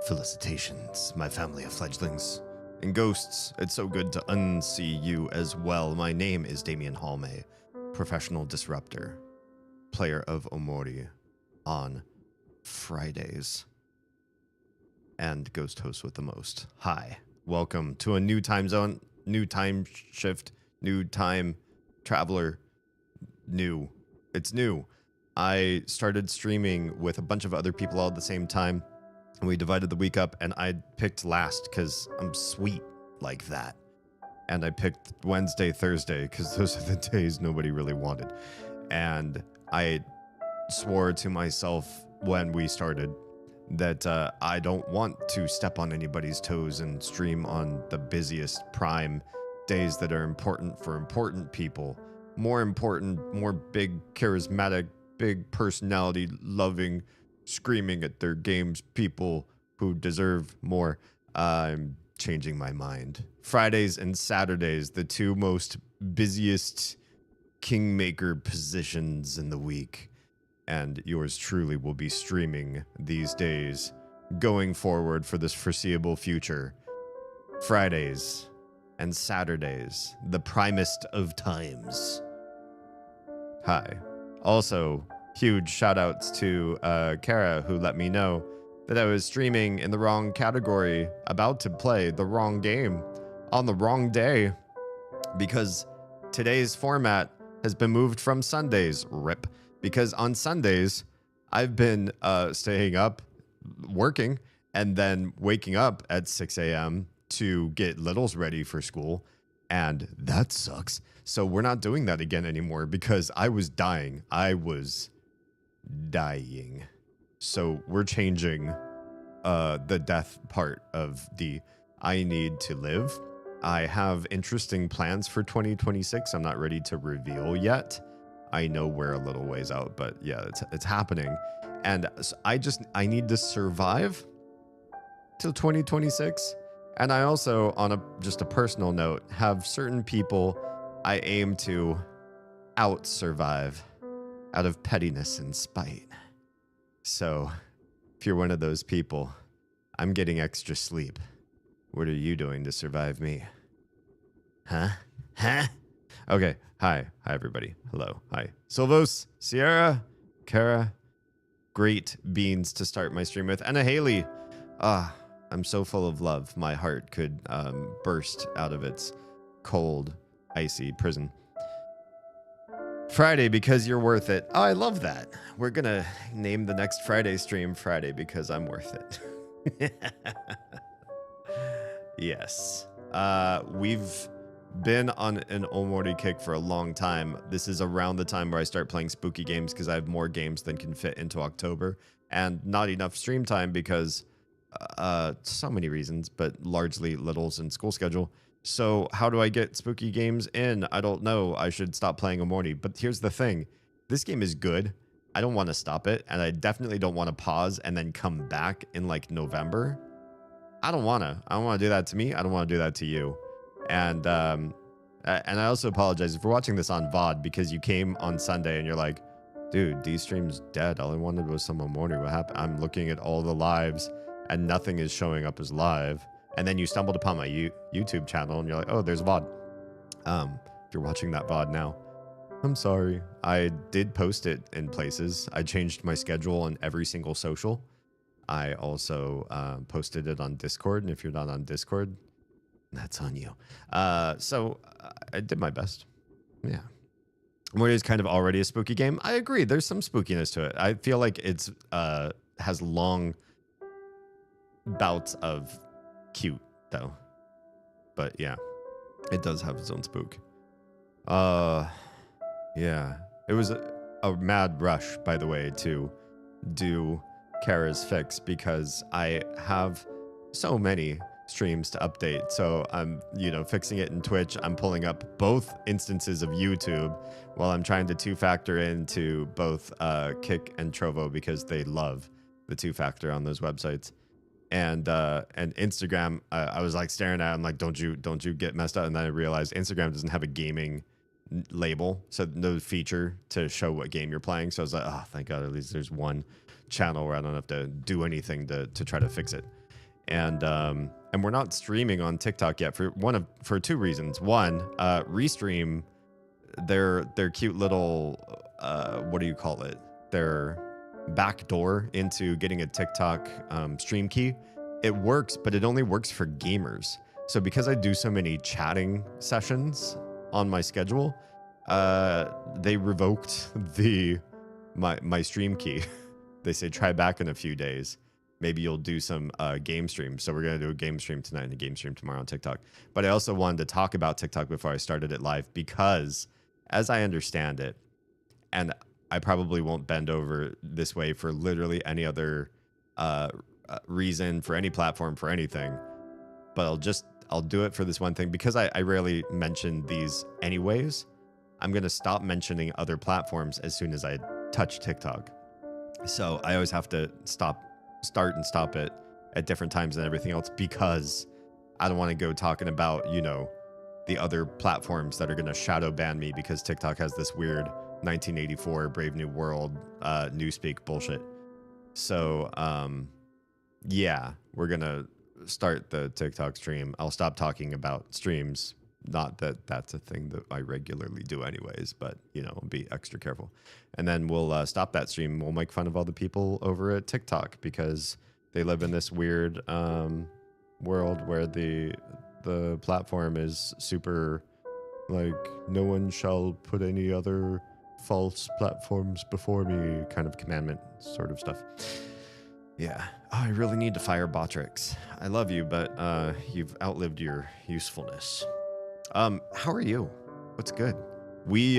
Felicitations, my family of fledglings. And ghosts, it's so good to unsee you as well. My name is Damian Halme, professional disruptor, player of Omori on Fridays, and ghost host with the most. Hi, welcome to a new time zone, new time shift, new time traveler, new. It's new. I started streaming with a bunch of other people all at the same time. And we divided the week up, and I picked last because I'm sweet like that. And I picked Wednesday, Thursday, because those are the days nobody really wanted. And I swore to myself when we started that I don't want to step on anybody's toes and stream on the busiest prime days that are important for important people. More important, more big, charismatic, big personality, loving, screaming at their games people who deserve more. I'm changing my mind. Fridays and Saturdays, the two most busiest kingmaker positions in the week. And yours truly will be streaming these days going forward for this foreseeable future. Fridays and Saturdays, the primest of times. Hi. Also, huge shout outs to Kara, who let me know that I was streaming in the wrong category, about to play the wrong game on the wrong day, because today's format has been moved from Sundays. RIP. Because on Sundays, I've been staying up, working, and then waking up at 6 a.m. to get littles ready for school. And that sucks. So we're not doing that again anymore because I was dying. I was dying. So we're changing the death part of the I need to live. I have interesting plans for 2026. I'm not ready to reveal yet. I know we're a little ways out, but yeah, it's happening. And so I need to survive till 2026. And I also, on just a personal note, have certain people I aim to out-survive out of pettiness and spite. So, if you're one of those people, I'm getting extra sleep. What are you doing to survive me? Huh? Okay, hi everybody. Hello, hi. Silvos, Sierra, Kara, great beans to start my stream with. And a Haley. I'm so full of love. My heart could burst out of its cold, icy prison. Friday, because you're worth it. Oh, I love that. We're going to name the next Friday stream Friday because I'm worth it. Yes. We've been on an Omori kick for a long time. This is around the time where I start playing spooky games because I have more games than can fit into October. And not enough stream time because so many reasons, but largely littles and school schedule. So how do I get spooky games in? I don't know. I should stop playing Omori. But here's the thing. This game is good. I don't want to stop it. And I definitely don't want to pause and then come back in like November. I don't want to do that to me. I don't want to do that to you. And I also apologize if you're watching this on VOD because you came on Sunday and you're like, dude, D-Stream's dead. All I wanted was some Omori. What happened? I'm looking at all the lives and nothing is showing up as live. And then you stumbled upon my YouTube channel and you're like, oh, there's VOD. If you're watching that VOD now, I'm sorry. I did post it in places. I changed my schedule on every single social. I also posted it on Discord. And if you're not on Discord, that's on you. So I did my best. Yeah. Omori is kind of already a spooky game. I agree. There's some spookiness to it. I feel like it's has long bouts of cute though, but yeah, it does have its own spook. Yeah, it was a mad rush, by the way, to do Kara's fix because I have so many streams to update. So I'm, fixing it in Twitch. I'm pulling up both instances of YouTube while I'm trying to two-factor into both Kick and Trovo because they love the two-factor on those websites. And Instagram, I was like staring at it. I'm like, don't you get messed up. And then I realized Instagram doesn't have a gaming label, so no feature to show what game you're playing. So I was like, oh, thank God, at least there's one channel where I don't have to do anything to try to fix it. and we're not streaming on TikTok yet for two reasons. One, Restream, their cute little what do you call it? Their back door into getting a TikTok stream key. It works, but it only works for gamers. So because I do so many chatting sessions on my schedule, they revoked my stream key. They say try back in a few days. Maybe you'll do some game stream. So we're going to do a game stream tonight and a game stream tomorrow on TikTok. But I also wanted to talk about TikTok before I started it live because, as I understand it, and I probably won't bend over this way for literally any other reason, for any platform, for anything, but I'll do it for this one thing because I rarely mention these anyways. I'm going to stop mentioning other platforms as soon as I touch TikTok. So I always have to start and stop it at different times and everything else because I don't want to go talking about, the other platforms that are going to shadow ban me because TikTok has this weird 1984 Brave New World newspeak bullshit. So, yeah, we're going to start the TikTok stream. I'll stop talking about streams. Not that that's a thing that I regularly do anyways, but, be extra careful. And then we'll stop that stream. We'll make fun of all the people over at TikTok because they live in this weird world where the platform is super, like, no one shall put any other false platforms before me kind of commandment sort of stuff. Yeah. Oh, I really need to fire Botrix. I love you, but you've outlived your usefulness. How are you? What's good? We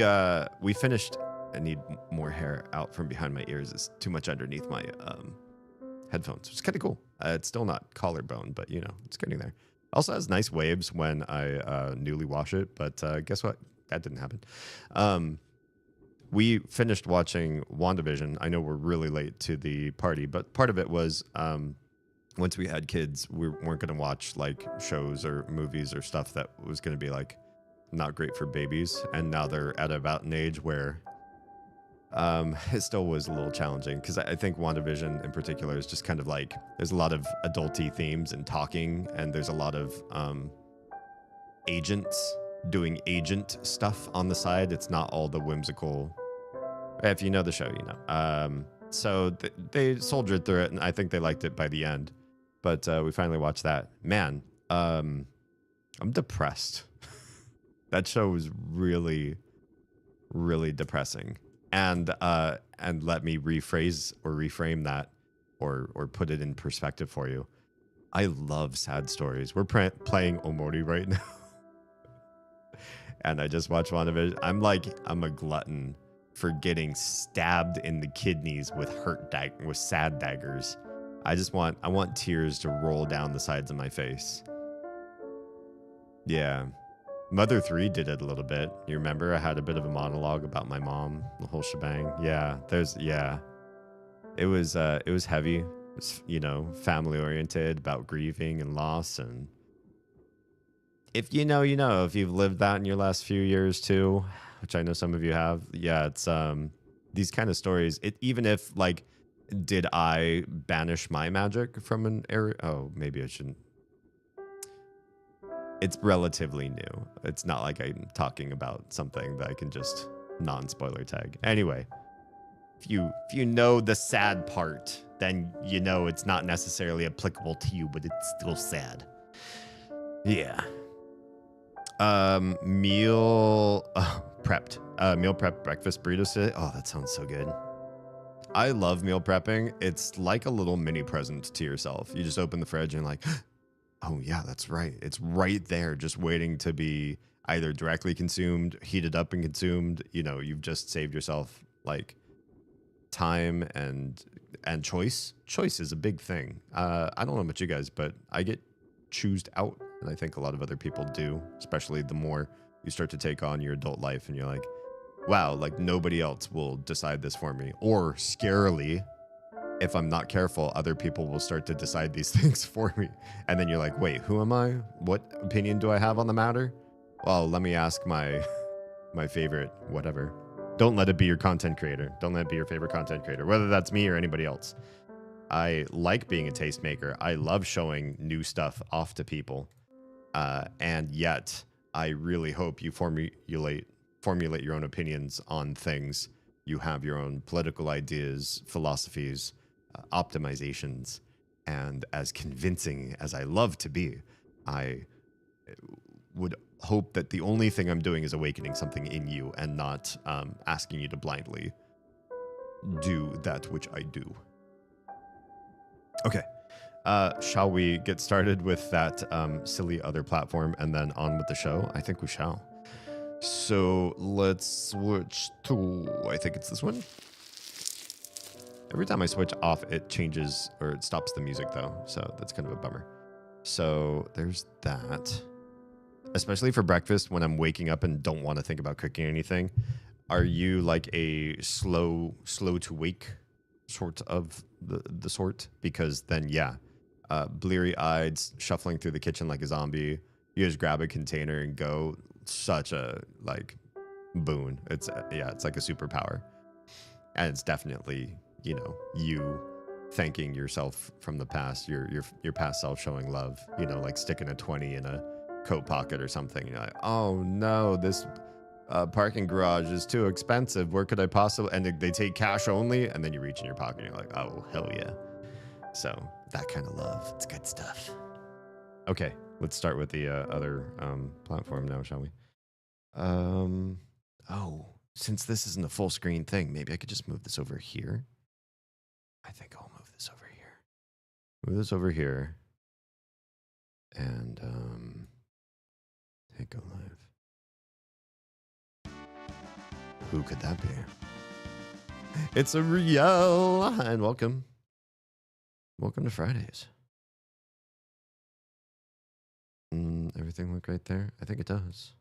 finished. I need more hair out from behind my ears. It's too much underneath my headphones. It's kind of cool. It's still not collarbone, but it's getting there. Also has nice waves when I newly wash it, but guess what? That didn't happen. We finished watching WandaVision. I know we're really late to the party, but part of it was once we had kids, we weren't going to watch like shows or movies or stuff that was going to be like not great for babies. And now they're at about an age where it still was a little challenging because I think WandaVision in particular is just kind of like there's a lot of adulty themes and talking, and there's a lot of agents doing agent stuff on the side. It's not all the whimsical. If you know the show, So they soldiered through it, and I think they liked it by the end. But we finally watched that. Man, I'm depressed. That show was really, really depressing. And let me rephrase or reframe that, or put it in perspective for you. I love sad stories. We're playing Omori right now, and I just watched WandaVision. I'm a glutton for getting stabbed in the kidneys with with sad daggers. I want tears to roll down the sides of my face. Yeah. Mother 3 did it a little bit. You remember I had a bit of a monologue about my mom, the whole shebang. Yeah, it was heavy. It was, family oriented, about grieving and loss. And if if you've lived that in your last few years too, which I know some of you have. Yeah, it's these kind of stories. Even if like, did I banish my magic from an area? Oh, maybe I shouldn't. It's relatively new. It's not like I'm talking about something that I can just non-spoiler tag. Anyway, if you know the sad part, then it's not necessarily applicable to you, but it's still sad. Yeah. Meal prep breakfast burritos today. Oh, that sounds so good. I love meal prepping. It's like a little mini present to yourself. You just open the fridge and like, oh yeah, that's right. It's right there, just waiting to be either directly consumed, heated up and consumed. You've just saved yourself like time and choice. Choice is a big thing. I don't know about you guys, but I get choosed out. And I think a lot of other people do, especially the more you start to take on your adult life and you're like, wow, like nobody else will decide this for me. Or scarily, if I'm not careful, other people will start to decide these things for me. And then you're like, wait, who am I? What opinion do I have on the matter? Well, let me ask my favorite whatever. Don't let it be your content creator. Don't let it be your favorite content creator, whether that's me or anybody else. I like being a tastemaker. I love showing new stuff off to people. And yet, I really hope you formulate your own opinions on things. You have your own political ideas, philosophies, optimizations, and as convincing as I love to be, I would hope that the only thing I'm doing is awakening something in you and not asking you to blindly do that which I do. Okay. Shall we get started with that silly other platform and then on with the show? I think we shall. So let's switch to, I think it's this one. Every time I switch off, it changes or it stops the music though. So that's kind of a bummer. So there's that. Especially for breakfast when I'm waking up and don't want to think about cooking anything. Are you like a slow to wake sort of the sort? Because then, yeah, bleary-eyed, shuffling through the kitchen like a zombie. You just grab a container and go. Such a like boon. It's like a superpower, and it's definitely you thanking yourself from the past, your past self showing love. Like sticking a 20 in a coat pocket or something. You're like, oh no, this parking garage is too expensive. Where could I possibly? And they take cash only, and then you reach in your pocket and you're like, oh hell yeah. So that kind of love, it's good stuff. Okay, let's start with the other platform now, shall we? Oh, since this isn't a full screen thing, maybe I could just move this over here. I think I'll move this over here. Move this over here. And hit go live. Who could that be? It's a Riel, and welcome. Welcome to Fridays. Everything look right there? I think it does.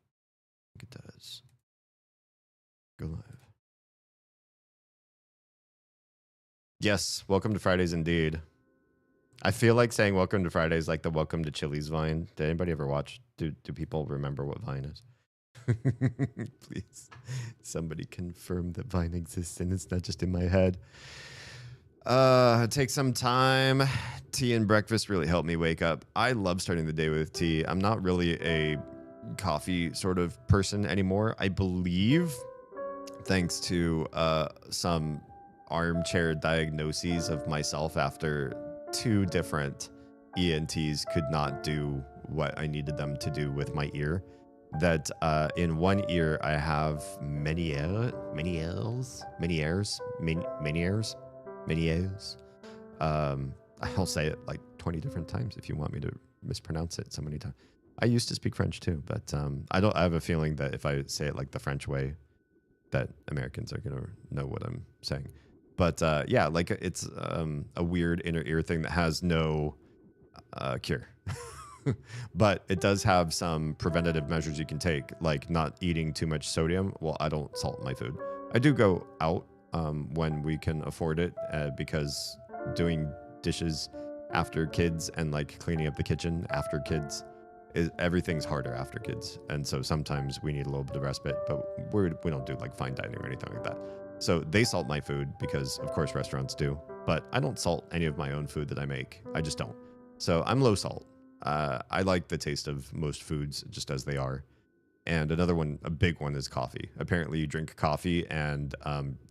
I think it does. Go live. Yes, welcome to Fridays indeed. I feel like saying welcome to Fridays like the welcome to Chili's Vine. Did anybody ever watch? Do people remember what Vine is? Please, somebody confirm that Vine exists and it's not just in my head. Take some time. Tea and breakfast really help me wake up. I love starting the day with tea. I'm not really a coffee sort of person anymore. I believe, thanks to some armchair diagnoses of myself after 2 different ENTs could not do what I needed them to do with my ear. That in one ear I have Meniere's. I'll say it like 20 different times if you want me to mispronounce it so many times. I used to speak French too, but I have a feeling that if I say it like the French way, that Americans are gonna know what I'm saying. But yeah, like it's a weird inner ear thing that has no cure. But it does have some preventative measures you can take, like not eating too much sodium. Well, I don't salt my food. I do go out when we can afford it because doing dishes after kids and like cleaning up the kitchen after kids, everything's harder after kids. And so sometimes we need a little bit of respite, but we don't do like fine dining or anything like that. So they salt my food because of course restaurants do, but I don't salt any of my own food that I make. I just don't. So I'm low salt. I like the taste of most foods just as they are. And another one, a big one, is coffee. Apparently you drink coffee and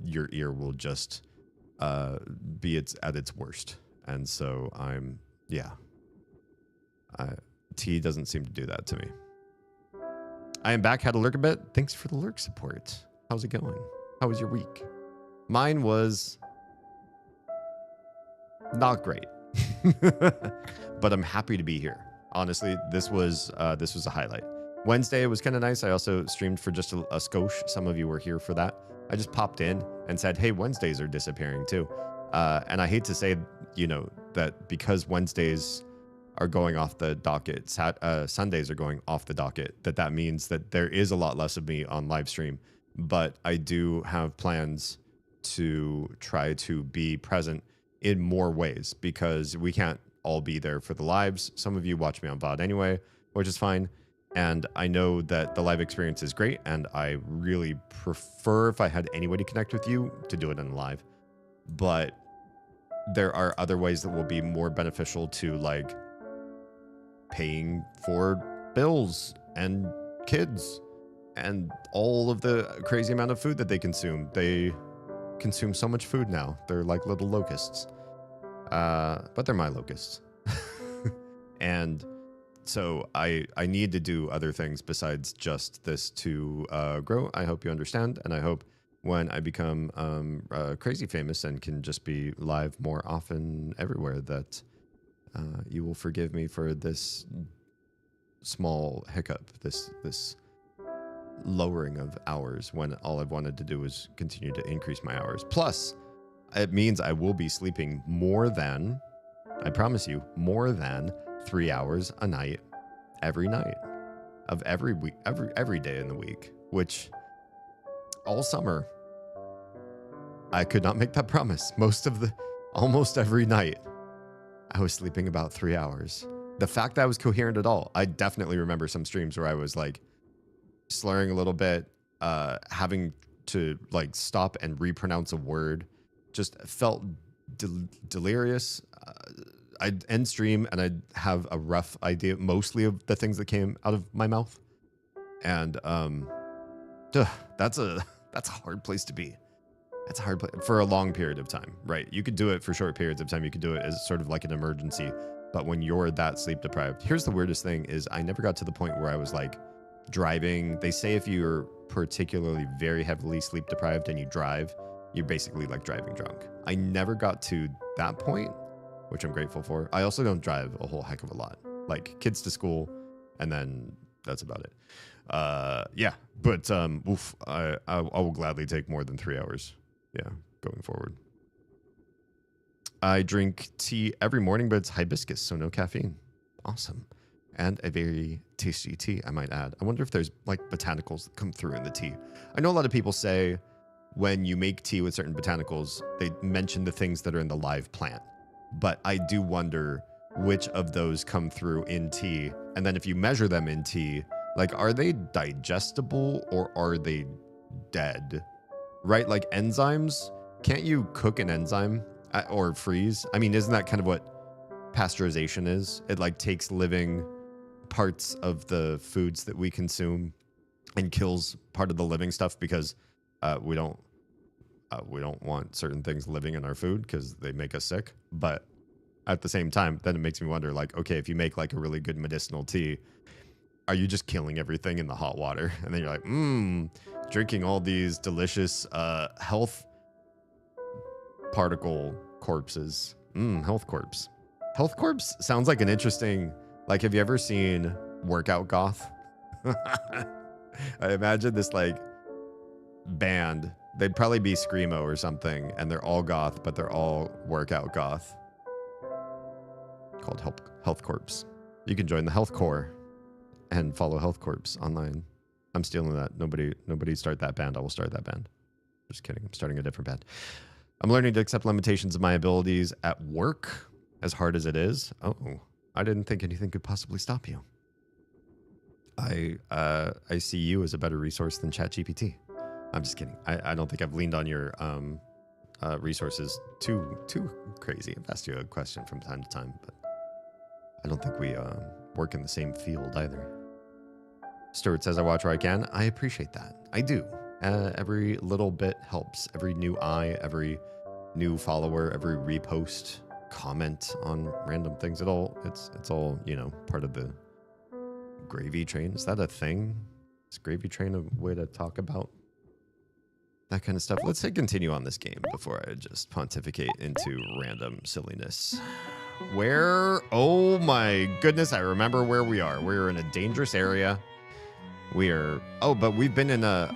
your ear will just be at its worst. And so tea doesn't seem to do that to me. I am back. Had to lurk a bit. Thanks for the lurk support. How's it going? How was your week? Mine was not great. But I'm happy to be here. Honestly, this was a highlight. Wednesday was kind of nice. I also streamed for just a skosh. Some of you were here for that. I just popped in and said, hey, Wednesdays are disappearing too. And I hate to say, that because Wednesdays are going off the docket, Sundays are going off the docket, that means that there is a lot less of me on live stream. But I do have plans to try to be present in more ways because we can't all be there for the lives. Some of you watch me on VOD anyway, which is fine. And I know that the live experience is great, and I really prefer if I had anybody connect with you to do it in live. But there are other ways that will be more beneficial to like paying for bills and kids and all of the crazy amount of food that they consume. They consume so much food now. They're like little locusts. But they're my locusts. And so I need to do other things besides just this to grow. I hope you understand. And I hope when I become crazy famous and can just be live more often everywhere that you will forgive me for this small hiccup, this lowering of hours when all I've wanted to do was continue to increase my hours. Plus, it means I will be sleeping more than, I promise you, more than 3 hours a night, every night of every week, every day in the week, which all summer, I could not make that promise. Almost every night, I was sleeping about 3 hours. The fact that I was coherent at all, I definitely remember some streams where I was like slurring a little bit, having to like stop and repronounce a word, just felt delirious. I'd end stream and I'd have a rough idea mostly of the things that came out of my mouth. And that's a hard place to be. That's a hard place for a long period of time, right? You could do it for short periods of time. You could do it as sort of like an emergency. But when you're that sleep deprived, here's the weirdest thing is I never got to the point where I was like driving. They say if you're particularly very heavily sleep deprived and you drive, you're basically like driving drunk. I never got to that point, which I'm grateful for. I also don't drive a whole heck of a lot, like kids to school, and then that's about it. Yeah, but oof, I will gladly take more than 3 hours. Yeah, going forward. I drink tea every morning, but it's hibiscus, so no caffeine. Awesome. And a very tasty tea, I might add. I wonder if there's like botanicals that come through in the tea. I know a lot of people say when you make tea with certain botanicals, they mention the things that are in the live plant. But I do wonder which of those come through in tea. And then if you measure them in tea, like, are they digestible or are they dead? Right? Like enzymes, can't you cook an enzyme or freeze? I mean, isn't that kind of what pasteurization is? It like takes living parts of the foods that we consume and kills part of the living stuff because we don't want certain things living in our food because they make us sick. But at the same time, then it makes me wonder, like, okay, if you make like a really good medicinal tea, are you just killing everything in the hot water? And then you're like, drinking all these delicious health particle corpses. Health corpse. Health corpse sounds like an interesting, like, have you ever seen Workout Goth? I imagine this like band. They'd probably be Screamo or something, and they're all goth, but they're all workout goth. Called Health Corpse. You can join the Health Corps and follow Health Corpse online. I'm stealing that. Nobody start that band. I will start that band. Just kidding. I'm starting a different band. I'm learning to accept limitations of my abilities at work, as hard as it is. Oh, I didn't think anything could possibly stop you. I see you as a better resource than ChatGPT. I'm just kidding. I don't think I've leaned on your resources too crazy. I've asked you a question from time to time, but I don't think we work in the same field either. Stuart says I watch where I can. I appreciate that. I do. Every little bit helps. Every new eye, every new follower, every repost, comment on random things. It's all, part of the gravy train. Is that a thing? Is gravy train a way to talk about that kind of stuff? Let's continue on this game before I just pontificate into random silliness. Oh my goodness, I remember where we are. We're in a dangerous area. But we've been in a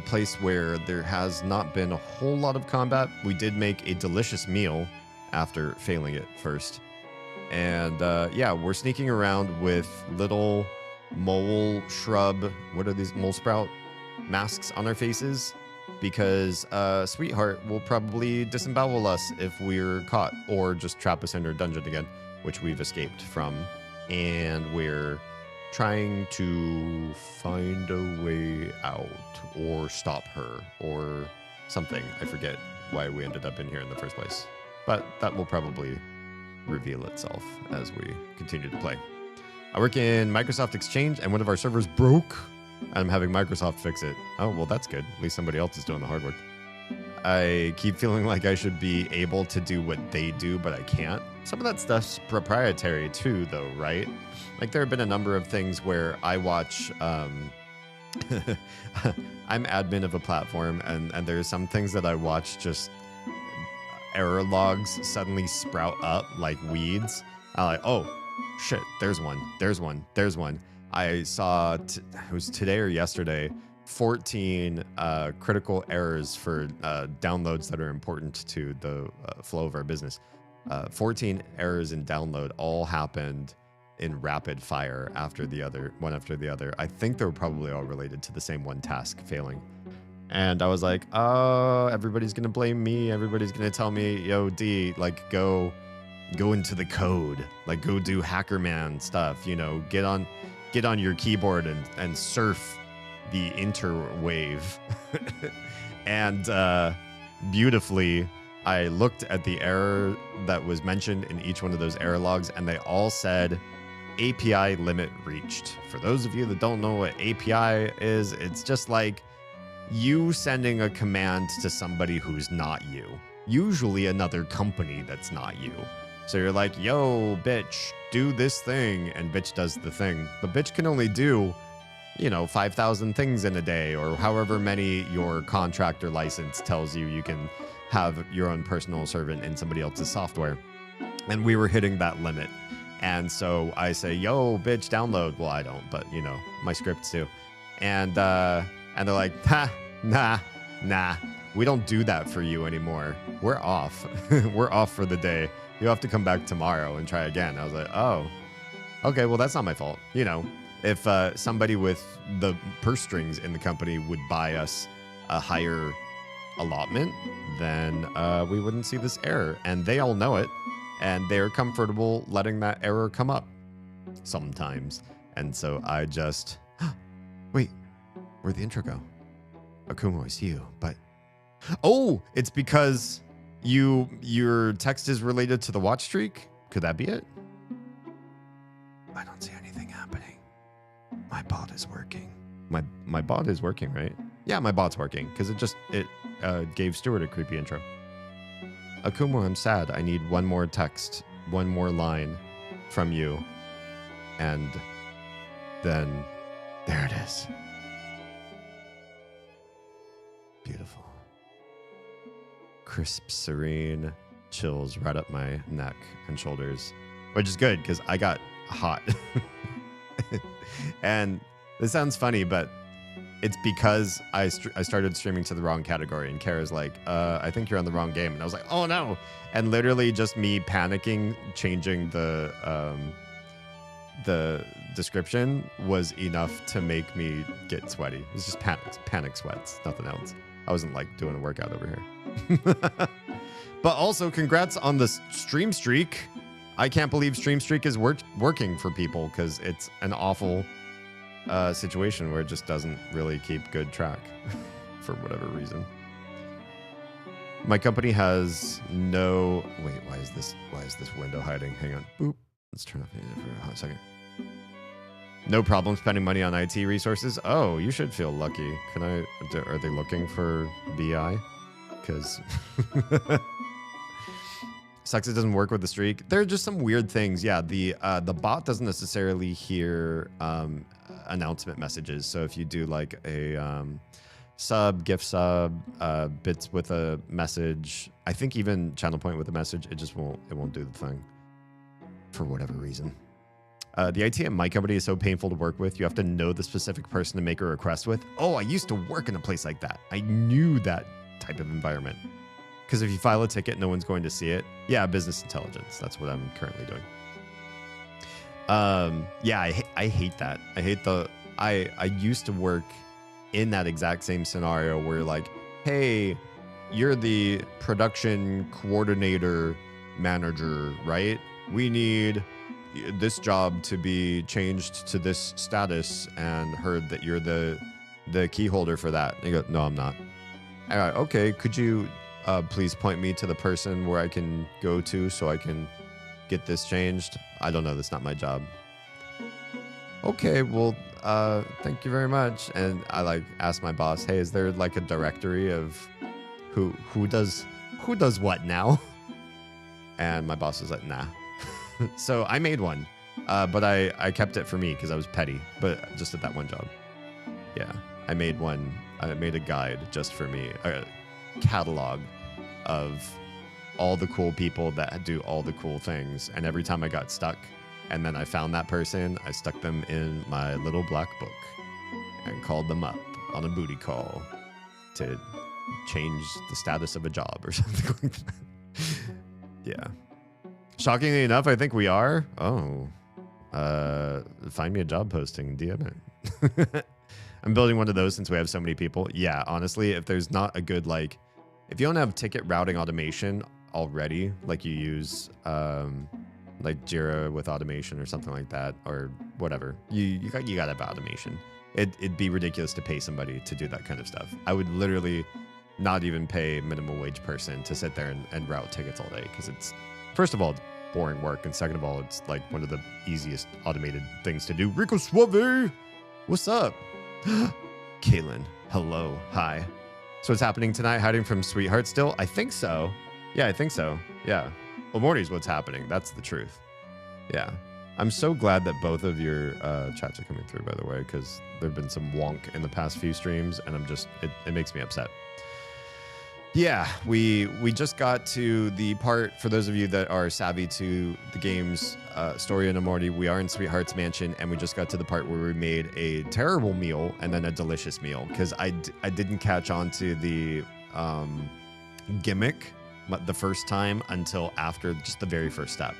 place where there has not been a whole lot of combat. We did make a delicious meal after failing it first. And we're sneaking around with little mole shrub, what are these, mole sprout masks on our faces, because Sweetheart will probably disembowel us if we're caught, or just trap us in her dungeon again, which we've escaped from. And we're trying to find a way out, or stop her, or something. I forget why we ended up in here in the first place. but that will probably reveal itself as we continue to play. I work in Microsoft Exchange, and one of our servers broke. I'm having Microsoft fix it. Oh, well, that's good. At least somebody else is doing the hard work. I keep feeling like I should be able to do what they do, but I can't. Some of that stuff's proprietary too, though, right? Like, there have been a number of things where I watch... I'm admin of a platform, and there's some things that I watch just error logs suddenly sprout up like weeds. I'm like, oh, shit, there's one. I saw, it was today or yesterday, 14 critical errors for downloads that are important to the flow of our business. 14 errors in download all happened in rapid fire one after the other. I think they were probably all related to the same one task failing. And I was like, oh, everybody's going to blame me. Everybody's going to tell me, yo, D, like, go into the code. Like, go do hacker man stuff, you know, get on your keyboard and surf the interwave. And beautifully, I looked at the error that was mentioned in each one of those error logs, and they all said API limit reached. For those of you that don't know what API is, it's just like you sending a command to somebody who's not you, usually another company that's not you. So you're like, yo, bitch, do this thing, and bitch does the thing. But bitch can only do, 5,000 things in a day, or however many your contractor license tells you can have your own personal servant in somebody else's software. And we were hitting that limit. And so I say, yo, bitch, download. Well, I don't, but, my scripts do. And they're like, nah, we don't do that for you anymore. We're off. We're off for the day. You'll have to come back tomorrow and try again. I was like, oh, okay, well, that's not my fault. If somebody with the purse strings in the company would buy us a higher allotment, then we wouldn't see this error. And they all know it, and they're comfortable letting that error come up sometimes. And so I just, wait, where'd the intro go? Akumo, I see you, but, oh, it's because your text is related to the watch streak? Could that be it? I don't see anything happening. My bot is working. My bot is working, right? Yeah, my bot's working, because it gave Stuart a creepy intro. Akumo, I'm sad. I need one more text, one more line from you. And then there it is. Beautiful. Crisp, serene, chills right up my neck and shoulders, which is good because I got hot. And this sounds funny, but it's because I started streaming to the wrong category, and Kara's like, I think you're on the wrong game. And I was like, oh no. And literally just me panicking, changing the description was enough to make me get sweaty. It was just panic sweats, nothing else. I wasn't like doing a workout over here. But also congrats on the stream streak. I can't believe stream streak is working for people, because it's an awful situation where it just doesn't really keep good track for whatever reason. My company has no... Wait, why is this window hiding? Hang on. Boop. Let's turn off it for a hot second. No problem spending money on IT resources. Oh, you should feel lucky. Are they looking for BI? Because sucks it doesn't work with the streak. There are just some weird things. Yeah, the bot doesn't necessarily hear announcement messages. So if you do like a gift sub, bits with a message, I think even channel point with a message, it won't do the thing for whatever reason. The IT at my company is so painful to work with. You have to know the specific person to make a request with. Oh, I used to work in a place like that. I knew that type of environment. Because if you file a ticket, no one's going to see it. Yeah, business intelligence. That's what I'm currently doing. Yeah, I hate that. I used to work in that exact same scenario where like, hey, you're the production coordinator manager, right? We need this job to be changed to this status, and heard that you're the key holder for that. And you go, no, I'm not. All right, okay, could you please point me to the person where I can go to so I can get this changed. I don't know. That's not my job. Okay, well, thank you very much. And I like asked my boss, hey, is there like a directory of who does what now? And my boss was like, nah. So I made one, but I kept it for me because I was petty, but just at that one job. Yeah, I made one. I made a guide just for me, a catalog of all the cool people that do all the cool things. And every time I got stuck and then I found that person, I stuck them in my little black book and called them up on a booty call to change the status of a job or something like that. Yeah. Shockingly enough, I think we are. Oh, find me a job posting, DM it. I'm building one of those since we have so many people. Yeah, honestly, if there's not a good, like, if you don't have ticket routing automation already, like you use like Jira with automation or something like that, or whatever, you got to have automation. It'd be ridiculous to pay somebody to do that kind of stuff. I would literally not even pay a minimum wage person to sit there and route tickets all day, because it's, first of all, it's boring work, and second of all, it's like one of the easiest automated things to do. Rico Suave, what's up? Caitlin, hello, hi. So what's happening tonight? Hiding from Sweetheart still? I think so. Yeah, I think so. Yeah. Well, Morty's what's happening. That's the truth. Yeah. I'm so glad that both of your chats are coming through, by the way, because there have been some wonk in the past few streams, and I'm just, it makes me upset. Yeah, we just got to the part, for those of you that are savvy to the game's story in Morty, we are in Sweetheart's Mansion, and we just got to the part where we made a terrible meal and then a delicious meal, because I didn't catch on to the gimmick the first time until after just the very first step.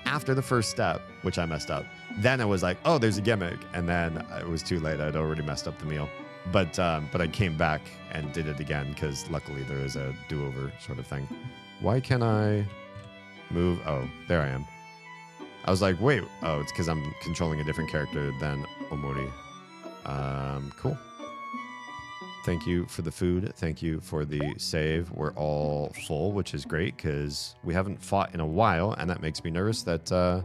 After the first step, which I messed up, then I was like, oh, there's a gimmick, and then it was too late. I'd already messed up the meal. But I came back and did it again because luckily there is a do-over sort of thing. Why can't I move? Oh, there I am. I was like, wait. Oh, it's because I'm controlling a different character than Omori. Cool. Thank you for the food. Thank you for the save. We're all full, which is great because we haven't fought in a while, and that makes me nervous that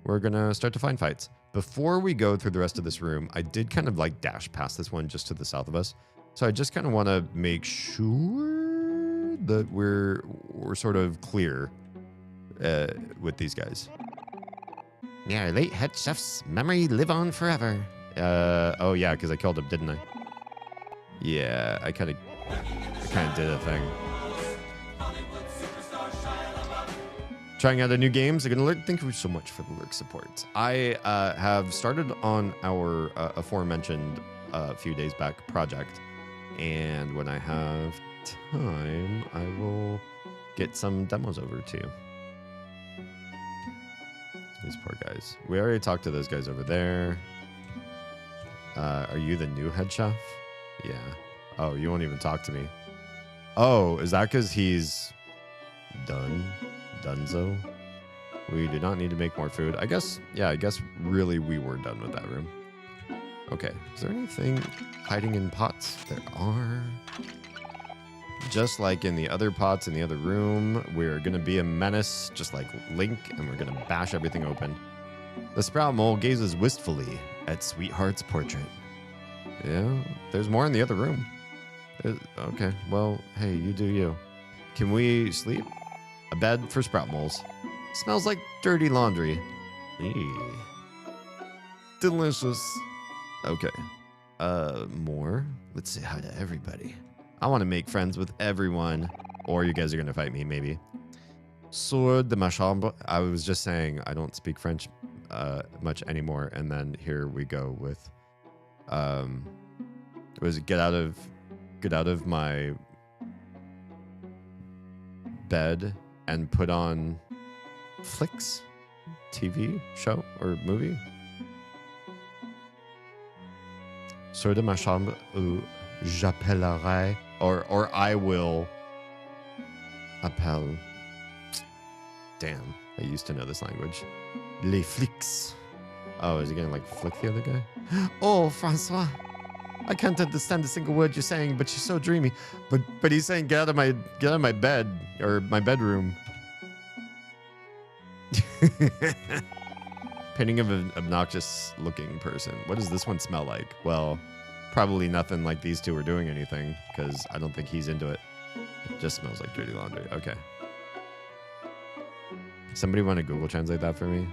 we're going to start to find fights. Before we go through the rest of this room, I did kind of like dash past this one just to the south of us. So I just kind of want to make sure that we're sort of clear with these guys. Yeah, late head chef's memory live on forever. Oh yeah, because I killed him, didn't I? Yeah, I kind of did a thing. Trying out a new games. They're gonna thank you so much for the lurk support. I have started on our aforementioned few days back project, and when I have time, I will get some demos over to you. These poor guys. We already talked to those guys over there. Are you the new head chef? Yeah. Oh, you won't even talk to me. Oh, is that because he's done? Dunzo? We do not need to make more food. I guess, yeah, I guess really we were done with that room. Okay, is there anything hiding in pots? There are. Just like in the other pots in the other room, we're going to be a menace, just like Link, and we're going to bash everything open. The sprout mole gazes wistfully at Sweetheart's portrait. Yeah, there's more in the other room. Okay, well, hey, you do you. Can we sleep? A bed for sprout moles. Smells like dirty laundry. Eee. Delicious. Okay. More. Let's say hi to everybody. I want to make friends with everyone. Or you guys are going to fight me, maybe. Sword de ma chambre. I was just saying I don't speak French much anymore. And then here we go with... was it get out of my bed and put on flicks, TV show or movie. Sors de ma chambre ou j'appellerai, or I will appelle. Damn, I used to know this language. Les flics. Oh, is he gonna like flick the other guy? Oh, Francois. I can't understand a single word you're saying, but you're so dreamy. But he's saying get out of my bed or my bedroom. Painting of an obnoxious looking person. What does this one smell like? Well, probably nothing like these two are doing anything, because I don't think he's into it. It just smells like dirty laundry. Okay. Somebody want to Google translate that for me?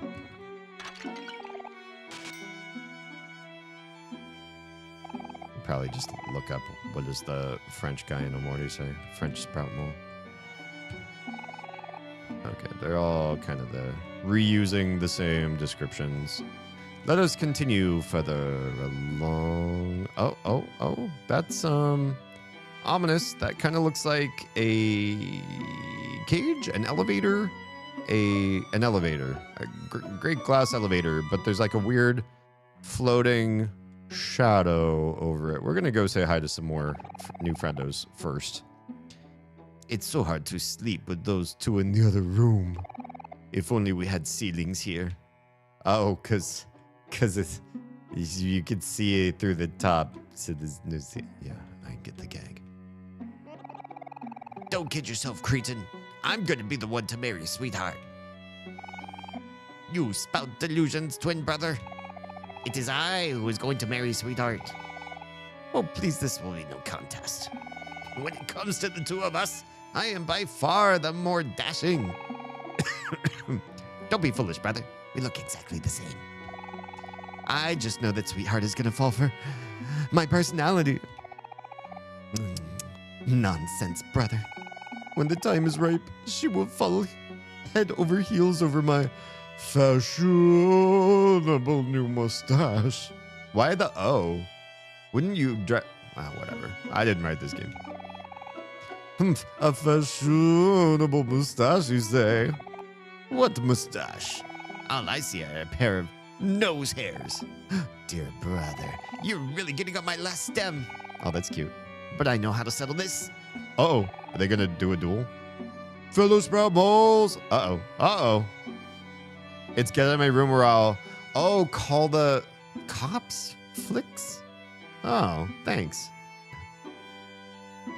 Probably just look up what does the French guy in Omori say? French sprout mole. Okay, they're all kind of there. Reusing the same descriptions. Let us continue further along. Oh, that's ominous. That kind of looks like a cage, an elevator, an elevator, a great glass elevator, but there's like a weird floating shadow over it. We're gonna go say hi to some more new friendos first. It's so hard to sleep with those two in the other room. If only we had ceilings here. Oh, cause it's you could see it through the top. So there's no yeah, I get the gag. Don't kid yourself, cretin. I'm gonna be the one to marry, sweetheart. You spout delusions, twin brother. It is I who is going to marry sweetheart. Oh, please, this will be no contest. When it comes to the two of us, I am by far the more dashing. Don't be foolish, brother. We look exactly the same. I just know that sweetheart is gonna fall for my personality. Nonsense, brother. When the time is ripe, she will fall head over heels over my fashionable new mustache. Why the O? Wouldn't you whatever. I didn't write this game. A fashionable mustache, you say? What mustache? All I see are a pair of nose hairs. Dear brother, you're really getting up my last stem. Oh, that's cute. But I know how to settle this. Uh-oh. Are they gonna do a duel? Fellow sprout balls. Uh-oh. It's get out of my room where I'll... Oh, call the cops? Flicks? Oh, thanks.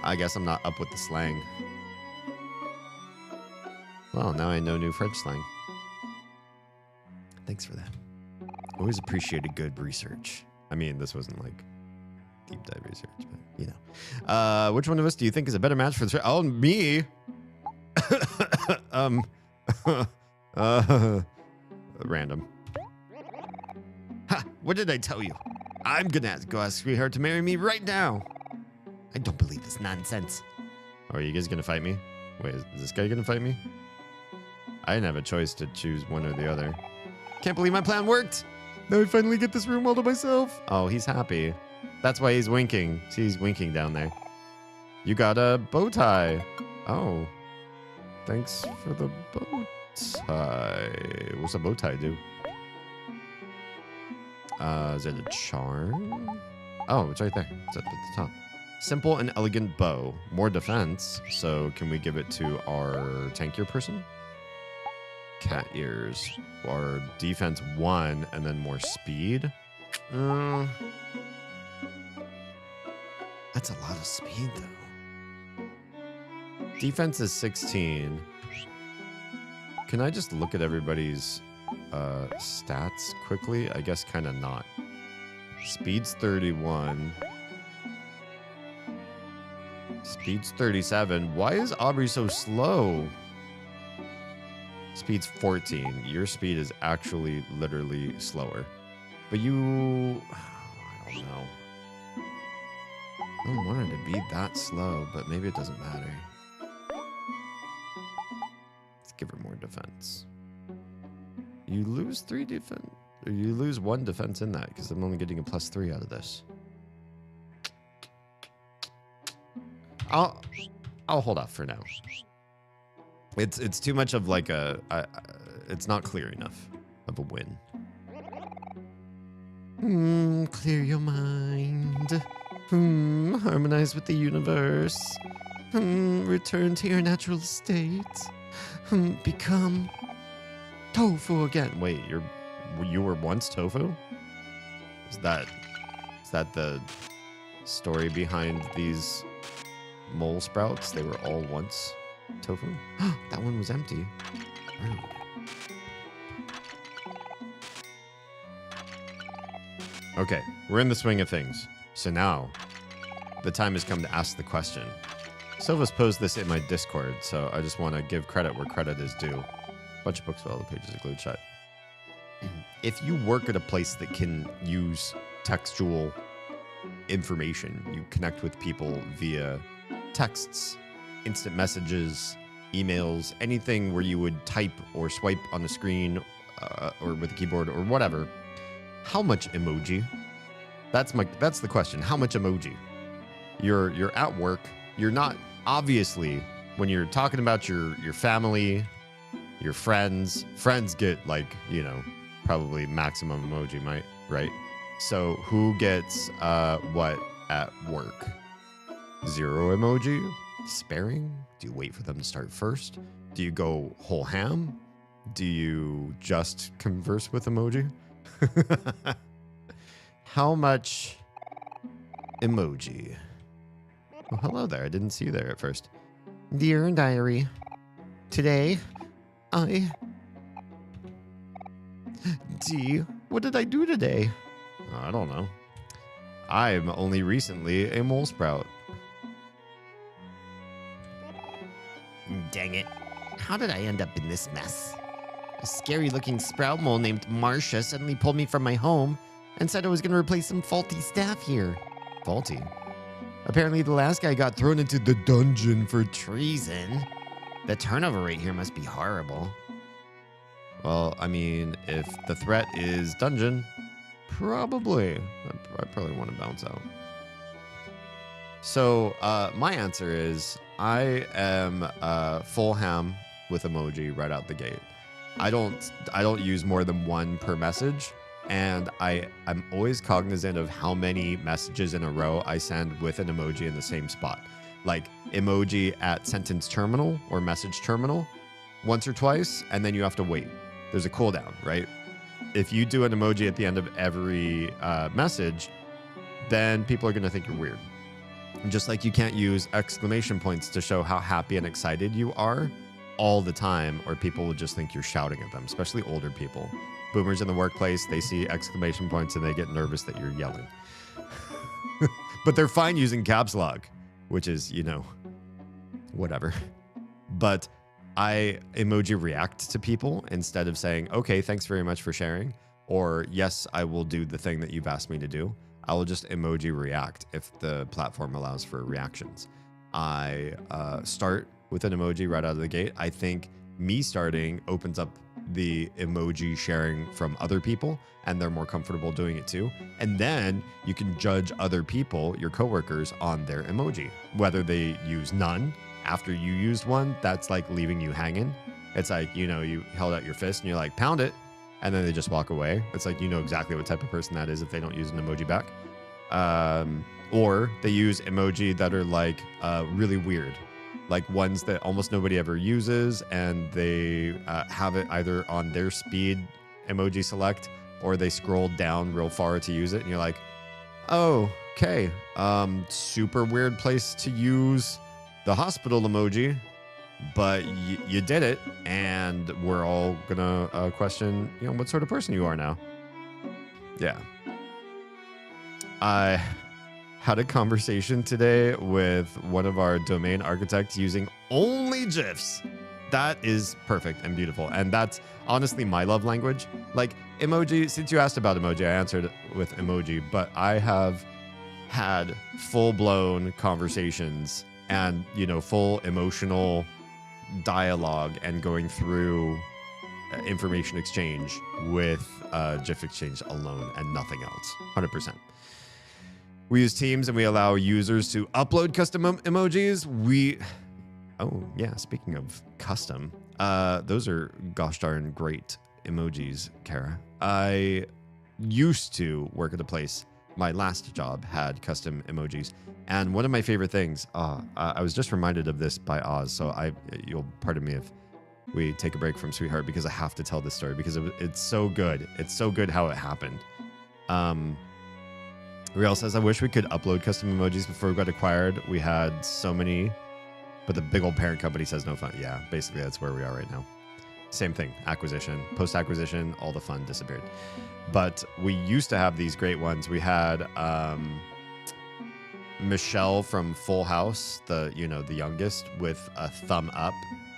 I guess I'm not up with the slang. Well, now I know new French slang. Thanks for that. Always appreciated good research. I mean, this wasn't like deep dive research, but you know. Which one of us do you think is a better match for the... Oh, me! Random. Ha! What did I tell you? I'm gonna go ask sweetheart to marry me right now. I don't believe this nonsense. Oh, are you guys gonna fight me? Wait, is this guy gonna fight me? I didn't have a choice to choose one or the other. Can't believe my plan worked. Now I finally get this room all to myself. Oh, he's happy. That's why he's winking. See, he's winking down there. You got a bow tie. Oh. Thanks for the bow tie. What's a bow tie do? Is it a charm? Oh, it's right there. It's at the top. Simple and elegant bow. More defense. So can we give it to our tankier person? Cat ears. Or defense 1 and then more speed. That's a lot of speed though. Defense is 16. Can I just look at everybody's stats quickly? I guess kind of not. Speed's 31. Speed's 37. Why is Aubrey so slow? Speed's 14. Your speed is actually literally slower. But you... I don't know. I don't want her to be that slow, but maybe it doesn't matter. Let's give her more defense. You lose 3 defense... Or you lose 1 defense in that, because I'm only getting a +3 out of this. I'll hold off for now. It's too much of like a... it's not clear enough of a win. Clear your mind. Harmonize with the universe. Return to your natural state. Become tofu again. Wait, you were once tofu? Is that the story behind these mole sprouts. They were all once tofu. That one was empty. Rude. Okay, we're in the swing of things. So now, the time has come to ask the question. Silva's posed this in my Discord, so I just want to give credit where credit is due. Bunch of books with all the pages are glued shut. If you work at a place that can use textual information, you connect with people via texts, instant messages, emails, anything where you would type or swipe on a screen or with a keyboard or whatever, how much emoji? That's the question. How much emoji? You're at work. You're not, obviously, when you're talking about your family, your friends get like, you know, probably maximum emoji, right? So who gets what at work? 0 emoji? Sparing? Do you wait for them to start first? Do you go whole ham? Do you just converse with emoji? How much emoji? Oh, hello there. I didn't see you there at first. Dear Diary, today what did I do today? I don't know. I'm only recently a mole sprout. Dang it. How did I end up in this mess? A scary-looking sprout mole named Marcia suddenly pulled me from my home and said I was going to replace some faulty staff here. Faulty? Apparently the last guy got thrown into the dungeon for treason. The turnover rate here must be horrible. Well, I mean, if the threat is dungeon, probably. I probably want to bounce out. So my answer is I am full ham with emoji right out the gate. I don't use more than one per message, and I'm always cognizant of how many messages in a row I send with an emoji in the same spot. Like emoji at sentence terminal or message terminal once or twice, and then you have to wait. There's a cooldown, right? If you do an emoji at the end of every message, then people are going to think you're weird. And just like you can't use exclamation points to show how happy and excited you are all the time, or people will just think you're shouting at them, especially older people. Boomers in the workplace, they see exclamation points and they get nervous that you're yelling. But they're fine using caps lock, which is, you know, whatever. But I emoji react to people instead of saying, okay, thanks very much for sharing, or yes, I will do the thing that you've asked me to do. I will just emoji react if the platform allows for reactions. I start with an emoji right out of the gate. I think me starting opens up the emoji sharing from other people, and they're more comfortable doing it too. And then you can judge other people, your coworkers, on their emoji. Whether they use none after you used one, that's like leaving you hanging. It's like, you know, you held out your fist and you're like, pound it, and then they just walk away. It's like, you know exactly what type of person that is if they don't use an emoji back. Or they use emoji that are like really weird, like ones that almost nobody ever uses, and they have it either on their speed emoji select, or they scroll down real far to use it, and you're like, oh, okay, super weird place to use the hospital emoji, but you did it, and we're all gonna question, you know, what sort of person you are now. Yeah. I had a conversation today with one of our domain architects using only GIFs. That is perfect and beautiful. And that's honestly my love language. Like emoji, since you asked about emoji, I answered with emoji, but I have had full-blown conversations and, you know, full emotional dialogue and going through information exchange with GIF exchange alone and nothing else. 100%. We use Teams and we allow users to upload custom emojis. Oh yeah, speaking of custom, those are gosh darn great emojis, Kara. I used to work at a place, my last job had custom emojis. And one of my favorite things, I was just reminded of this by Oz, so you'll pardon me if we take a break from Sweetheart, because I have to tell this story because it's so good. It's so good how it happened. Riel says, I wish we could upload custom emojis before we got acquired. We had so many, but the big old parent company says no fun. Yeah, basically that's where we are right now. Same thing, acquisition, post-acquisition, all the fun disappeared. But we used to have these great ones. We had Michelle from Full House, the youngest, with a thumb up.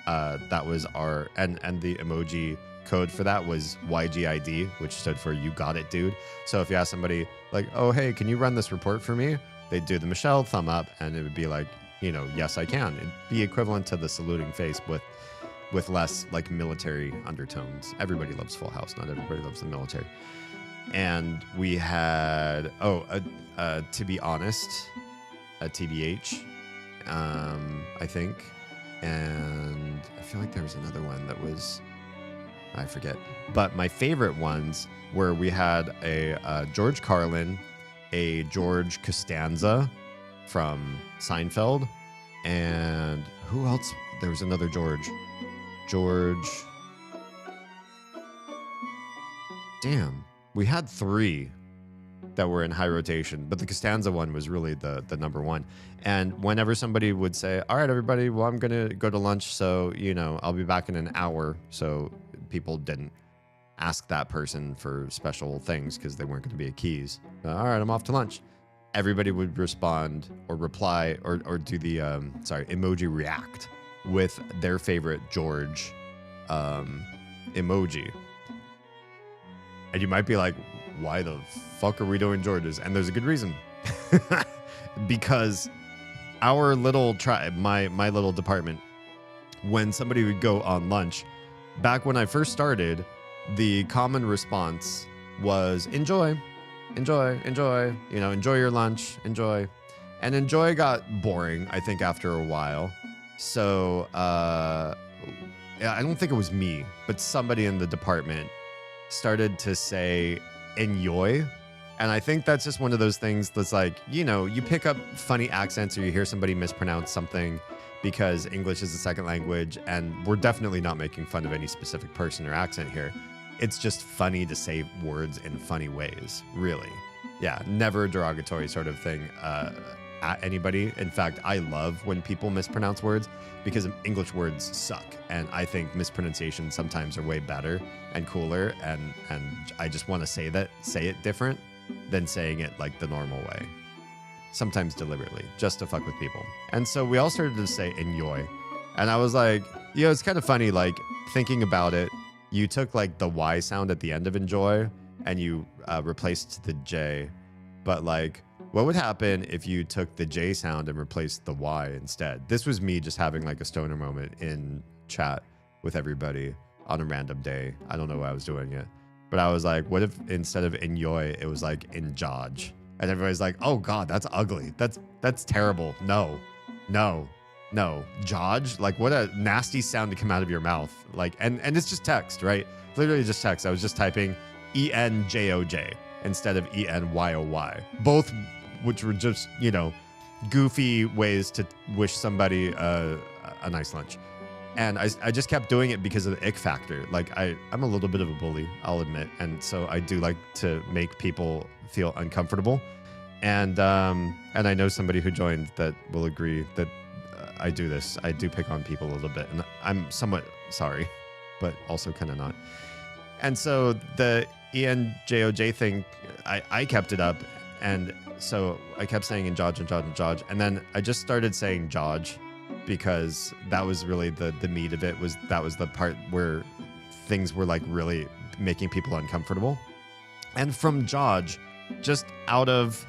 That was our, and the emoji code for that was YGID, which stood for you got it, dude. So if you ask somebody like, oh, hey, can you run this report for me? They'd do the Michelle thumb up, and it would be like, yes, I can. It'd be equivalent to the saluting face with less like military undertones. Everybody loves Full House. Not everybody loves the military. And we had, to be honest, a TBH, I think. And I feel like there was another one that was, I forget. But my favorite ones were we had a George Carlin, a George Costanza from Seinfeld, and who else? There was another George. Damn. We had 3 that were in high rotation, but the Costanza one was really the number one. And whenever somebody would say, all right, everybody, well, I'm going to go to lunch, so, I'll be back in an hour. So people didn't ask that person for special things because they weren't going to be at Keys. All right, I'm off to lunch. Everybody would respond or reply or do the, emoji react with their favorite George emoji. And you might be like, why the fuck are we doing Georges? And there's a good reason. Because our little tribe, my little department, when somebody would go on lunch, back when I first started, the common response was enjoy, enjoy, enjoy, enjoy your lunch, enjoy. And enjoy got boring, I think, after a while. So, I don't think it was me, but somebody in the department started to say enjoy. And I think that's just one of those things that's like, you pick up funny accents or you hear somebody mispronounce something because English is a second language. And we're definitely not making fun of any specific person or accent here. It's just funny to say words in funny ways, really. Yeah, never a derogatory sort of thing at anybody. In fact, I love when people mispronounce words because English words suck. And I think mispronunciations sometimes are way better and cooler. And I just want to say it different than saying it like the normal way. Sometimes deliberately, just to fuck with people. And so we all started to say enjoy. And I was like, it's kind of funny, like thinking about it. You took like the Y sound at the end of enjoy and you replaced the J. But like, what would happen if you took the J sound and replaced the Y instead? This was me just having like a stoner moment in chat with everybody on a random day. I don't know why I was doing it. But I was like, what if instead of enjoy, it was like enjoj? And everybody's like, oh God, that's ugly. That's terrible. No. Jodge? Like what a nasty sound to come out of your mouth. Like, and it's just text, right? Literally just text. I was just typing ENJOJ instead of ENYOY. Both which were just, goofy ways to wish somebody a nice lunch. And I just kept doing it because of the ick factor. Like I'm a little bit of a bully, I'll admit. And so I do like to make people feel uncomfortable. And I know somebody who joined that will agree that I do this. I do pick on people a little bit. And I'm somewhat sorry, but also kind of not. And so the ENJOJ thing, I kept it up. And so I kept saying enjoj. And then I just started saying jodge because that was really the meat of it. That was the part where things were like really making people uncomfortable. And from jodge, just out of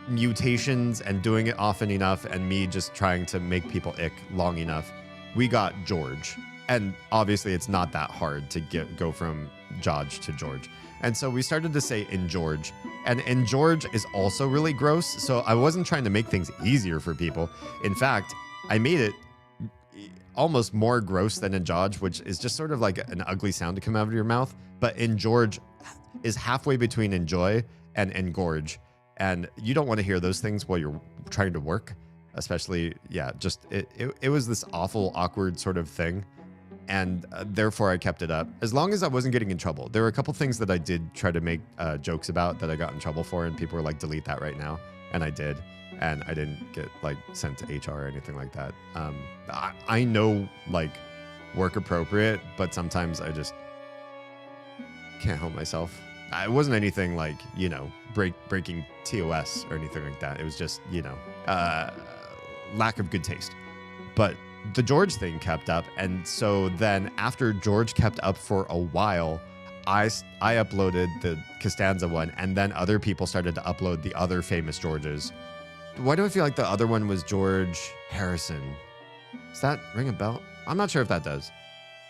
mutations and doing it often enough and me just trying to make people ick long enough, we got George. And obviously it's not that hard to go from Jodge to George. And so we started to say in George. And in George is also really gross. So I wasn't trying to make things easier for people. In fact, I made it almost more gross than in Jodge, which is just sort of like an ugly sound to come out of your mouth. But in George is halfway between enjoy and engorge. And you don't want to hear those things while you're trying to work. Especially, just it was this awful, awkward sort of thing. and therefore I kept it up as long as I wasn't getting in trouble. There were a couple things that I did try to make jokes about that I got in trouble for, and people were like, delete that right now. And I did. And I didn't get like sent to HR or anything like that. I know like work appropriate, but sometimes I just can't help myself. It wasn't anything like, you know, breaking TOS or anything like that. It was just, you know, lack of good taste. But the George thing kept up. And so then after George kept up for a while, I uploaded the Costanza one, and then other people started to upload the other famous Georges. Why do I feel like the other one was George Harrison? Does that ring a bell? I'm not sure if that does.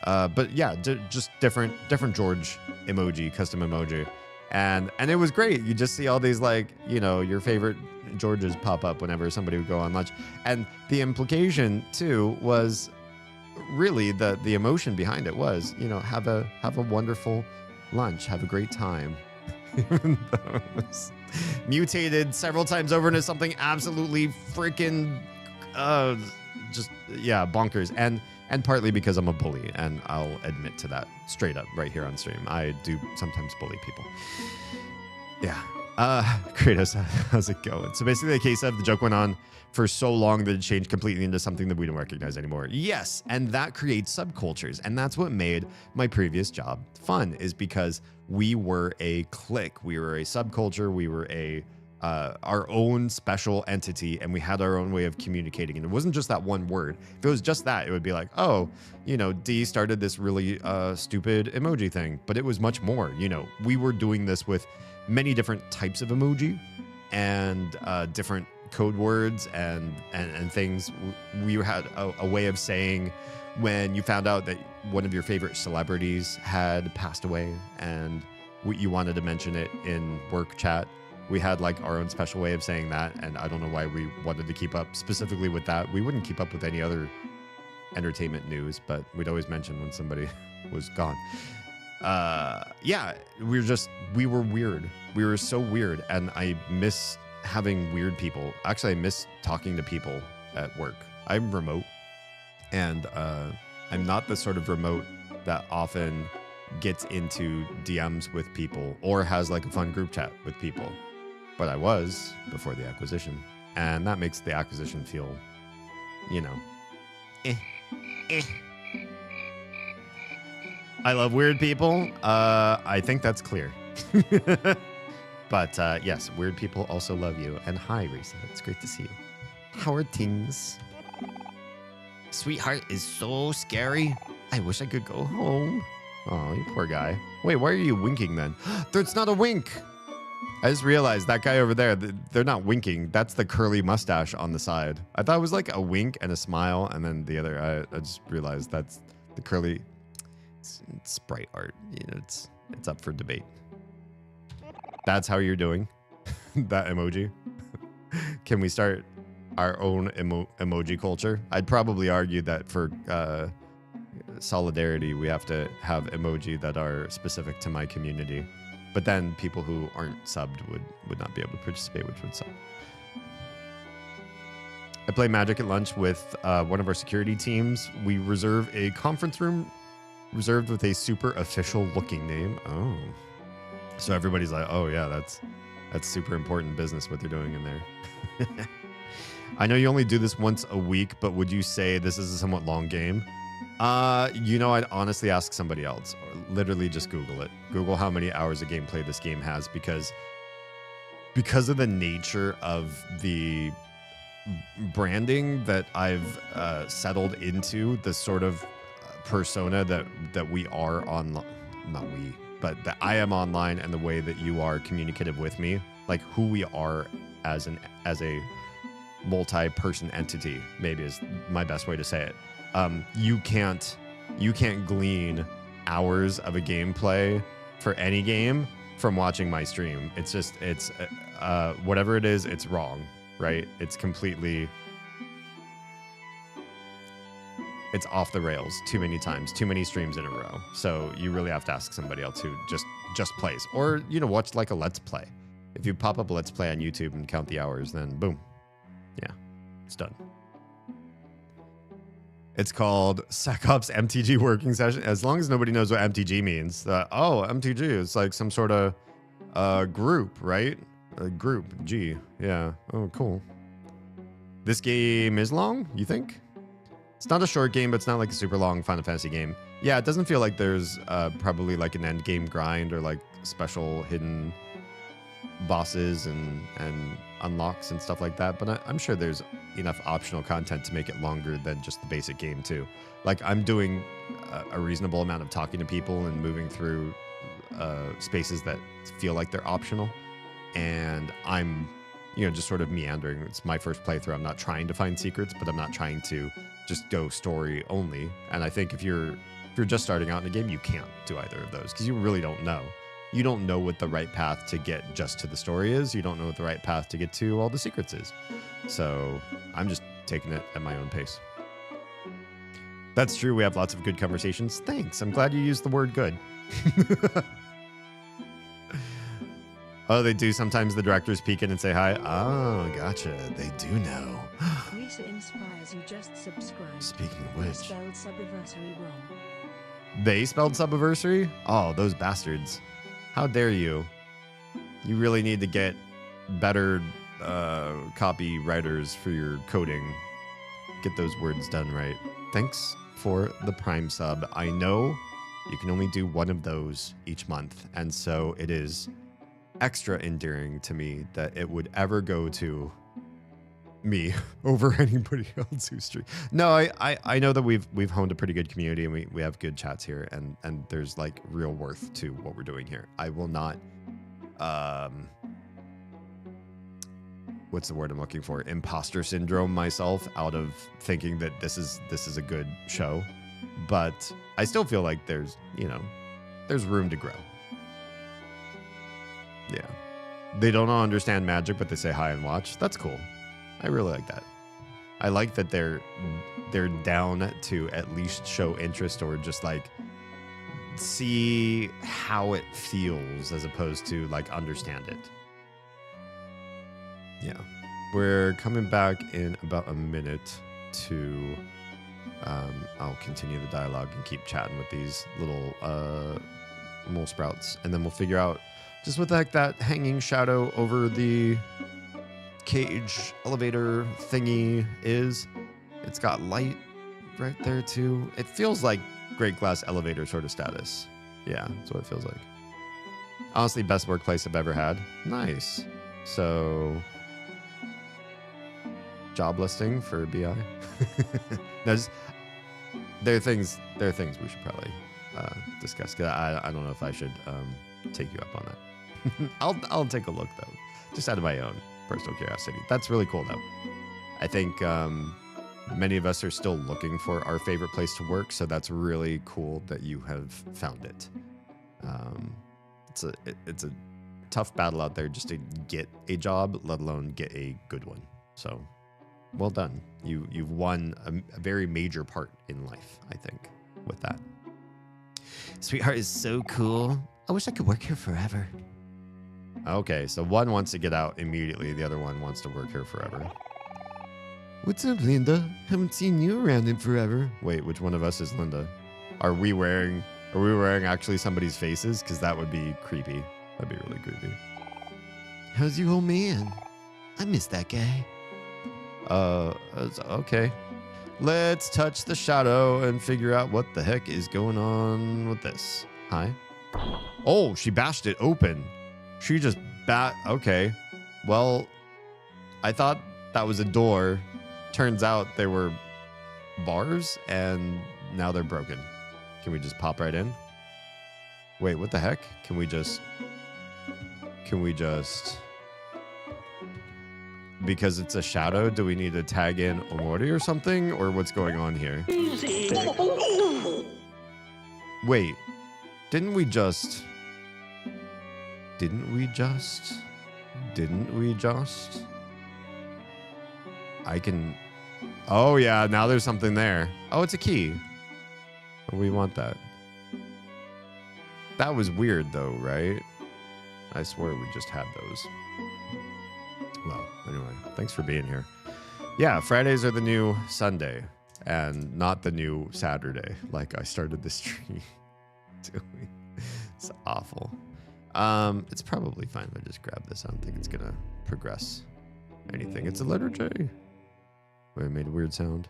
But yeah, just different George emoji, custom emoji. And it was great. You just see all these, like, you know, your favorite Georges pop up whenever somebody would go on lunch. And the implication too was really the emotion behind it was, you know, have a wonderful lunch, have a great time. Even though it was mutated several times over into something absolutely freaking just, yeah, bonkers. And partly because I'm a bully, and I'll admit to that straight up right here on stream. I do sometimes bully people. Yeah. Kratos, how's it going? So basically the case of the joke went on for so long that it changed completely into something that we don't recognize anymore. Yes, and that creates subcultures. And that's what made my previous job fun, is because we were a clique. We were a subculture. We were our own special entity, and we had our own way of communicating. And it wasn't just that one word. If it was just that, it would be like, oh, you know, D started this really stupid emoji thing. But it was much more. You know, we were doing this with many different types of emoji and different code words and things. We had a way of saying when you found out that one of your favorite celebrities had passed away and you wanted to mention it in work chat. We had like our own special way of saying that, and I don't know why we wanted to keep up specifically with that. We wouldn't keep up with any other entertainment news, but we'd always mention when somebody was gone. Yeah, we were weird. We were so weird, and I miss having weird people. Actually, I miss talking to people at work. I'm remote, and I'm not the sort of remote that often gets into DMs with people or has like a fun group chat with people. But I was before the acquisition, and that makes the acquisition feel, you know, I love weird people. I think that's clear. But yes, weird people also love you. And hi, Risa. It's great to see you. How are things? Sweetheart is so scary. I wish I could go home. Oh, you poor guy. Wait, why are you winking then? That's not a wink. I just realized that guy over there, they're not winking. That's the curly mustache on the side. I thought it was like a wink and a smile, and then the other, I just realized that's the curly. It's sprite art. You know, it's up for debate. That's how you're doing that emoji. Can we start our own emoji culture? I'd probably argue that for solidarity, we have to have emoji that are specific to my community. But then people who aren't subbed would not be able to participate, which would suck. I play Magic at lunch with one of our security teams. We reserve a conference room reserved with a super official looking name. Oh. So everybody's like, oh yeah, that's super important business what they're doing in there. I know you only do this once a week, but would you say this is a somewhat long game? You know, I'd honestly ask somebody else, or literally just Google it. Google how many hours of gameplay this game has, because of the nature of the branding that I've settled into, the sort of persona that we are on, not we, but that I am online, and the way that you are communicative with me, like who we are as a multi-person entity, maybe is my best way to say it. You can't glean hours of a gameplay for any game from watching my stream. It's just, it's whatever it is, it's wrong, right? It's completely, it's off the rails too many times, too many streams in a row. So you really have to ask somebody else who just plays, or, you know, watch like a Let's Play. If you pop up a Let's Play on YouTube and count the hours, then boom. Yeah, it's done. It's called SecOps MTG Working Session. As long as nobody knows what MTG means. Oh, MTG is like some sort of group, right? A group, G. Yeah. Oh, cool. This game is long, you think? It's not a short game, but it's not like a super long Final Fantasy game. Yeah, it doesn't feel like there's probably like an end game grind or like special hidden bosses and unlocks and stuff like that. But I'm sure there's enough optional content to make it longer than just the basic game too. Like I'm doing a reasonable amount of talking to people and moving through spaces that feel like they're optional. And I'm, just sort of meandering. It's my first playthrough. I'm not trying to find secrets, but I'm not trying to just go story only. And I think if you're just starting out in a game, you can't do either of those because you really don't know. You don't know what the right path to get just to the story is. You don't know what the right path to get to all the secrets is. So I'm just taking it at my own pace. That's true. We have lots of good conversations. Thanks. I'm glad you used the word good. Oh, they do. Sometimes the directors peek in and say hi. Oh, gotcha. They do know. Lisa inspires you just subscribe. Speaking of which. Spelled subiversary wrong. They spelled subiversary? Oh, those bastards. How dare you? You really need to get better copywriters for your coding. Get those words done right. Thanks for the Prime sub. I know you can only do one of those each month, and so it is extra endearing to me that it would ever go to me over anybody else who's streaming. No, I know that we've honed a pretty good community and we have good chats here and there's like real worth to what we're doing here. I will not what's the word I'm looking for? Imposter syndrome myself out of thinking that this is a good show. But I still feel like there's room to grow. Yeah. They don't all understand magic, but they say hi and watch. That's cool. I really like that. I like that they're down to at least show interest or just like see how it feels as opposed to like understand it. Yeah. We're coming back in about a minute to I'll continue the dialogue and keep chatting with these little mole sprouts, and then we'll figure out just what the heck that hanging shadow over the cage elevator thingy is. It's got light right there too. It feels like Great Glass Elevator sort of status. Yeah, that's what it feels like. Honestly, best workplace I've ever had. Nice. So, job listing for BI. There are things we should probably discuss. 'Cause I don't know if I should take you up on that. I'll take a look though, just out of my own personal curiosity. That's really cool though. I think many of us are still looking for our favorite place to work, so that's really cool that you have found it. It's a tough battle out there just to get a job, let alone get a good one. So, well done. You've won a very major part in life, I think, with that. Sweetheart is so cool. I wish I could work here forever. Okay, so one wants to get out immediately. The other one wants to work here forever. What's up, Linda? Haven't seen you around in forever. Wait, which one of us is Linda? Are we wearing actually somebody's faces? Because that would be creepy. That'd be really creepy. How's your old man? I miss that guy. Okay. Let's touch the shadow and figure out what the heck is going on with this. Hi. Oh, she bashed it open. She just okay. Well, I thought that was a door. Turns out they were bars and now they're broken. Can we just pop right in? Wait, what the heck? Can we just because it's a shadow, do we need to tag in Omori or something? Or what's going on here? Wait, didn't we just? I can, oh yeah, now there's something there. Oh, it's a key. We want that. That was weird though, right? I swear we just had those. Well, anyway, thanks for being here. Yeah, Fridays are the new Sunday. and not the new Saturday like I started the stream doing. It's awful. It's probably fine if I just grab this. I don't think it's gonna progress anything. It's a letter J. Wait, I made a weird sound.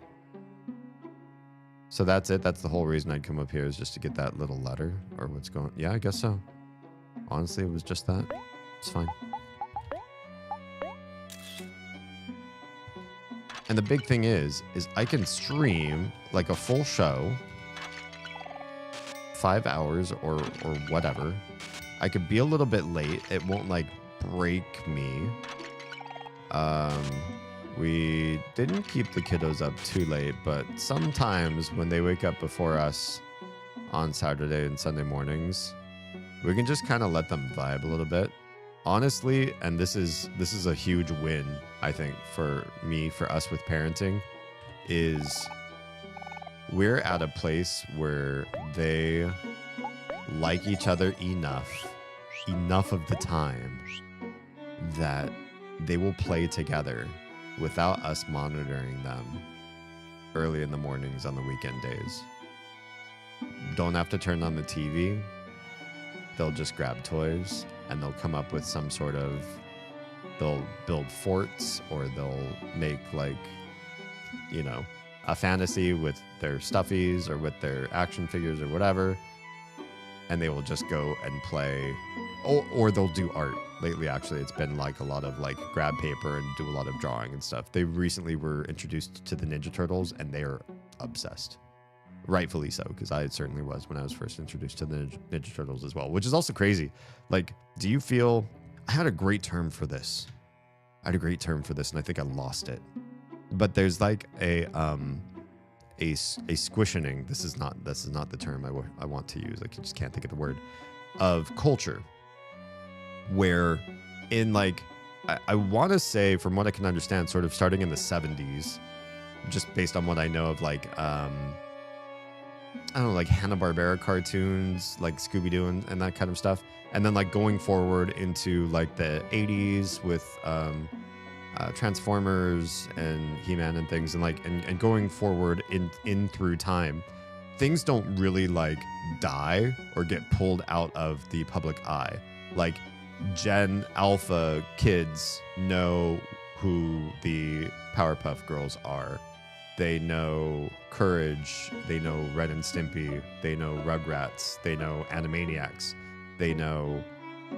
So that's it. That's the whole reason I'd come up here, is just to get that little letter, or what's going. Yeah, I guess so. Honestly, it was just that. It's fine. And the big thing is I can stream like a full show, 5 hours or whatever. I could be a little bit late. It won't like break me. We didn't keep the kiddos up too late, but sometimes when they wake up before us on Saturday and Sunday mornings, we can just kind of let them vibe a little bit. Honestly, and this is a huge win, I think, for me, for us with parenting, is we're at a place where they like each other enough of the time that they will play together without us monitoring them early in the mornings on the weekend days. Don't have to turn on the TV. They'll just grab toys and they'll come up with some sort of, they'll build forts, or they'll make like, you know, a fantasy with their stuffies or with their action figures or whatever. And they will just go and play, or they'll do art. Lately, actually, it's been like a lot of like grab paper and do a lot of drawing and stuff. They recently were introduced to the Ninja Turtles and they are obsessed. Rightfully so, because I certainly was when I was first introduced to the Ninja Turtles as well, which is also crazy. Like, do you feel, I had a great term for this. And I think I lost it. But there's like a squishioning. This is not the term I want to use. I just can't think of the word, of culture, where in like, I want to say, from what I can understand, sort of starting in the 70s, just based on what I know of, like, I don't know, like Hanna-Barbera cartoons, like Scooby-Doo and that kind of stuff. And then like going forward into like the 80s with Transformers and He-Man and things, and like and going forward in through time, things don't really like die or get pulled out of the public eye. Like Gen Alpha kids know who the Powerpuff Girls are. They know Courage, they know Ren and Stimpy, they know Rugrats, they know Animaniacs, they know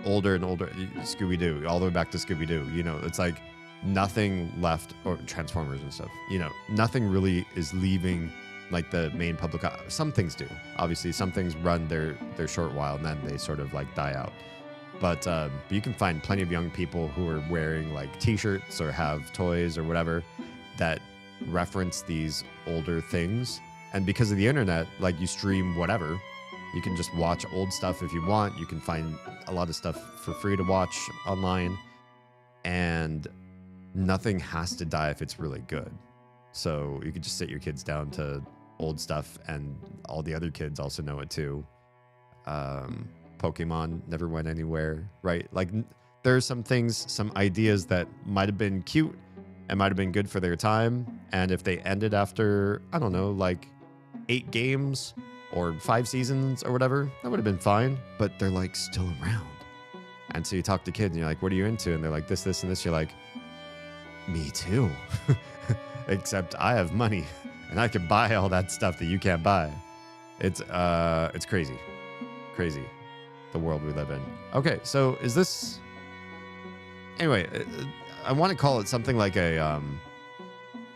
older and older Scooby-Doo, all the way back to Scooby-Doo. You know, it's like nothing left, or Transformers and stuff. You know, nothing really is leaving like the main public eye. Some things do. Obviously, some things run their short while and then they sort of like die out. But you can find plenty of young people who are wearing like t-shirts or have toys or whatever that reference these older things. And because of the internet, like you stream whatever, you can just watch old stuff if you want. You can find a lot of stuff for free to watch online, and nothing has to die if it's really good. So you could just sit your kids down to old stuff, and all the other kids also know it too. Pokemon never went anywhere, right? Like there are some things, some ideas that might have been cute and might have been good for their time, and if they ended after, I don't know, like 8 games or 5 seasons or whatever, that would have been fine. But they're like still around. And so you talk to kids and you're like, what are you into? And they're like, this and this. You're like, me too. Except I have money and I can buy all that stuff that you can't buy. It's crazy. Crazy, the world we live in. Okay, so is this... Anyway, I want to call it something like a...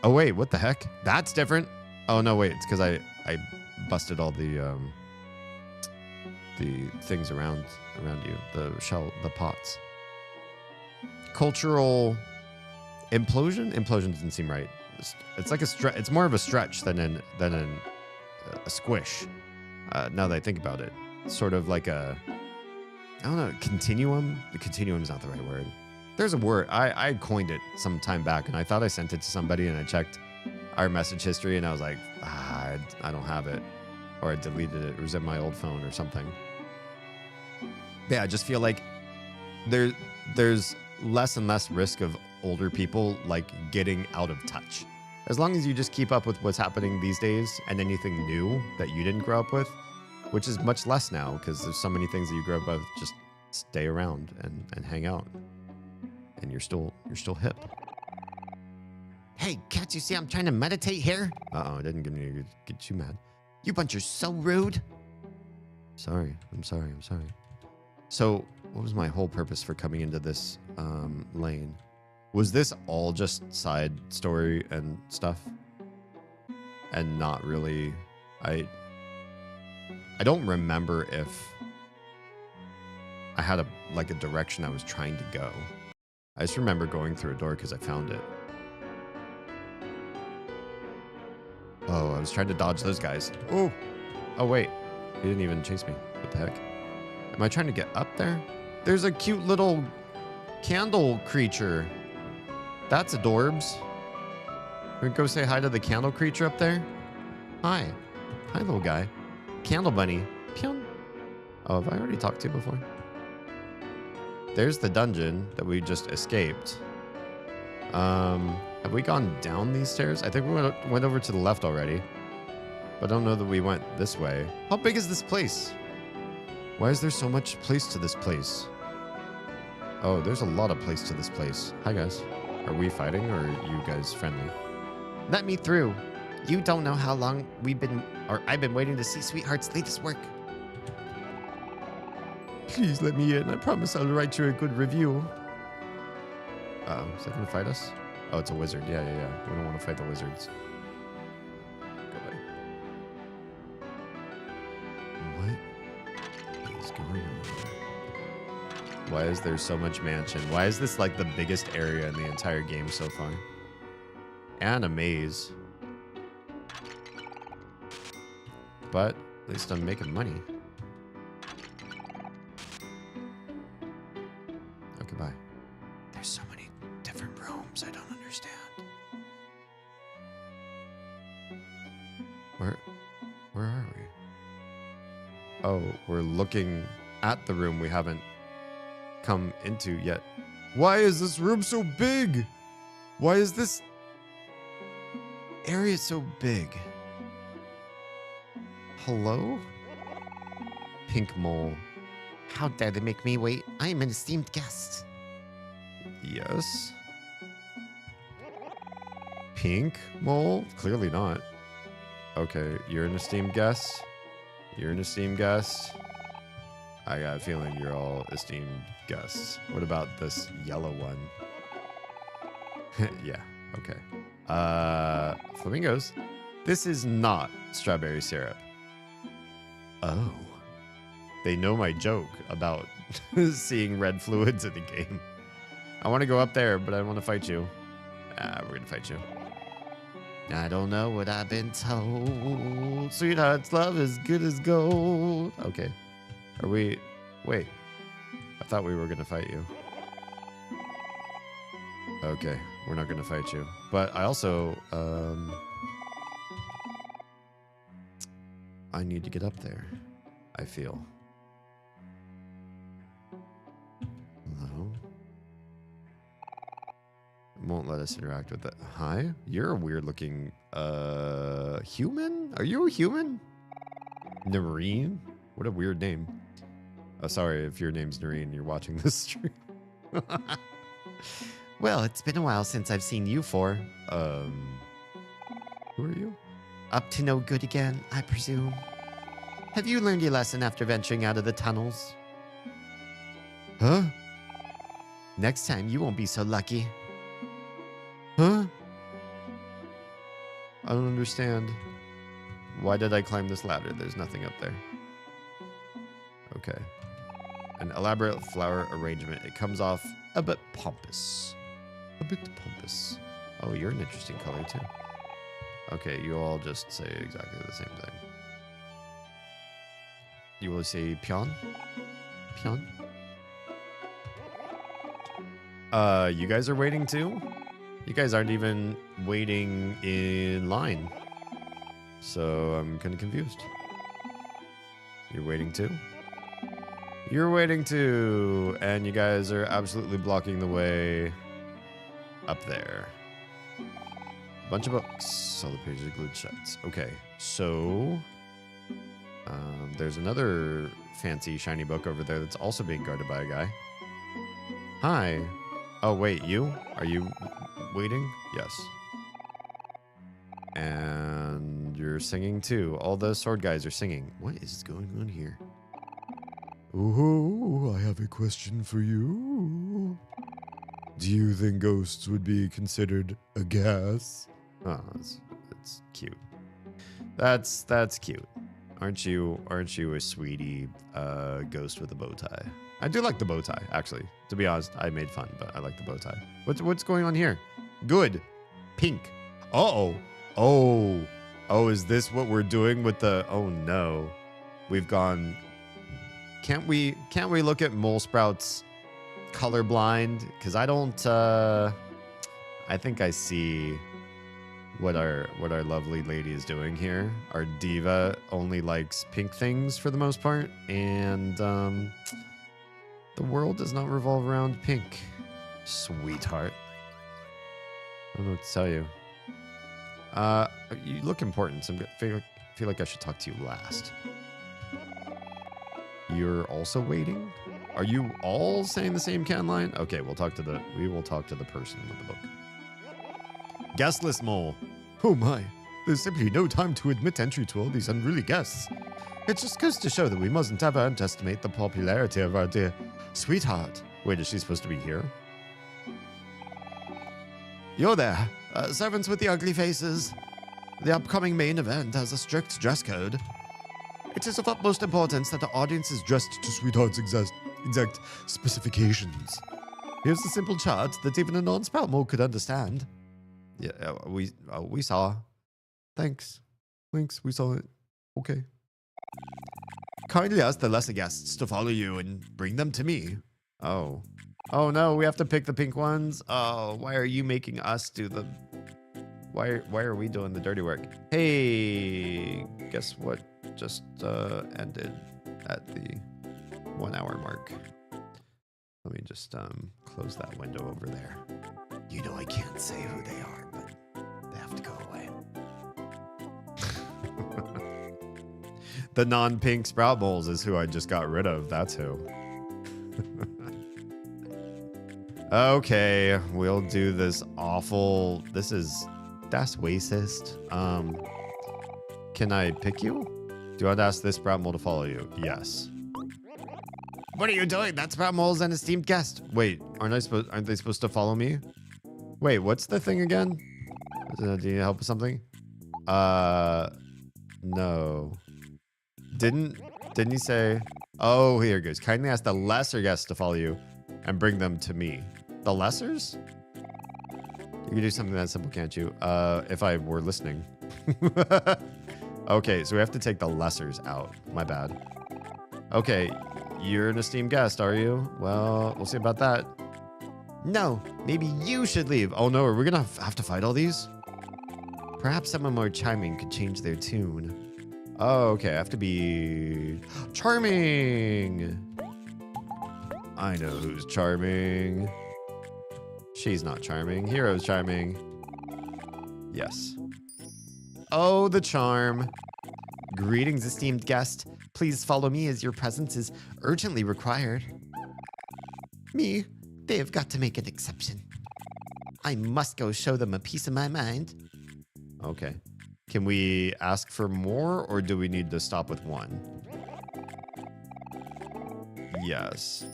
Oh, wait, what the heck? That's different. Oh, no, wait, it's because I busted all the things around you, the pots. Cultural implosion doesn't seem right. It's like it's more of a stretch than a squish. Now that I think about it, sort of like a, I don't know, continuum. The continuum is not the right word. There's a word, I coined it some time back, and I thought I sent it to somebody, and I checked our message history, and I was like, I don't have it, or I deleted it. It was in my old phone or something. But yeah, I just feel like there's less and less risk of older people like getting out of touch. As long as you just keep up with what's happening these days and anything new that you didn't grow up with, which is much less now because there's so many things that you grew up with, just stay around and hang out. And you're still hip. Hey, can't you see I'm trying to meditate here? Uh-oh, I didn't get you mad. You bunch are so rude. Sorry. I'm sorry. So, what was my whole purpose for coming into this lane? Was this all just side story and stuff? And not really... I don't remember if I had a direction I was trying to go. I just remember going through a door because I found it. Oh, I was trying to dodge those guys. Oh, wait. He didn't even chase me. What the heck? Am I trying to get up there? There's a cute little candle creature. That's adorbs. We go say hi to the candle creature up there. Hi. Hi, little guy. Candle bunny. Pyong. Oh, have I already talked to you before? There's the dungeon that we just escaped. Have we gone down these stairs? I think we went over to the left already. But I don't know that we went this way. How big is this place? Why is there so much place to this place? Oh, there's a lot of place to this place. Hi, guys. Are we fighting or are you guys friendly? Let me through. You don't know how long I've been waiting to see Sweetheart's latest work. Please let me in. I promise I'll write you a good review. Uh-oh, is that gonna fight us? Oh, it's a wizard. Yeah. We don't want to fight the wizards. Go away. What is going on? Why is there so much mansion? Why is this like the biggest area in the entire game so far? And a maze. But at least I'm making money. Okay, bye. There's so many different rooms. I don't understand. Where are we? Oh, we're looking at the room we haven't come into yet. Why is this room so big? Why is this area so big? Hello? Pink mole. How dare they make me wait? I am an esteemed guest. Yes. Pink mole? Clearly not. Okay, you're an esteemed guest. You're an esteemed guest. I got a feeling you're all esteemed guests. What about this yellow one? Yeah, okay. Flamingos. This is not strawberry syrup. Oh. They know my joke about seeing red fluids in the game. I want to go up there, but I want to fight you. We're going to fight you. I don't know what I've been told. Sweetheart's love is good as gold. Okay. Are we... Wait. I thought we were going to fight you. Okay. We're not going to fight you. But I also... I need to get up there. I feel. Hello? Won't let us interact with it. Hi? You're a weird looking human? Are you a human? Noreen? What a weird name. Oh, sorry if your name's Noreen and you're watching this stream. Well, it's been a while since I've seen you four. Who are you? Up to no good again, I presume. Have you learned your lesson after venturing out of the tunnels? Huh? Next time, you won't be so lucky. Huh? I don't understand. Why did I climb this ladder? There's nothing up there. Okay. An elaborate flower arrangement. It comes off a bit pompous. A bit pompous. Oh, you're an interesting color too. Okay, you all just say exactly the same thing. You will say pion? Pion? You guys are waiting too? You guys aren't even waiting in line. So I'm kind of confused. You're waiting too? You're waiting too. And you guys are absolutely blocking the way up there. Bunch of books. All the pages are glued shut. Okay, so there's another fancy shiny book over there that's also being guarded by a guy. Hi. Oh wait, you? Are you waiting? Yes. And you're singing too. All the sword guys are singing. What is going on here? Oh, I have a question for you. Do you think ghosts would be considered a gas? Oh, that's cute. That's cute. Aren't you a sweetie ghost with a bow tie? I do like the bow tie, actually. To be honest, I made fun, but I like the bow tie. What's going on here? Good. Pink. Uh-oh. Oh, is this what we're doing with the... Oh, no. We've gone... Can't we look at Mole Sprout's colorblind? Because I don't... I think I see what our lovely lady is doing here. Our diva only likes pink things for the most part. And, the world does not revolve around pink. Sweetheart. I don't know what to tell you. You look important, so I feel like I should talk to you last. You're also waiting? Are you all saying the same can line? Okay, we will talk to the person with the book. Guest list mole. Oh my, there's simply no time to admit entry to all these unruly guests. It just goes to show that we mustn't ever underestimate the popularity of our dear sweetheart. Wait, is she supposed to be here? You're there. Servants with the ugly faces. The upcoming main event has a strict dress code. It is of utmost importance that the audience is dressed to sweetheart's exact specifications. Here's the simple chart that even a non-sprout mole could understand. Yeah, we saw. Thanks. We saw it. Okay. Kindly ask the lesser guests to follow you and bring them to me. Oh. Oh no, we have to pick the pink ones? Oh, why are you making us do the... Why are we doing the dirty work? Hey, guess what just ended at the 1 hour mark? Let me just close that window over there. You know I can't say who they are, but they have to go away. The non-pink sprout moles is who I just got rid of. That's who. Okay, we'll do this awful... That's racist. Can I pick you? Do you want to ask this sprout mole to follow you? Yes. What are you doing? That sprout mole is an esteemed guest. Wait, aren't they supposed to follow me? Wait, what's the thing again? Do you need help with something? No. Didn't you say... Oh, here it goes. Kindly ask the lesser guests to follow you and bring them to me. The lessers? You can do something that simple, can't you? If I were listening. Okay, so we have to take the lessers out. My bad. Okay, you're an esteemed guest, are you? Well, we'll see about that. No, maybe you should leave. Oh no, are we gonna have to fight all these? Perhaps someone more charming could change their tune. Oh, okay, I have to be... charming! I know who's charming. She's not charming. Hero's charming. Yes. Oh, the charm. Greetings, esteemed guest. Please follow me as your presence is urgently required. Me? They have got to make an exception. I must go show them a piece of my mind. Okay. Can we ask for more, or do we need to stop with one? Yes.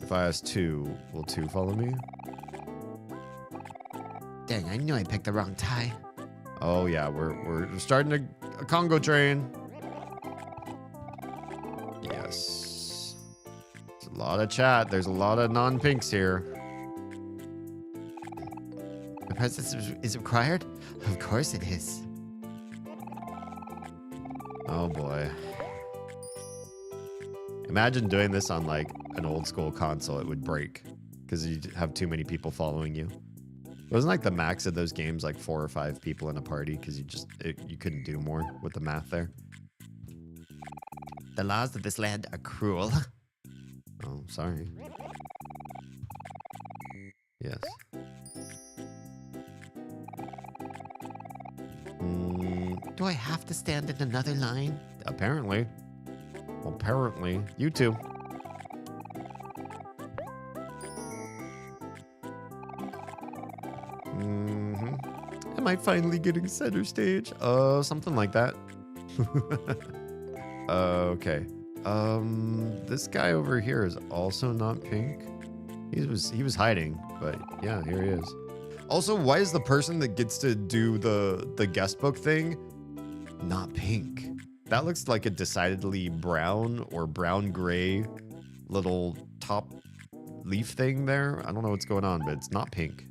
If I ask two, will two follow me? Dang, I knew I picked the wrong tie. Oh yeah, we're starting a Congo train. Yes. There's a lot of chat. There's a lot of non-pinks here. The presence is required? Of course it is. Oh boy. Imagine doing this on like an old school console. It would break because you'd have too many people following you. Wasn't like the max of those games like 4 or 5 people in a party because you couldn't do more with the math there. The laws of this land are cruel. Oh, sorry. Yes. Do I have to stand in another line? Apparently. Apparently. You too. Am I finally getting center stage? Something like that. Okay. This guy over here is also not pink. He was hiding, but yeah, here he is. Also, why is the person that gets to do the guest book thing not pink? That looks like a decidedly brown or brown gray little top leaf thing there. I don't know what's going on, but it's not pink.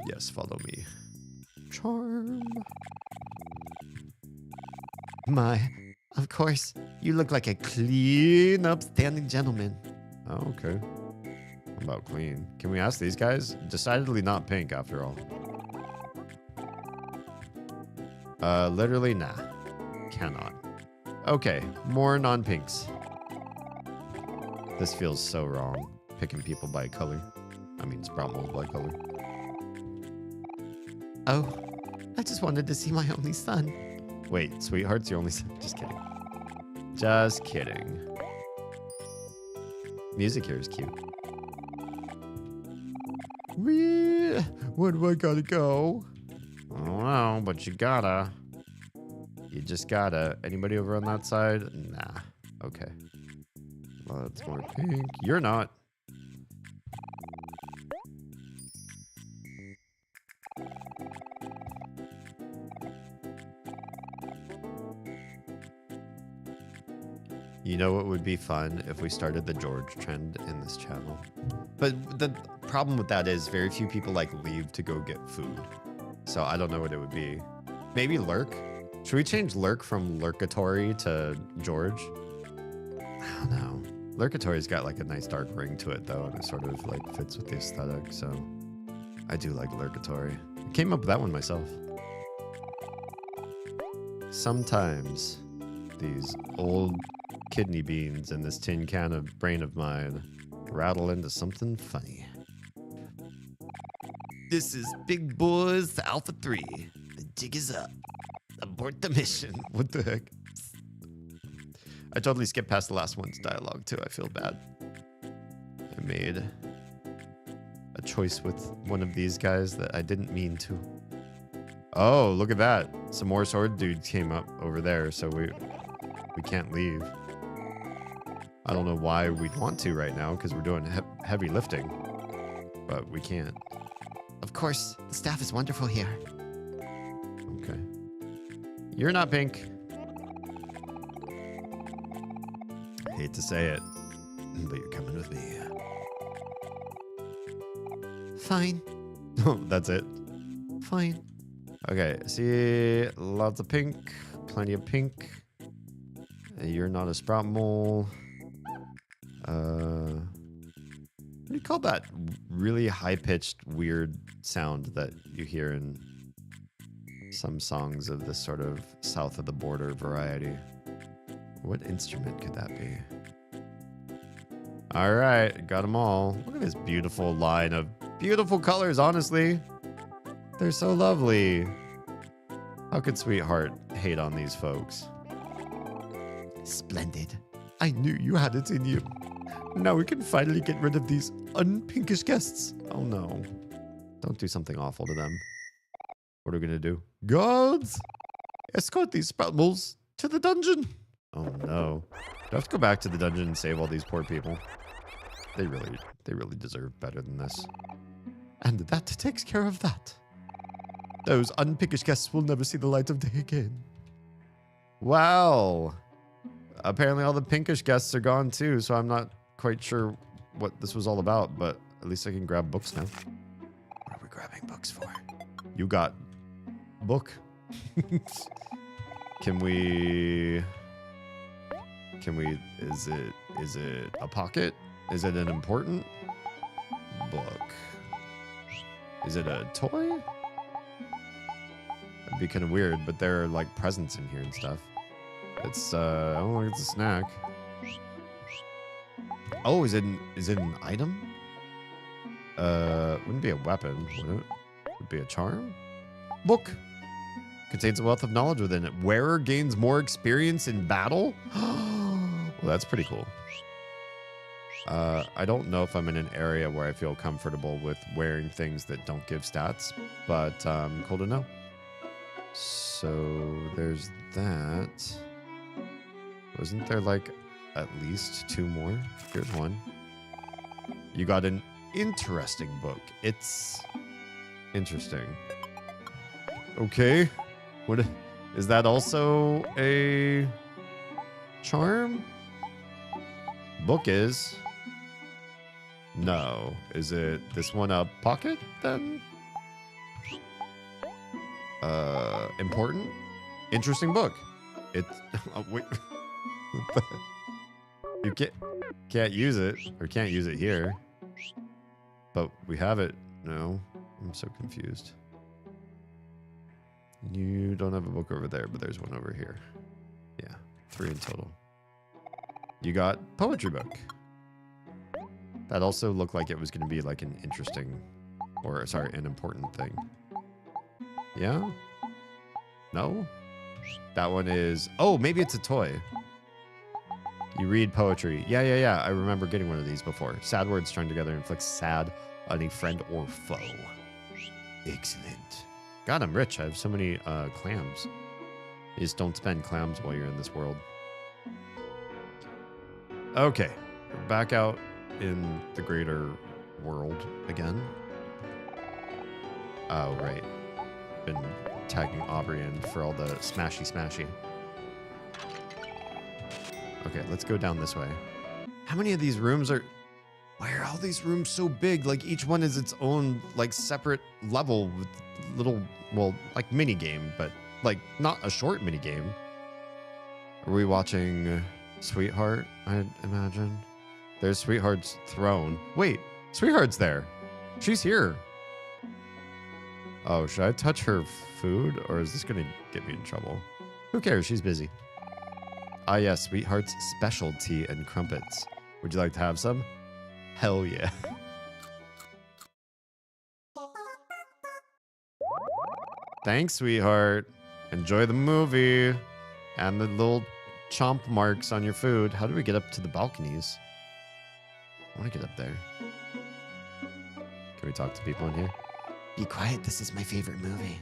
Yes, follow me. Charm. My, of course, you look like a clean, upstanding gentleman. Oh, okay. What about clean? Can we ask these guys? Decidedly not pink after all. Literally, nah. Cannot. Okay, more non-pinks. This feels so wrong. Picking people by color. I mean, sprout mold by color. Oh, I just wanted to see my only son. Wait, sweetheart's your only son? Just kidding. Just kidding. Music here is cute. Where do I gotta go? I don't know, but you gotta. You just gotta. Anybody over on that side? Nah. Okay. Lots more pink. You're not. You know what would be fun if we started the George trend in this channel? But the problem with that is very few people like leave to go get food. So I don't know what it would be. Maybe Lurk? Should we change Lurk from Lurkatory to George? I don't know. Lurkatory's got like a nice dark ring to it though, and it sort of like fits with the aesthetic, so I do like Lurkatory. I came up with that one myself. Sometimes these old kidney beans in this tin can of brain of mine rattle into something funny. This is Big Boys Alpha 3. The jig is up. Abort the mission. What the heck? I totally skipped past the last one's dialogue too. I feel bad. I made a choice with one of these guys that I didn't mean to. Oh, look at that. Some more sword dudes came up over there, so we can't leave. I don't know why we'd want to right now, because we're doing heavy lifting. But we can't. Of course, the staff is wonderful here. Okay. You're not pink. Hate to say it, but you're coming with me. Fine. That's it. Fine. Okay, see, lots of pink, plenty of pink. You're not a sprout mole. What do you call that really high-pitched, weird sound that you hear in some songs of this sort of south of the border variety? What instrument could that be? All right, got them all. Look at this beautiful line of beautiful colors, honestly. They're so lovely. How could Sweetheart hate on these folks? Splendid. I knew you had it in you. Now we can finally get rid of these unpinkish guests. Oh no. Don't do something awful to them. What are we gonna do? Guards! Escort these sprout moles to the dungeon. Oh no. Do I have to go back to the dungeon and save all these poor people? They really deserve better than this. And that takes care of that. Those unpinkish guests will never see the light of day again. Wow. Apparently all the pinkish guests are gone too, so I'm not quite sure what this was all about, but at least I can grab books now. What are we grabbing books for? You got book. Can we, is it a pocket? Is it an important book? Is it a toy? That'd be kind of weird, but there are like presents in here and stuff. It's I don't think it's a snack. Oh, is it an item? Wouldn't be a weapon, would it? Would be a charm? Book. Contains a wealth of knowledge within it. Wearer gains more experience in battle? Well, that's pretty cool. I don't know if I'm in an area where I feel comfortable with wearing things that don't give stats, but cool to know. So there's that. Wasn't there like at least 2 more? Here's one. You got an interesting book. It's interesting. Okay. What is that also a charm? Book is. No. Is it this one a pocket then? Important? Interesting book. It's oh, wait. You can't use it or can't use it here. But we have it. No. I'm so confused. You don't have a book over there, but there's one over here. Yeah, 3 in total. You got poetry book. That also looked like it was going to be like an interesting, or sorry, an important thing. Yeah? No? That one is, oh, maybe it's a toy. You read poetry. Yeah. I remember getting one of these before. Sad words strung together inflict sad on a friend or foe. Excellent. God, I'm rich. I have so many clams. You just don't spend clams while you're in this world. Okay. We're back out in the greater world again. Oh, right. Been tagging Aubrey in for all the smashy. Okay, let's go down this way. How many of these rooms are... Why are all these rooms so big? Like, each one is its own, like, separate level with little, well, like, mini game, but, like, not a short mini game. Are we watching Sweetheart, I'd imagine? There's Sweetheart's throne. Wait, Sweetheart's there. She's here. Oh, should I touch her food, or is this going to get me in trouble? Who cares? She's busy. Ah, yes, Sweetheart's specialty and crumpets. Would you like to have some? Hell yeah. Thanks, Sweetheart. Enjoy the movie and the little chomp marks on your food. How do we get up to the balconies? I want to get up there. Can we talk to people in here? Be quiet. This is my favorite movie.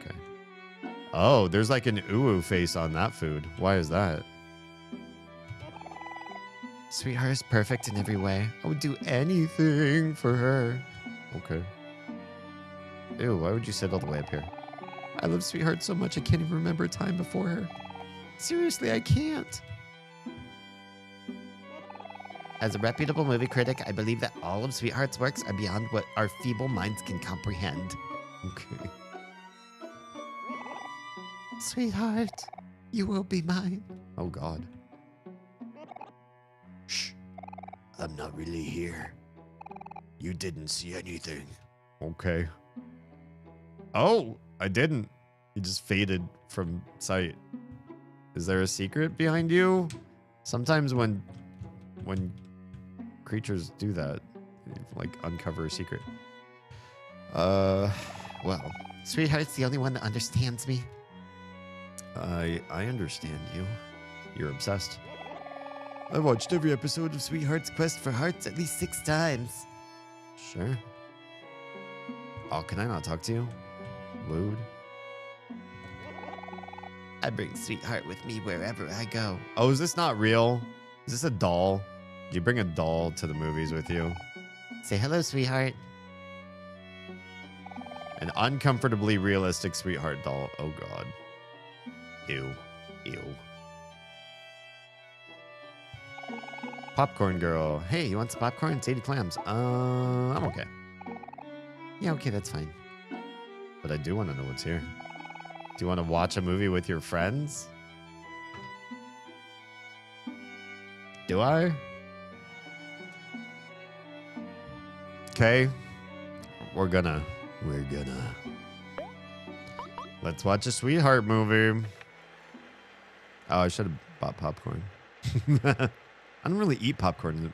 Okay. Oh, there's like an ooh face on that food. Why is that? Sweetheart is perfect in every way. I would do anything for her. Okay. Ew, why would you sit all the way up here? I love Sweetheart so much I can't even remember a time before her. Seriously, I can't. As a reputable movie critic, I believe that all of Sweetheart's works are beyond what our feeble minds can comprehend. Okay. Sweetheart, you will be mine. Oh, God. Shh. I'm not really here. You didn't see anything. Okay. Oh, I didn't. He just faded from sight. Is there a secret behind you? Sometimes when creatures do that, like uncover a secret. Well, Sweetheart's the only one that understands me. I understand you. You're obsessed. I watched every episode of Sweetheart's Quest for Hearts at least 6 times. Sure. Oh, can I not talk to you? Lewd. I bring Sweetheart with me wherever I go. Oh, is this not real? Is this a doll? Do you bring a doll to the movies with you? Say hello, Sweetheart. An uncomfortably realistic Sweetheart doll. Oh, God. Ew. Ew. Popcorn girl. Hey, you want some popcorn? It's 80 clams. I'm okay. Yeah, okay, that's fine. But I do want to know what's here. Do you want to watch a movie with your friends? Do I? Okay. We're gonna. Let's watch a Sweetheart movie. Oh, I should have bought popcorn. I don't really eat popcorn.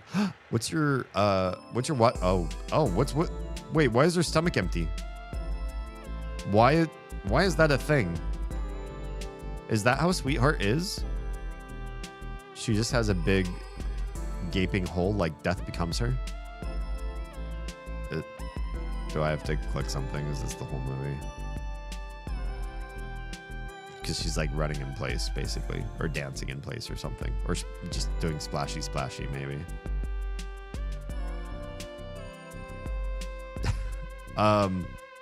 What's your what? Oh, what's what? Wait, why is her stomach empty? Why Why is that a thing? Is that how Sweetheart is? She just has a big gaping hole like death becomes her? Do I have to click something? Is this the whole movie? Because she's like running in place, basically. Or dancing in place or something. Or just doing splashy, maybe. What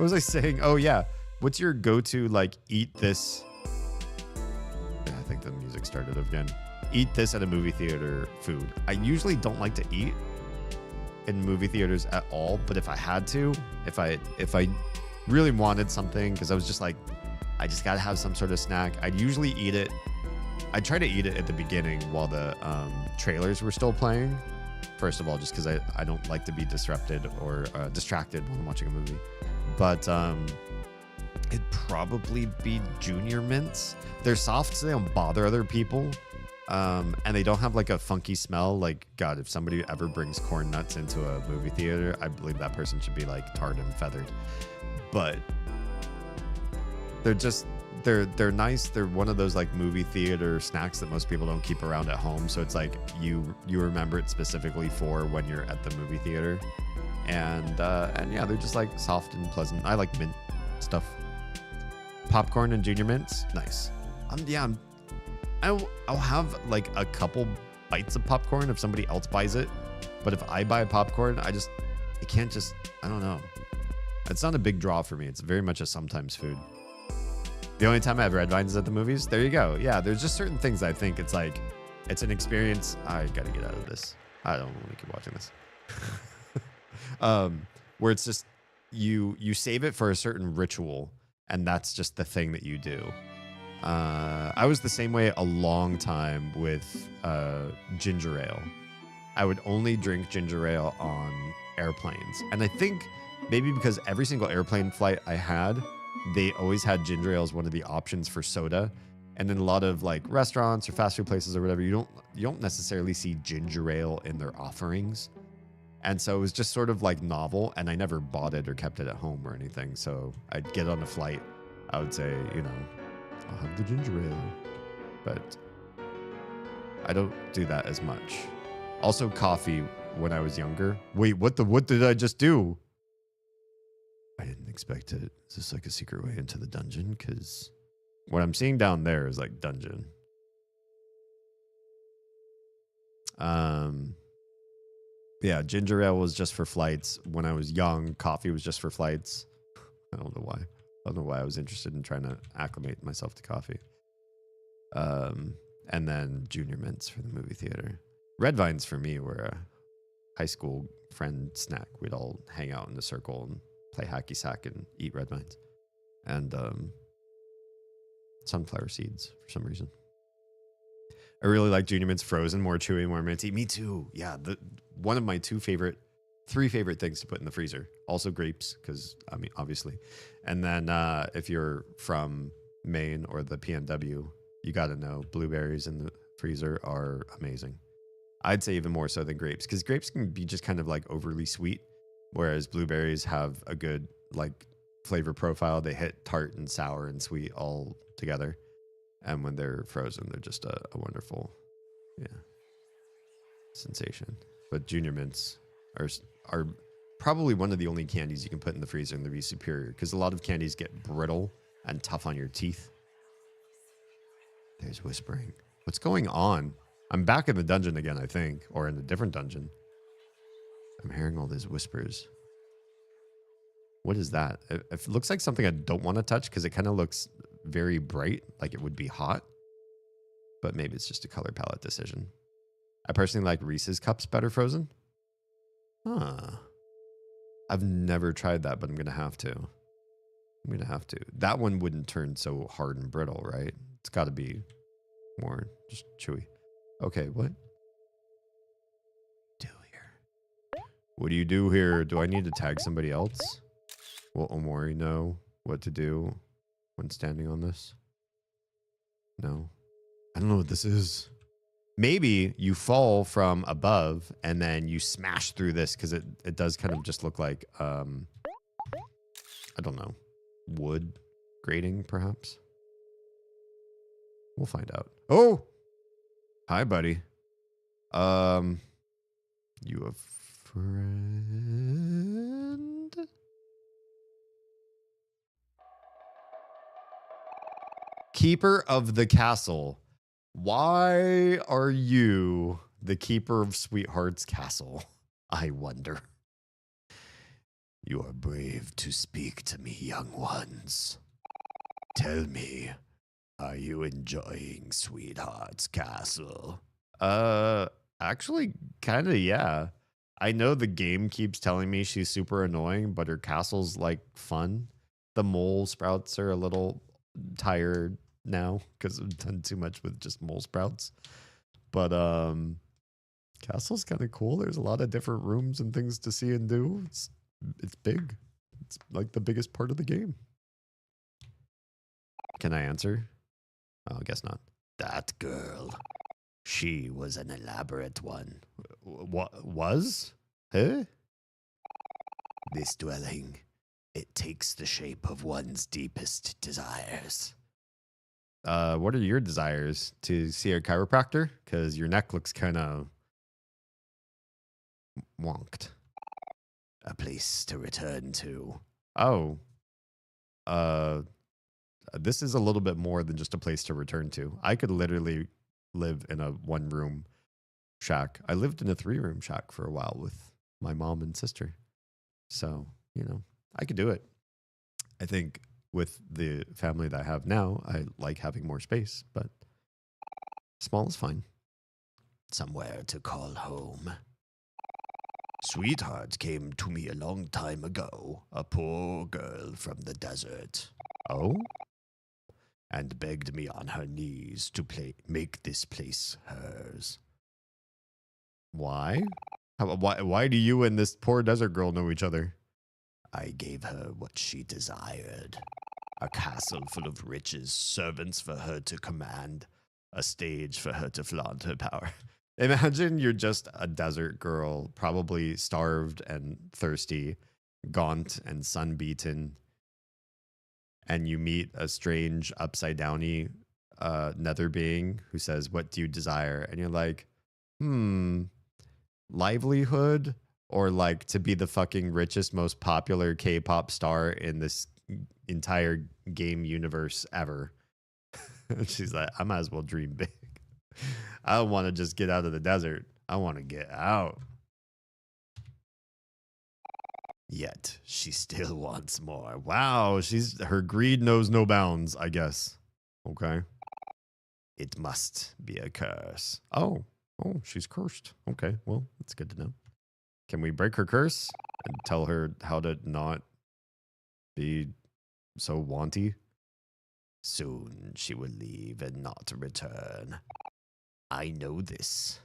was I saying? Oh, yeah. What's your go-to, like, eat this? Yeah, I think the music started again. Eat this at a movie theater food. I usually don't like to eat in movie theaters at all, but if I had to, if I really wanted something, because I was just like, I just gotta have some sort of snack, I'd usually eat it. I'd try to eat it at the beginning while the trailers were still playing. First of all, just because I don't like to be disrupted or distracted when I'm watching a movie. But it'd probably be Junior Mints. They're soft, so they don't bother other people. And they don't have like a funky smell. Like, God, if somebody ever brings corn nuts into a movie theater, I believe that person should be like tarred and feathered. But they're nice. They're one of those like movie theater snacks that most people don't keep around at home. So it's like you remember it specifically for when you're at the movie theater. And yeah, they're just like soft and pleasant. I like mint stuff. Popcorn and Junior Mints, nice. I'll have like a couple bites of popcorn if somebody else buys it. But if I buy popcorn, I don't know. It's not a big draw for me. It's very much a sometimes food. The only time I have red vines is at the movies. There you go. Yeah, there's just certain things I think it's like, it's an experience. I gotta get out of this. I don't want to keep watching this. Where it's just, you save it for a certain ritual, and that's just the thing that you do. I was the same way a long time with ginger ale. I would only drink ginger ale on airplanes. And I think maybe because every single airplane flight I had, they always had ginger ale as one of the options for soda. And in a lot of like restaurants or fast food places or whatever, you don't necessarily see ginger ale in their offerings. And so it was just sort of like novel, and I never bought it or kept it at home or anything. So I'd get on a flight, I would say, I'll have the ginger ale. But I don't do that as much. Also coffee when I was younger. Wait, what did I just do? I didn't expect it. Is this like a secret way into the dungeon? Because what I'm seeing down there is like dungeon. Yeah, ginger ale was just for flights. When I was young, coffee was just for flights. I don't know why. I don't know why I was interested in trying to acclimate myself to coffee. And then Junior Mints for the movie theater. Red vines for me were a high school friend snack. We'd all hang out in a circle and play hacky sack and eat red vines. And sunflower seeds for some reason. I really like Junior Mints frozen, more chewy, more minty. Me too. Yeah, one of my three favorite things to put in the freezer. Also grapes, because I mean, obviously. And then if you're from Maine or the PNW, you got to know blueberries in the freezer are amazing. I'd say even more so than grapes, because grapes can be just kind of like overly sweet, whereas blueberries have a good like flavor profile. They hit tart and sour and sweet all together. And when they're frozen, they're just a wonderful, sensation. But Junior Mints are probably one of the only candies you can put in the freezer and they'll be superior, because a lot of candies get brittle and tough on your teeth. There's whispering. What's going on? I'm back in the dungeon again, I think, or in a different dungeon. I'm hearing all these whispers. What is that? It looks like something I don't want to touch because it kind of looks very bright, like it would be hot. But maybe it's just a color palette decision. I personally like Reese's Cups better frozen. I've never tried that, but I'm going to have to. That one wouldn't turn so hard and brittle, right? It's got to be more just chewy. Okay, what? What do you do here? Do I need to tag somebody else? Will Omori know what to do when standing on this? No. I don't know what this is. Maybe you fall from above and then you smash through this, because it does kind of just look like, I don't know, wood Grading, perhaps? We'll find out. Oh! Hi, buddy. You a friend? Keeper of the castle. Why are you the keeper of Sweetheart's castle? I wonder. You are brave to speak to me, young ones. Tell me, are you enjoying Sweetheart's castle? Actually, kind of, yeah. I know the game keeps telling me she's super annoying, but her castle's, like, fun. The mole sprouts are a little tired now because I've done too much with just mole sprouts. But, castle's kind of cool. There's a lot of different rooms and things to see and do. It's big. It's, like, the biggest part of the game. Can I answer? Oh, I guess not. That girl. She was an elaborate one. What was? Huh? This dwelling, it takes the shape of one's deepest desires. What are your desires? To see a chiropractor? Because your neck looks kind of wonked. A place to return to. Oh. This is a little bit more than just a place to return to. I could literally live in a 1-room shack. I lived in a 3-room shack for a while with my mom and sister. So, you know, I could do it. I think with the family that I have now, I like having more space, but small is fine. Somewhere to call home. Sweetheart came to me a long time ago, a poor girl from the desert. Oh? And begged me on her knees to make this place hers. Why? Why do you and this poor desert girl know each other? I gave her what she desired. A castle full of riches, servants for her to command, a stage for her to flaunt her power. Imagine you're just a desert girl, probably starved and thirsty, gaunt and sunbeaten, and you meet a strange upside-downy nether being who says, "What do you desire?" And you're like, livelihood, or like to be the fucking richest, most popular K-pop star in this entire game universe ever. She's like, I might as well dream big. I don't want to just get out of the desert. I want to get out. Yet she still wants more. Wow, her greed knows no bounds, I guess. Okay. It must be a curse. Oh, she's cursed. Okay, well, that's good to know. Can we break her curse and tell her how to not be so wanty? Soon she will leave and not return. I know this.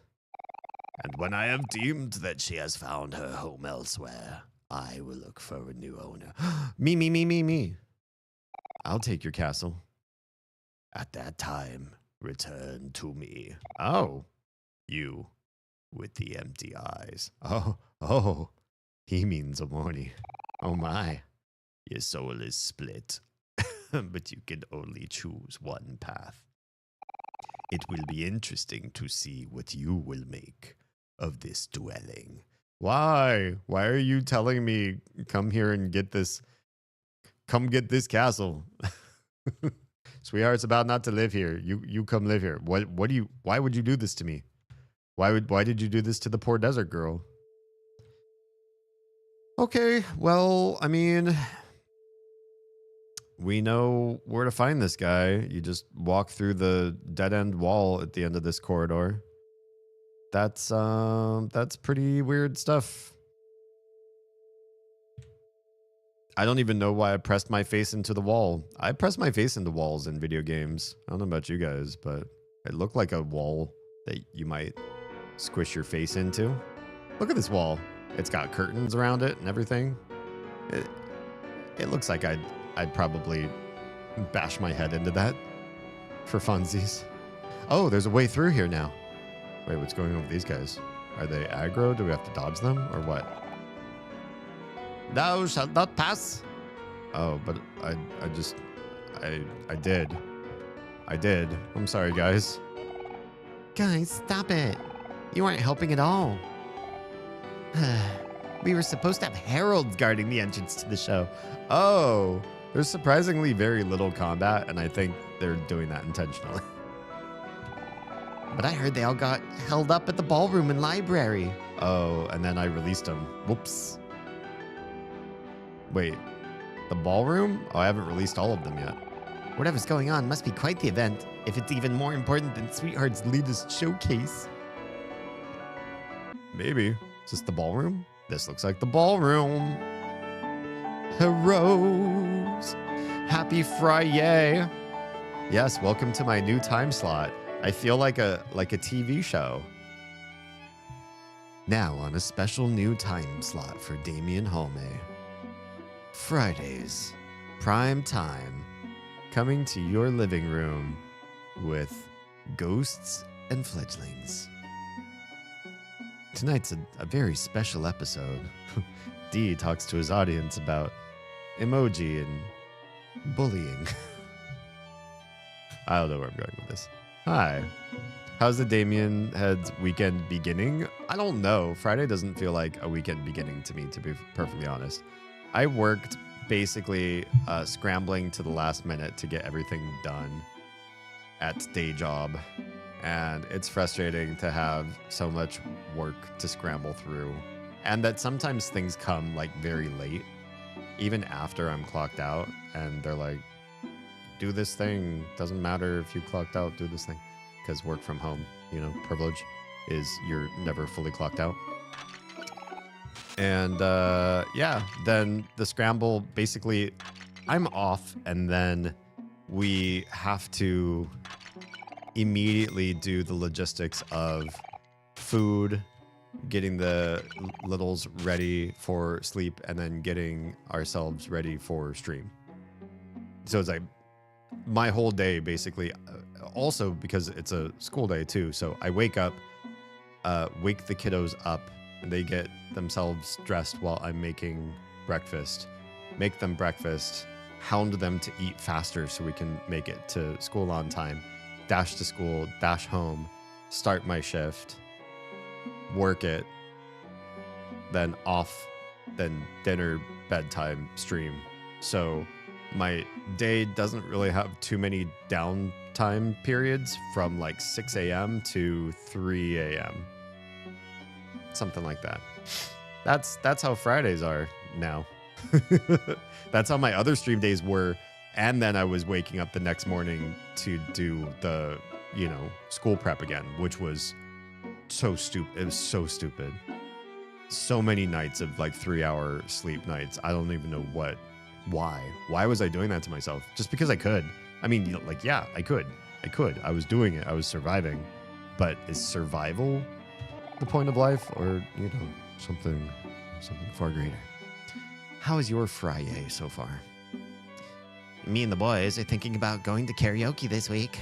And when I have deemed that she has found her home elsewhere, I will look for a new owner. Me. I'll take your castle. At that time, return to me. Oh, you with the empty eyes. Oh, he means Omori. Oh my, your soul is split, but you can only choose one path. It will be interesting to see what you will make of this dwelling. Why? Why are you telling me come here and get this? Come get this castle. Sweetheart's about not to live here. You come live here. What do you? Why would you do this to me? Why did you do this to the poor desert girl? Okay, well, I mean, we know where to find this guy. You just walk through the dead-end wall at the end of this corridor. That's pretty weird stuff. I don't even know why I pressed my face into the wall. I press my face into walls in video games. I don't know about you guys, but it looked like a wall that you might squish your face into. Look at this wall. It's got curtains around it and everything. It looks like I'd probably bash my head into that for funsies. Oh, there's a way through here now. Wait, what's going on with these guys? Are they aggro? Do we have to dodge them or what? Thou shalt not pass. Oh, but I did. I did. I'm sorry, guys. Guys, stop it. You aren't helping at all. We were supposed to have heralds guarding the entrance to the show. Oh, there's surprisingly very little combat, and I think they're doing that intentionally. But I heard they all got held up at the ballroom and library. Oh, and then I released them. Whoops. Wait, the ballroom? Oh, I haven't released all of them yet. Whatever's going on must be quite the event, if it's even more important than Sweetheart's latest showcase. Maybe. Is this the ballroom? This looks like the ballroom. Heroes. Happy Friday. Yes, welcome to my new time slot. I feel like a TV show. Now on a special new time slot for Damien Halme. Fridays, prime time, coming to your living room with Ghosts and Fledglings. Tonight's a very special episode. D talks to his audience about emoji and bullying. I don't know where I'm going with this. Hi. How's the Damien Heads weekend beginning? I don't know. Friday doesn't feel like a weekend beginning to me, to be perfectly honest. I worked basically scrambling to the last minute to get everything done at day job. And it's frustrating to have so much work to scramble through. And that sometimes things come like very late, even after I'm clocked out. And they're like, do this thing. Doesn't matter if you clocked out, do this thing. Because work from home, you know, privilege is you're never fully clocked out. And yeah, then the scramble, basically, I'm off, and then we have to immediately do the logistics of food, getting the littles ready for sleep, and then getting ourselves ready for stream. So it's like my whole day, basically. Also, because it's a school day too, so I wake up, wake the kiddos up, and they get themselves dressed while I'm making breakfast, make them breakfast, hound them to eat faster so we can make it to school on time, dash to school, dash home, start my shift, work it, then off, then dinner, bedtime, stream. So my day doesn't really have too many downtime periods from like 6 a.m. to 3 a.m. Something like that. That's how Fridays are now. That's how my other stream days were. And then I was waking up the next morning to do the, you know, school prep again, which was so stupid. It was so stupid. So many nights of like 3-hour sleep nights. I don't even know why was I doing that to myself? Just because I could. I mean, like, yeah, I could. I was doing it. I was surviving. But is survival the point of life, or, you know, something far greater? How is your Friday so far? Me and the boys are thinking about going to karaoke this week.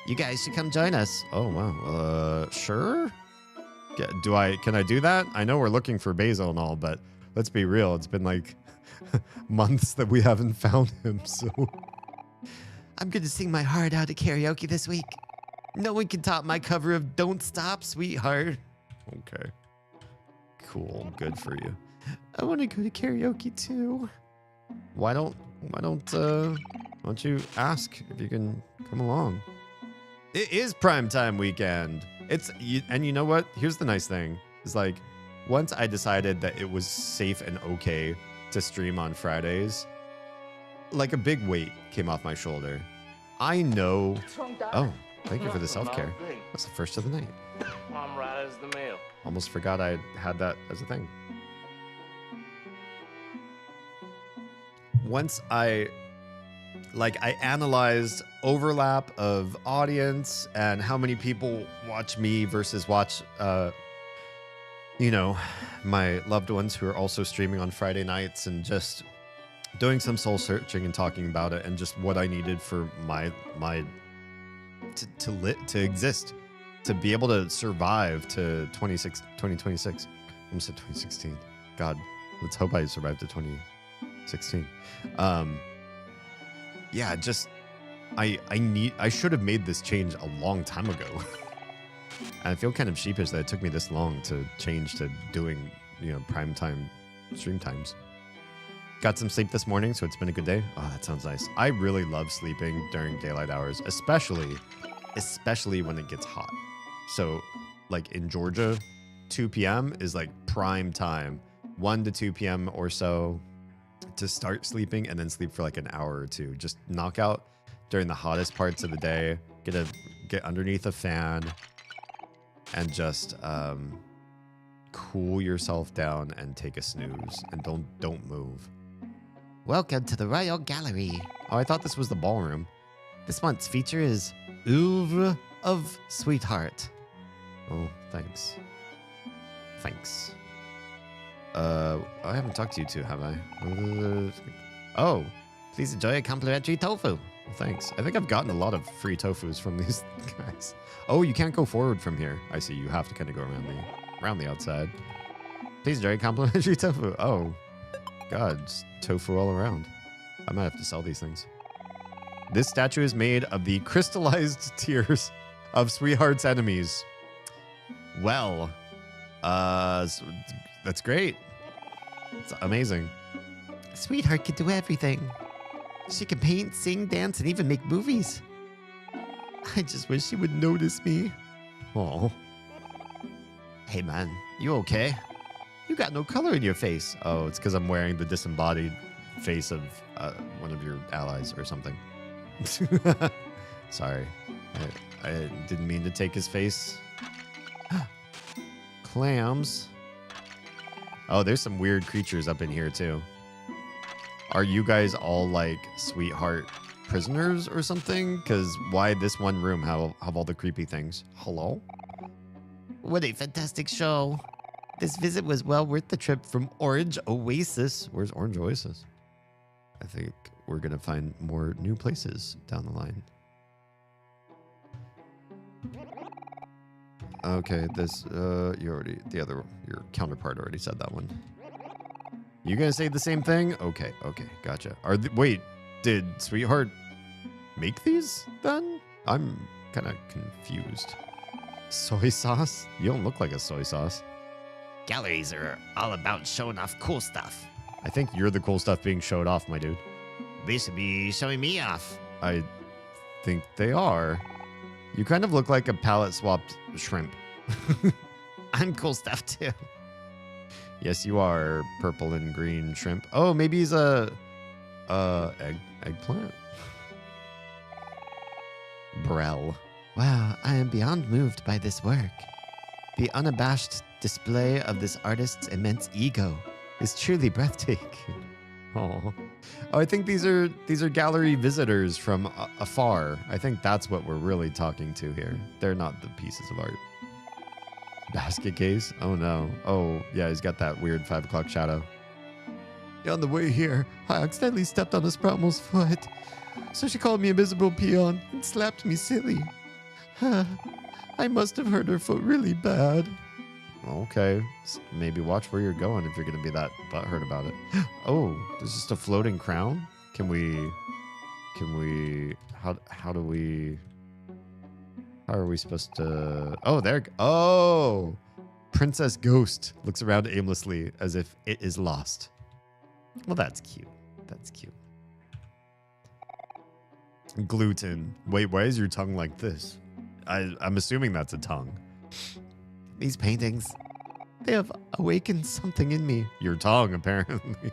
You guys should come join us. Oh, wow. Sure? Can I do that? I know we're looking for Basil and all, but let's be real. It's been like months that we haven't found him, so. I'm going to sing my heart out at karaoke this week. No one can top my cover of Don't Stop, Sweetheart. Okay. Cool. Good for you. I want to go to karaoke too. Why don't you ask if you can come along? It is primetime weekend. And you know what? Here's the nice thing. Is like, once I decided that it was safe and okay to stream on Fridays, like a big weight came off my shoulder. I know. Oh, thank you for the self-care. That's the first of the night. I'm right as the mail. Almost forgot I had that as a thing. Once I analyzed overlap of audience and how many people watch me versus watch, you know, my loved ones who are also streaming on Friday nights, and just doing some soul searching and talking about it, and just what I needed for my to exist, to be able to survive to 2026. I almost said 2016. God, let's hope I survived to 2016. yeah, just I should have made this change a long time ago. And I feel kind of sheepish that it took me this long to change to doing, prime time stream times. Got some sleep this morning, so it's been a good day. Oh, that sounds nice. I really love sleeping during daylight hours, especially when it gets hot. So, like in Georgia, 2 p.m. is like prime time. 1 to 2 p.m. or so to start sleeping, and then sleep for like an hour or two. Just knock out during the hottest parts of the day. Get underneath a fan and just cool yourself down and take a snooze, and don't move. Welcome to the Royal Gallery. Oh, I thought this was the ballroom. This month's feature is Oeuvre of Sweetheart. Oh, thanks. I haven't talked to you two, have I? Oh, please enjoy a complimentary tofu. Well, thanks. I think I've gotten a lot of free tofus from these guys. Oh, you can't go forward from here. I see. You have to kind of go around the outside. Please enjoy a complimentary tofu. Oh, God, just tofu all around. I might have to sell these things. This statue is made of the crystallized tears of Sweetheart's enemies. Well, that's great. It's amazing. Sweetheart can do everything. She can paint, sing, dance, and even make movies. I just wish she would notice me. Oh. Hey man, you okay? You got no color in your face. Oh, it's because I'm wearing the disembodied face of one of your allies or something. Sorry. I didn't mean to take his face. Clams. Oh, there's some weird creatures up in here too. Are you guys all like Sweetheart prisoners or something? Because why this one room have all the creepy things? Hello? What a fantastic show. This visit was well worth the trip from Orange Oasis. Where's Orange Oasis? I think we're going to find more new places down the line. Okay, this, your counterpart already said that one. You gonna say the same thing? Okay, gotcha. Wait, did Sweetheart make these then? I'm kind of confused. Soy sauce? You don't look like a soy sauce. Galleries are all about showing off cool stuff. I think you're the cool stuff being showed off, my dude. They should be showing me off. I think they are. You kind of look like a palette swapped shrimp. I'm cool stuff too. Yes, you are purple and green shrimp. Oh, maybe he's a eggplant. Brel. Wow, I am beyond moved by this work. The unabashed display of this artist's immense ego is truly breathtaking. Oh, I think these are gallery visitors from afar. I think that's what we're really talking to here. They're not the pieces of art. Basket case? Oh no. Oh yeah, he's got that weird 5 o'clock shadow. On the way here, I accidentally stepped on a Sproutmal's foot. So she called me a miserable peon and slapped me silly. I must have hurt her foot really bad. Okay, maybe watch where you're going if you're gonna be that butthurt about it. Oh, there's just a floating crown? How are we supposed to, oh, Princess Ghost looks around aimlessly as if it is lost. Well, that's cute. Gluten. Wait, why is your tongue like this? I'm assuming that's a tongue. These paintings, they have awakened something in me. Your tongue, apparently.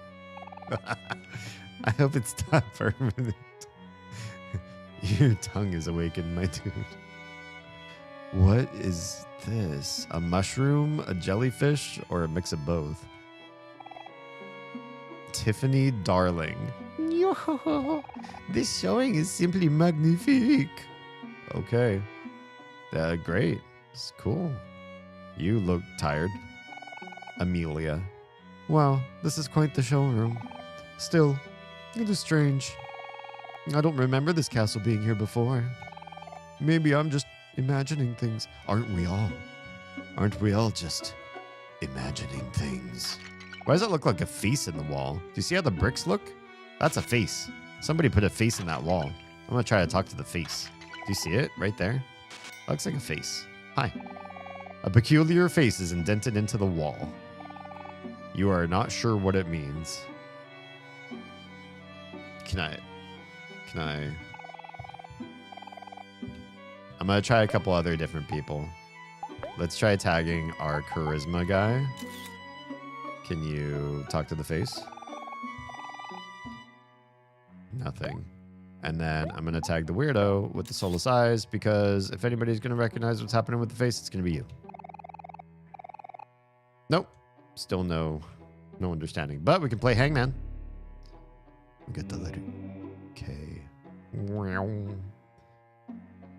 I hope it's not permanent. Your tongue is awakened, my dude. What is this? A mushroom, a jellyfish, or a mix of both? Tiffany Darling. Yo, this showing is simply magnifique. Okay. Great. It's cool. You look tired. Amelia. Wow, this is quite the showroom. Still, it is strange. I don't remember this castle being here before. Maybe I'm just imagining things. Aren't we all? Aren't we all just imagining things? Why does it look like a face in the wall? Do you see how the bricks look? That's a face. Somebody put a face in that wall. I'm going to try to talk to the face. Do you see it right there? Looks like a face. Hi. A peculiar face is indented into the wall. You are not sure what it means. Can I... I'm going to try a couple other different people. Let's try tagging our charisma guy. Can you talk to the face? Nothing. And then I'm going to tag the weirdo with the soulless eyes because if anybody's going to recognize what's happening with the face, it's going to be you. Nope. Still no understanding. But we can play Hangman. We get the letter K.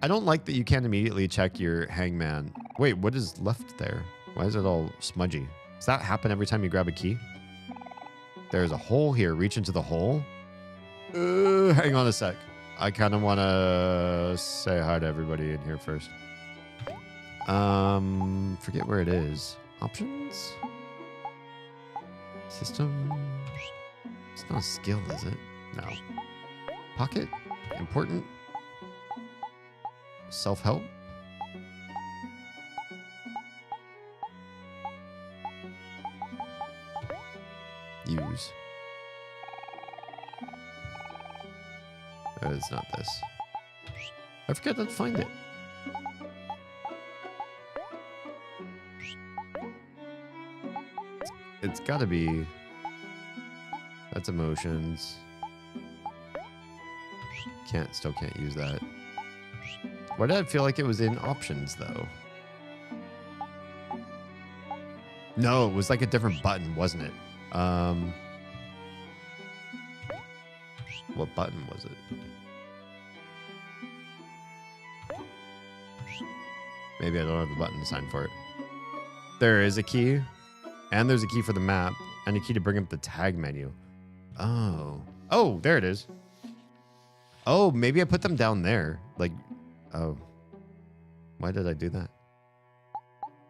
I don't like that you can't immediately check your Hangman. Wait, what is left there? Why is it all smudgy? Does that happen every time you grab a key? There's a hole here. Reach into the hole. Hang on a sec. I kind of want to say hi to everybody in here first. Forget where it is. Options? System? It's not a skill, is it? No. Pocket? Important? Self-help? Use. It's not this. I forget to find it. It's gotta be... That's emotions. Still can't use that. Why did I feel like it was in options, though? No, it was like a different button, wasn't it? What button was it? Maybe I don't have the button to sign for it. There is a key. And there's a key for the map. And a key to bring up the tag menu. Oh. Oh, there it is. Oh, maybe I put them down there. Like, oh. Why did I do that?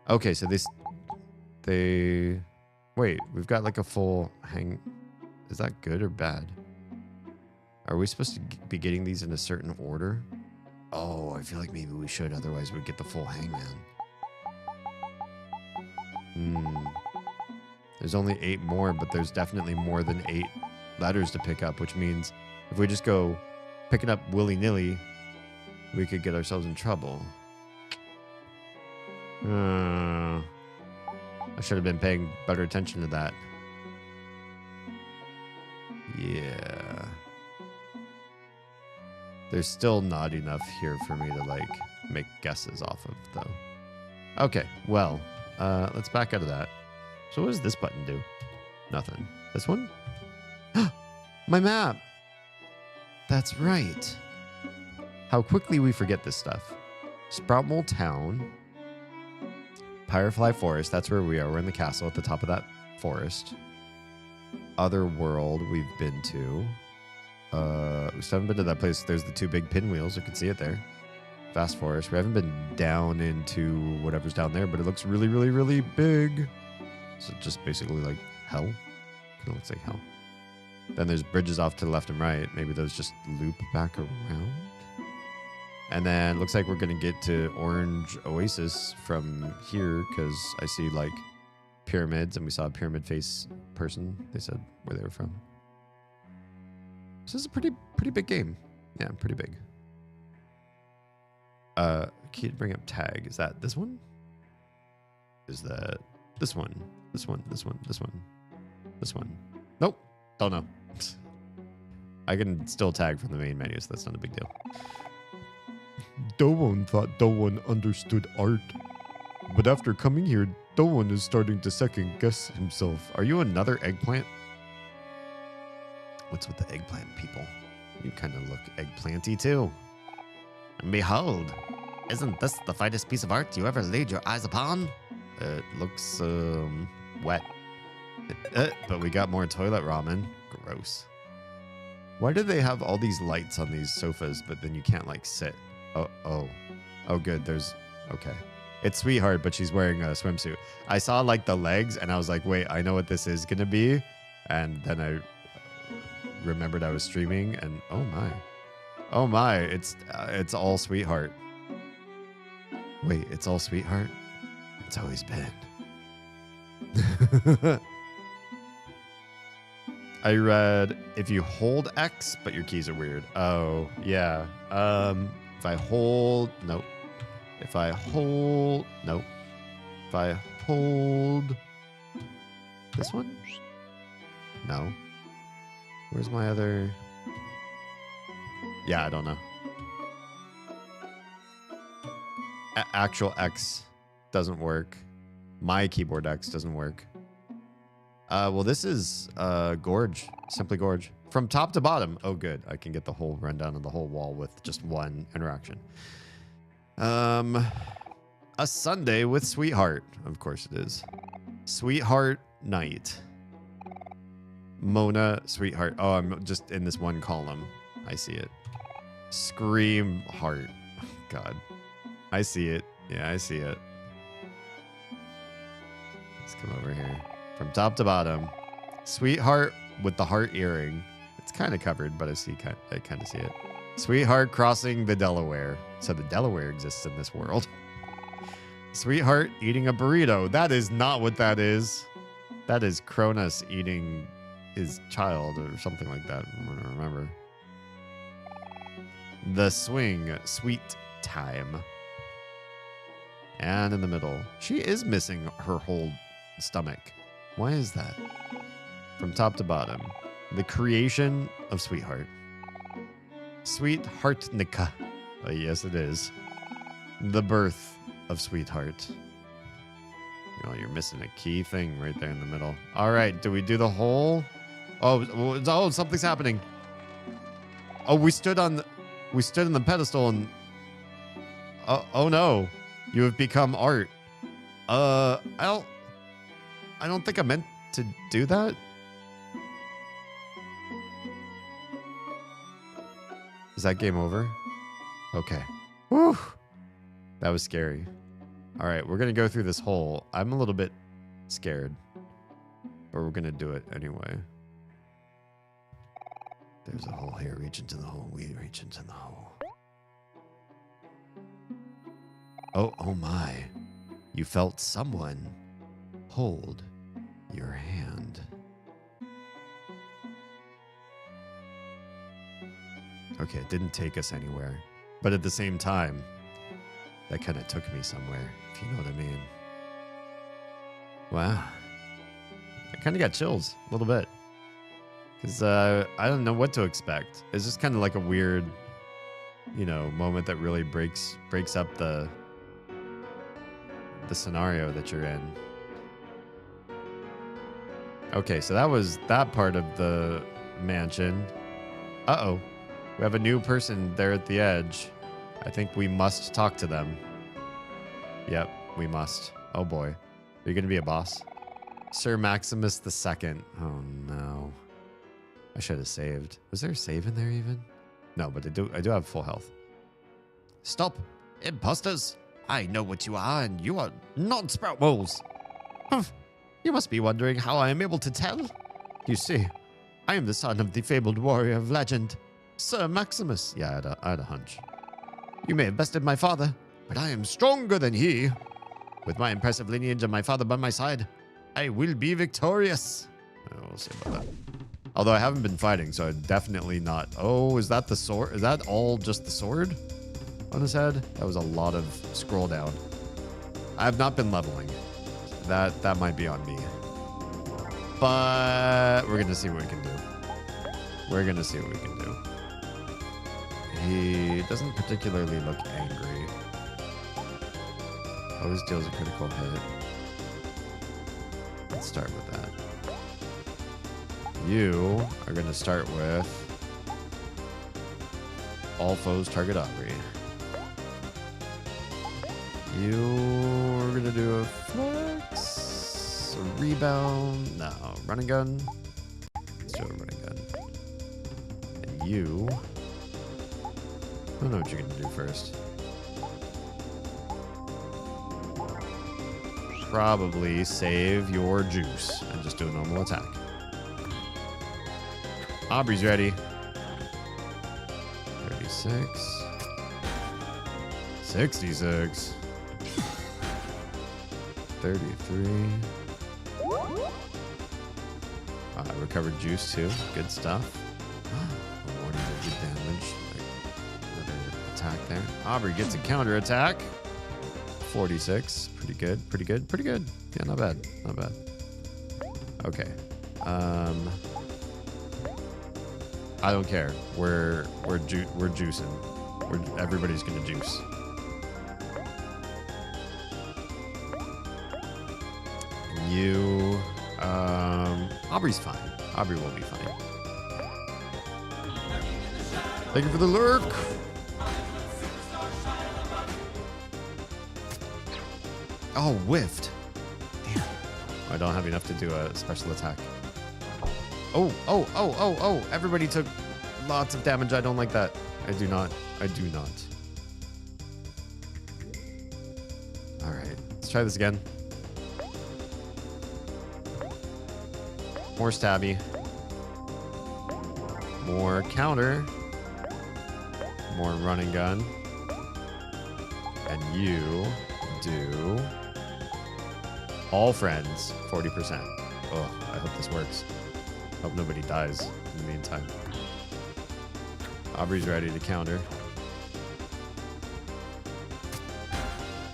Okay, so they... Wait, we've got like a full hang... Is that good or bad? Are we supposed to be getting these in a certain order? Oh, I feel like maybe we should. Otherwise, we'd get the full hangman. There's only 8 more, but there's definitely more than 8 letters to pick up, which means if we just go picking up willy-nilly, we could get ourselves in trouble. I should have been paying better attention to that. Yeah. There's still not enough here for me to, like, make guesses off of, though. Okay, well, let's back out of that. So what does this button do? Nothing. This one? My map! That's right. How quickly we forget this stuff. Sproutmole Town. Firefly Forest, that's where we are. We're in the castle at the top of that forest. Other world we've been to. We still haven't been to that place. There's the 2 big pinwheels. You can see it there. Vast Forest. We haven't been down into whatever's down there, but it looks really, really, really big. So just basically like hell. Kind of looks like hell. Then there's bridges off to the left and right. Maybe those just loop back around. And then looks like we're going to get to Orange Oasis from here because I see like pyramids and we saw a pyramid face person. They said where they were from. This is a pretty big game. Yeah, pretty big. Key to bring up tag. Is that this one? Is that this one? This one, this one, this one, this one. Nope. Don't know. I can still tag from the main menu, so that's not a big deal. Doan thought Doan understood art. But after coming here, Doan is starting to second guess himself. Are you another eggplant? What's with the eggplant people? You kind of look eggplanty too. And behold, isn't this the finest piece of art you ever laid your eyes upon? It looks, wet. But we got more toilet ramen. Gross. Why do they have all these lights on these sofas, but then you can't, like, sit? Oh, good. There's... Okay. It's Sweetheart, but she's wearing a swimsuit. I saw, like, the legs, and I was like, wait, I know what this is going to be. And then I remembered I was streaming, and oh my, it's all sweetheart. Wait, it's all sweetheart? It's always been. I read if you hold X, but your keys are weird. Oh, yeah. If I hold, nope. If I hold, nope. If I hold this one? No. Where's my other? Yeah, I don't know. Actual X doesn't work. My keyboard X doesn't work. Well, this is Gorge. Simply Gorge. From top to bottom. Oh, good. I can get the whole rundown of the whole wall with just one interaction. A Sunday with Sweetheart. Of course it is. Sweetheart Night. Mona Sweetheart. Oh, I'm just in this one column. I see it. Scream Heart. God. I see it. Yeah, I see it. Let's come over here. From top to bottom. Sweetheart with the heart earring. It's kind of covered, but I kind of see it. Sweetheart crossing the Delaware. So the Delaware exists in this world. Sweetheart eating a burrito. That is not what that is. That is Cronus eating his child or something like that. I'm going to remember. The swing. Sweet time. And in the middle. She is missing her whole stomach. Why is that? From top to bottom. The creation of Sweetheart. Sweetheartnica. Oh, yes, it is. The birth of Sweetheart. Oh, you're missing a key thing right there in the middle. All right, do we do the whole? Oh, something's happening. Oh, we stood on the pedestal and. Oh no, you have become art. I don't think I meant to do that. Is that game over? Okay. Whew. That was scary. All right, we're going to go through this hole. I'm a little bit scared, but we're going to do it anyway. There's a hole here. Reach into the hole. We reach into the hole. Oh my. You felt someone hold your hand. Okay, it didn't take us anywhere. But at the same time, that kind of took me somewhere, if you know what I mean. Wow. I kind of got chills a little bit. Because I don't know what to expect. It's just kind of like a weird, moment that really breaks up the scenario that you're in. Okay, so that was that part of the mansion. Uh-oh. We have a new person there at the edge. I think we must talk to them. Yep, we must. Oh boy. Are you going to be a boss? Sir Maximus II. Oh no. I should have saved. Was there a save in there even? No, but I do have full health. Stop, imposters. I know what you are, and you are non-sprout moles. You must be wondering how I am able to tell. You see, I am the son of the fabled warrior of legend, Sir Maximus. Yeah, I had a hunch. You may have bested my father, but I am stronger than he. With my impressive lineage and my father by my side, I will be victorious. We'll see about that. Although I haven't been fighting, so I'm definitely not. Oh, is that the sword? Is that all just the sword on his head? That was a lot of scroll down. I have not been leveling. That might be on me. But we're going to see what we can do. We're going to see what we can do. He doesn't particularly look angry. Always deals a critical hit. Let's start with that. You are going to start with all foes target Aubrey. You are going to do a flex, a rebound, no, run and gun. Let's do a run and gun. And you, I don't know what you're going to do first. Probably save your juice and just do a normal attack. Aubrey's ready. 36. 66. 33. Recovered juice too. Good stuff. Awarding good damage. Another attack there. Aubrey gets a counter attack. 46. Pretty good. Pretty good. Pretty good. Yeah, not bad. Not bad. Okay. I don't care. We're juicing. Everybody's gonna juice. You, Aubrey's fine. Aubrey will be fine. Thank you for the lurk. Oh, whiffed. Damn. I don't have enough to do a special attack. Oh. Everybody took lots of damage. I don't like that. I do not. I do not. All right. Let's try this again. More stabby. More counter. More run and gun. And you do all friends 40%. Oh, I hope this works. Hope nobody dies in the meantime. Aubrey's ready to counter.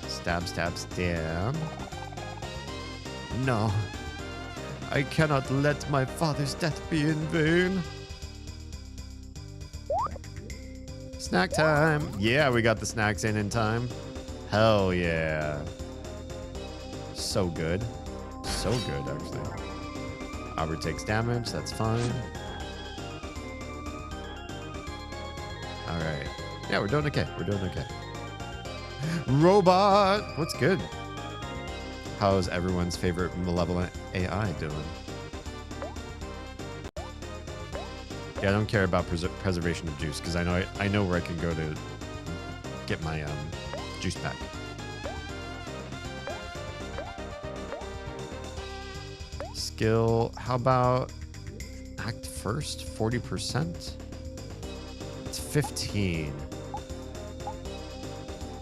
Stab, stab, stab. No. I cannot let my father's death be in vain. Snack time. Yeah, we got the snacks in time. Hell yeah. So good. So good, actually. Aubrey takes damage. That's fine. All right. Yeah, we're doing okay. We're doing okay. Robot. What's good? How's everyone's favorite malevolent AI doing? Yeah, I don't care about preservation of juice because I know where I can go to get my juice back. Skill. How about act first? 40%. It's 15.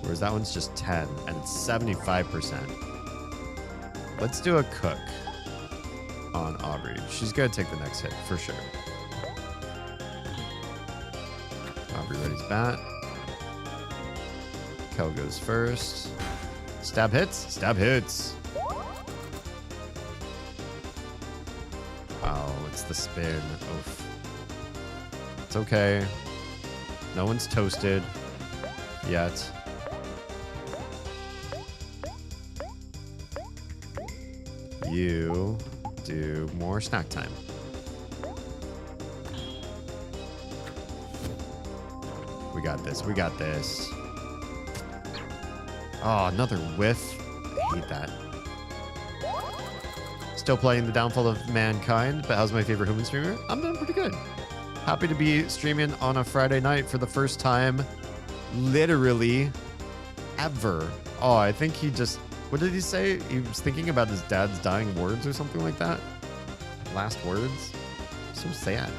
Whereas that one's just 10, and it's 75%. Let's do a cook on Aubrey. She's gonna take the next hit for sure. Aubrey ready's bat. Kel goes first. Stab hits. Stab hits. Oh, it's the spin. Oof. It's okay. No one's toasted yet. You do more snack time. We got this. We got this. Oh, another whiff. I hate that. Still playing The Downfall of Mankind, but how's my favorite human streamer? I'm doing pretty good. Happy to be streaming on a Friday night for the first time, literally, ever. Oh, I think he just... What did he say? He was thinking about his dad's dying words or something like that? Last words? So sad.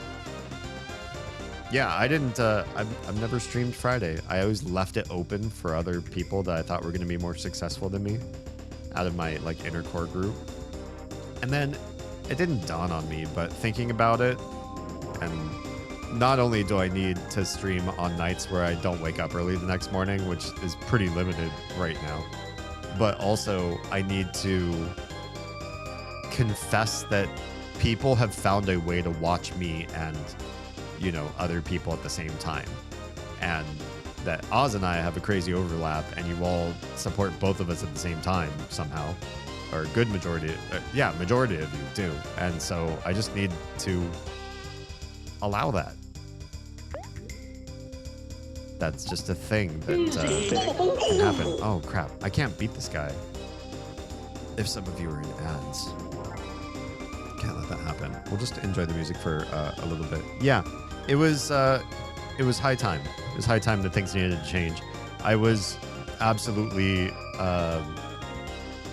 Yeah, I didn't... I've never streamed Friday. I always left it open for other people that I thought were going to be more successful than me out of my like inner core group. And then it didn't dawn on me, but thinking about it, and not only do I need to stream on nights where I don't wake up early the next morning, which is pretty limited right now, but also I need to confess that people have found a way to watch me and, you know, other people at the same time. And that Oz and I have a crazy overlap, and you all support both of us at the same time somehow. Or a good majority, majority of you do. And so I just need to allow that. That's just a thing that can happen. Oh, crap. I can't beat this guy. If some of you are in ads, can't let that happen. We'll just enjoy the music for a little bit. Yeah, it was high time. It was high time that things needed to change. I was absolutely...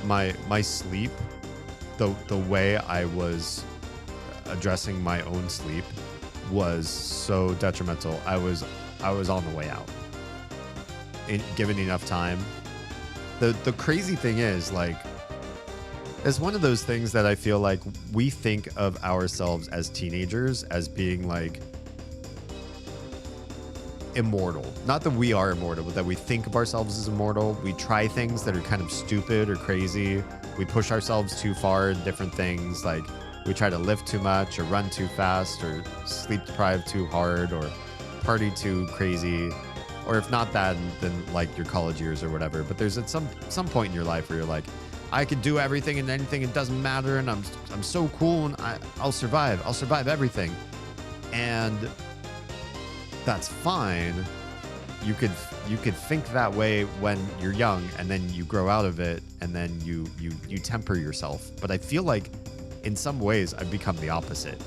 my sleep, the way I was addressing my own sleep was so detrimental. I was on the way out. Given enough time. The crazy thing is, like, it's one of those things that I feel like we think of ourselves as teenagers as being like immortal. Not that we are immortal, but that we think of ourselves as immortal. We try things that are kind of stupid or crazy. We push ourselves too far in different things. Like, we try to lift too much or run too fast or sleep deprive too hard or party too crazy. Or if not that, then like your college years or whatever. But there's at some point in your life where you're like, I could do everything and anything. It doesn't matter. And I'm so cool and I'll survive. I'll survive everything. And that's fine. You could think that way when you're young, and then you grow out of it, and then you temper yourself. But I feel like in some ways I've become the opposite.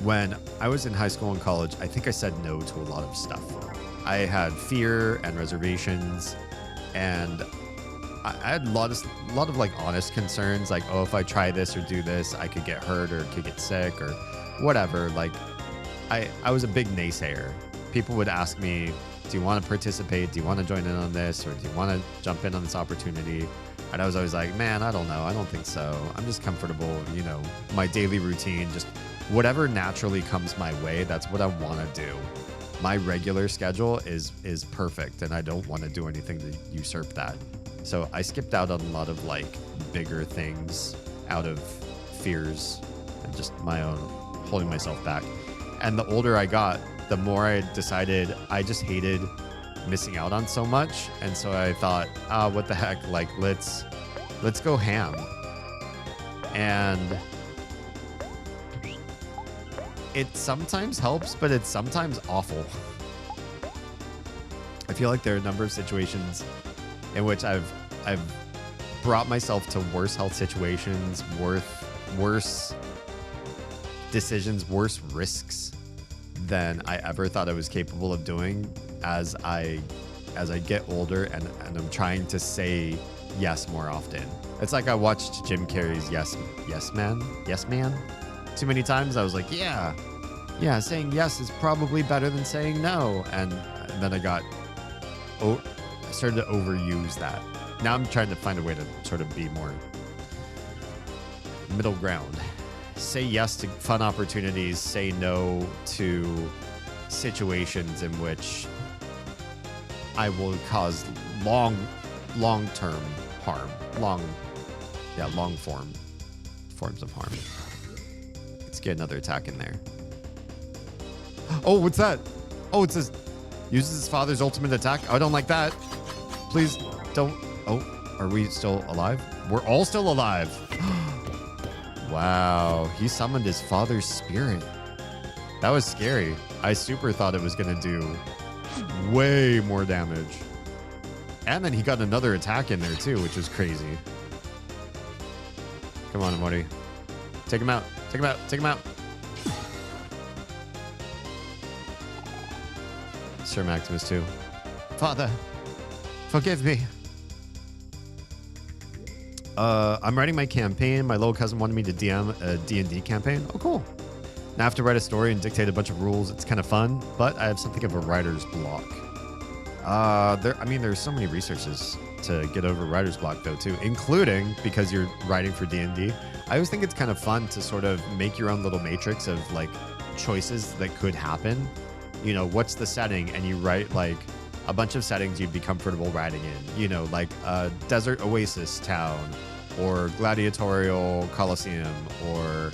When I was in high school and college, I think I said no to a lot of stuff. I had fear and reservations, and I had a lot of like honest concerns, like, oh, if I try this or do this, I could get hurt or could get sick or whatever. Like, I was a big naysayer. People would ask me, do you want to participate? Do you want to join in on this? Or do you want to jump in on this opportunity? And I was always like, man, I don't know. I don't think so. I'm just comfortable, my daily routine, just whatever naturally comes my way. That's what I want to do. My regular schedule is perfect, and I don't want to do anything to usurp that. So I skipped out on a lot of like bigger things out of fears and just my own holding myself back. And the older I got, the more I decided I just hated missing out on so much. And so I thought, what the heck? Like, let's go ham. And it sometimes helps, but it's sometimes awful. I feel like there are a number of situations in which I've brought myself to worse health situations, worse decisions, worse risks than I ever thought I was capable of doing as I get older and I'm trying to say yes more often. It's like I watched Jim Carrey's Yes Man too many times. I was like, yeah, saying yes is probably better than saying no. And then I started to overuse that. Now I'm trying to find a way to sort of be more middle ground. Say yes to fun opportunities, say no to situations in which I will cause long-term harm. Long forms of harm. Let's get another attack in there. Oh, what's that? Oh, it says uses his father's ultimate attack. I don't like that. Please don't. Oh, are we still alive? We're all still alive. Wow, he summoned his father's spirit. That was scary. I super thought it was going to do way more damage. And then he got another attack in there too, which was crazy. Come on, Amori. Take him out. Take him out. Take him out. Sir Maximus too. Father, forgive me. I'm writing my campaign. My little cousin wanted me to DM a D&D campaign. Oh, cool. Now I have to write a story and dictate a bunch of rules. It's kind of fun, but I have something of a writer's block. There's so many resources to get over writer's block though too, including because you're writing for D&D. I always think it's kind of fun to sort of make your own little matrix of like choices that could happen. What's the setting? And you write like a bunch of settings you'd be comfortable writing in, like a desert oasis town or gladiatorial coliseum or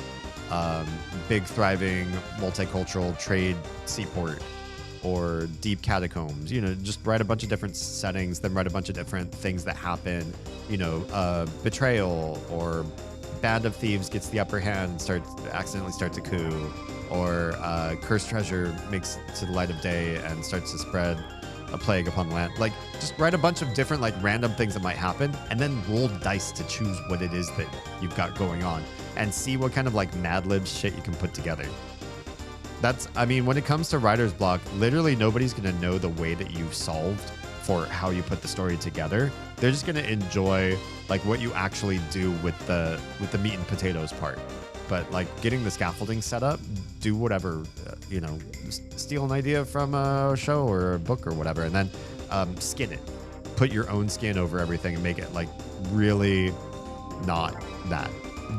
big thriving multicultural trade seaport or deep catacombs. Just write a bunch of different settings, then write a bunch of different things that happen. Betrayal or band of thieves gets the upper hand and accidentally starts a coup, or cursed treasure makes it to the light of day and starts to spread a plague upon the land. Like, just write a bunch of different like random things that might happen and then roll dice to choose what it is that you've got going on and see what kind of like Mad Libs shit you can put together. When it comes to writer's block, literally nobody's going to know the way that you've solved for how you put the story together. They're just going to enjoy like what you actually do with the meat and potatoes part. but like getting the scaffolding set up, do whatever, steal an idea from a show or a book or whatever, and then skin it. Put your own skin over everything and make it like really not that.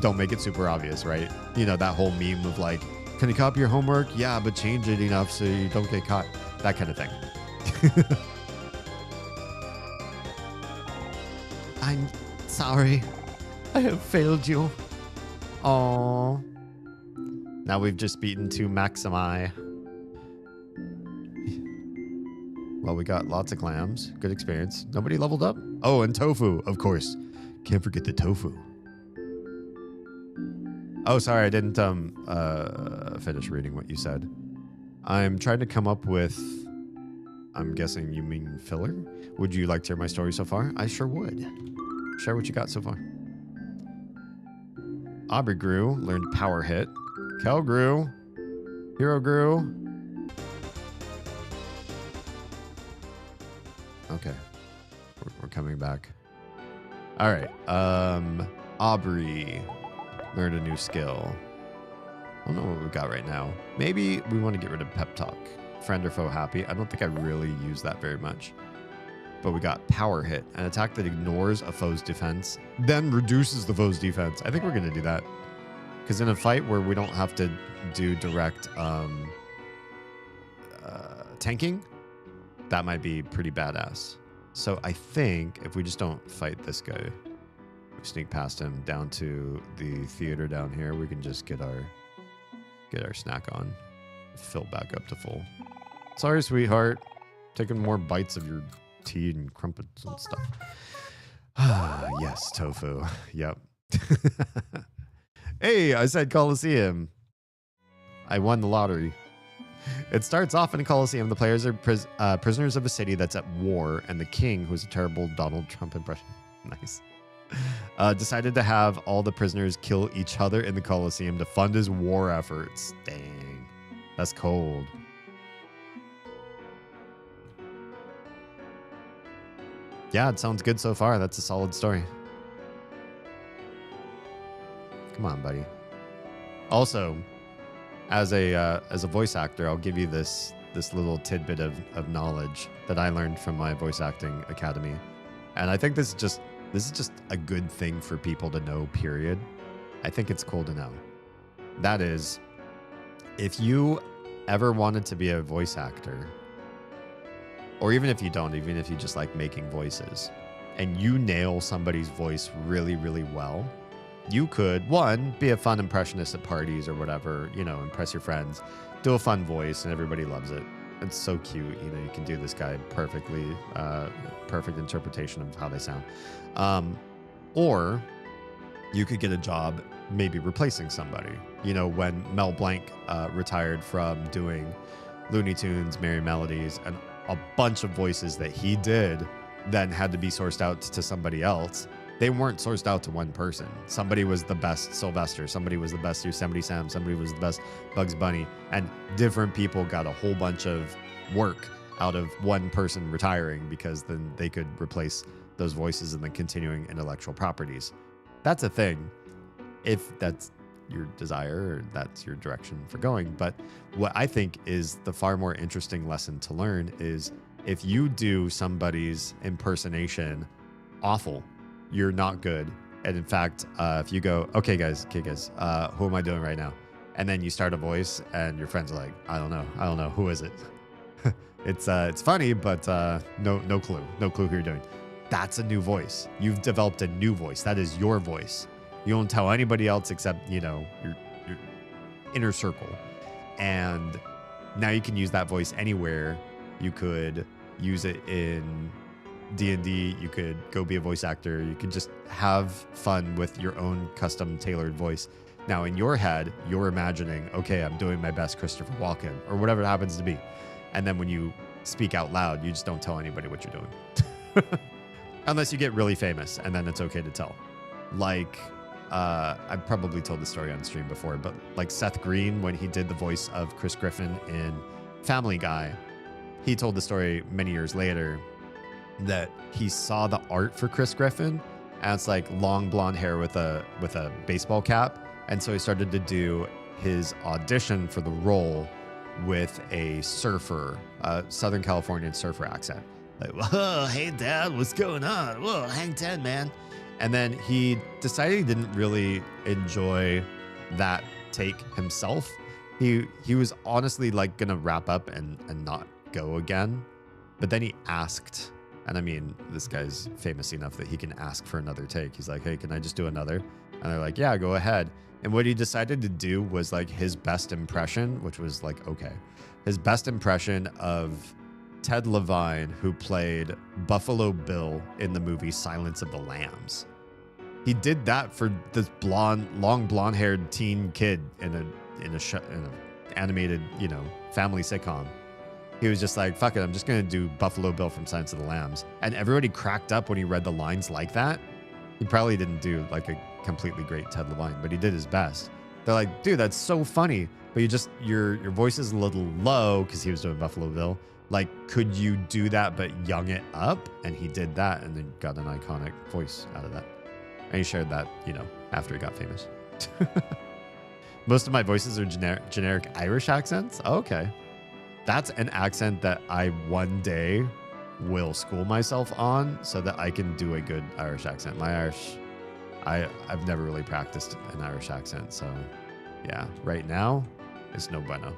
Don't make it super obvious, right? That whole meme of like, can you copy your homework? Yeah, but change it enough so you don't get caught. That kind of thing. I'm sorry. I have failed you. Oh. Now we've just beaten 2 Maximi. Well, we got lots of clams. Good experience. Nobody leveled up? Oh, and tofu, of course. Can't forget the tofu. Oh, sorry, I didn't finish reading what you said. I'm trying to come up with... I'm guessing you mean filler? Would you like to hear my story so far? I sure would. Share what you got so far. Aubrey grew, learned power hit. Kel grew. Hero grew. Okay. We're coming back. All right. Aubrey learned a new skill. I don't know what we've got right now. Maybe we want to get rid of pep talk. Friend or foe happy. I don't think I really use that very much. But we got power hit, an attack that ignores a foe's defense, then reduces the foe's defense. I think we're going to do that. Because in a fight where we don't have to do direct tanking, that might be pretty badass. So I think if we just don't fight this guy, we sneak past him down to the theater down here, we can just get our snack on. Fill back up to full. Sorry, sweetheart. Taking more bites of your tea and crumpets and stuff. Ah, yes, tofu. Yep. Hey, I said Coliseum. I won the lottery. It starts off in a Coliseum. The players are prisoners of a city that's at war, and the king, who's a terrible Donald Trump impression, nice, decided to have all the prisoners kill each other in the Coliseum to fund his war efforts. Dang, that's cold. Yeah, it sounds good so far. That's a solid story. Come on, buddy. Also, as a voice actor, I'll give you this little tidbit of knowledge that I learned from my voice acting academy, and I think this is just a good thing for people to know. Period. I think it's cool to know. That is, if you ever wanted to be a voice actor, or even if you don't, even if you just like making voices, and you nail somebody's voice really, really well, you could, one, be a fun impressionist at parties or whatever, impress your friends, do a fun voice, and everybody loves it. It's so cute. You can do this guy perfectly, perfect interpretation of how they sound. Or you could get a job maybe replacing somebody. When Mel Blanc retired from doing Looney Tunes, Merry Melodies, and a bunch of voices that he did then had to be sourced out to somebody else. They weren't sourced out to one person. Somebody was the best Sylvester. Somebody was the best Yosemite Sam. Somebody was the best Bugs Bunny. And different people got a whole bunch of work out of one person retiring, because then they could replace those voices and then continuing intellectual properties. That's a thing, if that's your desire or that's your direction for going. But what I think is the far more interesting lesson to learn is, if you do somebody's impersonation awful, you're not good. And in fact, if you go, okay guys, who am I doing right now? And then you start a voice and your friends are like, I don't know, who is it? It's funny, but no clue who you're doing. That's a new voice. You've developed a new voice. That is your voice. You don't tell anybody else except, your inner circle. And now you can use that voice anywhere. You could use it in D&D. You could go be a voice actor. You could just have fun with your own custom tailored voice. Now in your head, you're imagining, okay, I'm doing my best Christopher Walken or whatever it happens to be. And then when you speak out loud, you just don't tell anybody what you're doing. Unless you get really famous, and then it's okay to tell. Like, I've probably told the story on stream before, but like Seth Green, when he did the voice of Chris Griffin in Family Guy, he told the story many years later that he saw the art for Chris Griffin, and it's like long blonde hair with a baseball cap, And so he started to do his audition for the role with a surfer, Southern Californian surfer accent. Like, whoa, hey, Dad, what's going on? Whoa, hang 10, man. And then he decided he didn't really enjoy that take himself. He was honestly like going to wrap up and not go again. But then he asked, and I mean, this guy's famous enough that he can ask for another take. He's like, hey, can I just do another? And they're like, yeah, go ahead. And what he decided to do was like his best impression, which was like, okay, his best impression of Ted Levine, who played Buffalo Bill in the movie Silence of the Lambs. He did that for this long blonde-haired teen kid in an animated, family sitcom. He was just like, fuck it, I'm just gonna do Buffalo Bill from Silence of the Lambs. And everybody cracked up when he read the lines like that. He probably didn't do like a completely great Ted Levine, but he did his best. They're like, dude, that's so funny, but your voice is a little low because he was doing Buffalo Bill. Like, could you do that but young it up? And he did that and then got an iconic voice out of that. And he shared that, after he got famous. Most of my voices are generic Irish accents. Oh, okay. That's an accent that I one day will school myself on so that I can do a good Irish accent. My Irish, I've never really practiced an Irish accent. So yeah, right now it's no bueno.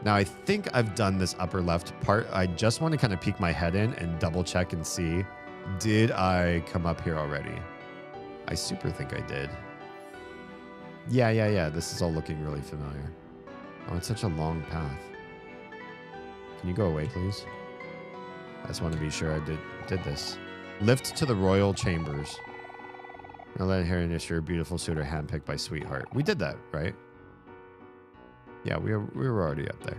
Now I think I've done this upper left part. I just want to kind of peek my head in and double check and see, did I come up here already? I super think I did. Yeah. This is all looking really familiar. Oh, it's such a long path. Can you go away, please? I just want to be sure I did this. Lift to the royal chambers. Now let her initiate beautiful suitor handpicked by sweetheart. We did that, right? Yeah, we were already up there.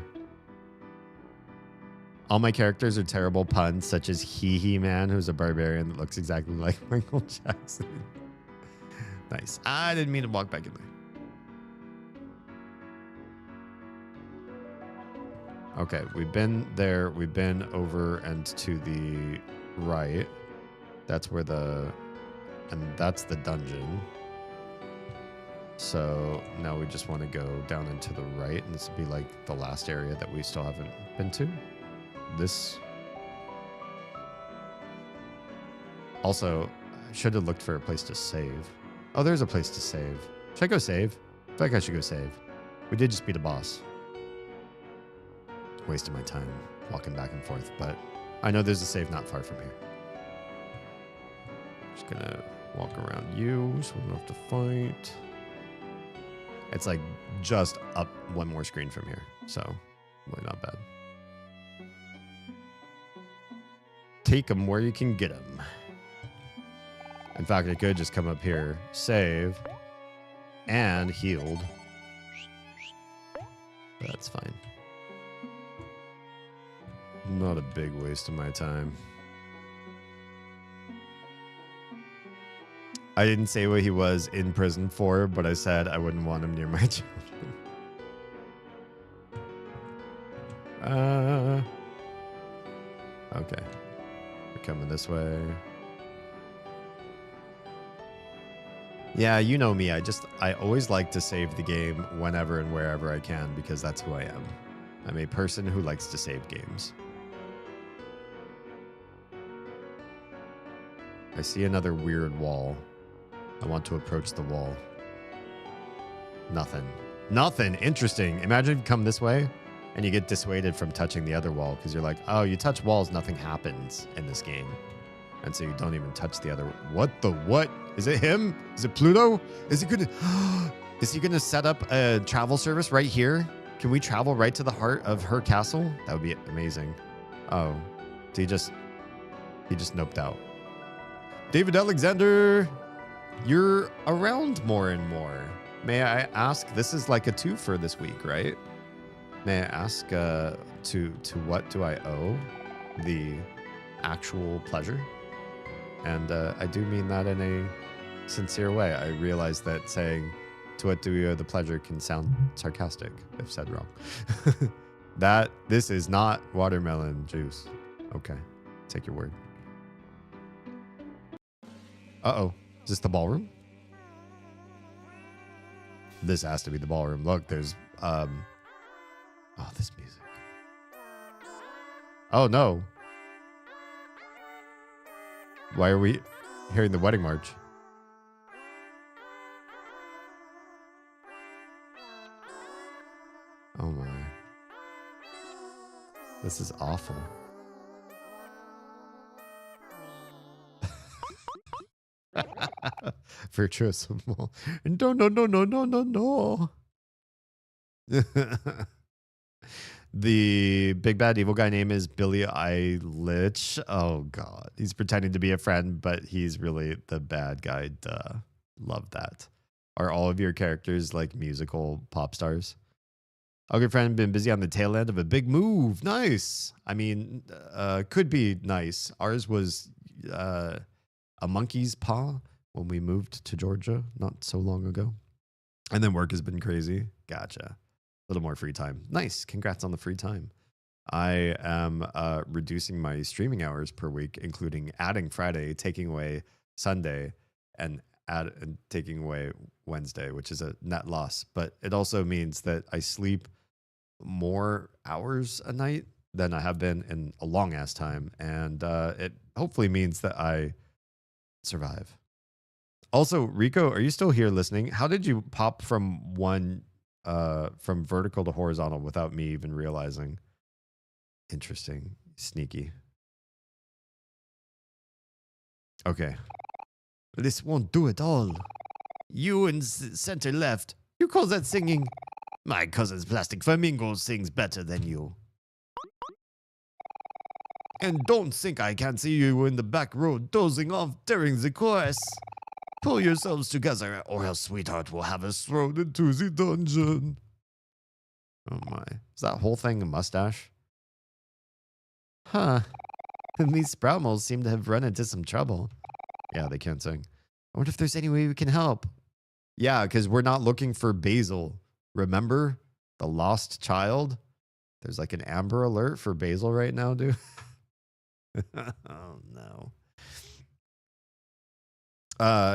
All my characters are terrible puns, such as Hee Man, who's a barbarian that looks exactly like Michael Jackson. Nice. I didn't mean to walk back in there. Okay, we've been there. We've been over and to the right. That's where and that's the dungeon. So now we just want to go down and to the right, and this would be like the last area that we still haven't been to. This. Also, I should have looked for a place to save. Oh, there's a place to save. Should I go save? I feel like I should go save. We did just beat a boss. Wasting my time walking back and forth, but I know there's a save not far from here. Just gonna walk around you so we don't have to fight. It's like just up one more screen from here, so really not bad. Take them where you can get them. In fact, I could just come up here, save, and healed. But that's fine. Not a big waste of my time. I didn't say what he was in prison for, but I said I wouldn't want him near my children. Okay. We're coming this way. Yeah, you know me. I always like to save the game whenever and wherever I can because that's who I am. I'm a person who likes to save games. I see another weird wall. I want to approach the wall. Nothing. Nothing. Interesting. Imagine you come this way and you get dissuaded from touching the other wall because you're like, oh, you touch walls, nothing happens in this game. And so you don't even touch the other. What the what? Is it him? Is it Pluto? Is he gonna set up a travel service right here? Can we travel right to the heart of her castle? That would be amazing. Oh, he just noped out. David Alexander, you're around more and more. May I ask, this is like a twofer this week, right? May I ask to what do I owe the actual pleasure? And I do mean that in a sincere way. I realize that saying to what do we owe the pleasure can sound sarcastic if said wrong. This is not watermelon juice. Okay, take your word. Uh-oh. Is this the ballroom? This has to be the ballroom. Look, there's oh, this music. Oh no. Why are we hearing the wedding march? Oh my. This is awful. Virtuoso. No, no, no, no, no, no, no. The big bad evil guy name is Billy Eilish. Oh god. He's pretending to be a friend, but he's really the bad guy. Duh. Love that. Are all of your characters like musical pop stars? Our good friend been busy on the tail end of a big move. Nice. I mean, could be nice. Ours was a monkey's paw when we moved to Georgia not so long ago. And then work has been crazy. Gotcha. A little more free time. Nice. Congrats on the free time. I am reducing my streaming hours per week, including adding Friday, taking away Sunday, and taking away Wednesday, which is a net loss. But it also means that I sleep more hours a night than I have been in a long ass time. And it hopefully means that I survive. Also, Rico, are you still here listening? How did you pop from from vertical to horizontal without me even realizing? Interesting. Sneaky. Okay. This won't do it all. You in center left. You call that singing? My cousin's Plastic Flamingo sings better than you. And don't think I can't see you in the back row dozing off during the chorus. Pull yourselves together, or else sweetheart will have us thrown into the dungeon. Oh my. Is that whole thing a mustache? Huh. These Sproutmoles seem to have run into some trouble. Yeah, they can't sing. I wonder if there's any way we can help. Yeah, because we're not looking for Basil. Remember? The lost child? There's like an Amber Alert for Basil right now, dude. Oh, no.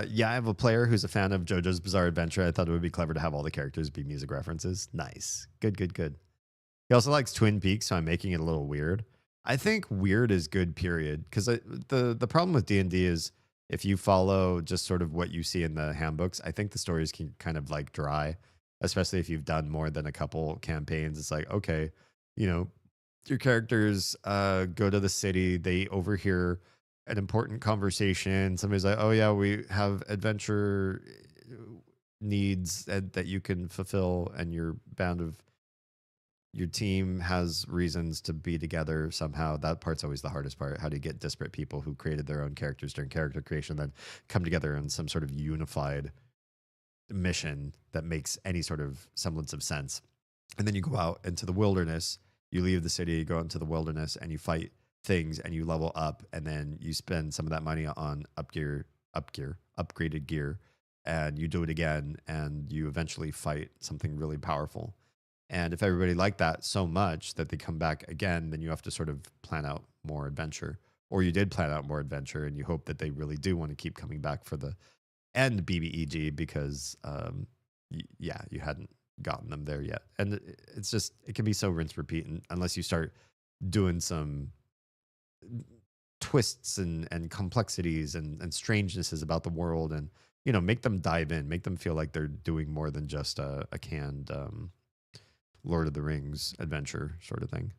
Yeah, I have a player who's a fan of JoJo's Bizarre Adventure. I thought it would be clever to have all the characters be music references. Nice. Good, good, good. He also likes Twin Peaks, so I'm making it a little weird. I think weird is good, period. Because the problem with D&D is if you follow just sort of what you see in the handbooks, I think the stories can kind of like dry, especially if you've done more than a couple campaigns. It's like, okay, you know, your characters go to the city, they overhear an important conversation. Somebody's like, oh yeah, we have adventure needs that you can fulfill, and your team has reasons to be together somehow. That part's always the hardest part. How do you get disparate people who created their own characters during character creation then come together in some sort of unified mission that makes any sort of semblance of sense? And then you go out into the wilderness, you leave the city, you go into the wilderness, and you fight things, and you level up, and then you spend some of that money on upgraded gear, and you do it again, and you eventually fight something really powerful. And if everybody liked that so much that they come back again, then you have to sort of plan out more adventure. Or you did plan out more adventure, and you hope that they really do want to keep coming back for the end BBEG because, you hadn't gotten them there yet. And it's just, it can be so rinse repeat, and unless you start doing some twists and complexities and strangenesses about the world, and, you know, make them dive in, make them feel like they're doing more than just a canned Lord of the Rings adventure sort of thing.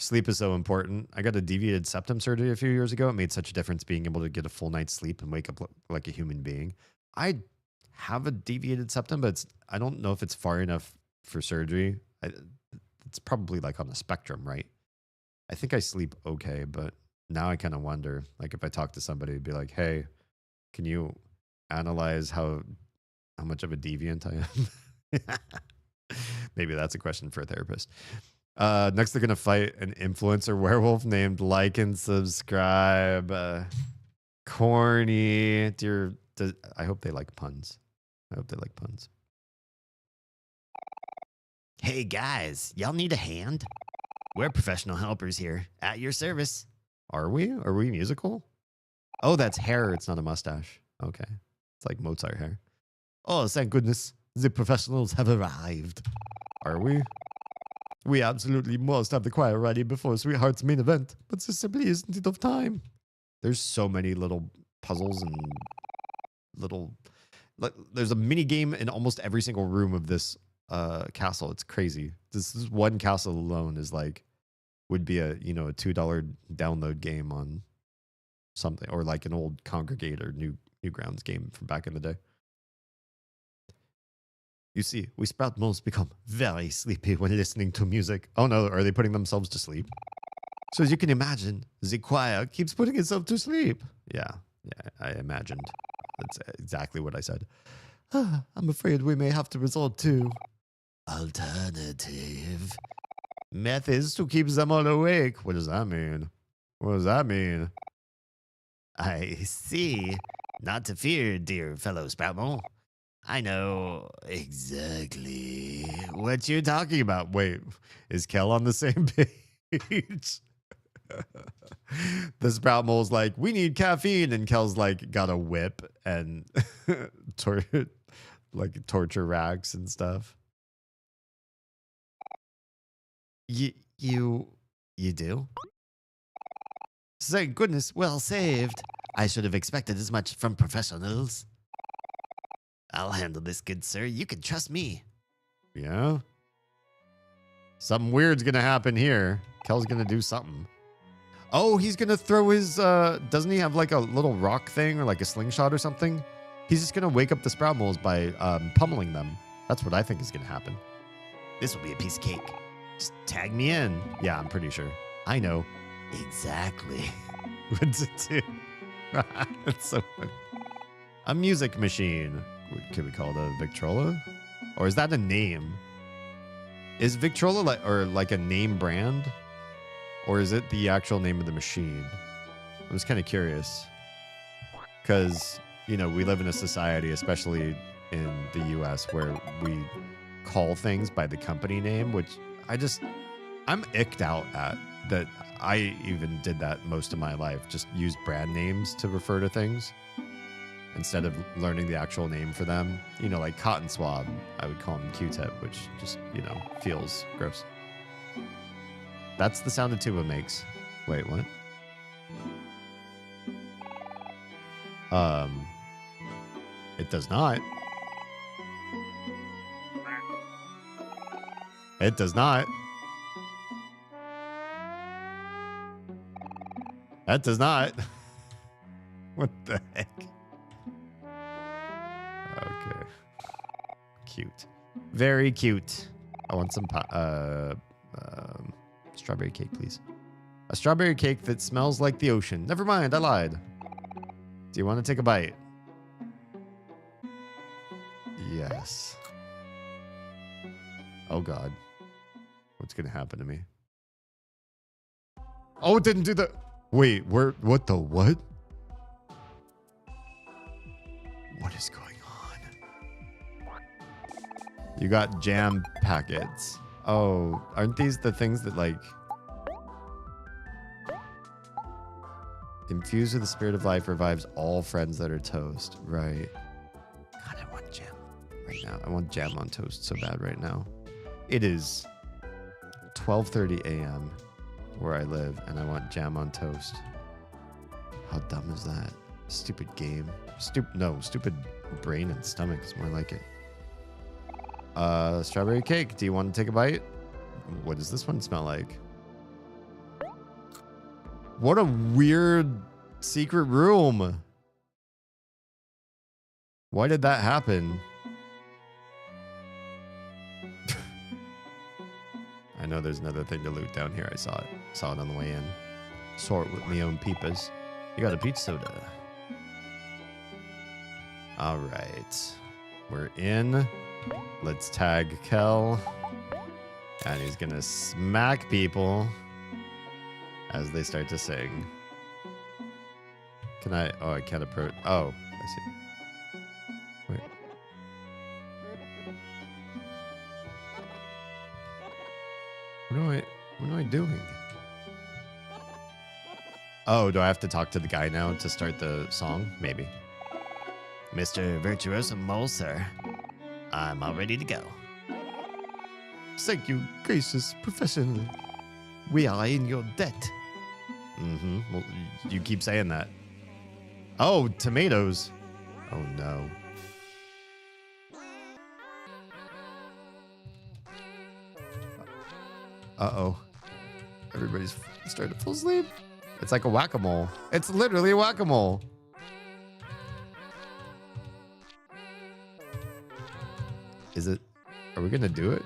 Sleep is so important. I got a deviated septum surgery a few years ago. It made such a difference being able to get a full night's sleep and wake up like a human being. I have a deviated septum, but I don't know if it's far enough for surgery. It's probably like on a spectrum, right? I think I sleep okay, but now I kind of wonder, like if I talk to somebody, it'd be like, hey, can you analyze how much of a deviant I am? Maybe that's a question for a therapist. Next, they're going to fight an influencer werewolf named Like and Subscribe. Corny. I hope they like puns. Hey guys, y'all need a hand? We're professional helpers here, at your service. Are we? Are we musical? Oh, that's hair. It's not a mustache. Okay. It's like Mozart hair. Oh, thank goodness. The professionals have arrived. Are we? We absolutely must have the choir ready before Sweetheart's main event, but there simply isn't enough time. There's so many little puzzles and little... Like, there's a mini game in almost every single room of this castle. It's crazy. This one castle alone is like... would be a, you know, a $2 download game on something, or like an old Congregate or Newgrounds game from back in the day. You see, we Sprout moles become very sleepy when listening to music. Oh no, are they putting themselves to sleep? So as you can imagine, the choir keeps putting itself to sleep. Yeah, I imagined. That's exactly what I said. I'm afraid we may have to resort to alternative methods to keep them all awake. What does that mean? What does that mean? I see. Not to fear, dear fellow Sproutmole. I know exactly what you're talking about. Wait, is Kel on the same page? The Sproutmole's like, we need caffeine, and Kel's like got a whip and torture racks and stuff. You do? Thank goodness, well saved. I should have expected as much from professionals. I'll handle this, good sir. You can trust me. Yeah? Something weird's gonna happen here. Kel's gonna do something. Oh, he's gonna throw his, doesn't he have like a little rock thing or like a slingshot or something? He's just gonna wake up the Sproutmoles by pummeling them. That's what I think is gonna happen. This will be a piece of cake. Just tag me in. Yeah, I'm pretty sure. I know exactly what to do. That's so funny. A music machine. Could we call it a Victrola? Or is that a name? Is Victrola like a name brand? Or is it the actual name of the machine? I was kind of curious. Because, you know, we live in a society, especially in the US, where we call things by the company name, which I'm icked out at that. I even did that most of my life. Just use brand names to refer to things instead of learning the actual name for them. You know, like Cotton Swab, I would call them Q-Tip, which just, you know, feels gross. That's the sound a tuba makes. Wait, what? It does not. It does not. That does not. What the heck? Okay. Cute. Very cute. I want some strawberry cake, please. A strawberry cake that smells like the ocean. Never mind, I lied. Do you want to take a bite? Yes. Oh, God. What's going to happen to me? Oh, it didn't do the... Wait, what the what? What is going on? You got jam packets. Oh, aren't these the things that like... Infused with the spirit of life revives all friends that are toast. Right. God, I want jam right now. I want jam on toast so bad right now. It is 12:30 a.m. where I live, and I want jam on toast. How dumb is that? Stupid game. Stupid brain and stomach is more like it. Strawberry cake. Do you want to take a bite? What does this one smell like? What a weird secret room. Why did that happen? I know there's another thing to loot down here. I saw it. Saw it on the way in. Saw it with my own peepers. You got a peach soda. All right. We're in. Let's tag Kel. And he's going to smack people as they start to sing. Can I? Oh, I can't approach. Oh, I see. Wait. What am I doing? Oh, do I have to talk to the guy now to start the song? Maybe. Mr. Virtuoso Mole, sir. I'm all ready to go. Thank you, gracious professional. We are in your debt. Mm-hmm. Well, you keep saying that. Oh, tomatoes. Oh, no. Uh-oh. Everybody's starting to fall asleep. It's like a whack-a-mole. It's literally a whack-a-mole. Is it? Are we going to do it?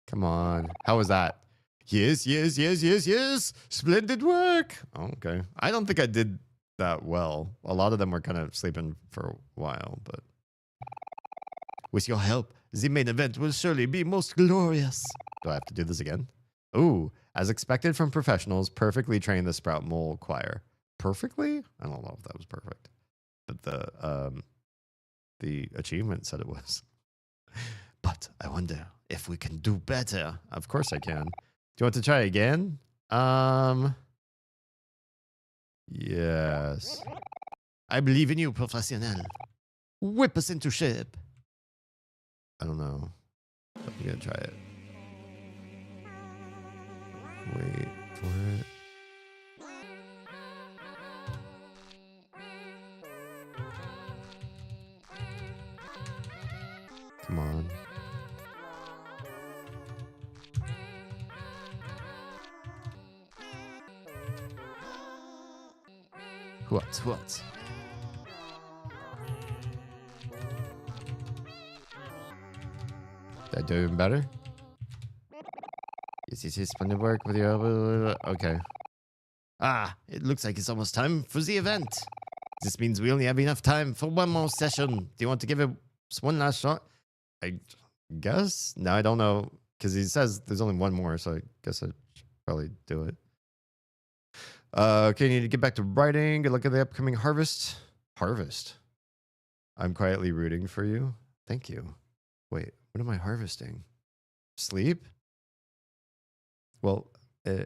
Come on. How was that? Yes, yes, yes, yes, yes. Splendid work. Okay. I don't think I did that well. A lot of them were kind of sleeping for a while, but with your help, the main event will surely be most glorious. Do I have to do this again? Ooh, as expected from professionals, perfectly train the Sprout Mole Choir. Perfectly? I don't know if that was perfect, but the achievement said it was. But I wonder if we can do better. Of course I can. Do you want to try again? Yes. I believe in you, professional. Whip us into shape. I don't know. I'm gonna try it. Wait for it. Come on. What? Did I do even better? Yes, splendid work with your... Okay. Ah, it looks like it's almost time for the event. This means we only have enough time for one more session. Do you want to give it one last shot? I guess? No, I don't know. Because he says there's only one more, so I guess I should probably do it. Okay, you need to get back to writing. Good luck at the upcoming harvest. Harvest. I'm quietly rooting for you. Thank you. Wait, what am I harvesting? Sleep? Well,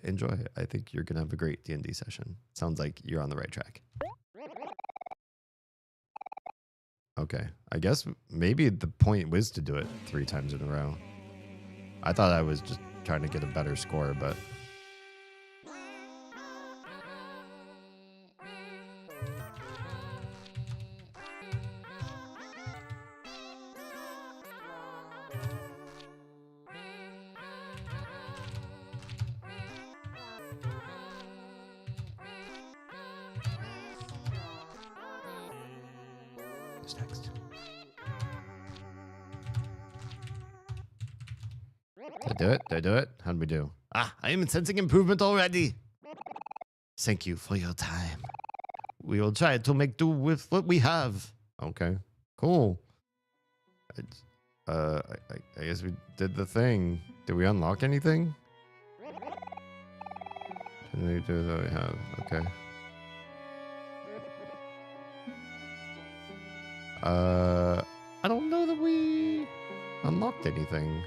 enjoy. I think you're going to have a great D&D session. Sounds like you're on the right track. Okay. I guess maybe the point was to do it 3 times in a row. I thought I was just trying to get a better score, but... What's next? Did I do it? How'd we do? Ah, I am sensing improvement already. Thank you for your time. We will try to make do with what we have. Okay, cool. I guess we did the thing. Did we unlock anything? Did we do that we have? Okay. I don't know that we unlocked anything.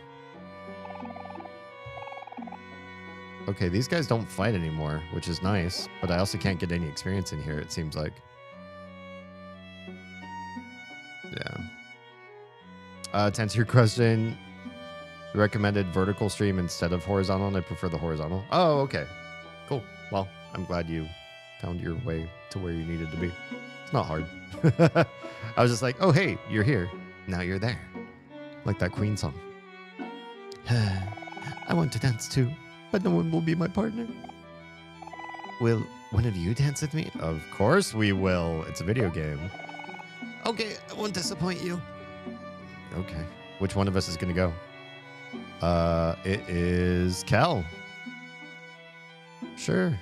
Okay, these guys don't fight anymore, which is nice, but I also can't get any experience in here, it seems like. Yeah. To answer your question, recommended vertical stream instead of horizontal, and I prefer the horizontal. Oh, okay. Cool. Well, I'm glad you found your way to where you needed to be. It's not hard. I was just like, oh, hey, you're here. Now you're there. Like that Queen song. I want to dance too, but no one will be my partner. Will one of you dance with me? Of course we will. It's a video game. Okay, I won't disappoint you. Okay. Which one of us is going to go? It is Cal. Sure.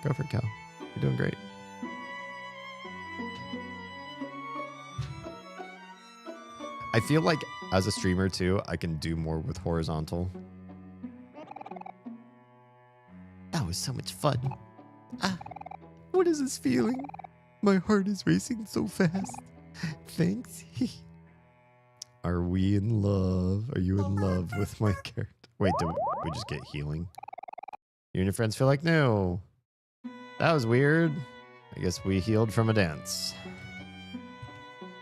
Go for it, Cal. You're doing great. I feel like as a streamer too, I can do more with horizontal. That was so much fun. Ah, what is this feeling? My heart is racing so fast. Thanks. Are we in love? Are you in love with my character? Wait, did we just get healing? You and your friends feel like new. That was weird. I guess we healed from a dance.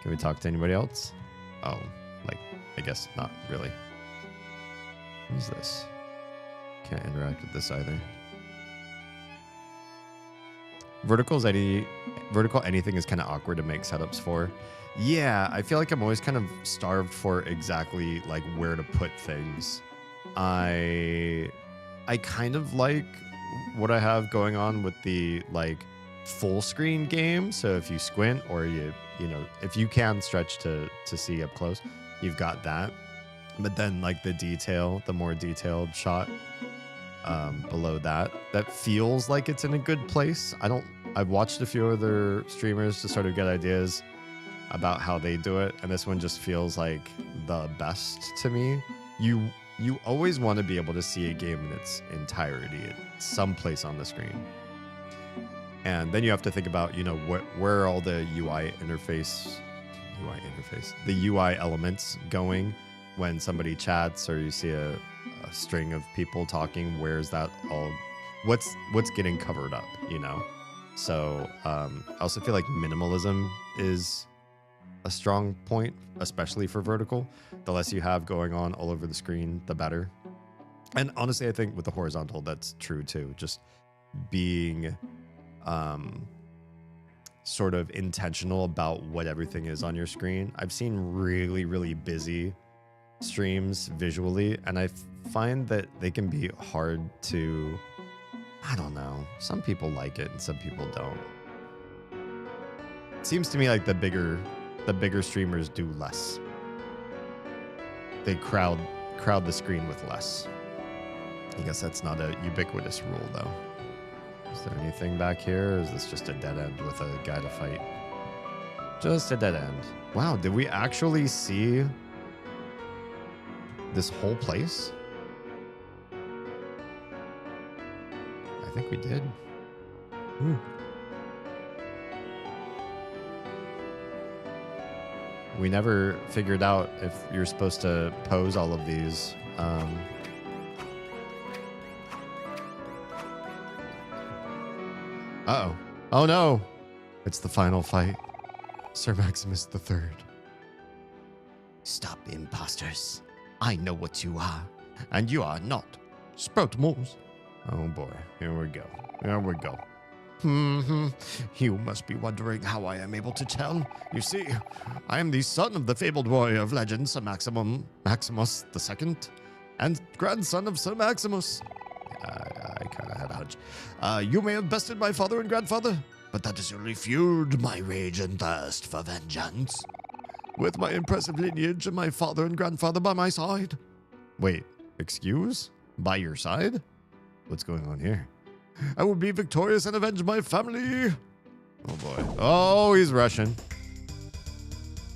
Can we talk to anybody else? Oh, like, I guess not really. Who's this? Can't interact with this either. Vertical anything is kind of awkward to make setups for. Yeah, I feel like I'm always kind of starved for exactly like where to put things. I kind of like what I have going on with the like full screen game. So if you squint or you know, if you can stretch to see up close, you've got that. But then like the more detailed shot below that feels like it's in a good place. I've watched a few other streamers to sort of get ideas about how they do it, and this one just feels like the best to me. You always want to be able to see a game in its entirety at some place on the screen. And then you have to think about, you know, where are all the UI interface, the UI elements going when somebody chats or you see a string of people talking. Where's that all? What's getting covered up, you know? So I also feel like minimalism is a strong point, especially for vertical. The less you have going on all over the screen, the better. And honestly, I think with the horizontal, that's true too. Just being sort of intentional about what everything is on your screen. I've seen really, really busy streams visually, and I find that they can be hard to, I don't know, some people like it and some people don't. It seems to me like the bigger streamers do less. They crowd the screen with less. I guess that's not a ubiquitous rule though. Is there anything back here, or is this just a dead end with a guy to fight? Just a dead end. Wow, did we actually see this whole place? I think we did. Ooh. We never figured out if you're supposed to pose all of these. Uh-oh. Oh no! It's the final fight. Sir Maximus III. Stop, imposters. I know what you are, and you are not. Sproutimals. Oh boy, here we go. You must be wondering how I am able to tell. You see, I am the son of the fabled warrior of legend, Sir Maximus II, and grandson of Sir Maximus. I kind of had a hunch. You may have bested my father and grandfather, but that has only fueled my rage and thirst for vengeance. With my impressive lineage and my father and grandfather by my side. Wait, excuse? By your side? What's going on here? I will be victorious and avenge my family. Oh boy. Oh, he's Russian.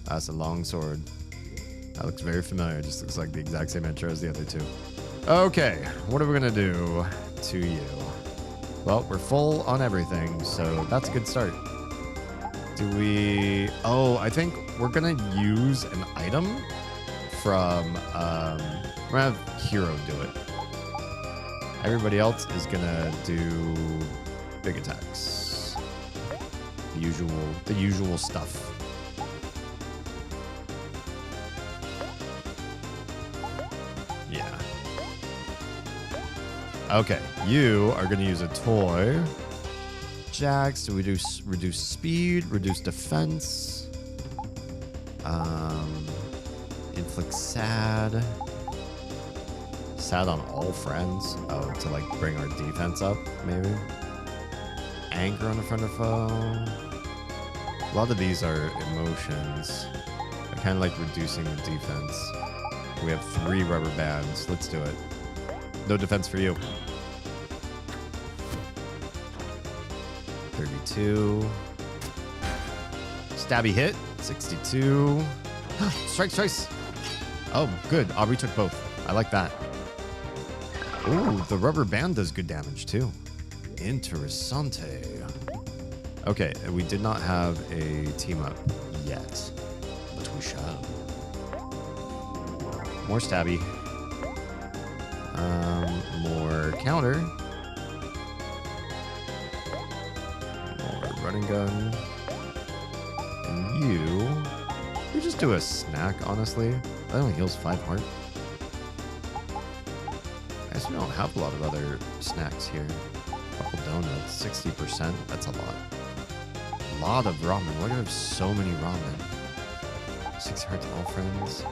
That's a long sword. That looks very familiar. Just looks like the exact same intro as the other two. Okay, what are we gonna do to you? Well, we're full on everything, so that's a good start. Do we... Oh, I think we're gonna use an item from... we're gonna have Hero do it. Everybody else is gonna do big attacks. The usual stuff. Yeah. Okay, you are gonna use a toy. Jax to reduce speed, reduce defense. Inflict sad. Sad on all friends. Oh, to like bring our defense up, maybe. Anger on the front of foe. A lot of these are emotions. I kind of like reducing the defense. We have 3 rubber bands. Let's do it. No defense for you. 32. Stabby hit. 62. Strikes. Oh, good. Aubrey took both. I like that. Ooh, the rubber band does good damage too. Interessante. Okay, we did not have a team up yet, but we shall. More stabby. More counter. running gun. And you just do a snack, honestly. That only heals 5 heart. I guess we don't have a lot of other snacks here. A couple donuts, 60%. That's a lot. A lot of ramen. Why do we have so many ramen? 6 heart to all friends.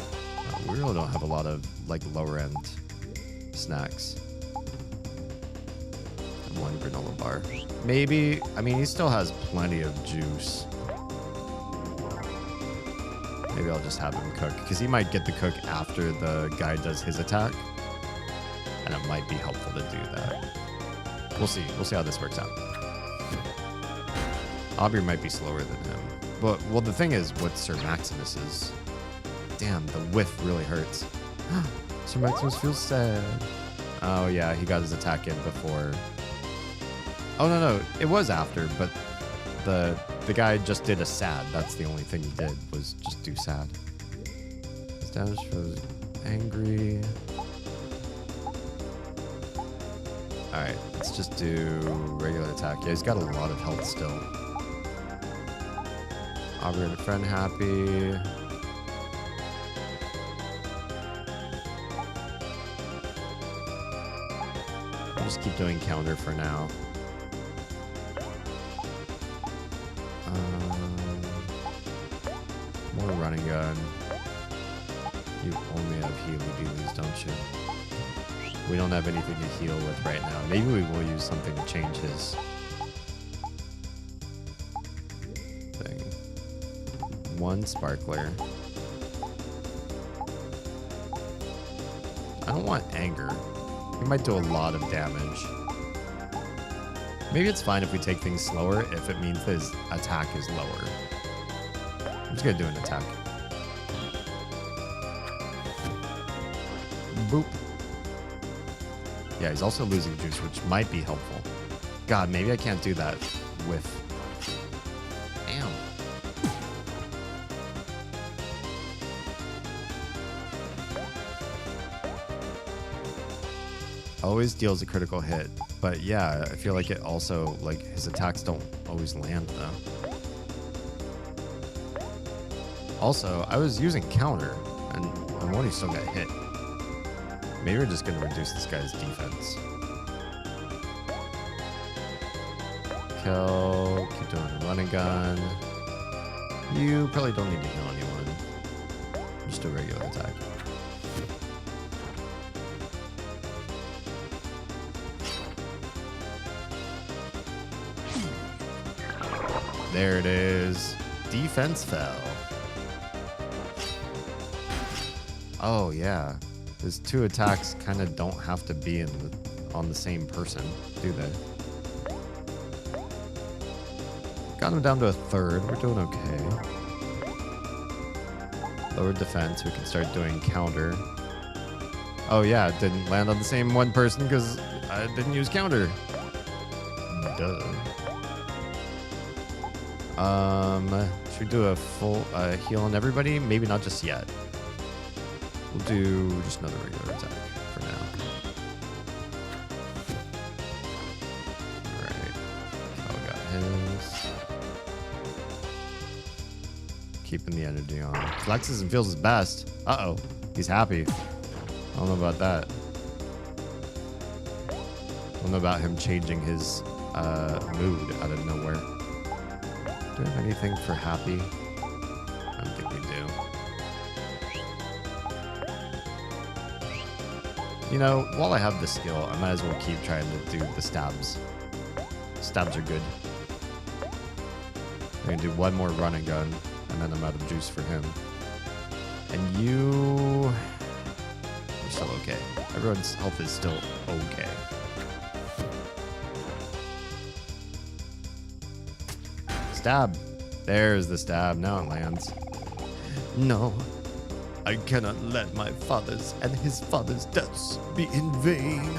We really don't have a lot of like lower end snacks. And 1 granola bar. Maybe, I mean, he still has plenty of juice. Maybe I'll just have him cook, because he might get the cook after the guy does his attack. And it might be helpful to do that. We'll see. We'll see how this works out. Aubrey might be slower than him. But, well, the thing is, what Sir Maximus is... Damn, the whiff really hurts. Sir Maximus feels sad. Oh, yeah, he got his attack in before... Oh, no, it was after, but the guy just did a sad. That's the only thing he did, was just do sad. His damage was angry. Alright, let's just do regular attack. Yeah, he's got a lot of health still. Aubrey and a friend happy. I'll just keep doing counter for now. More running gun. You only have healy-dealies, don't you? We don't have anything to heal with right now. Maybe we will use something to change his thing. 1 sparkler. I don't want anger. He might do a lot of damage. Maybe it's fine if we take things slower if it means his attack is lower. I'm just gonna do an attack. Boop. Yeah, he's also losing juice, which might be helpful. God, maybe I can't do that with... Damn. Always deals a critical hit. But yeah, I feel like it also, like, his attacks don't always land, though. Also, I was using counter, and Amoni still got hit. Maybe we're just going to reduce this guy's defense. Kill, keep doing a running gun. You probably don't need to heal anyone. Just do a regular attack. There it is. Defense fell. Oh, yeah. His 2 attacks kind of don't have to be on the same person, do they? Got him down to a 3rd. We're doing okay. Lower defense. We can start doing counter. Oh, yeah. It didn't land on the same one person because I didn't use counter. Duh. Should we do a full heal on everybody? Maybe not just yet. We'll do just another regular attack for now. Alright. Cal got his. Keeping the energy on. Flexes and feels his best. Uh-oh. He's happy. I don't know about that. I don't know about him changing his mood out of nowhere. Do we have anything for happy? I don't think we do. You know, while I have the skill, I might as well keep trying to do the stabs. Stabs are good. I'm gonna do 1 more run and gun, and then I'm out of juice for him. And you're still okay. Everyone's health is still okay. Stab. There's the stab. Now it lands. No. I cannot let my father's and his father's deaths be in vain.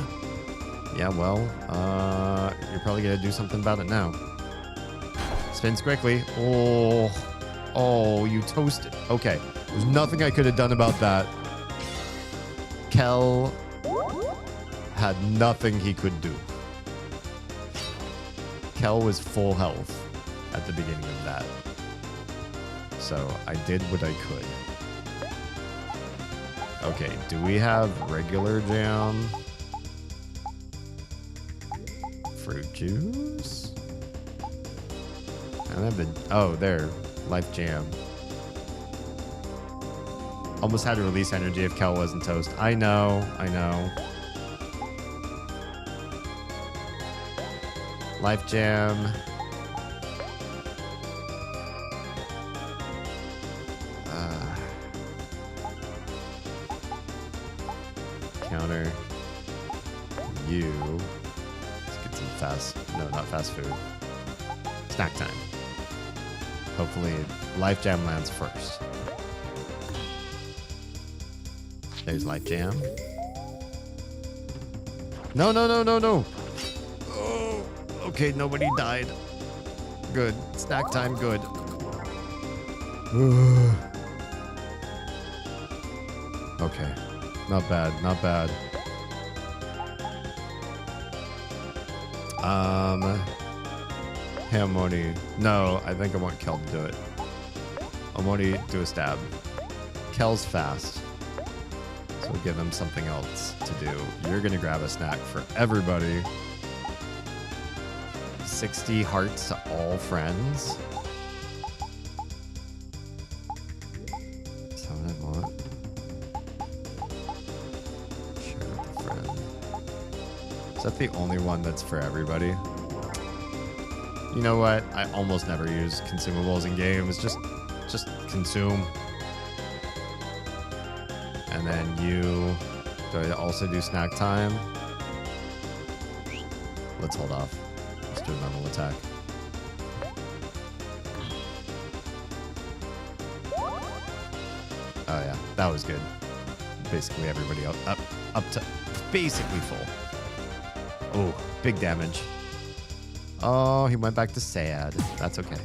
Yeah, well, you're probably gonna do something about it now. Spins quickly. Oh, you toasted. Okay, there's nothing I could have done about that. Kel had nothing he could do. Kel was full health. at the beginning of that. So I did what I could. Okay, do we have regular jam? Fruit juice? I don't have the... Oh, there. Life jam. Almost had to release energy if Kel wasn't toast. I know. Life jam. Counter. You. Let's get some fast... No, not fast food. Snack time. Hopefully, Life Jam lands first. There's Life Jam. No. Oh, okay, nobody died. Good. Snack time, good. Okay. Not bad. Hey, Omori. No, I think I want Kel to do it. Omori, do a stab. Kel's fast. So we'll give him something else to do. You're going to grab a snack for everybody. 60 hearts to all friends. Is that what I want? Share with a friend. Is that the only one that's for everybody? You know what? I almost never use consumables in games. Just consume. And then you... Do I also do snack time? Let's hold off. Let's do a normal attack. Oh yeah, that was good. Basically everybody up to basically full. Oh, big damage. Oh, he went back to sad. That's okay.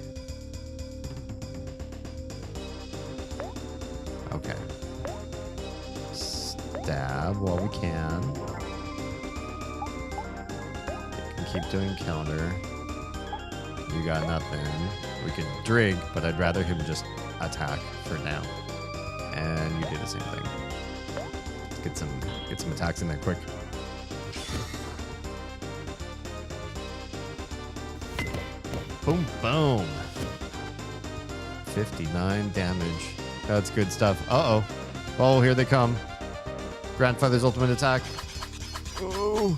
Okay. Stab while we can. You can keep doing counter. You got nothing. We could drink, but I'd rather him just attack for now. And you do the same thing. Let's get some attacks in there quick. Boom, boom. 59 damage. That's good stuff. Uh-oh. Oh, here they come. Grandfather's ultimate attack. Oh.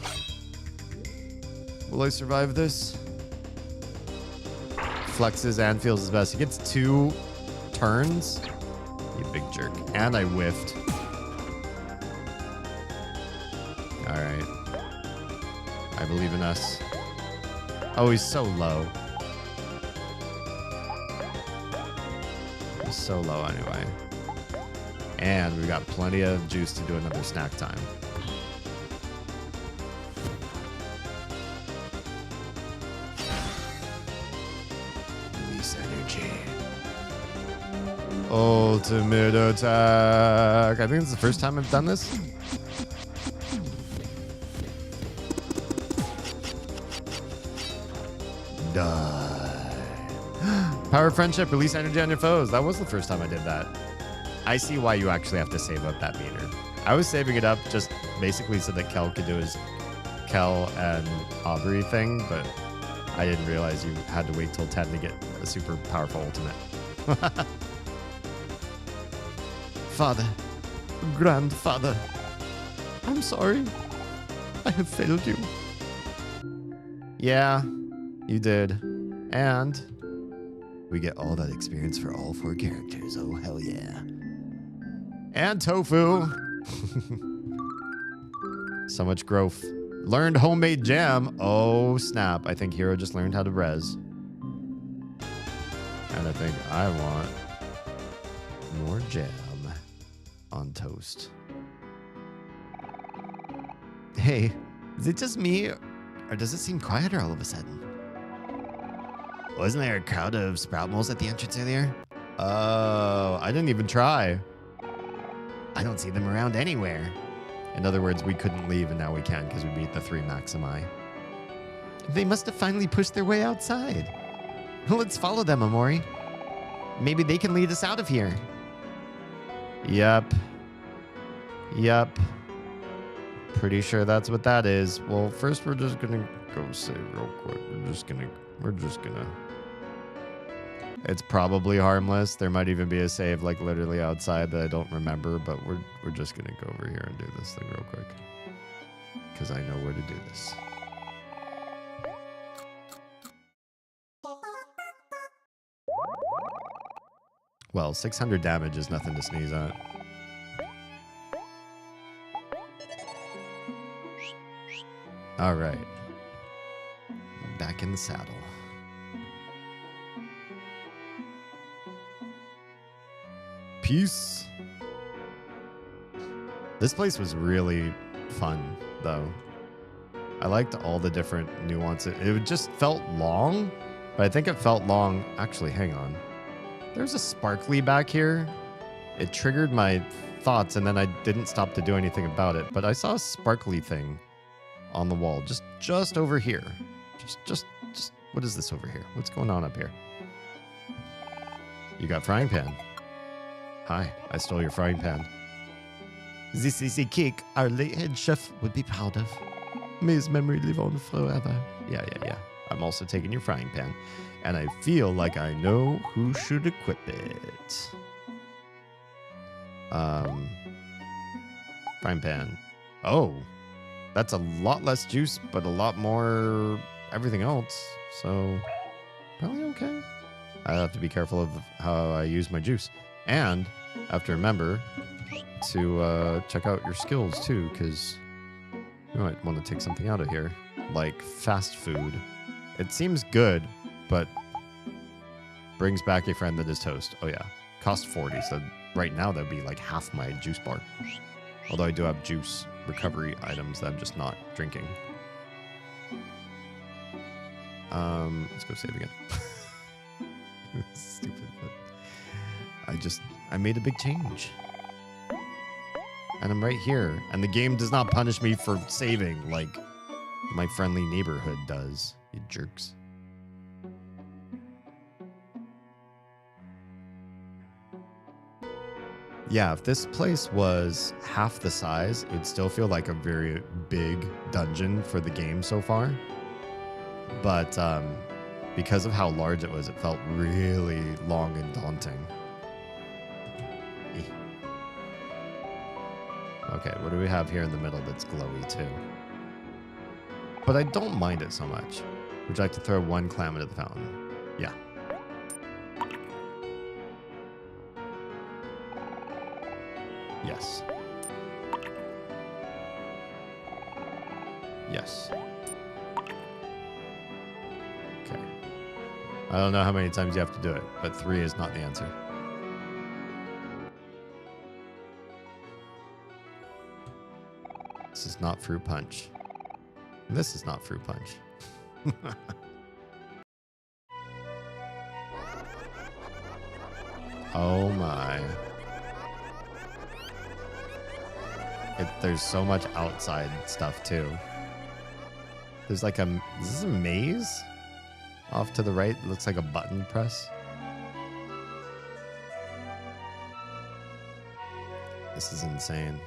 Will I survive this? Flexes and feels his best. He gets 2 turns. You big jerk. And I whiffed. Alright. I believe in us. Oh, he's so low. So low anyway. And we've got plenty of juice to do another snack time. Release energy. Ultimate attack. I think it's the first time I've done this. Die. Power of friendship, release energy on your foes. That was the first time I did that. I see why you actually have to save up that meter. I was saving it up just basically so that Kel could do his Kel and Aubrey thing, but I didn't realize you had to wait till 10 to get a super powerful ultimate. Father, grandfather, I'm sorry. I have failed you. Yeah, you did. And we get all that experience for all 4 characters. Oh, hell yeah. And tofu. So much growth. Learned homemade jam. Oh, snap. I think Hero just learned how to res. And I think I want more jam on toast. Hey, is it just me? Or does it seem quieter all of a sudden? Wasn't there a crowd of sprout moles at the entrance earlier? Oh, I didn't even try. I don't see them around anywhere. In other words, we couldn't leave and now we can because we beat the 3 maximi. They must have finally pushed their way outside. Let's follow them, Amori. Maybe they can lead us out of here. Yep. Pretty sure that's what that is. Well, first we're just gonna go save real quick. We're just gonna. It's probably harmless. There might even be a save like literally outside that I don't remember, but we're just gonna go over here and do this thing real quick. Because I know where to do this. Well, 600 damage is nothing to sneeze at. All right. Back in the saddle. Peace. This place was really fun, though. I liked all the different nuances. It just felt long, but I think it felt long. Actually, hang on. There's a sparkly back here. It triggered my thoughts, and then I didn't stop to do anything about it. But I saw a sparkly thing on the wall, just over here. Just. What is this over here? What's going on up here? You got frying pan. Hi, I stole your frying pan. This is a cake our late head chef would be proud of. May his memory live on forever. Yeah. I'm also taking your frying pan. And I feel like I know who should equip it. Frying pan. Oh, that's a lot less juice, but a lot more everything else. So, probably okay. I have to be careful of how I use my juice. And I have to remember to check out your skills too, because you might want to take something out of here. Like fast food. It seems good, but brings back a friend that is toast. Oh yeah, cost 40. So right now that'd be like half my juice bar. Although I do have juice recovery items that I'm just not drinking. Let's go save again. Stupid, but I made a big change. And I'm right here. And the game does not punish me for saving like my friendly neighborhood does. You jerks. Yeah, if this place was half the size, it would still feel like a very big dungeon for the game so far. But because of how large it was, it felt really long and daunting. Okay, what do we have here in the middle that's glowy too? But I don't mind it so much. Would you like to throw one clam into the fountain? Yeah. Yes. Yes. Okay. I don't know how many times you have to do it, but 3 is not the answer. This is not fruit punch. This is not fruit punch. Oh my. There's so much outside stuff too. There's like is this a maze? Off to the right, it looks like a button press. This is insane.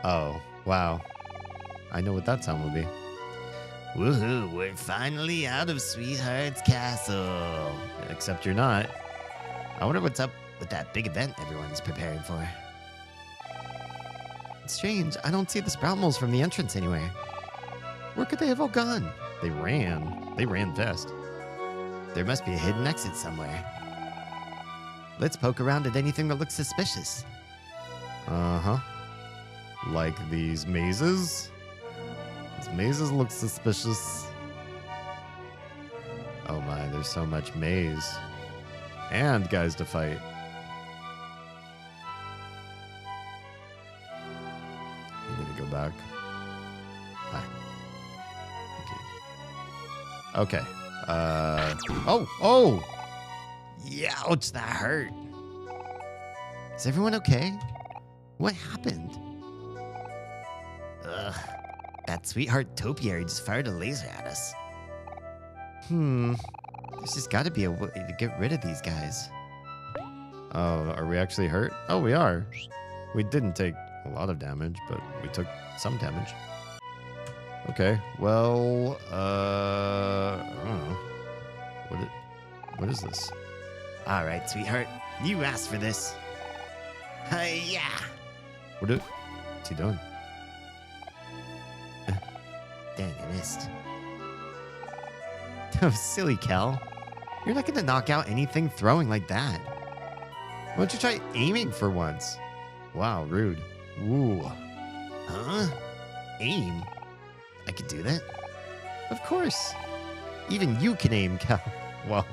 Oh, wow. I know what that sound would be. Woohoo, we're finally out of Sweetheart's Castle. Except you're not. I wonder what's up with that big event everyone's preparing for. It's strange, I don't see the sprout moles from the entrance anywhere. Where could they have all gone? They ran fast. There must be a hidden exit somewhere. Let's poke around at anything that looks suspicious. Uh-huh. Like these mazes? These mazes look suspicious. Oh my, there's so much maze. And guys to fight. You need to go back. Hi. Okay. Oh! Yeah, ouch, that hurt. Is everyone okay? What happened? Ugh. That sweetheart topiary just fired a laser at us. There's just got to be a way to get rid of these guys. Oh, are we actually hurt? Oh, we are. We didn't take a lot of damage, but we took some damage. Okay, well, I don't know. What is this? All right, sweetheart. You asked for this. Hi-ya! What's he doing? Dang, I missed. Oh, silly Kel. You're not going to knock out anything throwing like that. Why don't you try aiming for once? Wow, rude. Ooh. Huh? Aim? I could do that? Of course. Even you can aim, Kel. Well,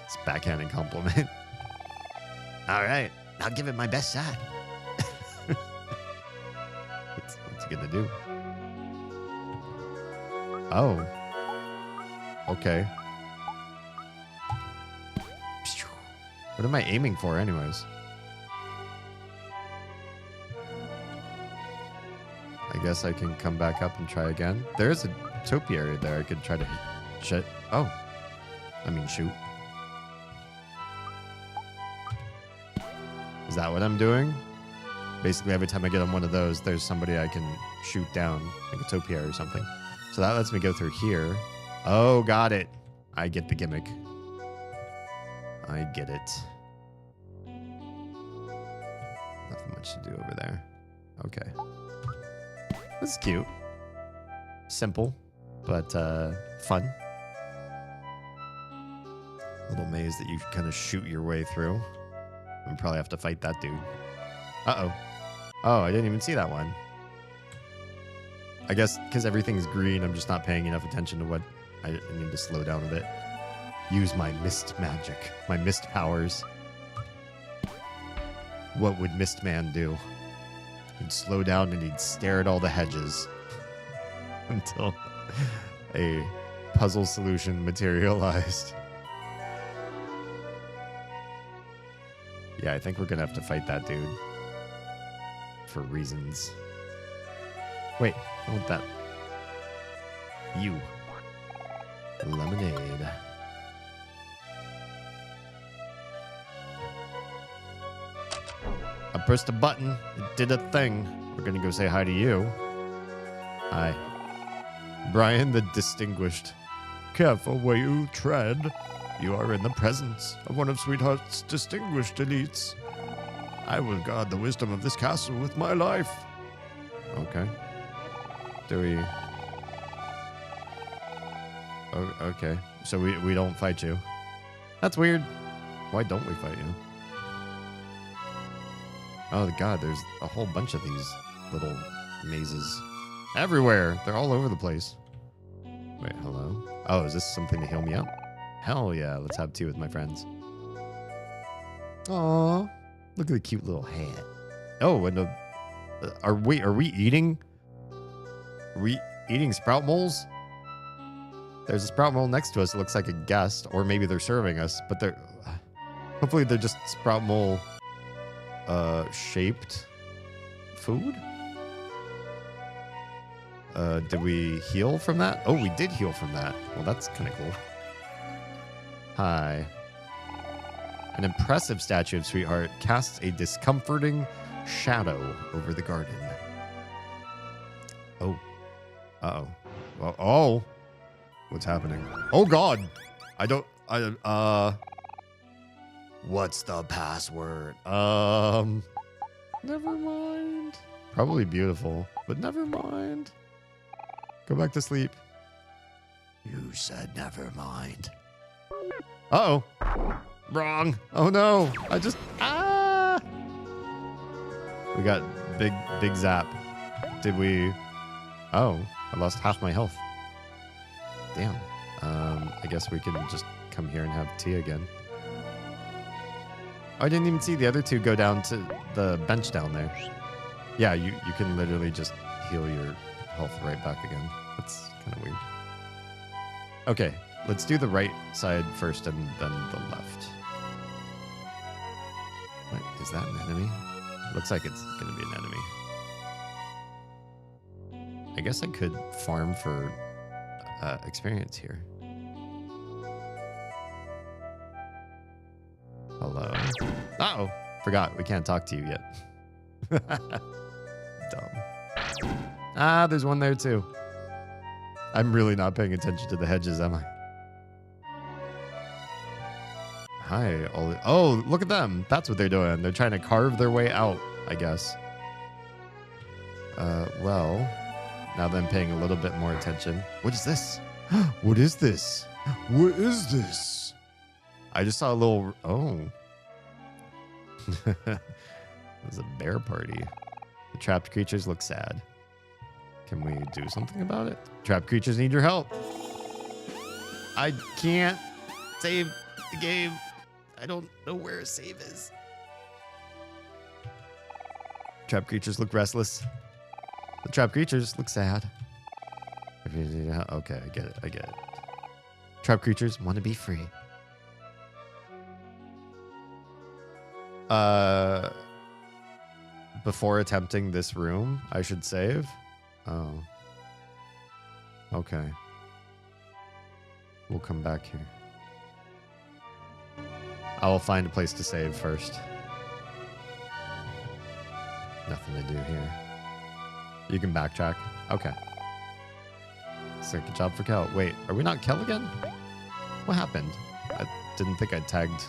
it's a backhanded compliment. All right, I'll give it my best shot. What's he gonna do? Oh. Okay. What am I aiming for anyways? I guess I can come back up and try again. There is a topiary there. I could try to shit. Oh. I mean, shoot. Is that what I'm doing? Basically, every time I get on one of those, there's somebody I can shoot down, like a topiary or something. So that lets me go through here. Oh, got it. I get the gimmick. I get it. Nothing much to do over there. Okay. This is cute. Simple, but fun. Little maze that you kind of shoot your way through. And probably have to fight that dude. Uh-oh. Oh, I didn't even see that one. I guess because everything's green, I'm just not paying enough attention to what I need to slow down a bit. Use my mist magic, my mist powers. What would Mist Man do? He'd slow down and he'd stare at all the hedges until a puzzle solution materialized. Yeah, I think we're gonna have to fight that dude. For reasons. Wait, I want that. You. Lemonade. I pressed a button. It did a thing. We're gonna go say hi to you. Hi. Brian the Distinguished. Careful where you tread. You are in the presence of one of Sweetheart's distinguished elites. I will guard the wisdom of this castle with my life. Okay. Do we... Oh, okay. So we don't fight you. That's weird. Why don't we fight you? Oh, God, there's a whole bunch of these little mazes. Everywhere. They're all over the place. Wait, hello? Oh, is this something to heal me up? Hell yeah, let's have tea with my friends. Aw, look at the cute little hat. Oh, and are we eating? Are we eating sprout moles? There's a sprout mole next to us. It looks like a guest, or maybe they're serving us, but hopefully they're just sprout mole shaped food. Did we heal from that? Oh, we did heal from that. Well, that's kind of cool. Hi. An impressive statue of Sweetheart casts a discomforting shadow over the garden. Oh. Uh-oh. Well, oh. What's happening? Oh, God. What's the password? Never mind. Probably beautiful, but never mind. Go back to sleep. You said never mind. Uh-oh. Wrong. Oh, no. We got big zap. Did we... Oh, I lost half my health. Damn. I guess we can just come here and have tea again. Oh, I didn't even see the other two go down to the bench down there. Yeah, you can literally just heal your health right back again. That's kind of weird. Okay, let's do the right side first and then the left. What, is that an enemy? Looks like it's going to be an enemy. I guess I could farm for experience here. Uh-oh. Forgot. We can't talk to you yet. Dumb. Ah, there's one there too. I'm really not paying attention to the hedges, am I? Hi, Ollie. Oh, look at them. That's what they're doing. They're trying to carve their way out, I guess. Well, now that I'm paying a little bit more attention. What is this? What is this? What is this? I just saw a little... Oh. There's a bear party. The trapped creatures look sad. Can we do something about it? Trapped creatures need your help. I can't save the game. I don't know where a save is. Trapped creatures look restless. The trapped creatures look sad. Okay, I get it. I get it. Trapped creatures want to be free. Before attempting this room, I should save. Oh. Okay. We'll come back here. I will find a place to save first. Nothing to do here. You can backtrack. Okay. Second job for Kel. Wait, are we not Kel again? What happened? I didn't think I tagged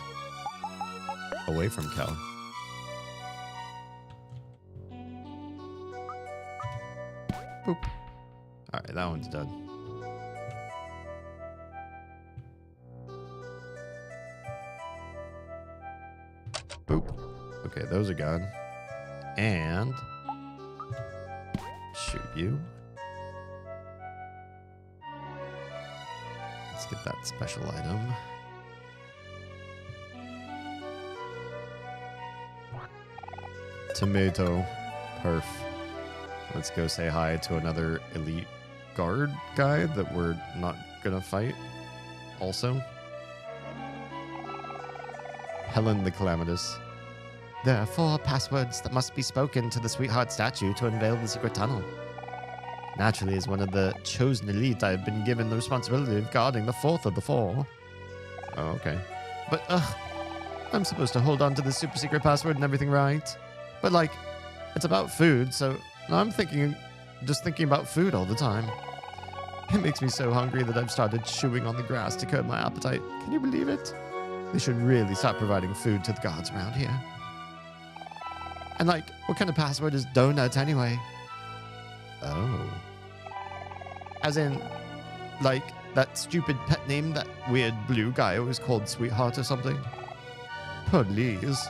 away from Kel. Boop. Alright, that one's done. Boop. Okay, those are gone. And shoot you. Let's get that special item. Tomato. Perf. Let's go say hi to another elite guard guy that we're not gonna fight. Also. Helen the Calamitous. There are 4 passwords that must be spoken to the sweetheart statue to unveil the secret tunnel. Naturally, as one of the chosen elite, I have been given the responsibility of guarding the 4th of the 4. Oh, okay. But, I'm supposed to hold on to the super secret password and everything, right? But, like, it's about food, so I'm just thinking about food all the time. It makes me so hungry that I've started chewing on the grass to curb my appetite. Can you believe it? They should really start providing food to the guards around here. And, like, what kind of password is donut anyway? Oh. As in, like, that stupid pet name that weird blue guy always called Sweetheart or something? Please.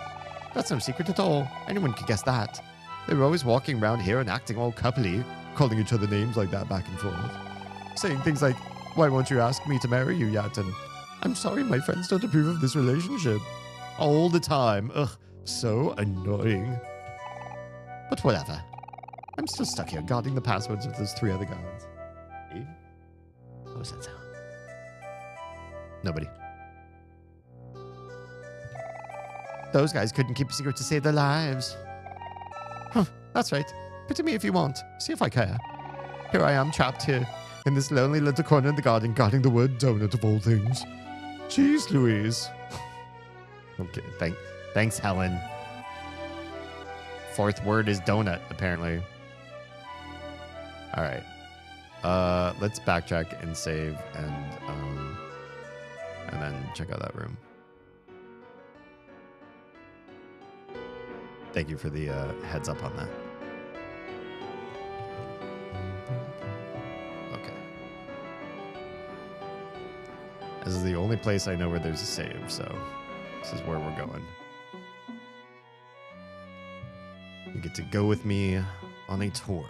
That's no secret at all. Anyone could guess that. They were always walking around here and acting all coupley, calling each other names like that back and forth. Saying things like, why won't you ask me to marry you yet? And I'm sorry my friends don't approve of this relationship. All the time. Ugh, so annoying. But whatever. I'm still stuck here guarding the passwords of those 3 other guards. Eve? What was that sound? Nobody. Those guys couldn't keep a secret to save their lives. Huh, that's right. Pity me if you want. See if I care. Here I am, trapped here, in this lonely little corner in the garden, guarding the word donut of all things. Jeez Louise. Okay, thanks, Helen. 4th word is donut, apparently. All right. Let's backtrack and save and then check out that room. Thank you for the heads up on that. Okay. This is the only place I know where there's a save, so this is where we're going. You get to go with me on a tour.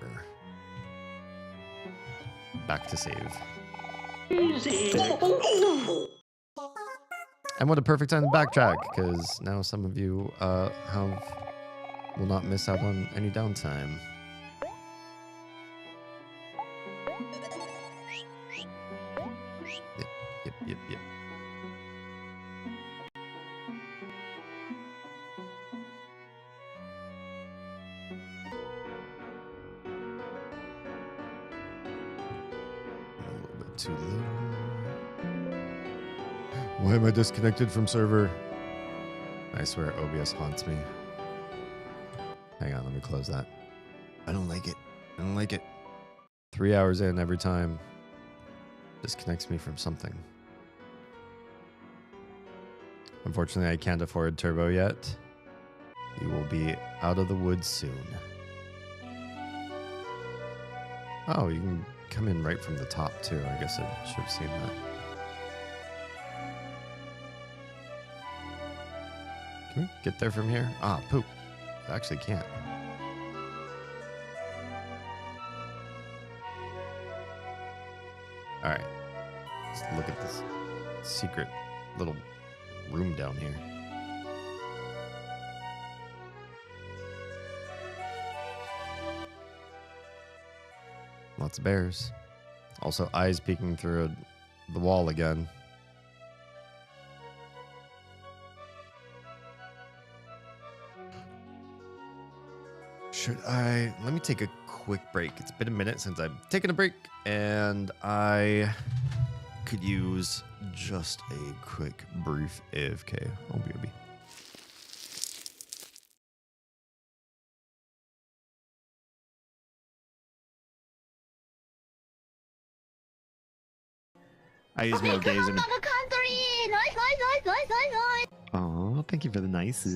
Back to save. And what a perfect time to backtrack, because now some of you will not miss out on any downtime. Yep. A little bit too low. Why am I disconnected from server? I I swear OBS haunts me. Hang on, let me close that. I don't like it. I don't like it. 3 hours in every time. Disconnects me from something. Unfortunately, I can't afford turbo yet. You will be out of the woods soon. Oh, you can come in right from the top too. I guess I should have seen that. Can we get there from here? Ah, poop. I actually can't. All right. Let's look at this secret little room down here. Lots of bears. Also, eyes peeking through the wall again. Should I... Let me take a quick break. It's been a minute since I've taken a break, and I could use just a quick, brief AFK. Oh, BRB. I use male gaze and... Oh, thank you for the nice.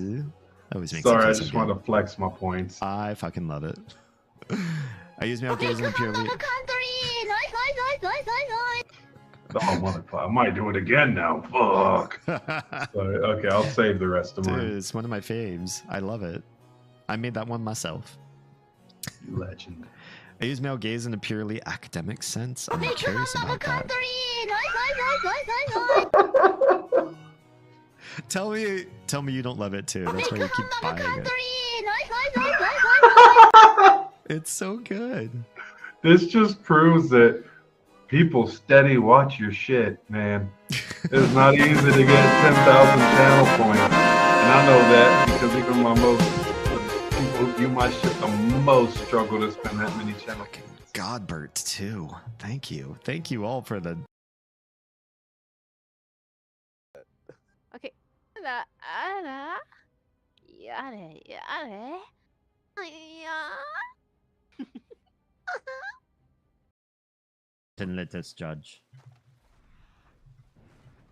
Always makes Sorry, I it feel just so wanted good. to flex my points. I fucking love it. I use male gaze and purely... Oh, motherfucker. I might do it again now. Fuck. Sorry. Okay, I'll save the rest of Dude, mine. it's one of my faves. I love it. I made that one myself. You legend. I use male gaze in a purely academic sense. I'm curious about that. Tell me you don't love it too. That's why you keep buying it. It's so good. This just proves that people steady watch your shit, man. It's not easy to get 10,000 channel points. And I know that because even my people who view my shit the most struggle to spend that many channel points. Godbert too. Thank you. Thank you all for the... Okay. And let us judge.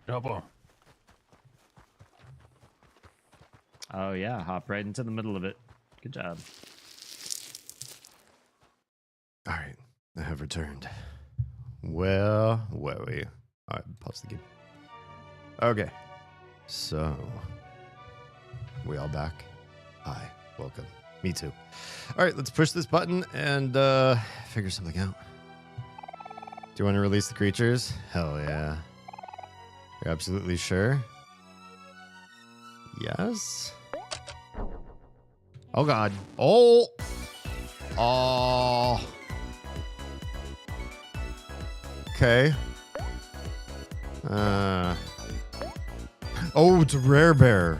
Double. Oh yeah, hop right into the middle of it. Good job. All right, I have returned. Well, where are we? All right, pause the game. Okay, so we all back? Hi, welcome. Me too. All right, let's push this button and figure something out. Do you want to release the creatures? Hell yeah. You're absolutely sure? Yes? Oh god. Oh! Oh. Okay. Oh, it's a rare bear.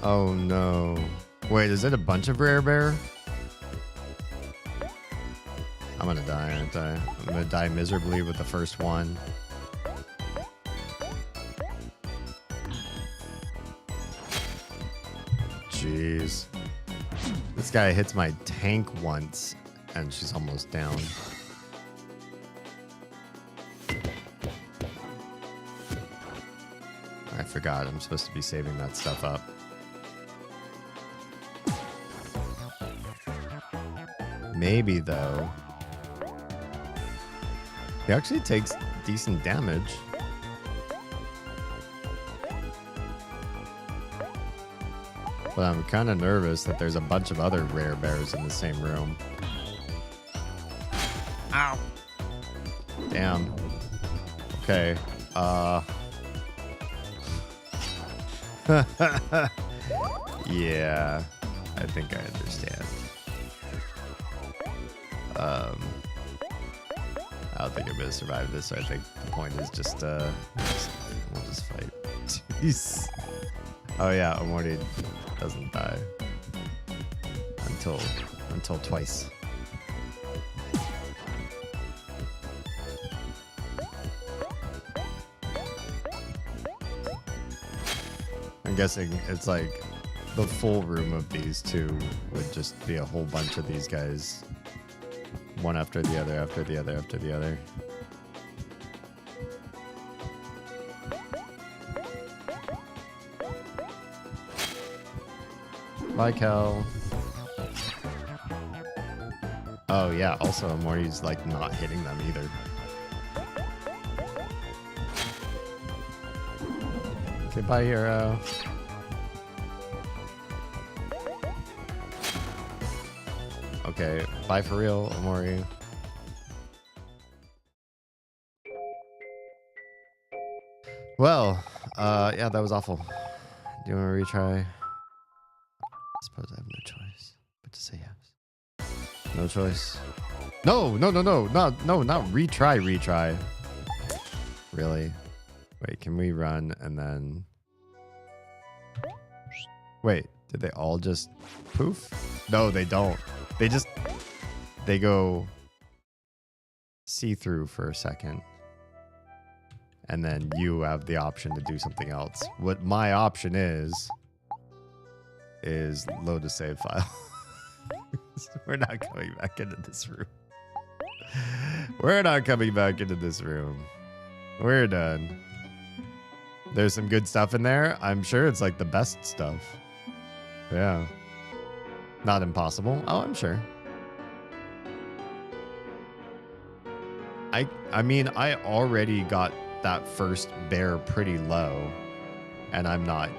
Oh no. Wait, is it a bunch of rare bear? I'm gonna die, aren't I? I'm gonna die miserably with the first one. Jeez. This guy hits my tank once, and she's almost down. I forgot I'm supposed to be saving that stuff up. Maybe, though. He actually takes decent damage. But I'm kind of nervous that there's a bunch of other rare bears in the same room. Ow! Damn. Okay. Yeah. I think I understand. I don't think I'm gonna survive this, so I think the point is just, we'll just fight. Jeez. Oh yeah, Omori doesn't die. Until twice. I'm guessing it's like the full room of these two would just be a whole bunch of these guys. One after the other, after the other, after the other. Like hell. Oh yeah, also Mori's like not hitting them either. Okay, bye hero. Okay, bye for real, Omori. Well, yeah, that was awful. Do you want to retry? I suppose I have no choice but to say yes. No choice. No, not retry. Really? Wait, can we run and then... Wait, did they all just poof? No, they don't. They go see-through for a second. And then you have the option to do something else. What my option is load a save file. We're not coming back into this room. We're not coming back into this room. We're done. There's some good stuff in there. I'm sure it's like the best stuff. Yeah. Not impossible. Oh, I'm sure. I mean, I already got that first bear pretty low. And I'm not,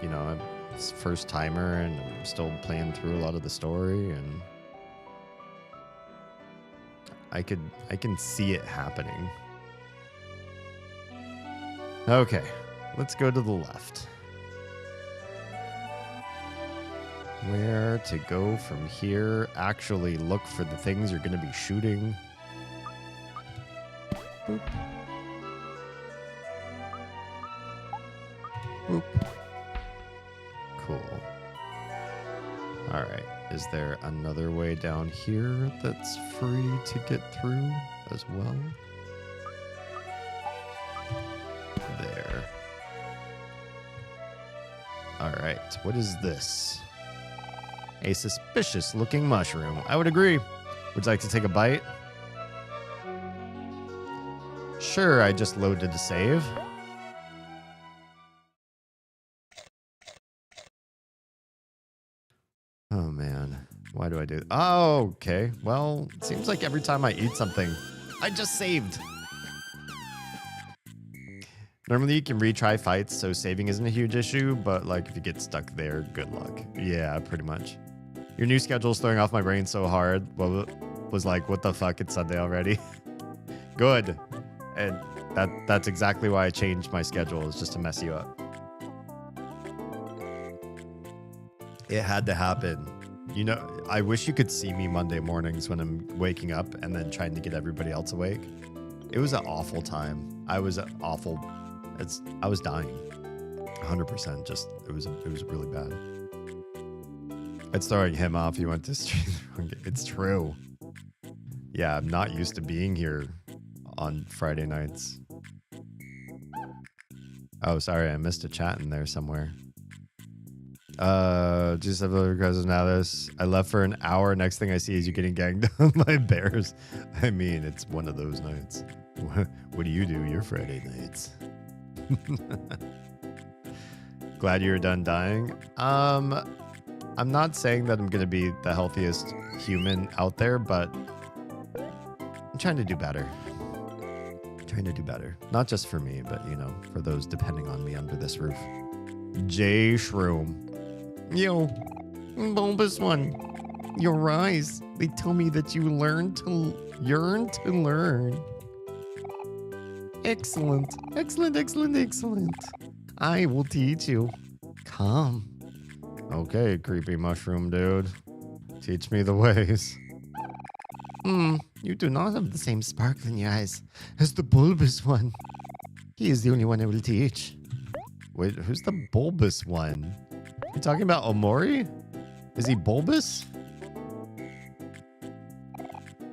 you know, I'm first timer and I'm still playing through a lot of the story and I can see it happening. Okay, let's go to the left. Where to go from here? Actually look for the things you're going to be shooting. Boop. Boop. Cool. All right. Is there another way down here that's free to get through as well? There. All right. What is this? A suspicious looking mushroom. I would agree. Would you like to take a bite? Sure, I just loaded a save. Oh man, why do I do? Oh, okay. Well, it seems like every time I eat something, I just saved. Normally you can retry fights, so saving isn't a huge issue, but like if you get stuck there, good luck. Yeah, pretty much. Your new schedule is throwing off my brain so hard. Well, was like, what the fuck? It's Sunday already. Good. And that's exactly why I changed my schedule, is just to mess you up. It had to happen. You know, I wish you could see me Monday mornings when I'm waking up and then trying to get everybody else awake. It was an awful time. I was awful. I was dying. 100%. Just it was really bad. It's throwing him off. He went to stream. It's true. Yeah, I'm not used to being here on Friday nights. Oh, sorry, I missed a chat in there somewhere. Just have a request now this. I left for an hour. Next thing I see is you getting ganged on by bears. I mean, it's one of those nights. What do you do your Friday nights? Glad you were done dying. I'm not saying that I'm gonna be the healthiest human out there, but I'm trying to do better. Trying to do better. Not just for me, but you know, for those depending on me under this roof. J Shroom. Yo, bulbous one. Your eyes, they tell me that you yearn to learn. Excellent. Excellent, excellent, excellent. I will teach you. Come. Okay, creepy mushroom dude. Teach me the ways. You do not have the same sparkle in your eyes as the bulbous one. He is the only one I will teach. Wait, who's the bulbous one? You talking about Omori? Is he bulbous?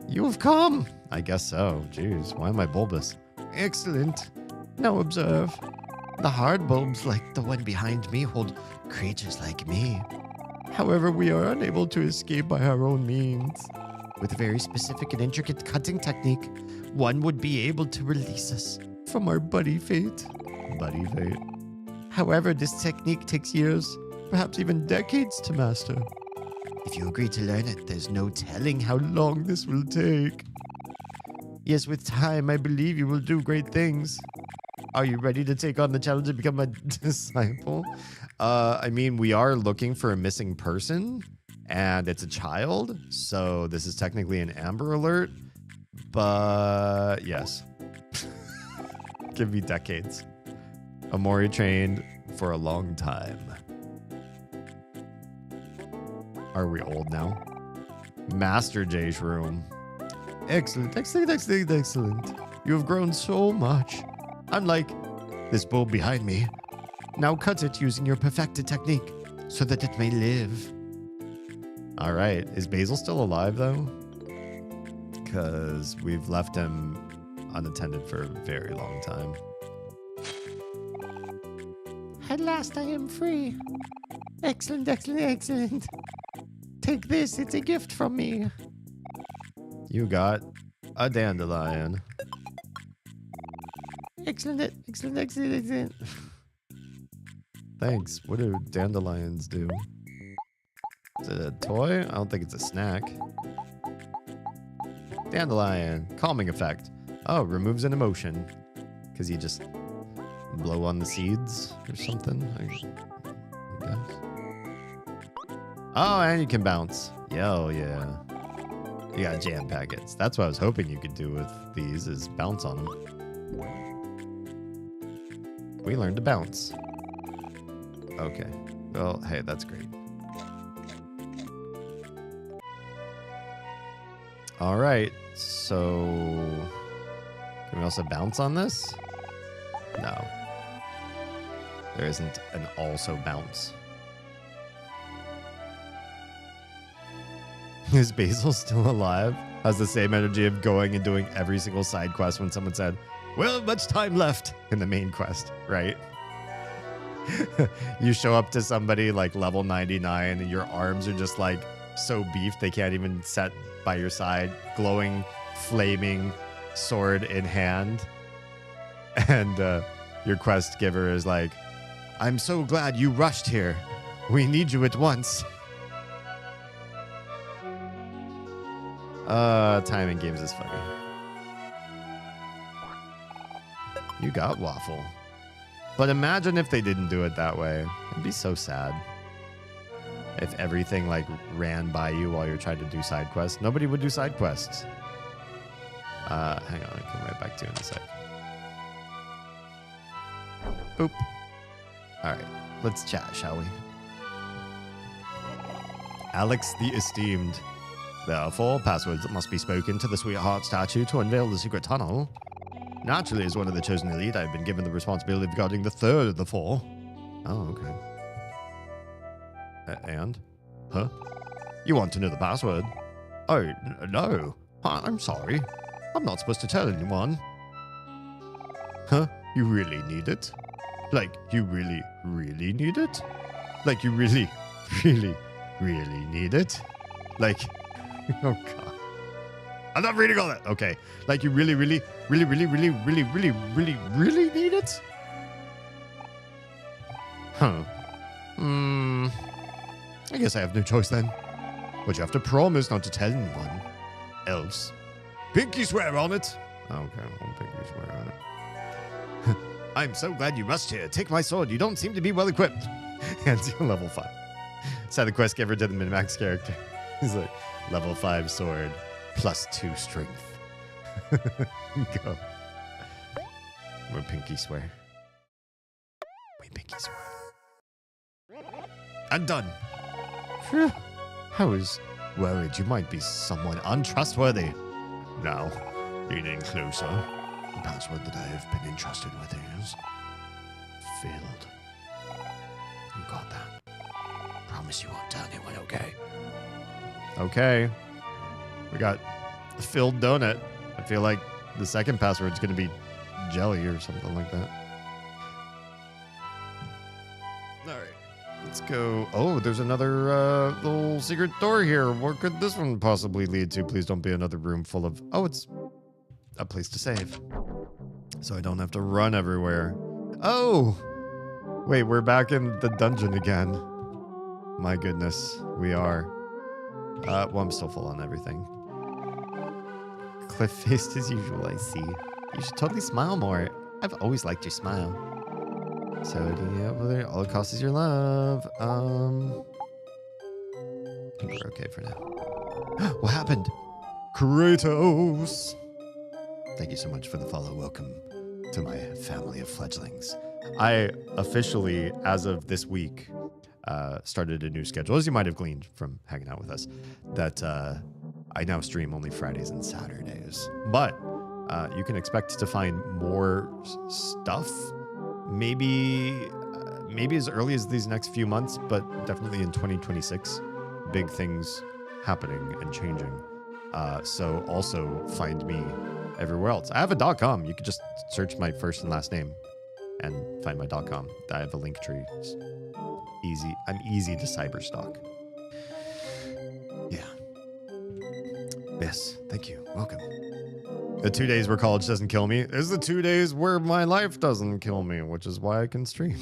You have come. I guess so. Jeez, why am I bulbous? Excellent. Now observe. The hard bulbs, like the one behind me, hold creatures like me. However, we are unable to escape by our own means. With a very specific and intricate cutting technique, one would be able to release us from our buddy fate. Buddy fate. However, this technique takes years, perhaps even decades to master. If you agree to learn it, there's no telling how long this will take. Yes, with time, I believe you will do great things. Are you ready to take on the challenge and become a disciple? I mean, we are looking for a missing person, and it's a child, so this is technically an Amber Alert, but yes. Give me decades. Omori trained for a long time. Are we old now? Master J's room. Excellent, excellent, excellent, excellent. You have grown so much. Unlike this bulb behind me. Now cut it using your perfected technique so that it may live. All right. Is Basil still alive, though? Because we've left him unattended for a very long time. At last I am free. Excellent, excellent, excellent. Take this. It's a gift from me. You got a dandelion. Excellent, excellent, excellent, excellent. Thanks. What do dandelions do? Is it a toy? I don't think it's a snack. Dandelion. Calming effect. Oh, removes an emotion. Because you just blow on the seeds or something, I guess. Oh, and you can bounce. Yo, yeah. You got jam packets. That's what I was hoping you could do with these, is bounce on them. We learned to bounce. Okay. Well, hey, that's great. All right. So, can we also bounce on this? No. There isn't an also bounce. Is Basil still alive? Has the same energy of going and doing every single side quest when someone said, well, much time left in the main quest, right? You show up to somebody like level 99 and your arms are just like so beefed they can't even set by your side, glowing, flaming sword in hand. And your quest giver is like, I'm so glad you rushed here. We need you at once. Timing games is funny. You got waffle. But imagine if they didn't do it that way. It'd be so sad. If everything like ran by you while you're trying to do side quests. Nobody would do side quests. Hang on, I'll come right back to you in a sec. Boop. Alright, let's chat, shall we? Alex the Esteemed. There are 4 passwords that must be spoken to the sweetheart statue to unveil the secret tunnel. Naturally, as one of the chosen elite, I've been given the responsibility of guarding the 3rd of the 4. Oh, okay. And? Huh? You want to know the password? Oh, no. I'm sorry. I'm not supposed to tell anyone. Huh? You really need it? Like, you really, really need it? Like, you really, really, really need it? Like, oh God. I'm not reading all that. Okay. Like, you really, really, really, really, really, really, really, really, really need it? Huh. I guess I have no choice then. But you have to promise not to tell anyone else. Pinky swear on it. Okay, I'll pinky swear on it. I'm so glad you rushed here. Take my sword. You don't seem to be well equipped. Hands you level 5. That's how the quest giver did the min-max character. He's like, level 5 sword, +2 strength. Go. We're pinky swear. We pinky swear. I'm done. Phew. I was worried you might be someone untrustworthy. Now, leaning closer, the password that I have been entrusted with is filled. You got that? Promise you won't tell anyone, okay? Okay. We got the filled donut. I feel like the second password's going to be jelly or something like that. All right. Let's go. Oh, there's another little secret door here. Where could this one possibly lead to? Please don't be another room full of... Oh, it's a place to save. So I don't have to run everywhere. Oh! Wait, we're back in the dungeon again. My goodness, we are. Well, I'm still full on everything. Cliff-faced as usual, I see. You should totally smile more. I've always liked your smile. So, yeah, well, all it costs is your love. I think we're okay for now. What happened? Kratos! Thank you so much for the follow. Welcome to my family of fledglings. I officially, as of this week, started a new schedule, as you might have gleaned from hanging out with us, that I now stream only Fridays and Saturdays. But you can expect to find more stuff, maybe as early as these next few months, but definitely in 2026. Big things happening and changing. So also find me everywhere else. I have a .com. You could just search my first and last name and find my .com. I have a link tree. It's easy. I'm easy to cyberstalk. Yeah. Yes. Thank you. Welcome. The 2 days where college doesn't kill me is the 2 days where my life doesn't kill me, which is why I can stream.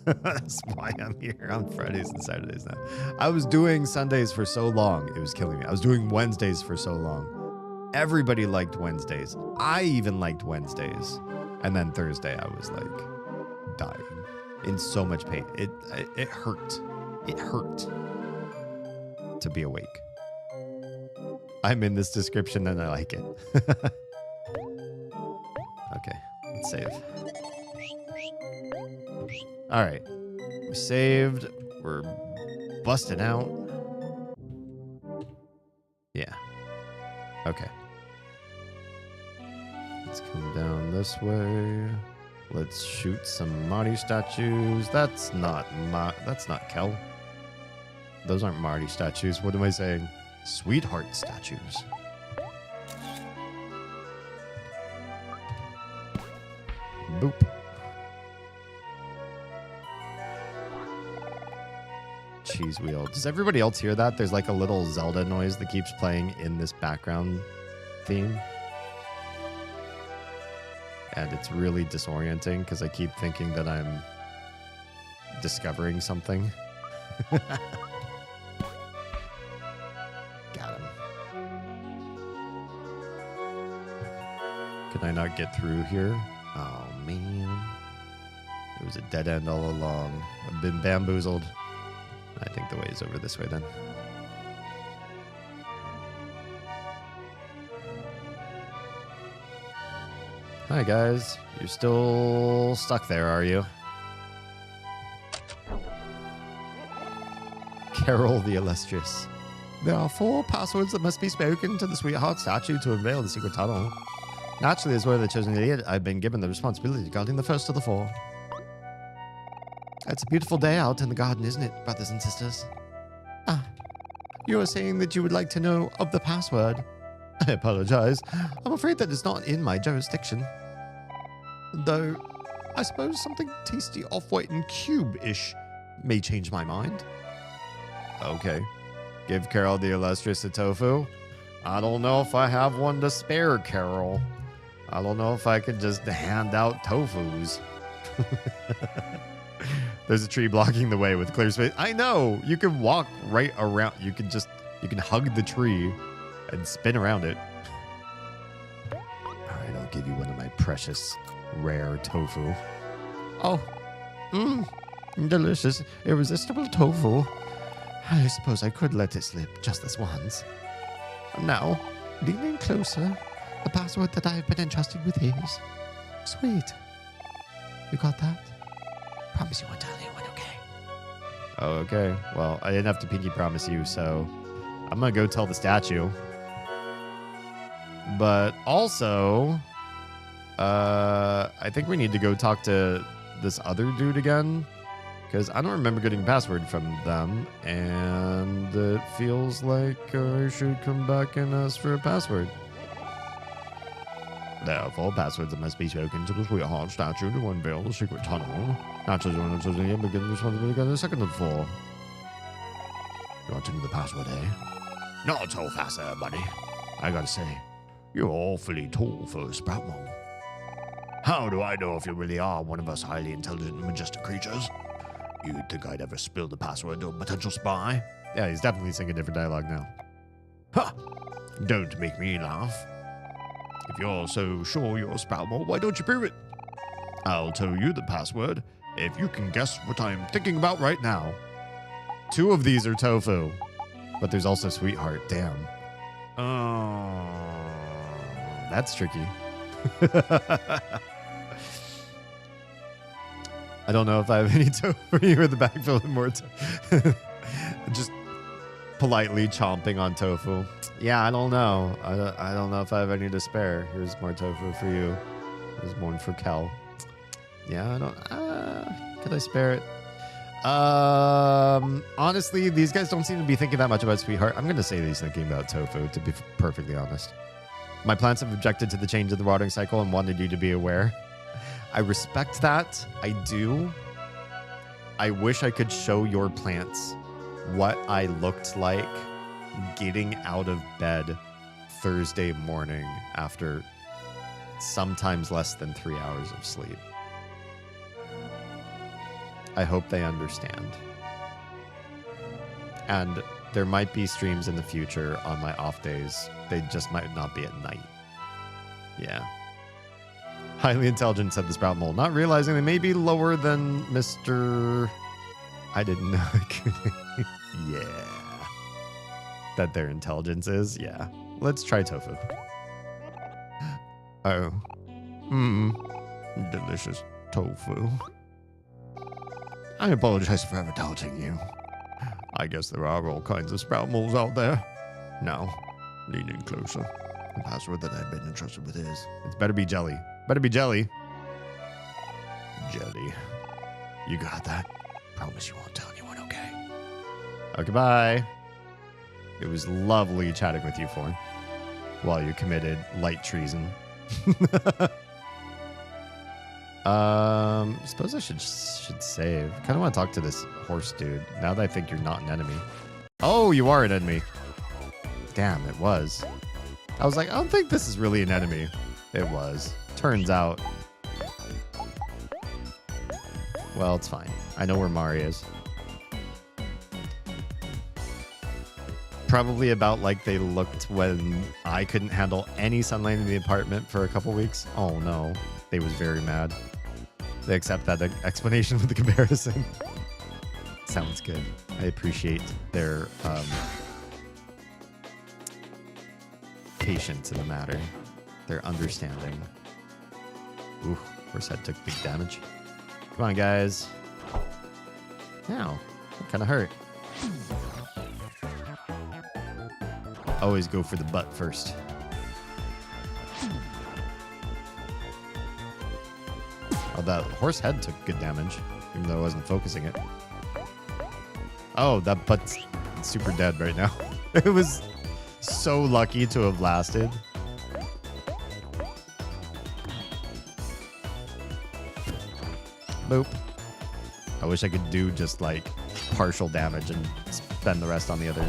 That's why I'm here on Fridays and Saturdays now. I was doing Sundays for so long, it was killing me. I was doing Wednesdays for so long. Everybody liked Wednesdays. I even liked Wednesdays. And then Thursday, I was like dying in so much pain. It hurt. It hurt to be awake. I'm in this description and I like it. Okay, let's save. All right, we're saved. We're busting out. Yeah. Okay. Let's come down this way. Let's shoot some Marty statues. That's not Kel. Those aren't Marty statues. What am I saying? Sweetheart statues. Boop. Cheese wheel. Does everybody else hear that? There's like a little Zelda noise that keeps playing in this background theme. And it's really disorienting because I keep thinking that I'm discovering something. Got him. Can I not get through here? Oh, man. It was a dead end all along. I've been bamboozled. I think the way is over this way then. Hi, guys. You're still stuck there, are you? Carol the Illustrious. There are 4 passwords that must be spoken to the sweetheart statue to unveil the secret tunnel. Naturally, as one of the chosen idiot, I've been given the responsibility guarding the first of the 4. It's a beautiful day out in the garden, isn't it, brothers and sisters? Ah, you were saying that you would like to know of the password. I apologize. I'm afraid that is not in my jurisdiction. Though, I suppose something tasty, off-white, and cube-ish may change my mind. Okay. Give Carol the Illustrious a tofu? I don't know if I have one to spare, Carol. I don't know if I could just hand out tofus. There's a tree blocking the way with clear space. I know! You can walk right around. You can hug the tree and spin around it. Alright, I'll give you one of my precious, rare tofu. Oh, delicious, irresistible tofu. I suppose I could let it slip just this once. Now, leaning closer, the password that I have been entrusted with is... Sweet. You got that? Promise you won't tell anyone, okay? Oh, okay. Well, I didn't have to pinky promise you, so I'm gonna go tell the statue. But also, I think we need to go talk to this other dude again, because I don't remember getting a password from them, and it feels like I should come back and ask for a password. Therefore, passwords must be spoken to the sweetheart statue to unveil the secret tunnel. Naturally, one of those begin responsibility on the second of the four. You want to know the password, eh? Not so fast there, buddy. I gotta say, you're awfully tall for a sprout mole. How do I know if you really are one of us highly intelligent and majestic creatures? You'd think I'd ever spill the password to a potential spy? Yeah, he's definitely singing different dialogue now. Ha! Don't make me laugh. If you're so sure you're a sprout mole, why don't you prove it? I'll tell you the password if you can guess what I'm thinking about right now. 2 of these are tofu, but there's also sweetheart. Damn. Oh, that's tricky. I don't know if I have any tofu for you or the bag filled with more just politely chomping on tofu. Yeah, I don't know. I don't know if I have any to spare. Here's more tofu for you. There's one for Kel. Yeah, I don't... could I spare it? Honestly, these guys don't seem to be thinking that much about sweetheart. I'm going to say he's thinking about tofu, to be perfectly honest. My plants have objected to the change of the watering cycle and wanted you to be aware. I respect that. I do. I wish I could show your plants what I looked like getting out of bed Thursday morning after sometimes less than 3 hours of sleep. I hope they understand. And there might be streams in the future on my off days. They just might not be at night. Yeah. Highly intelligent, said the sprout mole, not realizing they may be lower than Mr. I didn't know. Yeah. That their intelligence is? Yeah. Let's try tofu. Oh. Delicious tofu. I apologize for ever doubting you. I guess there are all kinds of sprout moles out there. Now, lean in closer. The password that I've been entrusted with is... It's better be jelly. Better be jelly. Jelly. You got that? Promise you won't tell anyone, okay? Okay, bye. It was lovely chatting with you, Fawn, while you committed light treason. Suppose I should save. Kind of want to talk to this horse dude now that I think you're not an enemy. Oh, you are an enemy. Damn, it was. I was like, I don't think this is really an enemy. It was. Turns out. Well, it's fine. I know where Mari is. Probably about like they looked when I couldn't handle any sunlight in the apartment for a couple weeks. Oh no. They was very mad. They accept that explanation with the comparison. Sounds good. I appreciate their patience in the matter. Their understanding. Ooh, first head took big damage. Come on, guys. Ow, that kind of hurt. Always go for the butt first. Oh, that horse head took good damage, even though I wasn't focusing it. Oh, that butt's super dead right now. It was so lucky to have lasted. Boop. I wish I could do just like partial damage and spend the rest on the other.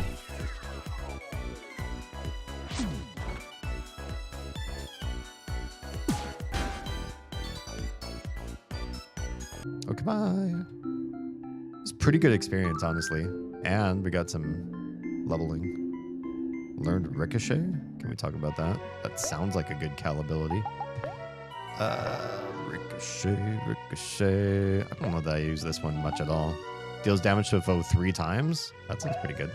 Okay, bye. It's a pretty good experience, honestly. And we got some leveling. Learned Ricochet? Can we talk about that? That sounds like a good Cal ability. Ricochet. I don't know that I use this one much at all. Deals damage to a foe 3 times? That sounds pretty good.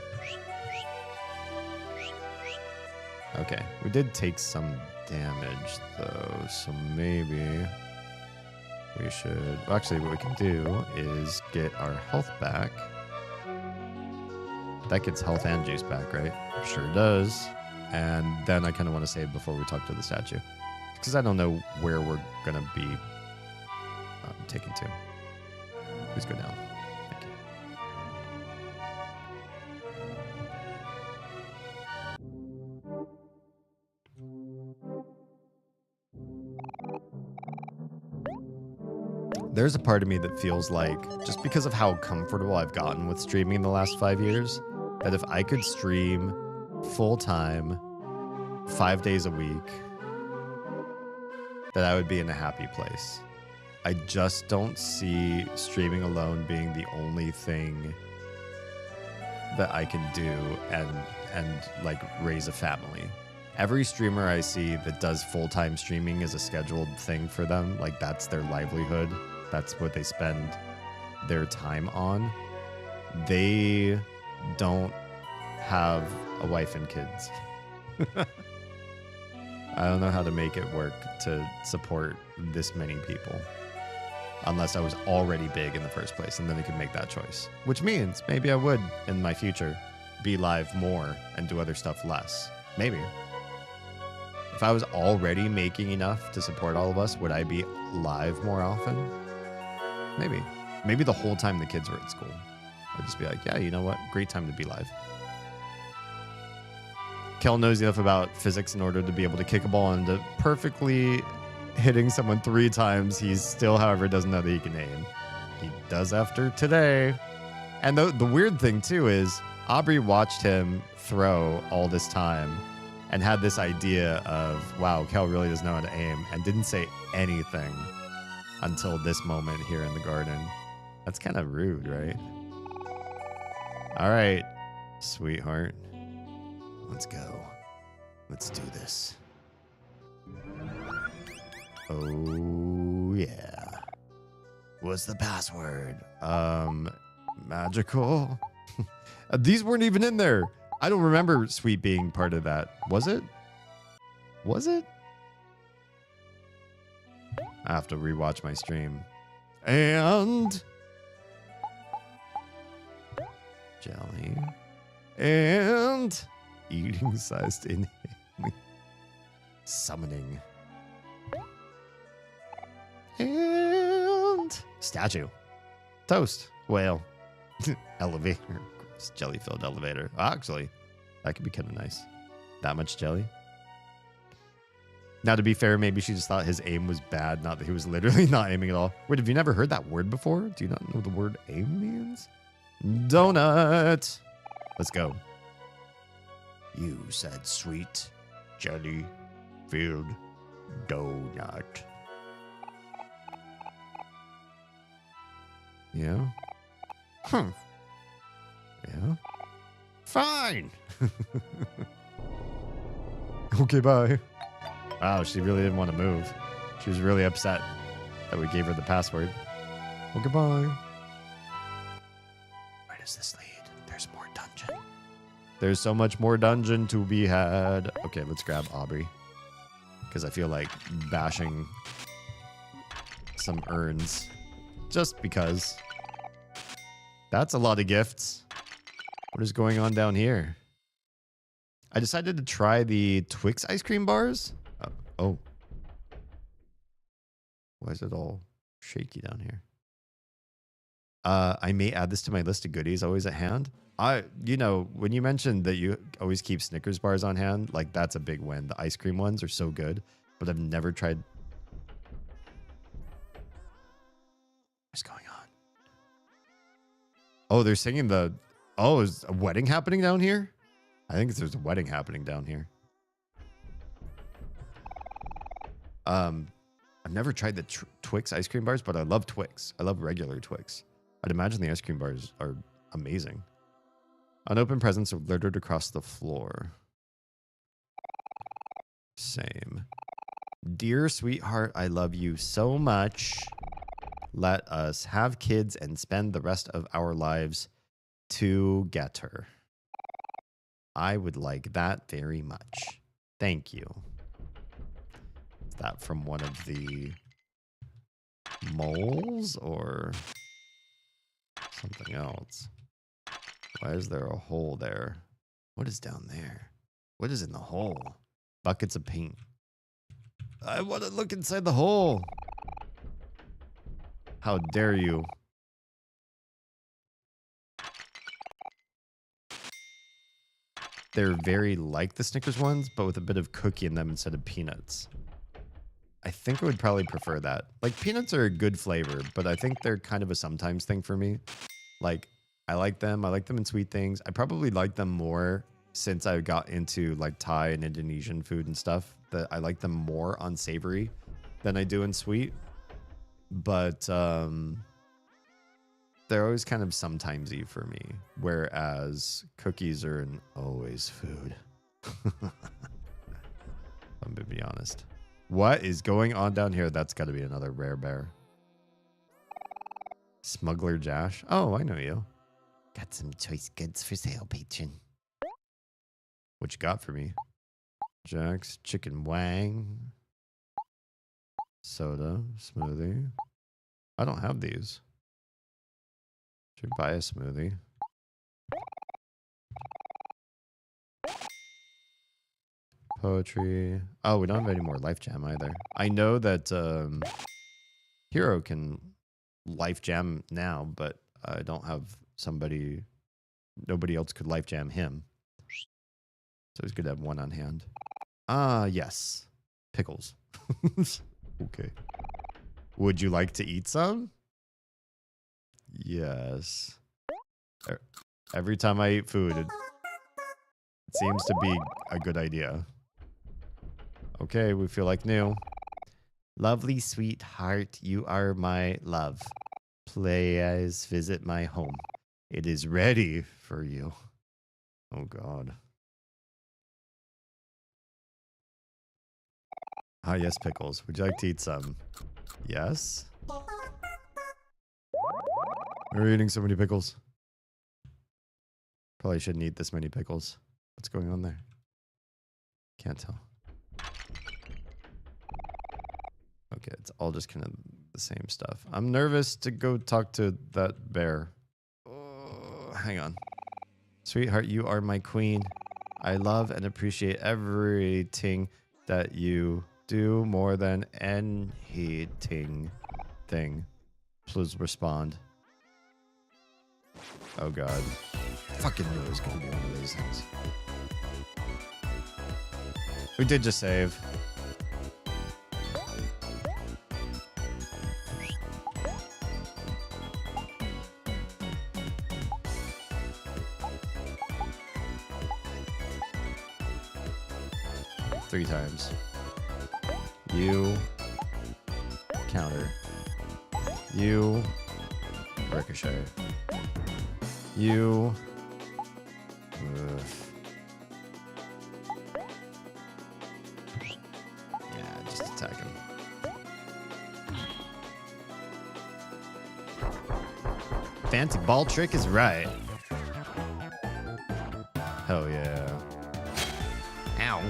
Okay, we did take some damage though, so maybe we should... Well, actually, what we can do is get our health back. That gets health and juice back, right? Sure does. And then I kind of want to save before we talk to the statue. Because I don't know where we're going to be taken to. Please go down. Thank you. There's a part of me that feels like, just because of how comfortable I've gotten with streaming in the last 5 years, that if I could stream full time, 5 days a week, that I would be in a happy place. I just don't see streaming alone being the only thing that I can do and like raise a family. Every streamer I see that does full-time streaming is a scheduled thing for them. Like that's their livelihood. That's what they spend their time on. They don't have a wife and kids. I don't know how to make it work to support this many people. Unless I was already big in the first place, and then I could make that choice. Which means maybe I would, in my future, be live more and do other stuff less. Maybe. If I was already making enough to support all of us, would I be live more often? Maybe. Maybe the whole time the kids were at school. I'd just be like, yeah, you know what? Great time to be live. Kel knows enough about physics in order to be able to kick a ball into perfectly hitting someone 3 times. He's still, however, doesn't know that he can aim. He does after today. And the weird thing, too, is Aubrey watched him throw all this time and had this idea of, wow, Kel really does know how to aim, and didn't say anything until this moment here in the garden. That's kind of rude, right? All right, sweetheart. Let's go. Let's do this. Oh, yeah. What's the password? Magical. These weren't even in there. I don't remember Sweet being part of that. Was it? Was it? I have to rewatch my stream. And jelly. And eating sized in summoning. And statue. Toast. Whale. Elevator. Jelly filled elevator. Actually, that could be kind of nice. That much jelly. Now, to be fair, maybe she just thought his aim was bad, not that he was literally not aiming at all. Wait, have you never heard that word before? Do you not know what the word aim means? Donut. Let's go. You said sweet jelly filled donut. Yeah. Huh. Yeah. Fine. Okay, bye. Wow, she really didn't want to move. She was really upset that we gave her the password. Well, goodbye. Where does this lead? There's more dungeon. There's so much more dungeon to be had. Okay, let's grab Aubrey. Because I feel like bashing some urns. Just because. That's a lot of gifts. What is going on down here? I decided to try the Twix ice cream bars. Oh. Why is it all shaky down here? I may add this to my list of goodies always at hand. You know, when you mentioned that you always keep Snickers bars on hand, like that's a big win. The ice cream ones are so good, but I've never tried. What's going on? Oh, they're singing the... Oh, is a wedding happening down here? I think there's a wedding happening down here. I've never tried the Twix ice cream bars, but I love Twix. I love regular Twix. I'd imagine the ice cream bars are amazing. Unopened presents are littered across the floor. Same. Dear sweetheart, I love you so much. Let us have kids and spend the rest of our lives together. I would like that very much. Thank you. Is that from one of the moles or something else? Why is there a hole there? What is down there? What is in the hole? Buckets of paint. I want to look inside the hole. How dare you? They're very like the Snickers ones, but with a bit of cookie in them instead of peanuts. I think I would probably prefer that. Like peanuts are a good flavor, but I think they're kind of a sometimes thing for me. Like I like them. I like them in sweet things. I probably like them more since I got into like Thai and Indonesian food and stuff. That I like them more on savory than I do in sweet. But they're always kind of sometimesy for me. Whereas cookies are an always food. I'm gonna be honest. What is going on down here? That's got to be another rare bear. Smuggler Josh. Oh, I know you. Got some choice goods for sale, patron. What you got for me? Jack's Chicken Wang. Soda. Smoothie. I don't have these. Should buy a smoothie. Poetry. Oh, we don't have any more Life Jam either. I know that Hero can Life Jam now, but I don't have somebody. Nobody else could Life Jam him. So it's good to have one on hand. Yes. Pickles. Okay. Would you like to eat some? Yes. Every time I eat food, it seems to be a good idea. Okay, we feel like new. Lovely sweetheart, you are my love. Please visit my home. It is ready for you. Oh, God. Ah, yes, pickles. Would you like to eat some? Yes? We're eating so many pickles. Probably shouldn't eat this many pickles. What's going on there? Can't tell. Okay, it's all just kind of the same stuff. I'm nervous to go talk to that bear. Oh, hang on. Sweetheart, you are my queen. I love and appreciate everything that you do more than anything. Please respond. Oh, God. Fucking knew it was going to be one of these things. We did just save. Three times. You counter. You ricochet. You. Yeah, just attack him. Fancy ball trick is right. Hell yeah. Ow.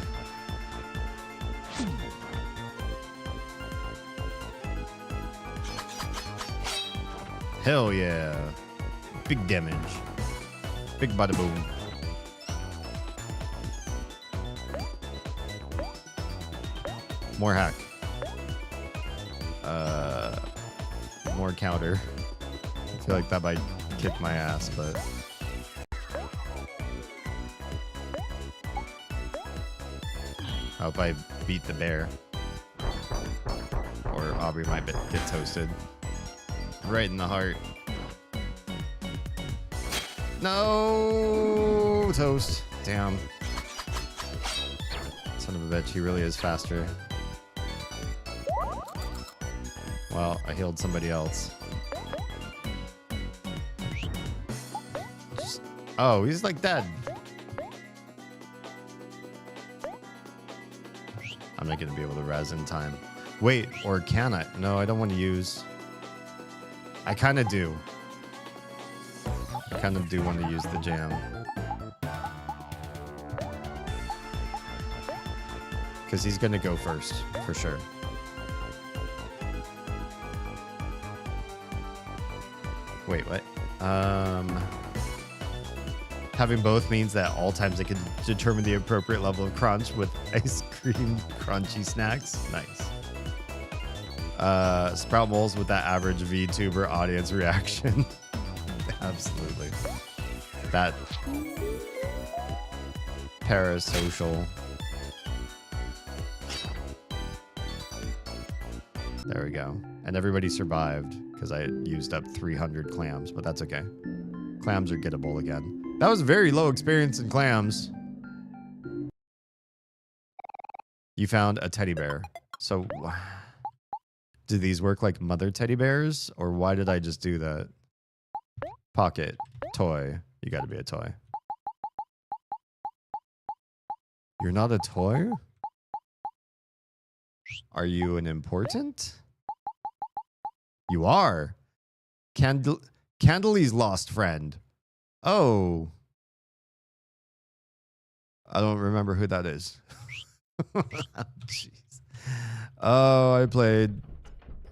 Hell yeah. Big damage. Big bada boom. More hack. More counter. I feel like that might kick my ass, but... I hope I beat the bear. Or Aubrey might get toasted. Right in the heart. No! Toast. Damn. Son of a bitch, he really is faster. Well, I healed somebody else. Oh, he's like dead. I'm not gonna be able to res in time. Wait, or can I? No, I don't want to use... I kind of do. I kind of do want to use the jam. Because he's going to go first, for sure. Wait, what? Having both means that all times I can determine the appropriate level of crunch with ice cream crunchy snacks. Nice. Sprout moles with that average VTuber audience reaction. Absolutely. That parasocial. There we go. And everybody survived because I used up 300 clams, but that's okay. Clams are gettable again. That was very low experience in clams. You found a teddy bear. So, do these work like mother teddy bears? Or why did I just do that? Pocket. Toy. You gotta be a toy. You're not a toy? Are you an important? You are. Candely's lost friend. Oh. I don't remember who that is. Oh, jeez. Oh, I played.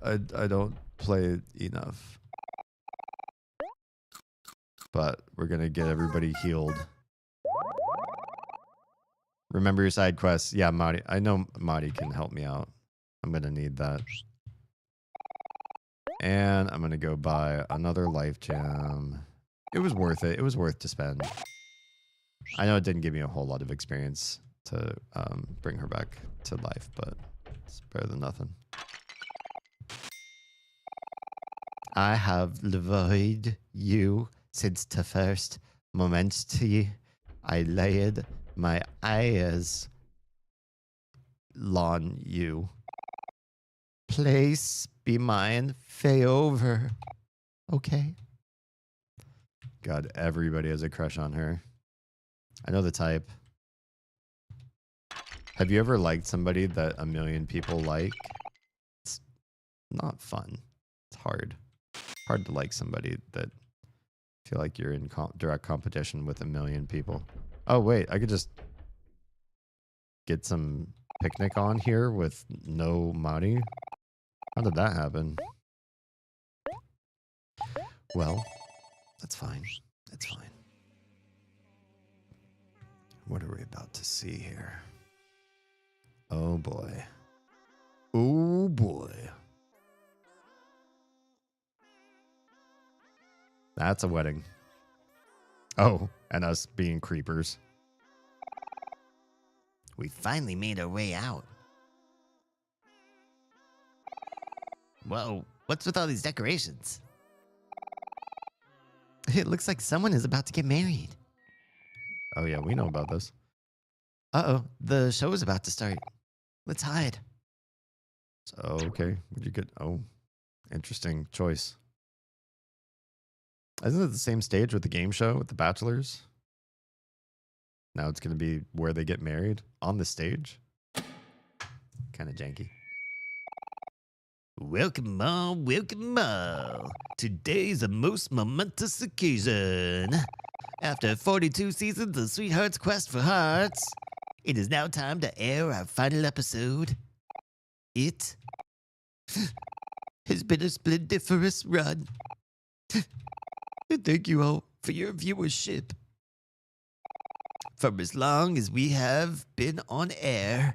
I don't play enough. But we're going to get everybody healed. Remember your side quests. Yeah, Marty. I know Marty can help me out. I'm going to need that. And I'm going to go buy another life gem. It was worth it. It was worth to spend. I know it didn't give me a whole lot of experience to bring her back to life, but it's better than nothing. I have loved you since the first moment to you. I laid my eyes on you. Place be mine, fay over. Okay. God, everybody has a crush on her. I know the type. Have you ever liked somebody that a million people like? It's not fun. It's hard. Hard to like somebody that feel like you're in direct competition with a million people. Oh, wait. I could just get some picnic on here with no money. How did that happen? Well, that's fine. That's fine. What are we about to see here? Oh, boy. Oh, boy. That's a wedding. Oh, and us being creepers. We finally made our way out. Whoa, what's with all these decorations? It looks like someone is about to get married. Oh, yeah, we know about this. Uh-oh, the show is about to start. Let's hide. So, okay, what'd you get? Oh, interesting choice. Isn't it the same stage with the game show with the bachelors? Now it's going to be where they get married on the stage. Kind of janky. Welcome all. Today's a most momentous occasion. After 42 seasons of Sweetheart's Quest for Hearts, it is now time to air our final episode. It has been a splendiferous run. Thank you all for your viewership. For as long as we have been on air,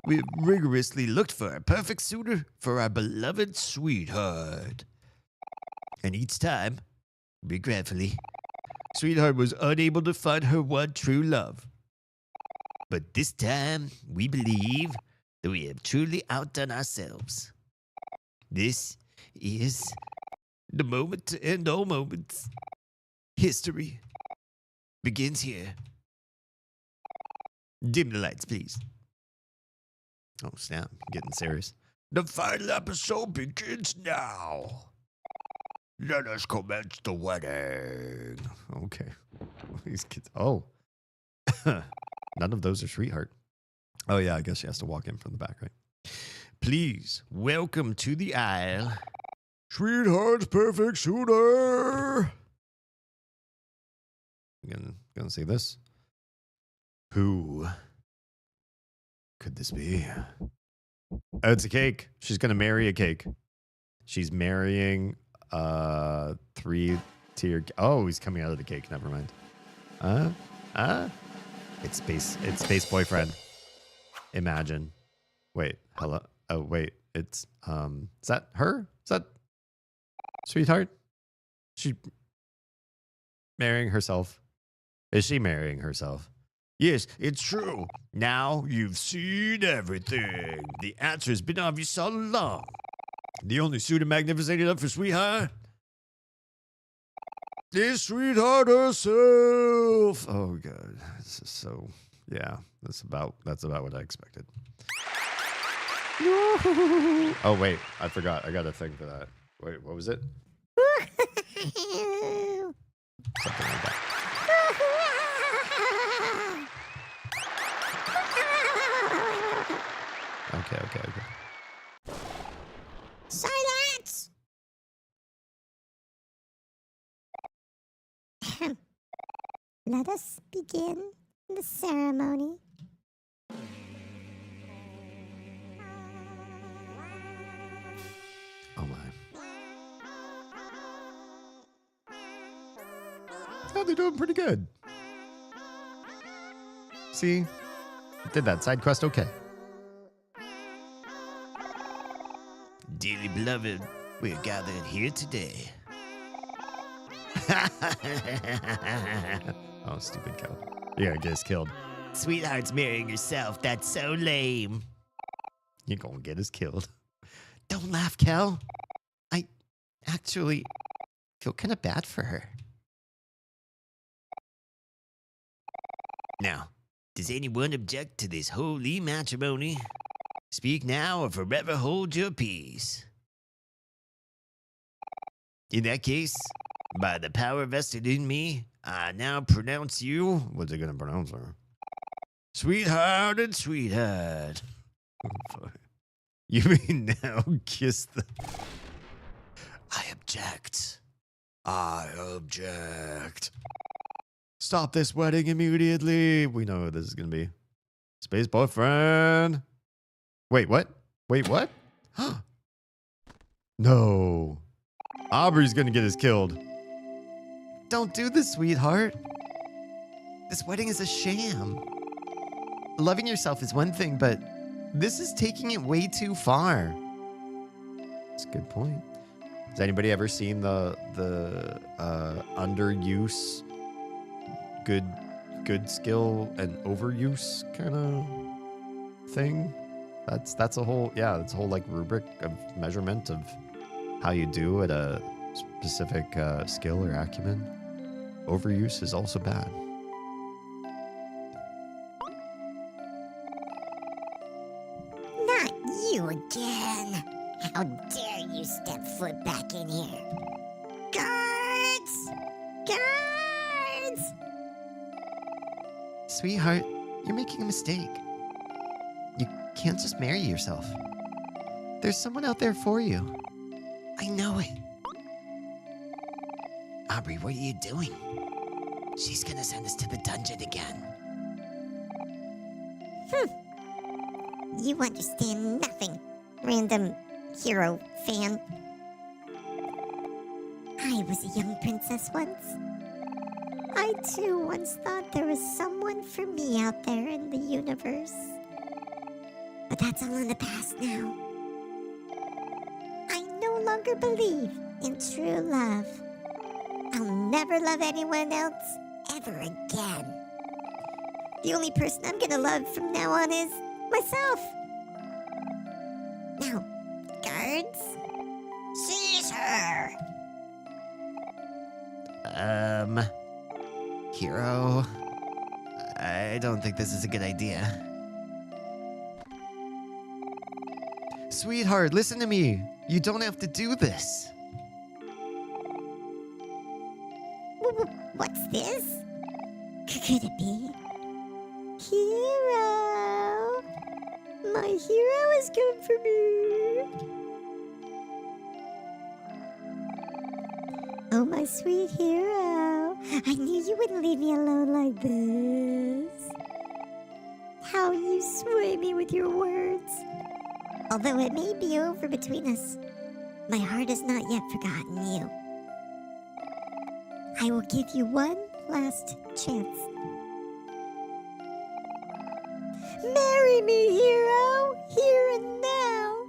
we've rigorously looked for a perfect suitor for our beloved sweetheart. And each time, regretfully, Sweetheart was unable to find her one true love. But this time, we believe that we have truly outdone ourselves. This is the moment to end all moments. History begins here. Dim the lights, please. Oh, snap. Getting serious. The final episode begins now. Let us commence the wedding. Okay. These kids. Oh. None of those are Sweetheart. Oh, yeah. I guess she has to walk in from the back, right? Please, welcome to the aisle. Sweetheart's perfect suitor. Gonna see this. Who could this be? Oh, it's a cake. She's gonna marry a cake. She's marrying 3-tier. Oh, he's coming out of the cake. Never mind. It's space boyfriend. Imagine. Wait. Hello. Oh, wait. It's Is that her? Is that Sweetheart? She marrying herself? Is she marrying herself? Yes, it's true. Now you've seen everything. The answer has been obvious all along. The only suitor magnificent enough for sweetheart is sweetheart herself. Oh god, this is so. Yeah, that's about what I expected. Oh wait, I forgot. I got a thing for that. Wait, what was it? Something like that. Okay. Silence! Let us begin the ceremony. Oh my. Oh, they're doing pretty good. See? Did that side quest okay. Dearly beloved, we're gathered here today. Oh, stupid cow. You're gonna get us killed. Sweetheart's marrying herself. That's so lame. You're gonna get us killed. Don't laugh, Kel. I actually feel kind of bad for her. Now, does anyone object to this holy matrimony? Speak now or forever hold your peace. In that case, by the power vested in me, I now pronounce you, What's it gonna pronounce her? sweetheart and sweetheart. You mean now kiss the. I object. I object. Stop this wedding immediately. We know who this is gonna be. Space boyfriend. Wait, what? Wait, what? No. Aubrey's gonna get us killed. Don't do this, sweetheart. This wedding is a sham. Loving yourself is one thing, but this is taking it way too far. That's a good point. Has anybody ever seen the underuse, good skill and overuse kind of thing? That's a whole like rubric of measurement of how you do at a specific skill or acumen. Overuse is also bad. Not you again. How dare you step foot back in here? Guards! Guards! Sweetheart, you're making a mistake. You can't just marry yourself. There's someone out there for you. I know it. Aubrey, what are you doing? She's gonna send us to the dungeon again. You understand nothing, random hero fan. I was a young princess once. I too once thought there was someone for me out there in the universe. But that's all in the past now. I no longer believe in true love. I'll never love anyone else ever again. The only person I'm gonna love from now on is myself. Now, guards, seize her. Hero, I don't think this is a good idea. Sweetheart, listen to me. You don't have to do this. What's this? Could it be? Hero! My hero has come for me! Oh, my sweet hero. I knew you wouldn't leave me alone like this. How you sway me with your words. Although it may be over between us, my heart has not yet forgotten you. I will give you one last chance. Marry me, hero, here and now.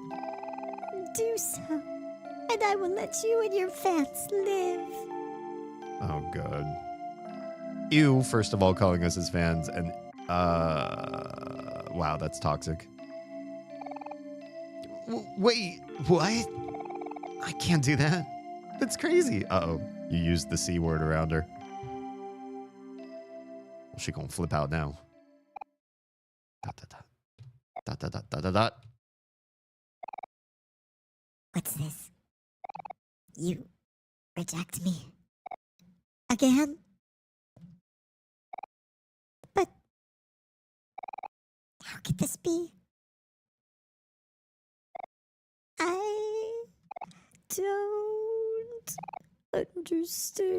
Do so, and I will let you and your fans live. Oh god. Ew, first of all, calling us his fans, and wow, that's toxic. Wait, what? I can't do that. That's crazy. Uh-oh. You used the C word around her. Well, she gonna flip out now. Dot, dot, dot. Dot, dot, dot, dot, dot, dot. What's this? You reject me again? But how could this be? I don't understand.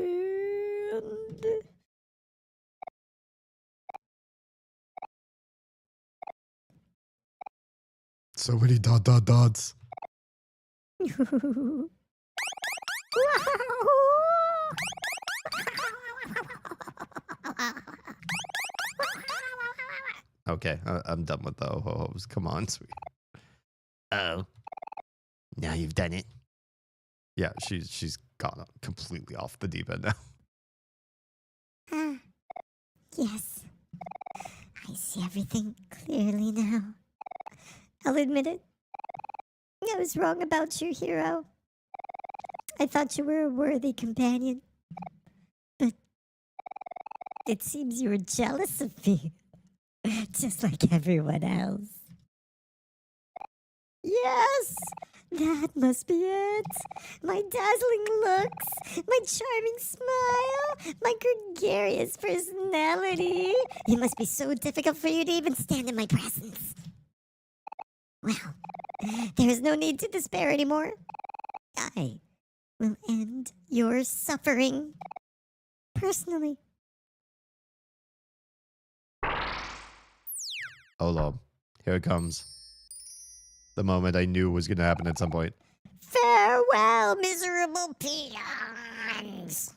So many dot, dot, dots. Okay, I'm done with the oh-ho-hos. Come on, sweet. Oh. Now you've done it. Yeah, she's gone completely off the deep end now. Ah, yes. I see everything clearly now. I'll admit it. I was wrong about your hero. I thought you were a worthy companion. But it seems you were jealous of me. Just like everyone else. Yes! That must be it. My dazzling looks, my charming smile, my gregarious personality. It must be so difficult for you to even stand in my presence. Well, there is no need to despair anymore. I will end your suffering personally. Hold on. Here it comes. The moment I knew was going to happen at some point. Farewell, miserable peons.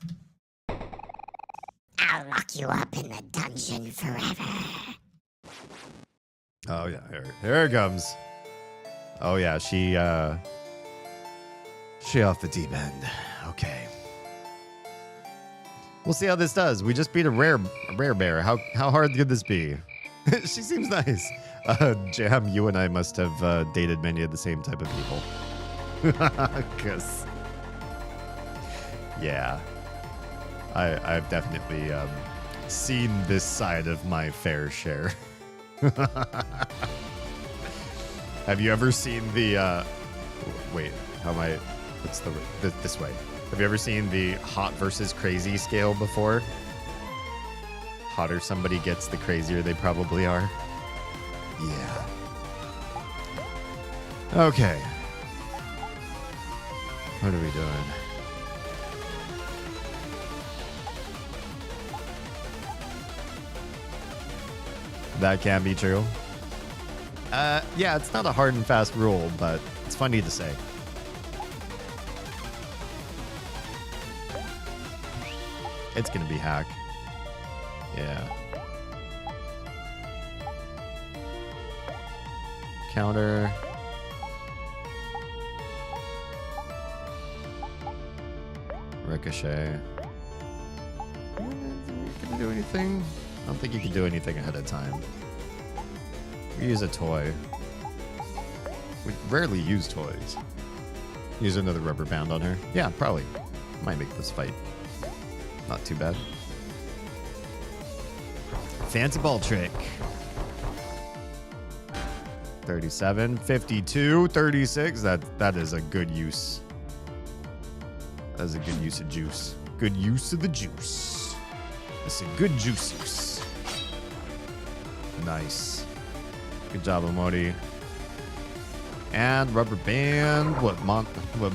I'll lock you up in the dungeon forever. Oh, yeah. Here it comes. Oh, yeah. She off the deep end. Okay. We'll see how this does. We just beat a rare bear. How hard could this be? She seems nice. Jam, you and I must have dated many of the same type of people. 'Cause, yeah, I've definitely seen this side of my fair share. Have you ever seen the? Wait, how am I? What's this way? Have you ever seen the hot versus crazy scale before? Hotter somebody gets, the crazier they probably are. Yeah. Okay. What are we doing? That can be true. Yeah, it's not a hard and fast rule, but it's funny to say. It's gonna be hack. Yeah. Counter. Ricochet. Can you do anything? I don't think you can do anything ahead of time. We use a toy. We rarely use toys. Use another rubber band on her. Yeah, probably. Might make this fight not too bad. Fancy ball trick. 37, 52, 36. That is a good use. That is a good use of juice. Good use of the juice. That's a good juice use. Nice. Good job, Omori. And rubber band. What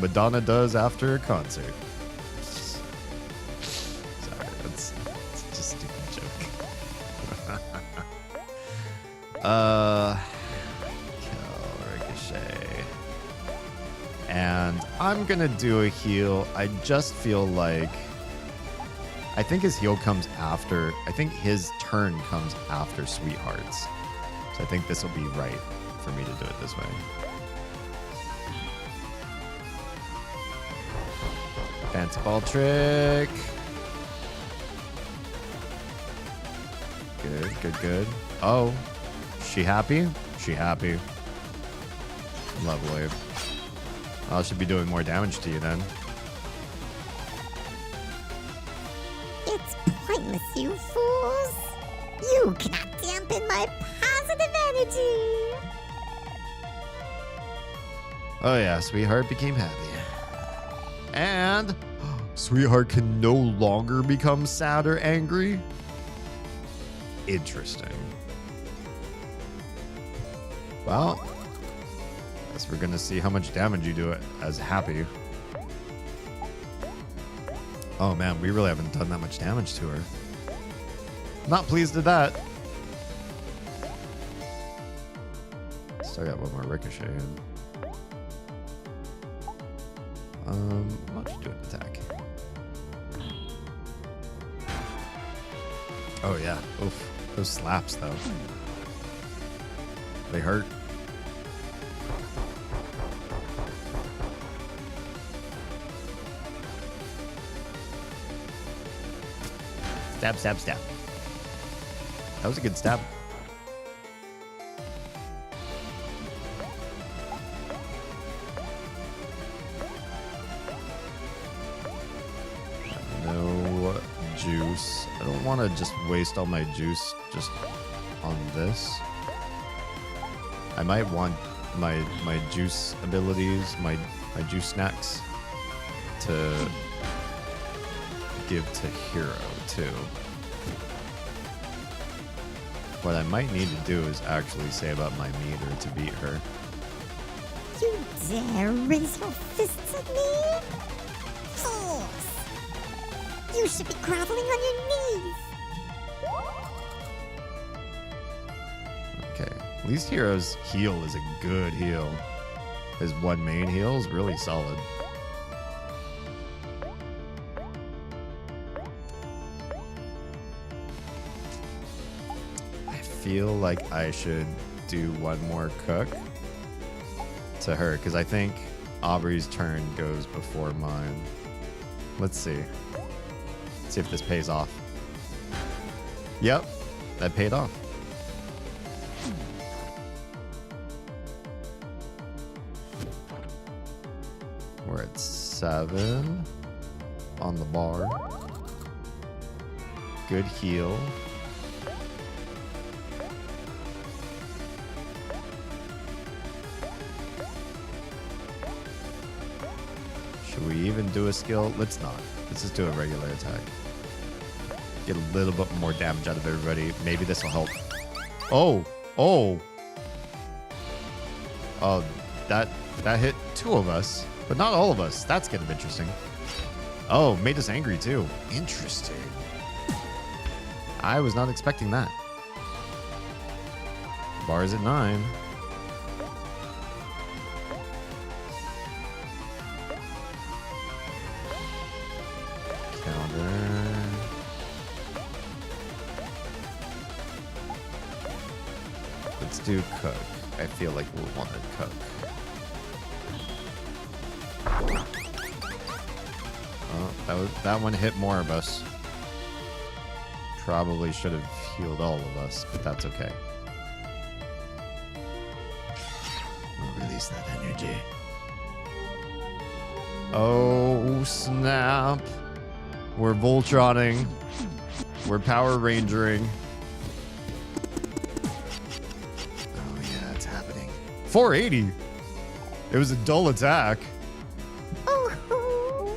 Madonna does after a concert. Sorry, that's just a stupid joke. Kill Ricochet. And I'm gonna do a heal. I just feel like I think his heal comes after. I think his turn comes after Sweethearts. So I think this will be right for me to do it this way. Fancy ball trick. Good, good, good. Oh, she happy? She happy. Lovely. I should be doing more damage to you then. It's pointless, you fools. You cannot dampen my positive energy. Oh yeah, Sweetheart became happy. And Sweetheart can no longer become sad or angry? Interesting. Well, guess we're gonna see how much damage you do it as happy. Oh man, we really haven't done that much damage to her. Not pleased with that. Still got one more ricochet in. Why don't you do an attack? Oh yeah, oof. Those slaps though. They hurt. Stab, stab, stab. That was a good stab. No juice. I don't want to just waste all my juice just on this. I might want my juice abilities, my juice snacks to give to Hero too. What I might need to do is actually save up my meter to beat her. You dare raise your fists at me? Fools! You should be groveling on your knees. Okay, at least Hero's heal is a good heal. His one main heal is really solid. I feel like I should do one more cook to her because I think Aubrey's turn goes before mine. Let's see. Let's see if this pays off. Yep, that paid off. We're at 7 on the bar. Good heal. Should we even do a skill? Let's not. Let's just do a regular attack. Get a little bit more damage out of everybody. Maybe this will help. Oh, oh. Oh, that hit 2 of us, but not all of us. That's kind of interesting. Oh, made us angry too. Interesting. I was not expecting that. Bar's at 9. Counter. Let's do cook. I feel like we'll want to cook. Oh, that one hit more of us. Probably should have healed all of us, but that's okay. We'll release that energy. Oh, snap. We're Voltroning. We're Power Rangering. Oh, yeah, it's happening. 480. It was a dull attack. Oh,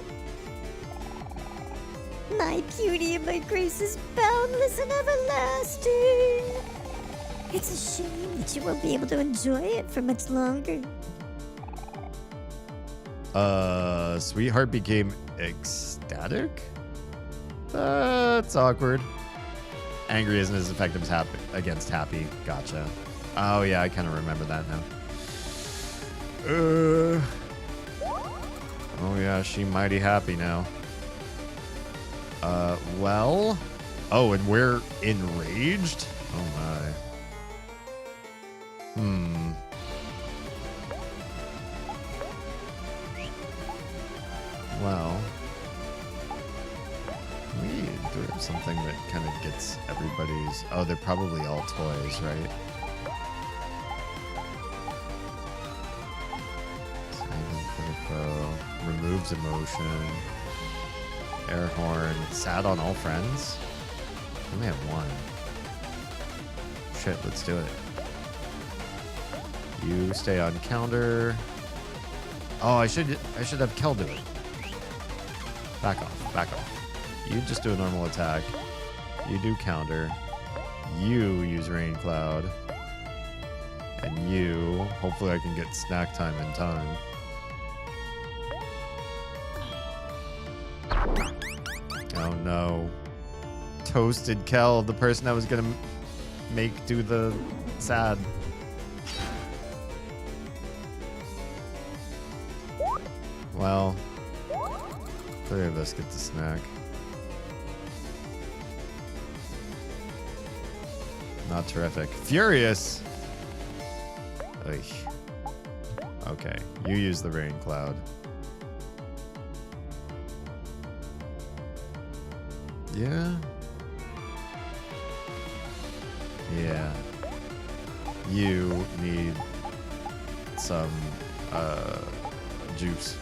my beauty and my grace is boundless and everlasting. It's a shame that you won't be able to enjoy it for much longer. Sweetheart became ecstatic? That's awkward. Angry isn't as effective as happy against happy. Gotcha. Oh yeah, I kind of remember that now. Oh yeah, she mighty happy now. Well. Oh, and we're enraged? Oh my. Well. We do have something that kind of gets everybody's... Oh, they're probably all toys, right? moves emotion. Air horn. Sad on all friends. I only have one. Shit, let's do it. You stay on counter. Oh, I should have Kel do it. Back off, back off. You just do a normal attack. You do counter. You use rain cloud. And you, hopefully I can get snack time in time. Oh no. Toasted Kel, the person I was gonna make do the sad. Well, 3 of us get the snack. Not terrific. Furious! Oy. Okay, you use the rain cloud. Yeah. Yeah. You need some juice.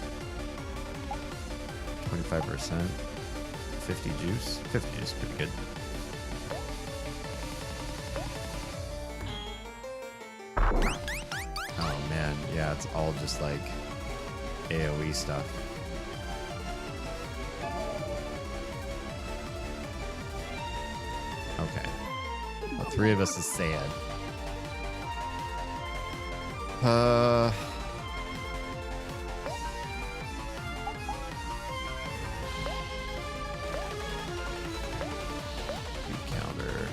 25%. 50 juice. 50 juice, pretty good. Oh man, yeah, it's all just like AoE stuff. Okay. Well, 3 of us is sad. Counter.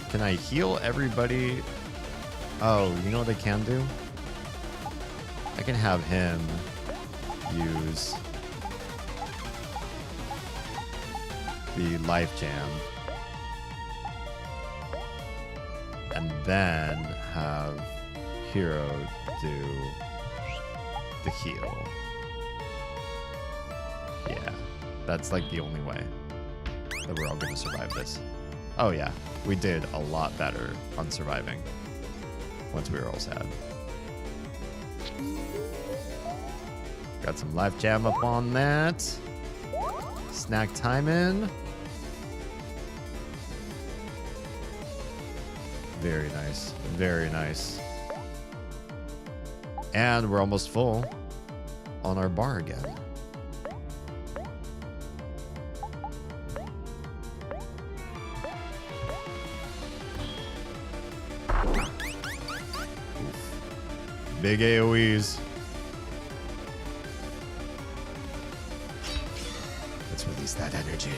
Can I heal everybody? Oh, you know what I can do? I can have him use the life jam. And then have Hero do the heal. Yeah, that's like the only way that we're all gonna survive this. Oh yeah, we did a lot better on surviving once we were all sad. Got some life jam up on that. Snack time in. Very nice. Very nice. And we're almost full on our bar again. Oof. Big AoEs. Let's release that energy.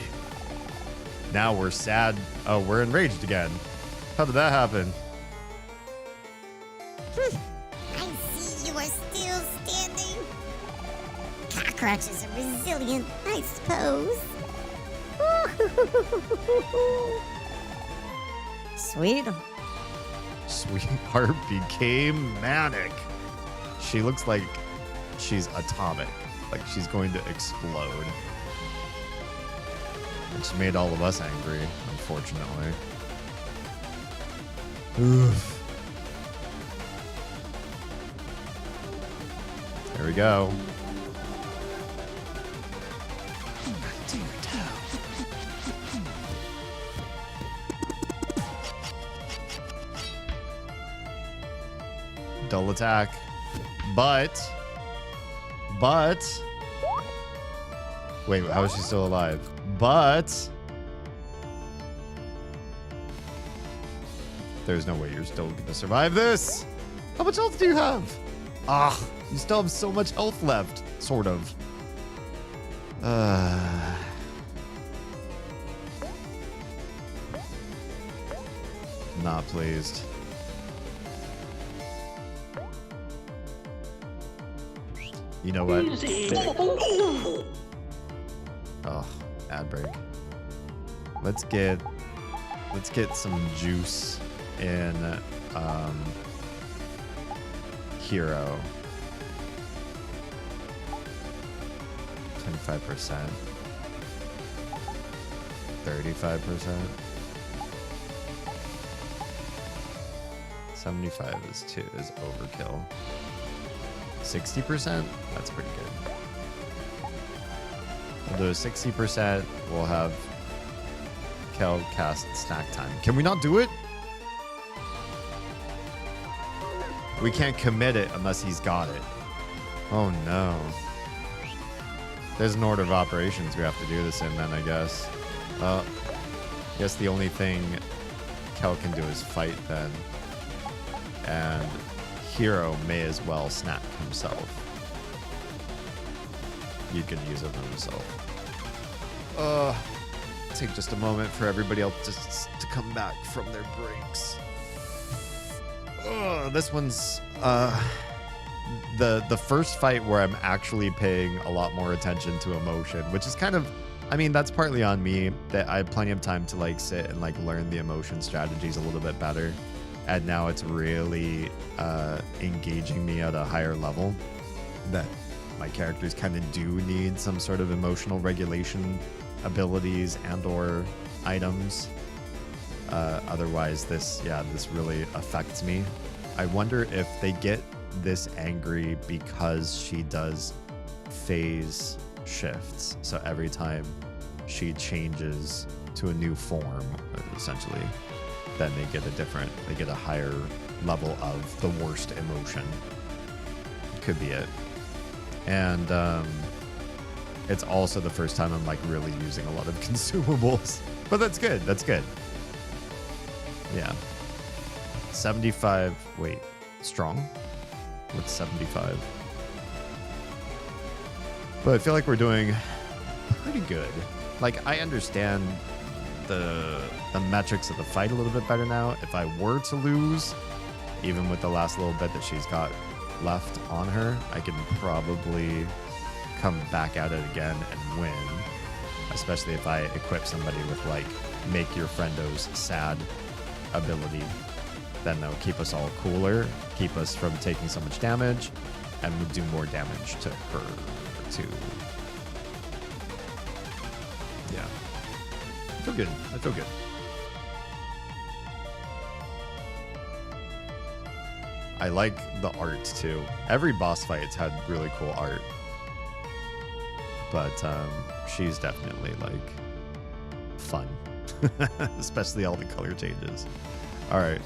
Now we're sad. Oh, we're enraged again. How did that happen? I see you are still standing. Cockroaches are resilient, I suppose. Sweet. Sweetheart became manic. She looks like she's atomic. Like she's going to explode. And she made all of us angry, unfortunately. Oof. There we go. Dull attack. But. Wait, how is she still alive? But. There's no way you're still gonna survive this. How much health do you have? Ah, you still have so much health left, sort of. Not pleased. You know what? Oh, ad break. Let's get some juice in Hero. 25%. 35%. 75 is overkill. 60%? That's pretty good. We'll do a 60%. We'll have Kel cast snack time. Can we not do it? We can't commit it unless he's got it. Oh no. There's an order of operations we have to do this in then, I guess. I guess the only thing Kel can do is fight then. And Hero may as well snack himself. You can use it on himself. Take just a moment for everybody else to come back from their breaks. This one's the first fight where I'm actually paying a lot more attention to emotion, which is kind of, I mean, that's partly on me that I have plenty of time to like sit and like learn the emotion strategies a little bit better. And now it's really engaging me at a higher level that my characters kind of do need some sort of emotional regulation abilities and or items. Otherwise this really affects me. I wonder if they get this angry because she does phase shifts. So every time she changes to a new form, essentially, then they get a higher level of the worst emotion. Could be it. And it's also the first time I'm like really using a lot of consumables. But that's good. That's good. Yeah. 75. Wait. Strong? What's 75? But I feel like we're doing pretty good. Like, I understand the metrics of the fight a little bit better now. If I were to lose, even with the last little bit that she's got left on her, I can probably come back at it again and win. Especially if I equip somebody with like make your friendos sad ability. Then they'll keep us all cooler, keep us from taking so much damage, and we'll do more damage to her too. Yeah. I feel good. I feel good. I like the art too. Every boss fight's had really cool art. But she's definitely like fun. Especially all the color changes. Alright.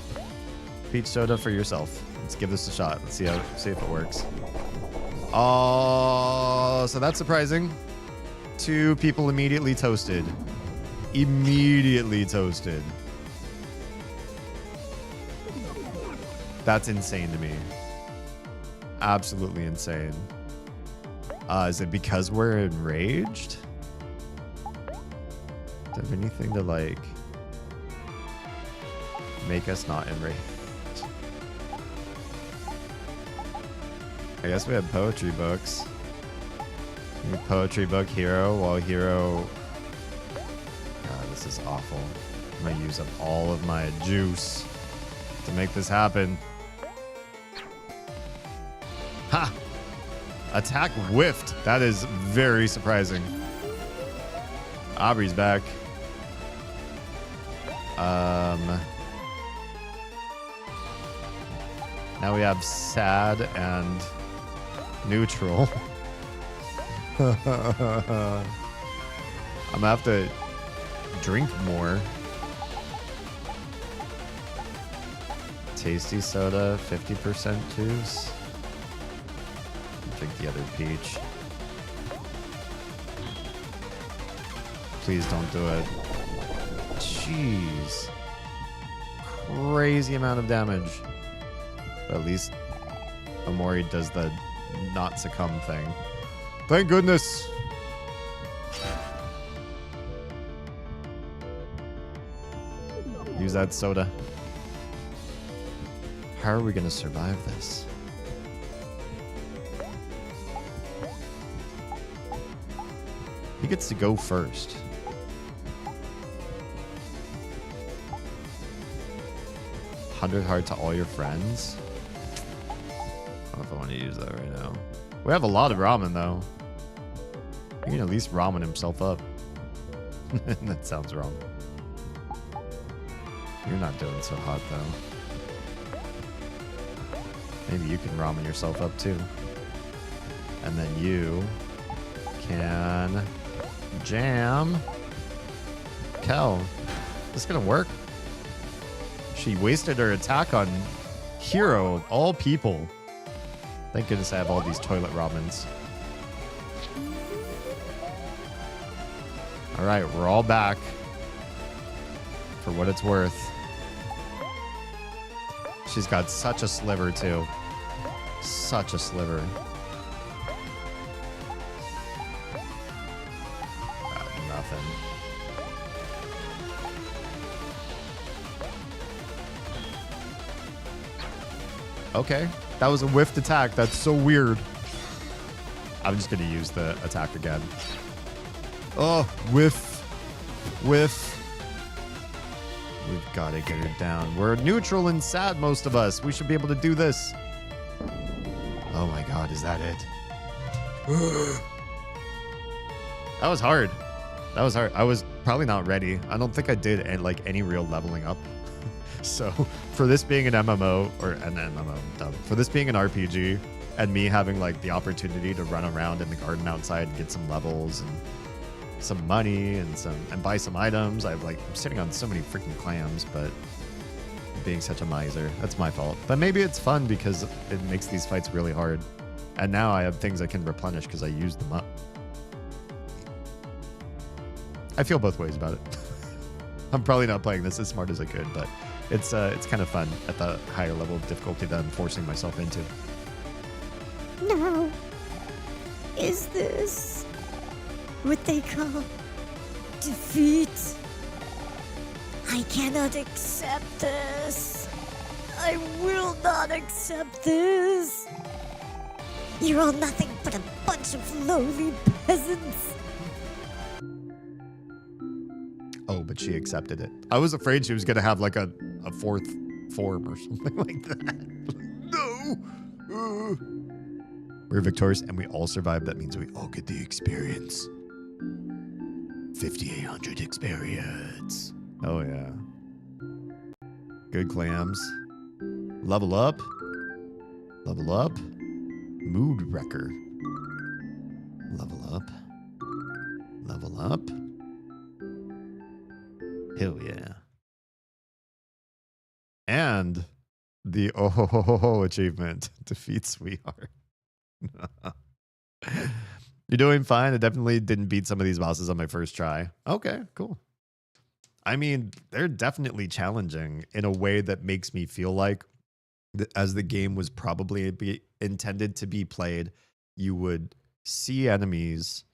Peach soda for yourself. Let's give this a shot. Let's see if it works. Oh, so that's surprising. 2 people immediately toasted. Immediately toasted. That's insane to me. Absolutely insane. Is it because we're enraged? Do I have anything to like make us not enraged? I guess we have poetry books. Poetry book Hero while Hero... God, this is awful. I'm gonna use up all of my juice to make this happen. Ha! Attack whiffed. That is very surprising. Aubrey's back. Now we have sad and neutral. I'm gonna have to drink more. Tasty soda, 50% juice. Drink the other peach. Please don't do it. Jeez. Crazy amount of damage. But at least Omori does the not succumb thing. Thank goodness. Use that soda. How are we going to survive this? He gets to go first. $100 heart to all your friends. I don't know if I want to use that right now. We have a lot of ramen though. He can at least ramen himself up. That sounds wrong. You're not doing so hot though. Maybe you can ramen yourself up too. And then you can Jam. Kel. This gonna work? She wasted her attack on Hero of all people. Thank goodness I have all these toilet robins. Alright, we're all back. For what it's worth. She's got such a sliver, too. Such a sliver. Nothing. Okay. That was a whiffed attack. That's so weird. I'm just going to use the attack again. Oh, whiff. Whiff. We've got to get it down. We're neutral and sad, most of us. We should be able to do this. Oh my god, is that it? That was hard. That was hard. I was probably not ready. I don't think I did any real leveling up. So for this being an MMO, or an MMO, dumb. For this being an RPG, and me having the opportunity to run around in the garden outside and get some levels and some money and buy some items. I'm sitting on so many freaking clams, but being such a miser, that's my fault. But maybe it's fun because it makes these fights really hard. And now I have things I can replenish because I used them up. I feel both ways about it. I'm probably not playing this as smart as I could, but it's kind of fun at the higher level of difficulty that I'm forcing myself into. No. Is this what they call defeat? I cannot accept this. I will not accept this. You're all nothing but a bunch of lowly peasants. Oh, but she accepted it. I was afraid she was going to have a fourth form or something like that. No. We're victorious and we all survived. That means we all get the experience. 5,800 experience. Oh, yeah. Good clams. Level up. Level up. Mood wrecker. Level up. Level up. Hell yeah. And the oh achievement. Defeat sweetheart. You're doing fine. I definitely didn't beat some of these bosses on my first try. Okay, cool. I mean, they're definitely challenging in a way that makes me feel like as the game was probably intended to be played, you would see enemies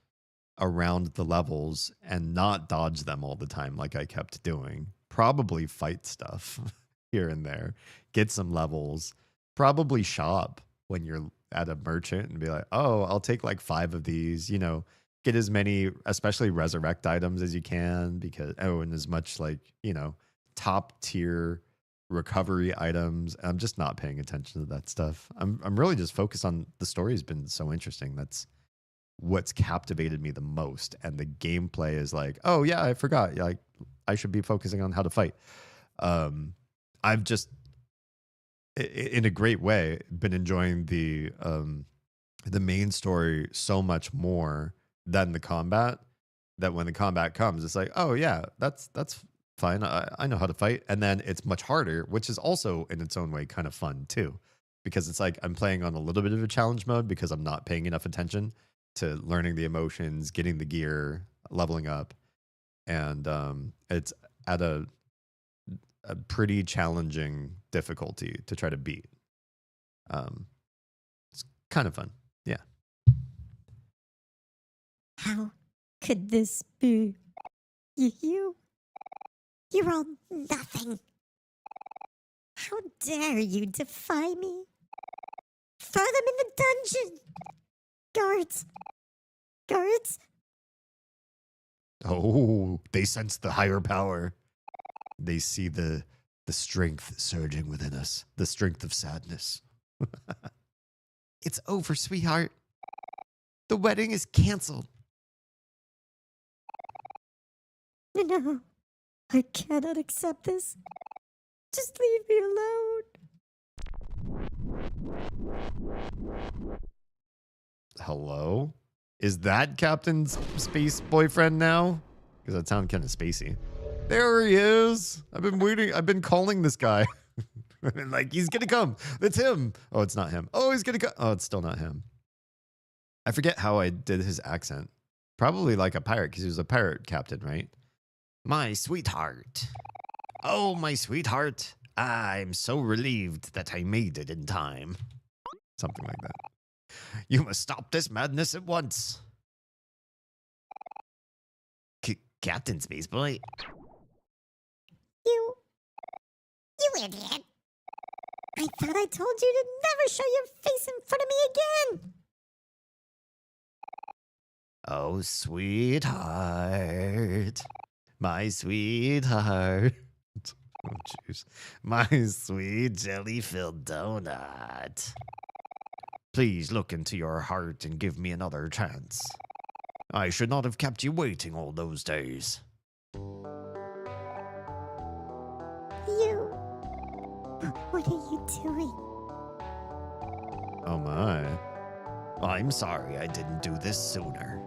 around the levels and not dodge them all the time like I kept doing. Probably fight stuff here and there. Get some levels. Probably shop when you're at a merchant and be like, oh, I'll take 5 of these, get as many, especially resurrect items as you can because, and as much top tier recovery items. I'm just not paying attention to that stuff. I'm really just focused on the story has been so interesting. That's what's captivated me the most. And the gameplay is oh yeah, I forgot. I should be focusing on how to fight. I've just, in a great way, been enjoying the main story so much more than the combat, that when the combat comes, it's oh yeah, that's fine. I know how to fight. And then it's much harder, which is also in its own way kind of fun too, because it's I'm playing on a little bit of a challenge mode because I'm not paying enough attention to learning the emotions, getting the gear, leveling up. And it's at a pretty challenging difficulty to try to beat. It's kind of fun. Yeah. How could this be? You're all nothing. How dare you defy me? Throw them in the dungeon. Guards. Oh, they sense the higher power. They see the strength surging within us, the strength of sadness. It's over, sweetheart. The wedding is canceled. No, I cannot accept this. Just leave me alone. Hello? Is that Captain's space boyfriend now? Because that sounded kind of spacey. There he is. I've been waiting. I've been calling this guy. Like, he's going to come. That's him. Oh, it's not him. Oh, he's going to come. Oh, it's still not him. I forget how I did his accent. Probably like a pirate because he was a pirate captain, right? My sweetheart. Oh, my sweetheart. I'm so relieved that I made it in time. Something like that. You must stop this madness at once. Captain Spaceboy. You idiot. I thought I told you to never show your face in front of me again. Oh, sweetheart. My sweetheart. Oh, jeez. My sweet jelly-filled donut. Please look into your heart and give me another chance. I should not have kept you waiting all those days. What are you doing? Oh my. I'm sorry I didn't do this sooner.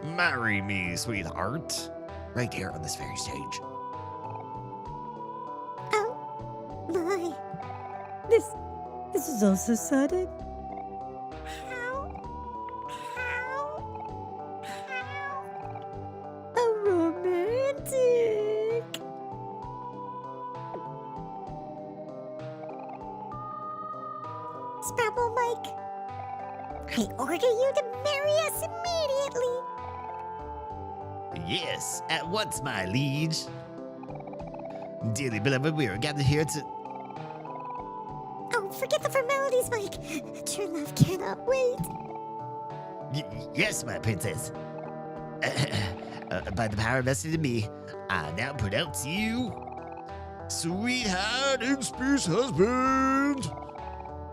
Marry me, sweetheart. Right here on this very stage. Oh, my. This is all so sudden. How romantic. Scrabble Mike, I order you to marry us immediately. Yes, at once, my liege. Dearly beloved, we are gathered here to... Oh, forget the formalities, Mike. True love cannot wait. Yes, my princess. By the power vested in me, I now pronounce you... Sweetheart and space husband.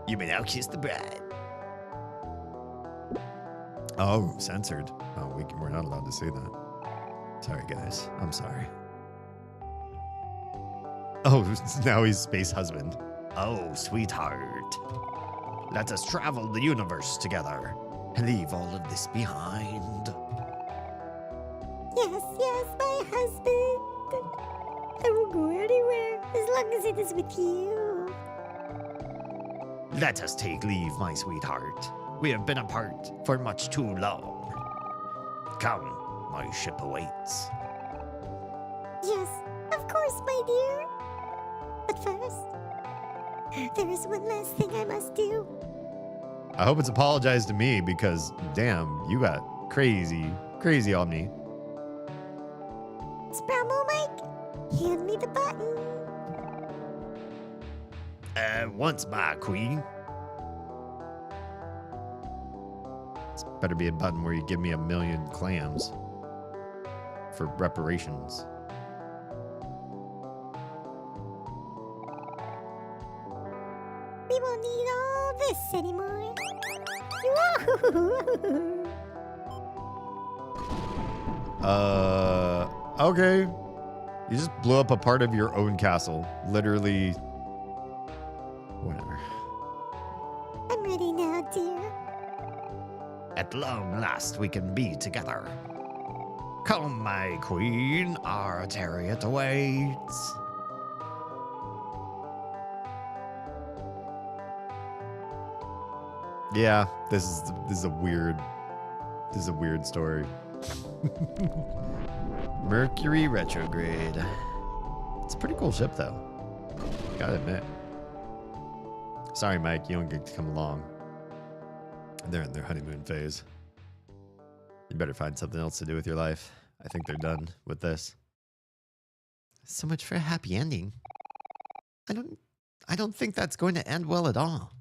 You may now kiss the bride. Oh, censored. Oh, we're not allowed to say that. Sorry, guys. I'm sorry. Oh, now he's space husband. Oh, sweetheart. Let us travel the universe together and leave all of this behind. Yes, my husband. I will go anywhere as long as it is with you. Let us take leave, my sweetheart. We have been apart for much too long. Come, my ship awaits. Yes, of course, my dear. But first, there is one last thing I must do. I hope it's apologized to me because, damn, you got crazy on me. Scrabble Mike, hand me the button. Once, my queen. This better be a button where you give me 1,000,000 clams for reparations. We won't need all this anymore. Okay. You just blew up a part of your own castle. Literally. Whatever. I'm ready now, dear. At long last, we can be together. Come, my queen, our chariot awaits. Yeah, this is a weird story. Mercury retrograde. It's a pretty cool ship though. Gotta admit. Sorry, Mike, you don't get to come along. They're in their honeymoon phase. You better find something else to do with your life. I think they're done with this. So much for a happy ending. I don't think that's going to end well at all.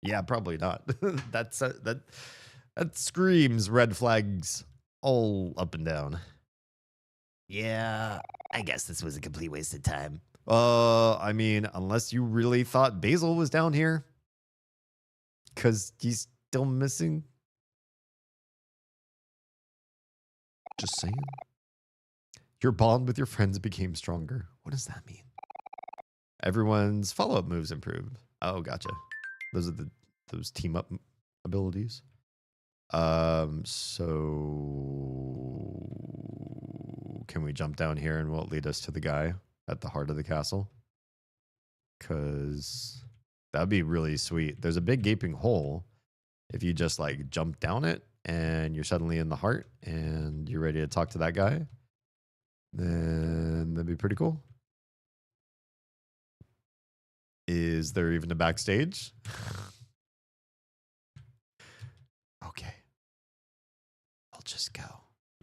Yeah, probably not. That screams red flags all up and down. Yeah, I guess this was a complete waste of time. I mean, unless you really thought Basil was down here. Because he's still missing. Just saying. Your bond with your friends became stronger. What does that mean? Everyone's follow-up moves improve. Oh, gotcha. Those are those team up abilities. So can we jump down here and will it lead us to the guy at the heart of the castle? Cause that'd be really sweet. There's a big gaping hole. If you just like jump down it and you're suddenly in the heart and you're ready to talk to that guy, then that'd be pretty cool. Is there even a backstage? Okay. I'll just go.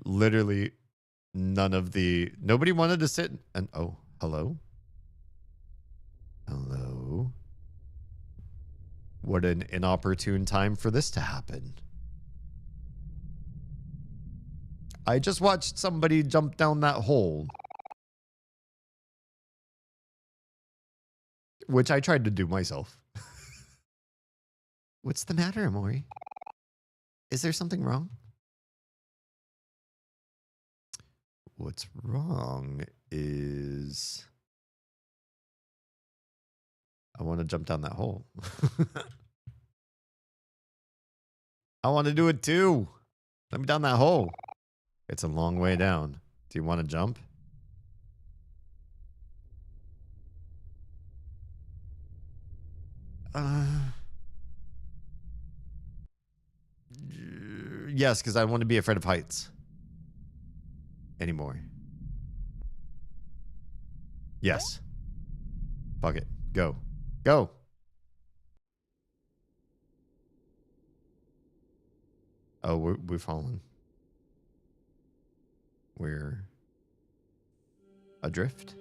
Literally nobody wanted to sit and oh, hello? Hello? What an inopportune time for this to happen. I just watched somebody jump down that hole. Which I tried to do myself. What's the matter, Amori? Is there something wrong? What's wrong is I want to jump down that hole. I want to do it too. Let me down that hole. It's a long way down. Do you want to jump? Yes, because I want to be afraid of heights. Anymore. Yes. Fuck it. Go. Go. Oh, we're falling. We're adrift.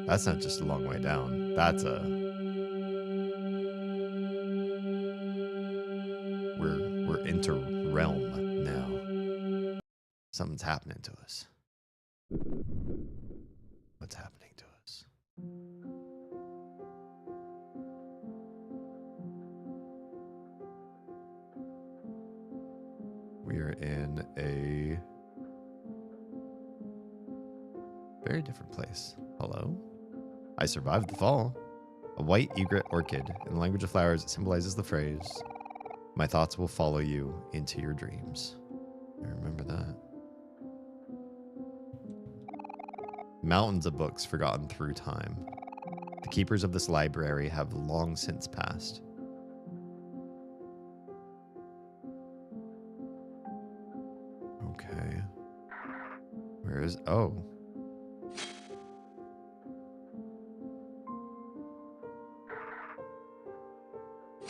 That's not just a long way down. That's a... We're into realm now. Something's happening to us. What's happening to us? We are in a very different place. Hello? I survived the fall. A white egret orchid. In the language of flowers, it symbolizes the phrase, "My thoughts will follow you into your dreams." I remember that. Mountains of books forgotten through time. The keepers of this library have long since passed. Okay. Where is... Oh.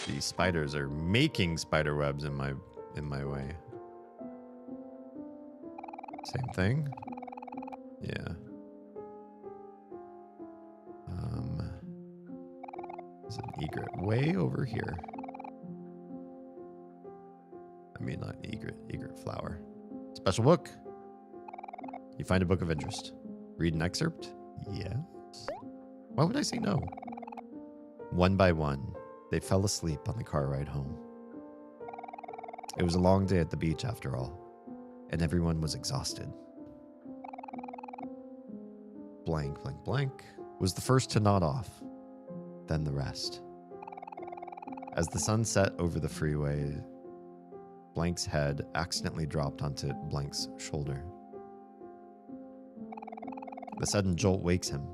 These spiders are making spider webs in my way. Same thing? Yeah. There's an egret way over here. I mean, not egret flower. Special book. You find a book of interest. Read an excerpt? Yes. Why would I say no? One by one, they fell asleep on the car ride home. It was a long day at the beach after all, and everyone was exhausted. Blank, blank, blank was the first to nod off, then the rest. As the sun set over the freeway, Blank's head accidentally dropped onto Blank's shoulder. The sudden jolt wakes him,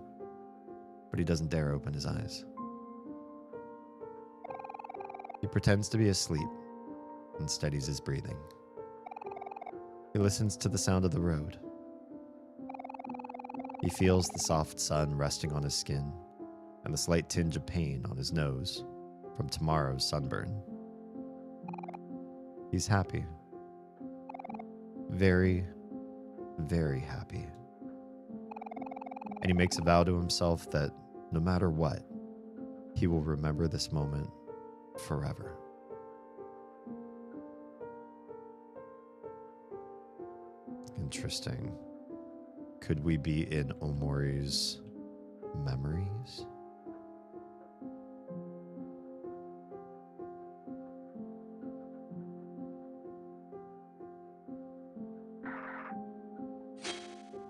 but he doesn't dare open his eyes. He pretends to be asleep and steadies his breathing. He listens to the sound of the road. He feels the soft sun resting on his skin and the slight tinge of pain on his nose from tomorrow's sunburn. He's happy. Very, very happy. And he makes a vow to himself that no matter what, he will remember this moment forever. Interesting. Could we be in Omori's memories?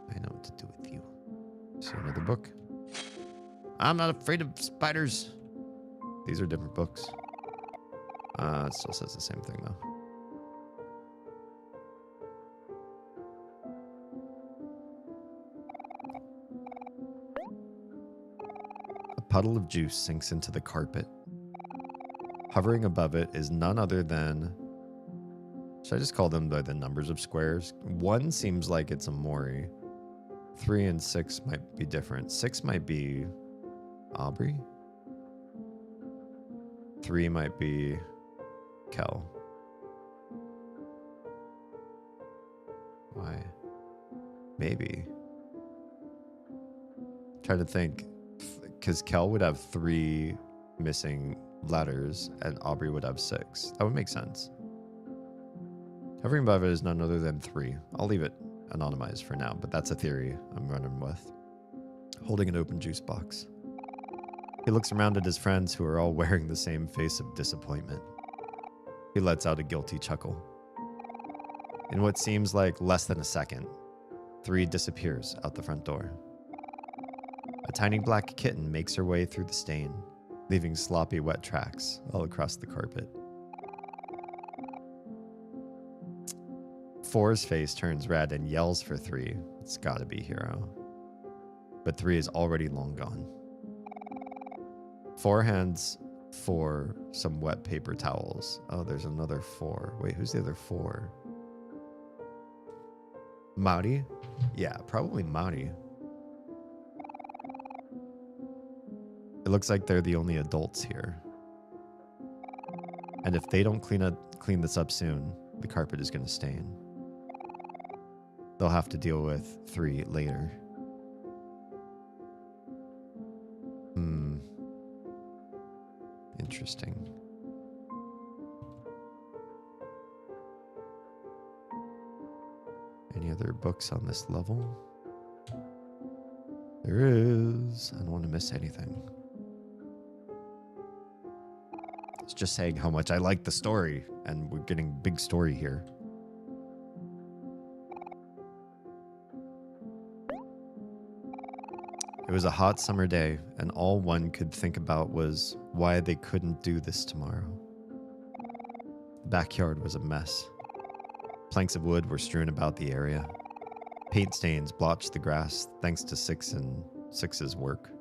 I know what to do with you. See another book. I'm not afraid of spiders. These are different books. It still says the same thing though. A puddle of juice sinks into the carpet. Hovering above it is none other than... Should I just call them by the numbers of squares? 1 seems like it's a Mori. 3 and 6 might be different. 6 might be Aubrey. 3 might be Kel. Why? Maybe. Trying to think. Because Kel would have 3 missing letters and Aubrey would have 6. That would make sense. Hovering above it is none other than 3. I'll leave it anonymized for now, but that's a theory I'm running with. Holding an open juice box. He looks around at his friends who are all wearing the same face of disappointment. He lets out a guilty chuckle. In what seems like less than a second, 3 disappears out the front door. A tiny black kitten makes her way through the stain, leaving sloppy wet tracks all across the carpet. 4's face turns red and yells for 3. It's gotta be Hero. But 3 is already long gone. 4 hands 4 some wet paper towels. Oh, there's another 4. Wait, who's the other 4? Maori? Yeah, probably Maori. It looks like they're the only adults here. And if they don't clean this up soon, the carpet is going to stain. They'll have to deal with 3 later. Interesting. Any other books on this level? There is. I don't want to miss anything. It's just saying how much I like the story, and we're getting big story here. It was a hot summer day, and all one could think about was why they couldn't do this tomorrow. The backyard was a mess. Planks of wood were strewn about the area. Paint stains blotched the grass thanks to Six's work.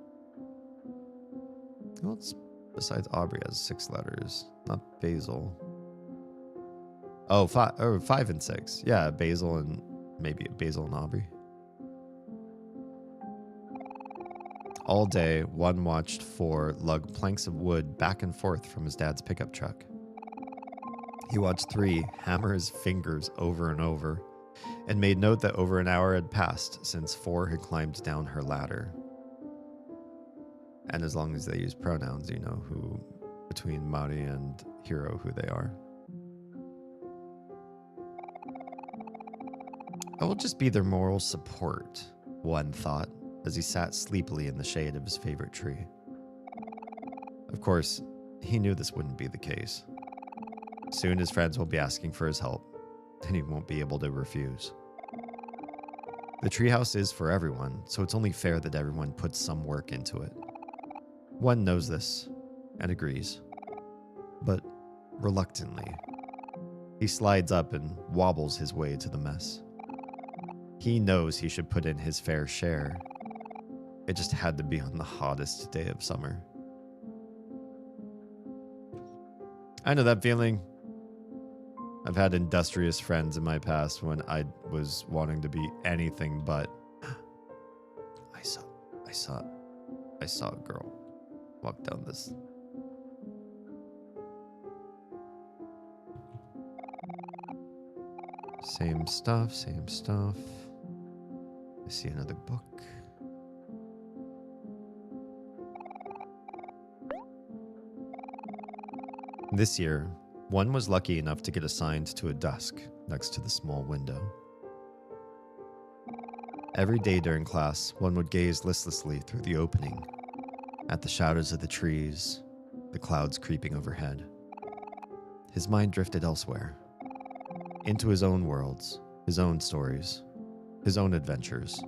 Who else besides Aubrey has 6 letters? Not Basil. Oh, 5 and 6. Yeah, Basil and maybe Basil and Aubrey. All day, one watched 4 lug planks of wood back and forth from his dad's pickup truck. He watched 3 hammer his fingers over and over, and made note that over an hour had passed since 4 had climbed down her ladder. And as long as they use pronouns, you know who, between Maori and Hero, who they are. I will just be their moral support, one thought, as he sat sleepily in the shade of his favorite tree. Of course, he knew this wouldn't be the case. Soon his friends will be asking for his help, and he won't be able to refuse. The treehouse is for everyone, so it's only fair that everyone puts some work into it. One knows this, and agrees. But reluctantly, he slides up and wobbles his way to the mess. He knows he should put in his fair share. It just had to be on the hottest day of summer. I know that feeling. I've had industrious friends in my past when I was wanting to be anything but. I saw a girl walk down this. Same stuff, same stuff. I see another book. This year, one was lucky enough to get assigned to a desk next to the small window. Every day during class, one would gaze listlessly through the opening, at the shadows of the trees, the clouds creeping overhead. His mind drifted elsewhere, into his own worlds, his own stories, his own adventures.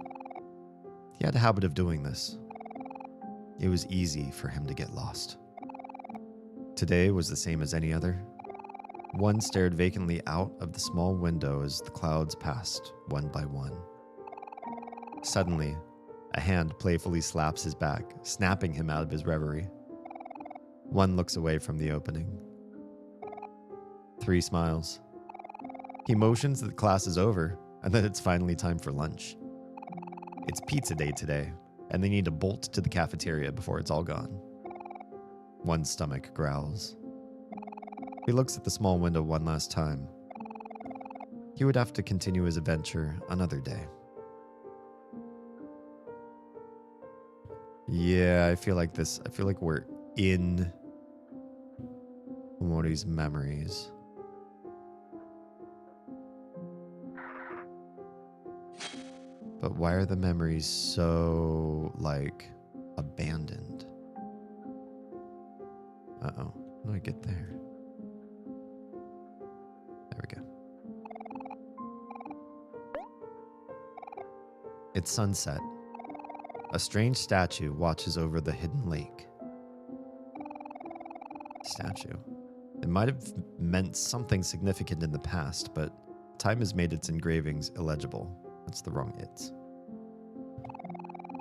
He had a habit of doing this. It was easy for him to get lost. Today was the same as any other. One stared vacantly out of the small window as the clouds passed, one by one. Suddenly, a hand playfully slaps his back, snapping him out of his reverie. One looks away from the opening. 3 smiles. He motions that class is over and that it's finally time for lunch. It's pizza day today, and they need to bolt to the cafeteria before it's all gone. One's stomach growls. He looks at the small window one last time. He would have to continue his adventure another day. Yeah, I feel like we're in Omori's memories. But why are the memories so, like, abandoned? Uh-oh. How do I get there? There we go. It's sunset. A strange statue watches over the hidden lake. Statue. It might have meant something significant in the past, but time has made its engravings illegible. That's the wrong it's.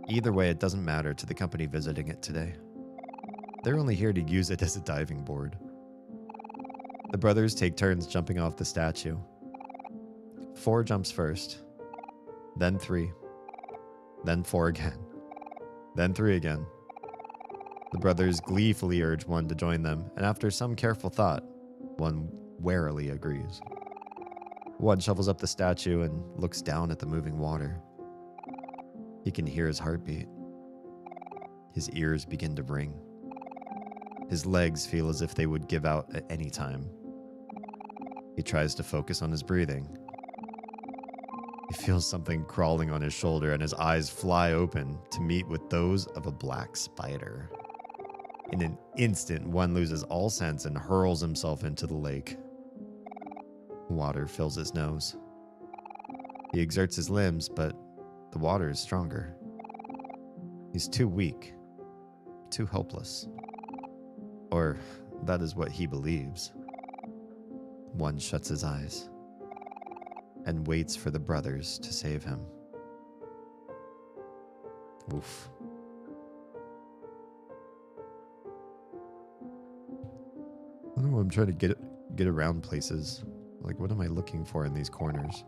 Either way, it doesn't matter to the company visiting it today. They're only here to use it as a diving board. The brothers take turns jumping off the statue. 4 jumps first, then 3, then 4 again, then 3 again. The brothers gleefully urge one to join them, and after some careful thought, one warily agrees. One shovels up the statue and looks down at the moving water. He can hear his heartbeat. His ears begin to ring. His legs feel as if they would give out at any time. He tries to focus on his breathing. He feels something crawling on his shoulder and his eyes fly open to meet with those of a black spider. In an instant, one loses all sense and hurls himself into the lake. Water fills his nose. He exerts his limbs, but the water is stronger. He's too weak, too helpless. Or that is what he believes. One shuts his eyes and waits for the brothers to save him. Oof. I don't know, I'm trying to get around places. Like, what am I looking for in these corners?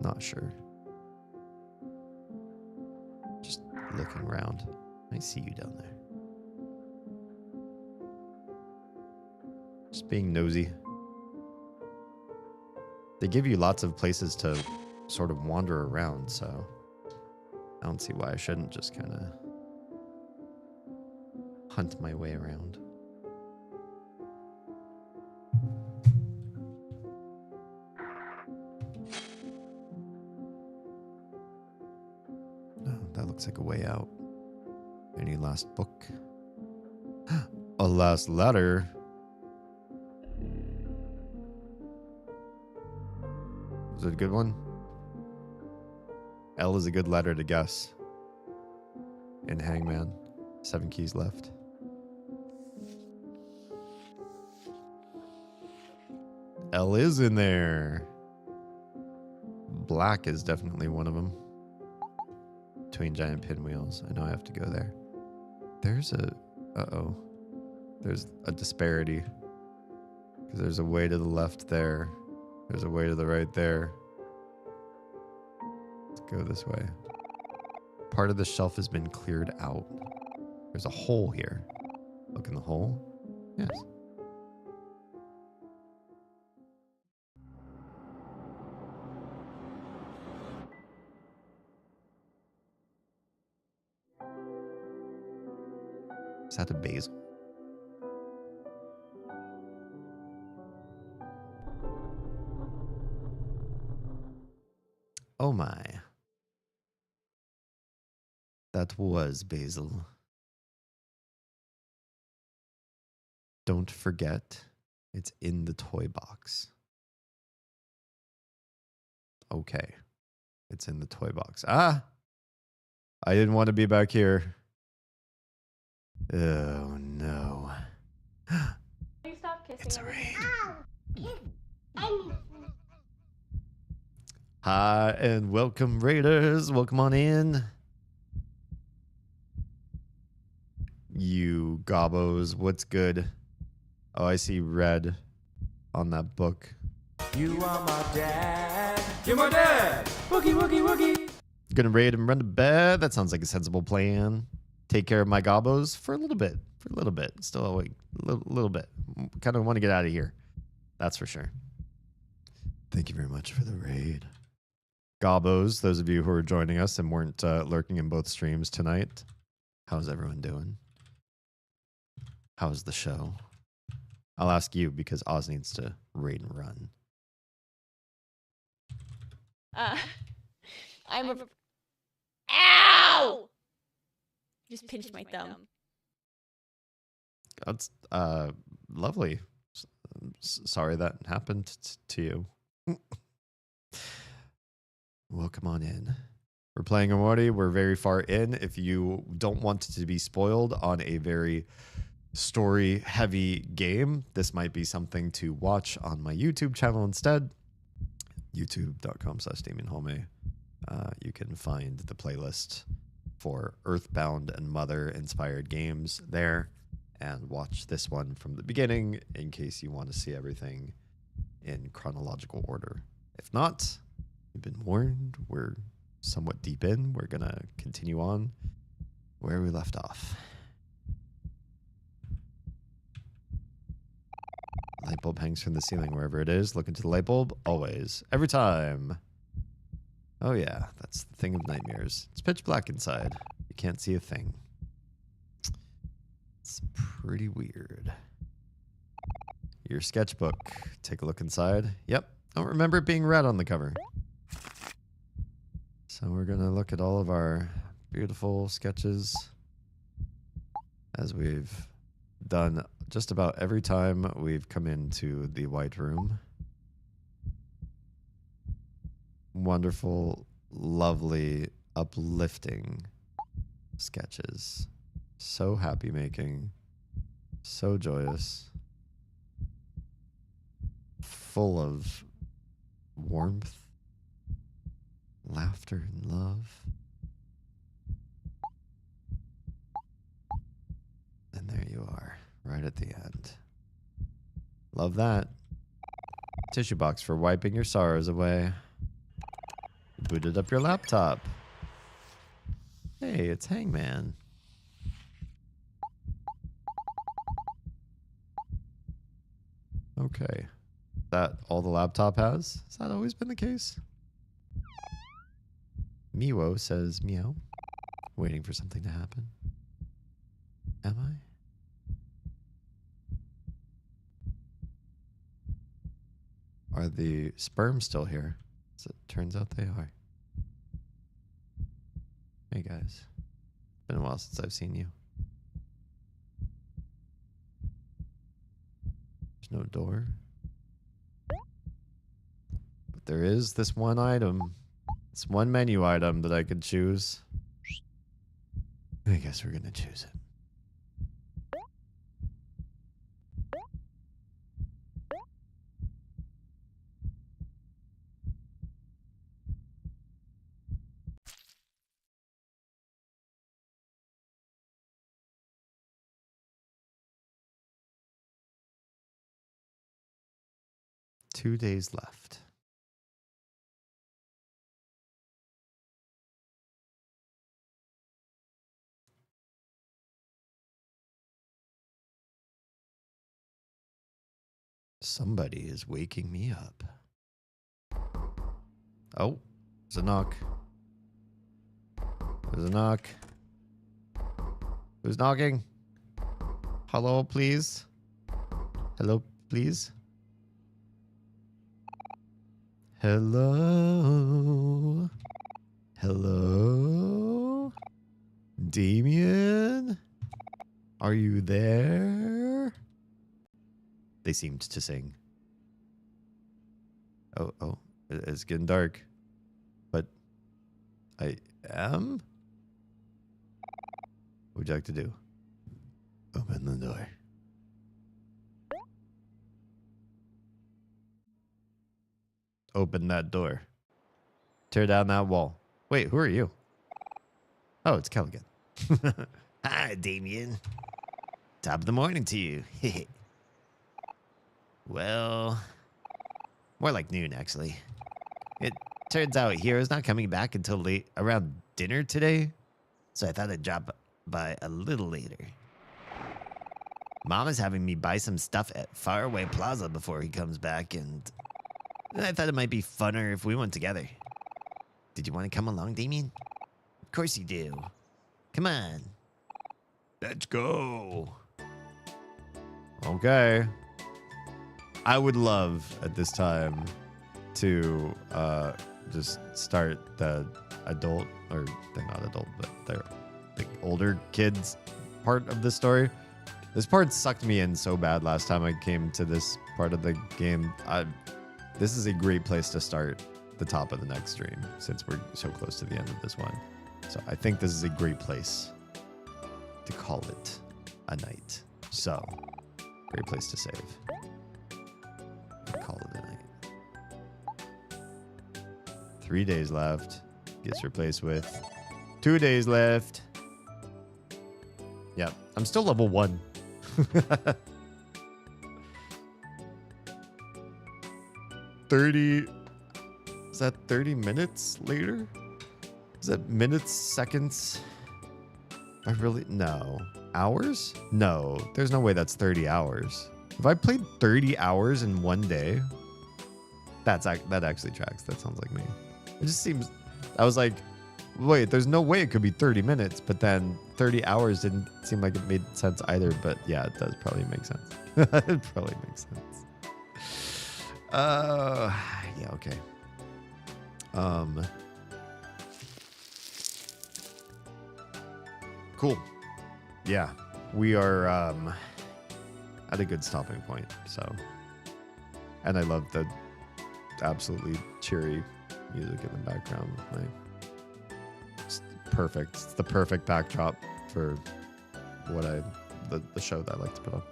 Not sure. Just looking around. I see you down there. Just being nosy. They give you lots of places to sort of wander around, so I don't see why I shouldn't just kind of hunt my way around. Oh, that looks like a way out. Any last book? A last letter? Is it a good one? L is a good letter to guess. In Hangman. 7 keys left. L is in there. Black is definitely one of them. Between giant pinwheels. I know I have to go there. There's a... Uh-oh. There's a disparity. Because there's a way to the left there. There's a way to the right there. Let's go this way. Part of the shelf has been cleared out. There's a hole here. Look in the hole. Yes. Is that a basil? Oh my. That was basil. Don't forget, it's in the toy box. Okay. It's in the toy box. Ah! I didn't want to be back here. Oh, no. You stop kissing It's a everything. raid. Hi, and welcome, Raiders. Welcome on in. You gobbos, what's good? Oh, I see red on that book. You are my dad. You're my dad. Woogie, woogie, woogie. Gonna raid and run to bed. That sounds like a sensible plan. Take care of my gobbos for a little bit. Still awake. Little bit. Kind of want to get out of here. That's for sure. Thank you very much for the raid. Gobbos, those of you who are joining us and weren't lurking in both streams tonight, how's everyone doing? How's the show? I'll ask you because Oz needs to raid and run. I'm a. Ow! Just pinched my thumb. That's lovely. Sorry that happened to you. Welcome on in. We're playing Omori. We're very far in. If you don't want to be spoiled on a very story-heavy game, this might be something to watch on my YouTube channel instead. youtube.com/DamienHolme. You can find the playlist for Earthbound and Mother-inspired games there, and watch this one from the beginning in case you want to see everything in chronological order. If not, you've been warned. We're somewhat deep in. We're going to continue on where we left off. Light bulb hangs from the ceiling wherever it is. Look into the light bulb always. Every time. Oh yeah, that's the thing of nightmares. It's pitch black inside. You can't see a thing. It's pretty weird. Your sketchbook. Take a look inside. Yep. Don't remember it being red on the cover. So we're going to look at all of our beautiful sketches as we've done just about every time we've come into the White Room. Wonderful, lovely, uplifting sketches. So happy making. So joyous. Full of warmth, laughter, and love. And there you are, right at the end. Love that. Tissue box for wiping your sorrows away. Booted up your laptop. Hey, it's Hangman. Okay. That all the laptop has? Has that always been the case? Miwo says meow. Waiting for something to happen. Am I? Are the sperms still here? As it turns out they are. Hey guys. Been a while since I've seen you. There's no door. But there is this one item. This one menu item that I could choose. I guess we're gonna choose it. Two days left. Somebody is waking me up. Oh, there's a knock. There's a knock. Who's knocking? Hello, please. Hello, please. Hello. Hello. Damien? Are you there? They seemed to sing. Oh, it's getting dark. I am. What would you like to do? Open the door. Open that door. Tear down that wall. Wait, who are you? Oh, it's Callaghan. Hi, Damien. Top of the morning to you. Well, more like noon, actually. It turns out Hero's not coming back until late around dinner today, so I thought I'd drop by a little later. Mom is having me buy some stuff at Faraway Plaza before he comes back, and I thought it might be funner if we went together. Did you want to come along, Damien? Of course you do. Come on. Let's go. Okay. I would love at this time to just start the adult, or they're not adult, but they're the older kids part of the story. This part sucked me in so bad last time I came to this part of the game. This is a great place to start the top of the next stream since we're so close to the end of this one. So I think this is a great place to call it a night. So, great place to save. Call it a night. 3 days left. Gets replaced with 2 days left. Yep, I'm still level 1. 30. Is that 30 minutes later? Is that minutes, seconds? I really, no. Hours? No, there's no way that's 30 hours. If I played 30 hours in one day, that actually tracks. That sounds like me. It just seems, I was like, wait, there's no way it could be 30 minutes, but then 30 hours didn't seem like it made sense either, but yeah, it does probably make sense. It probably makes sense. Yeah, okay. Cool. Yeah, we are at a good stopping point. So, and I love the absolutely cheery music in the background. It's perfect. It's the perfect backdrop for what the show that I like to put on.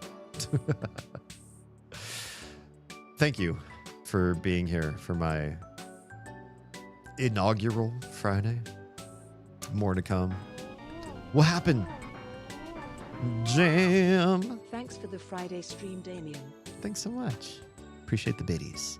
Thank you for being here for my inaugural Friday. More to come. What happened? Jam. Thanks for the Friday stream, Damien. Thanks so much. Appreciate the biddies.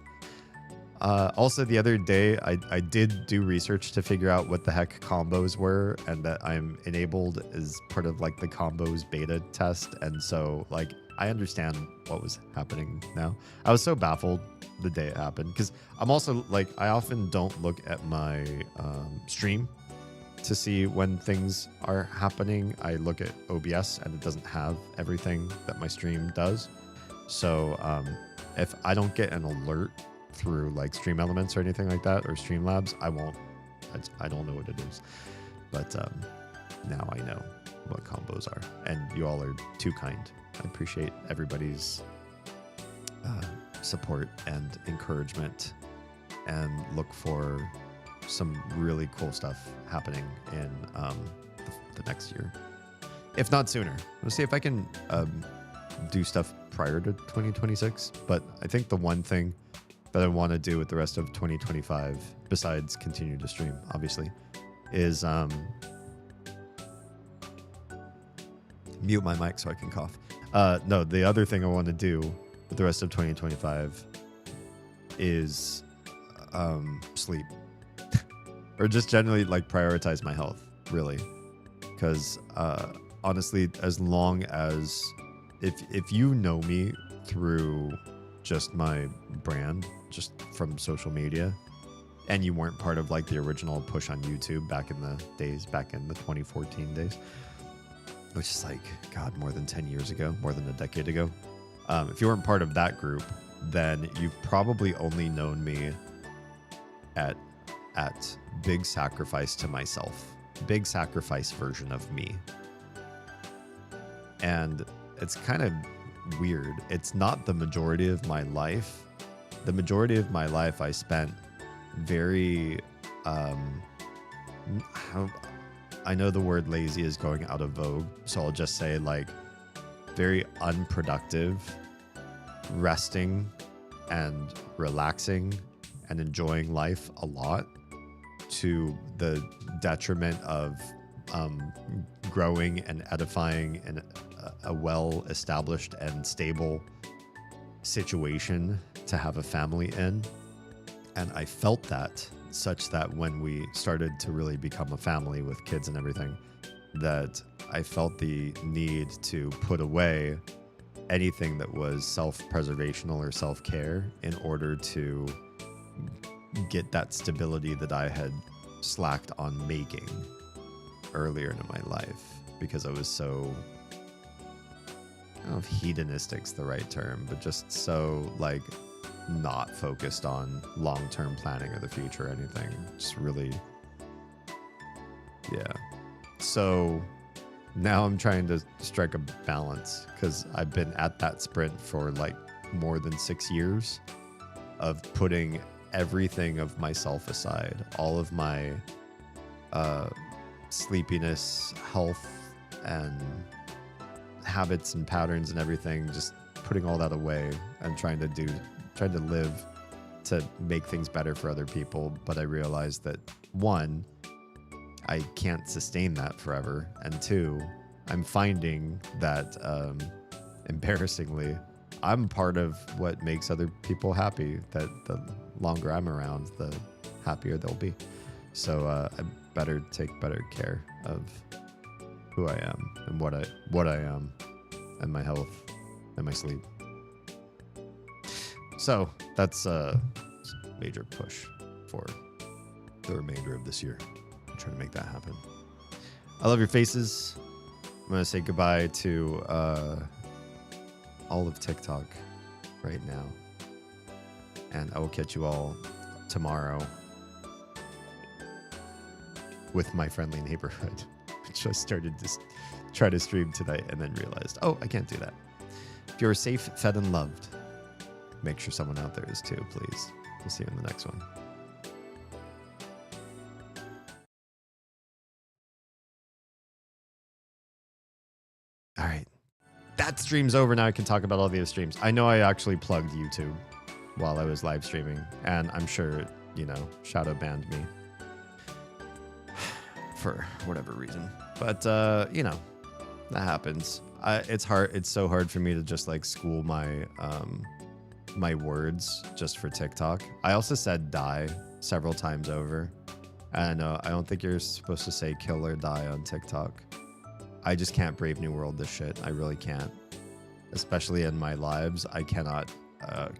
Also, the other day, I did do research to figure out what the heck combos were, and that I'm enabled as part of like the combos beta test. And so, like, I understand what was happening now. I was so baffled the day it happened because I'm also like, I often don't look at my stream to see when things are happening. I look at OBS and it doesn't have everything that my stream does. So if I don't get an alert through like Stream Elements or anything like that, or Streamlabs, I don't know what it is. But now I know what combos are, and you all are too kind. I appreciate everybody's support and encouragement, and look for some really cool stuff happening in the next year, if not sooner. We'll see if I can do stuff prior to 2026. But I think the one thing that I want to do with the rest of 2025, besides continue to stream, obviously, is mute my mic so I can cough. No, the other thing I want to do with the rest of 2025 is sleep. Or just generally like prioritize my health, really. Because honestly, as long as if you know me through just my brand, just from social media, and you weren't part of like the original push on YouTube back in the 2014 days, which is like, God, more than 10 years ago, more than a decade ago. If you weren't part of that group, then you've probably only known me at Big Sacrifice to myself, Big Sacrifice version of me. And it's kind of weird. It's not the majority of my life. The majority of my life I spent very I know the word lazy is going out of vogue, so I'll just say like very unproductive, resting and relaxing and enjoying life a lot to the detriment of growing and edifying and a well-established and stable situation to have a family in. And I felt that such that when we started to really become a family with kids and everything, that I felt the need to put away anything that was self-preservational or self-care in order to get that stability that I had slacked on making earlier in my life, because I was so, I don't know if hedonistic's the right term, but just so like not focused on long-term planning or the future or anything. Just really, yeah. So now I'm trying to strike a balance, because I've been at that sprint for like more than 6 years of putting everything of myself aside, all of my sleepiness, health, and habits and patterns and everything, just putting all that away and trying to live to make things better for other people. But I realized that, one, I can't sustain that forever, and two, I'm finding that embarrassingly, I'm part of what makes other people happy, that the longer I'm around, the happier they'll be. So I better take better care of who I am and what I am, and my health and my sleep. So that's a major push for the remainder of this year. I'm trying to make that happen. I love your faces. I'm going to say goodbye to all of TikTok right now. And I will catch you all tomorrow with my friendly neighborhood, which I started to try to stream tonight and then realized, oh, I can't do that. If you're safe, fed, and loved, make sure someone out there is too, please. We'll see you in the next one. All right. That stream's over. Now I can talk about all the other streams. I know I actually plugged YouTube while I was live streaming, and I'm sure, shadow banned me for whatever reason. But, that happens. It's hard. It's so hard for me to just like school my my words just for TikTok. I also said die several times over. And I don't think you're supposed to say kill or die on TikTok. I just can't Brave New World this shit. I really can't. Especially in my lives, I cannot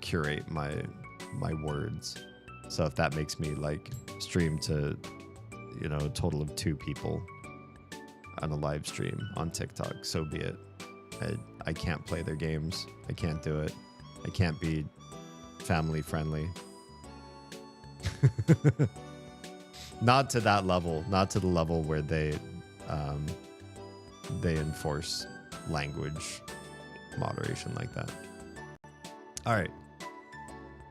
curate my words. So if that makes me like stream to, a total of 2 people on a live stream on TikTok, so be it. I can't play their games. I can't do it. I can't be family friendly. Not to that level. Not to the level where they enforce language moderation like that. All right.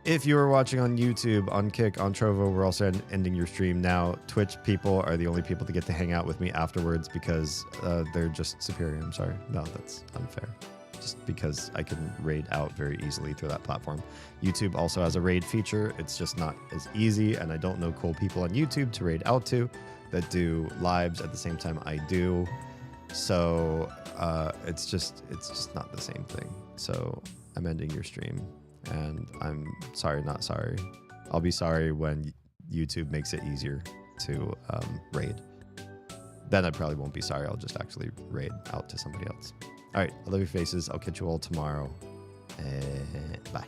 If you are watching on YouTube, on Kick, on Trovo, we're also ending your stream now. Twitch people are the only people to get to hang out with me afterwards because they're just superior. I'm sorry. No, that's unfair. Just because I can raid out very easily through that platform. YouTube also has a raid feature. It's just not as easy, and I don't know cool people on YouTube to raid out to that do lives at the same time I do. So it's just not the same thing. So I'm ending your stream. And I'm sorry, not sorry. I'll be sorry when YouTube makes it easier to raid. Then I probably won't be sorry. I'll just actually raid out to somebody else. All right. I love your faces. I'll catch you all tomorrow. Bye.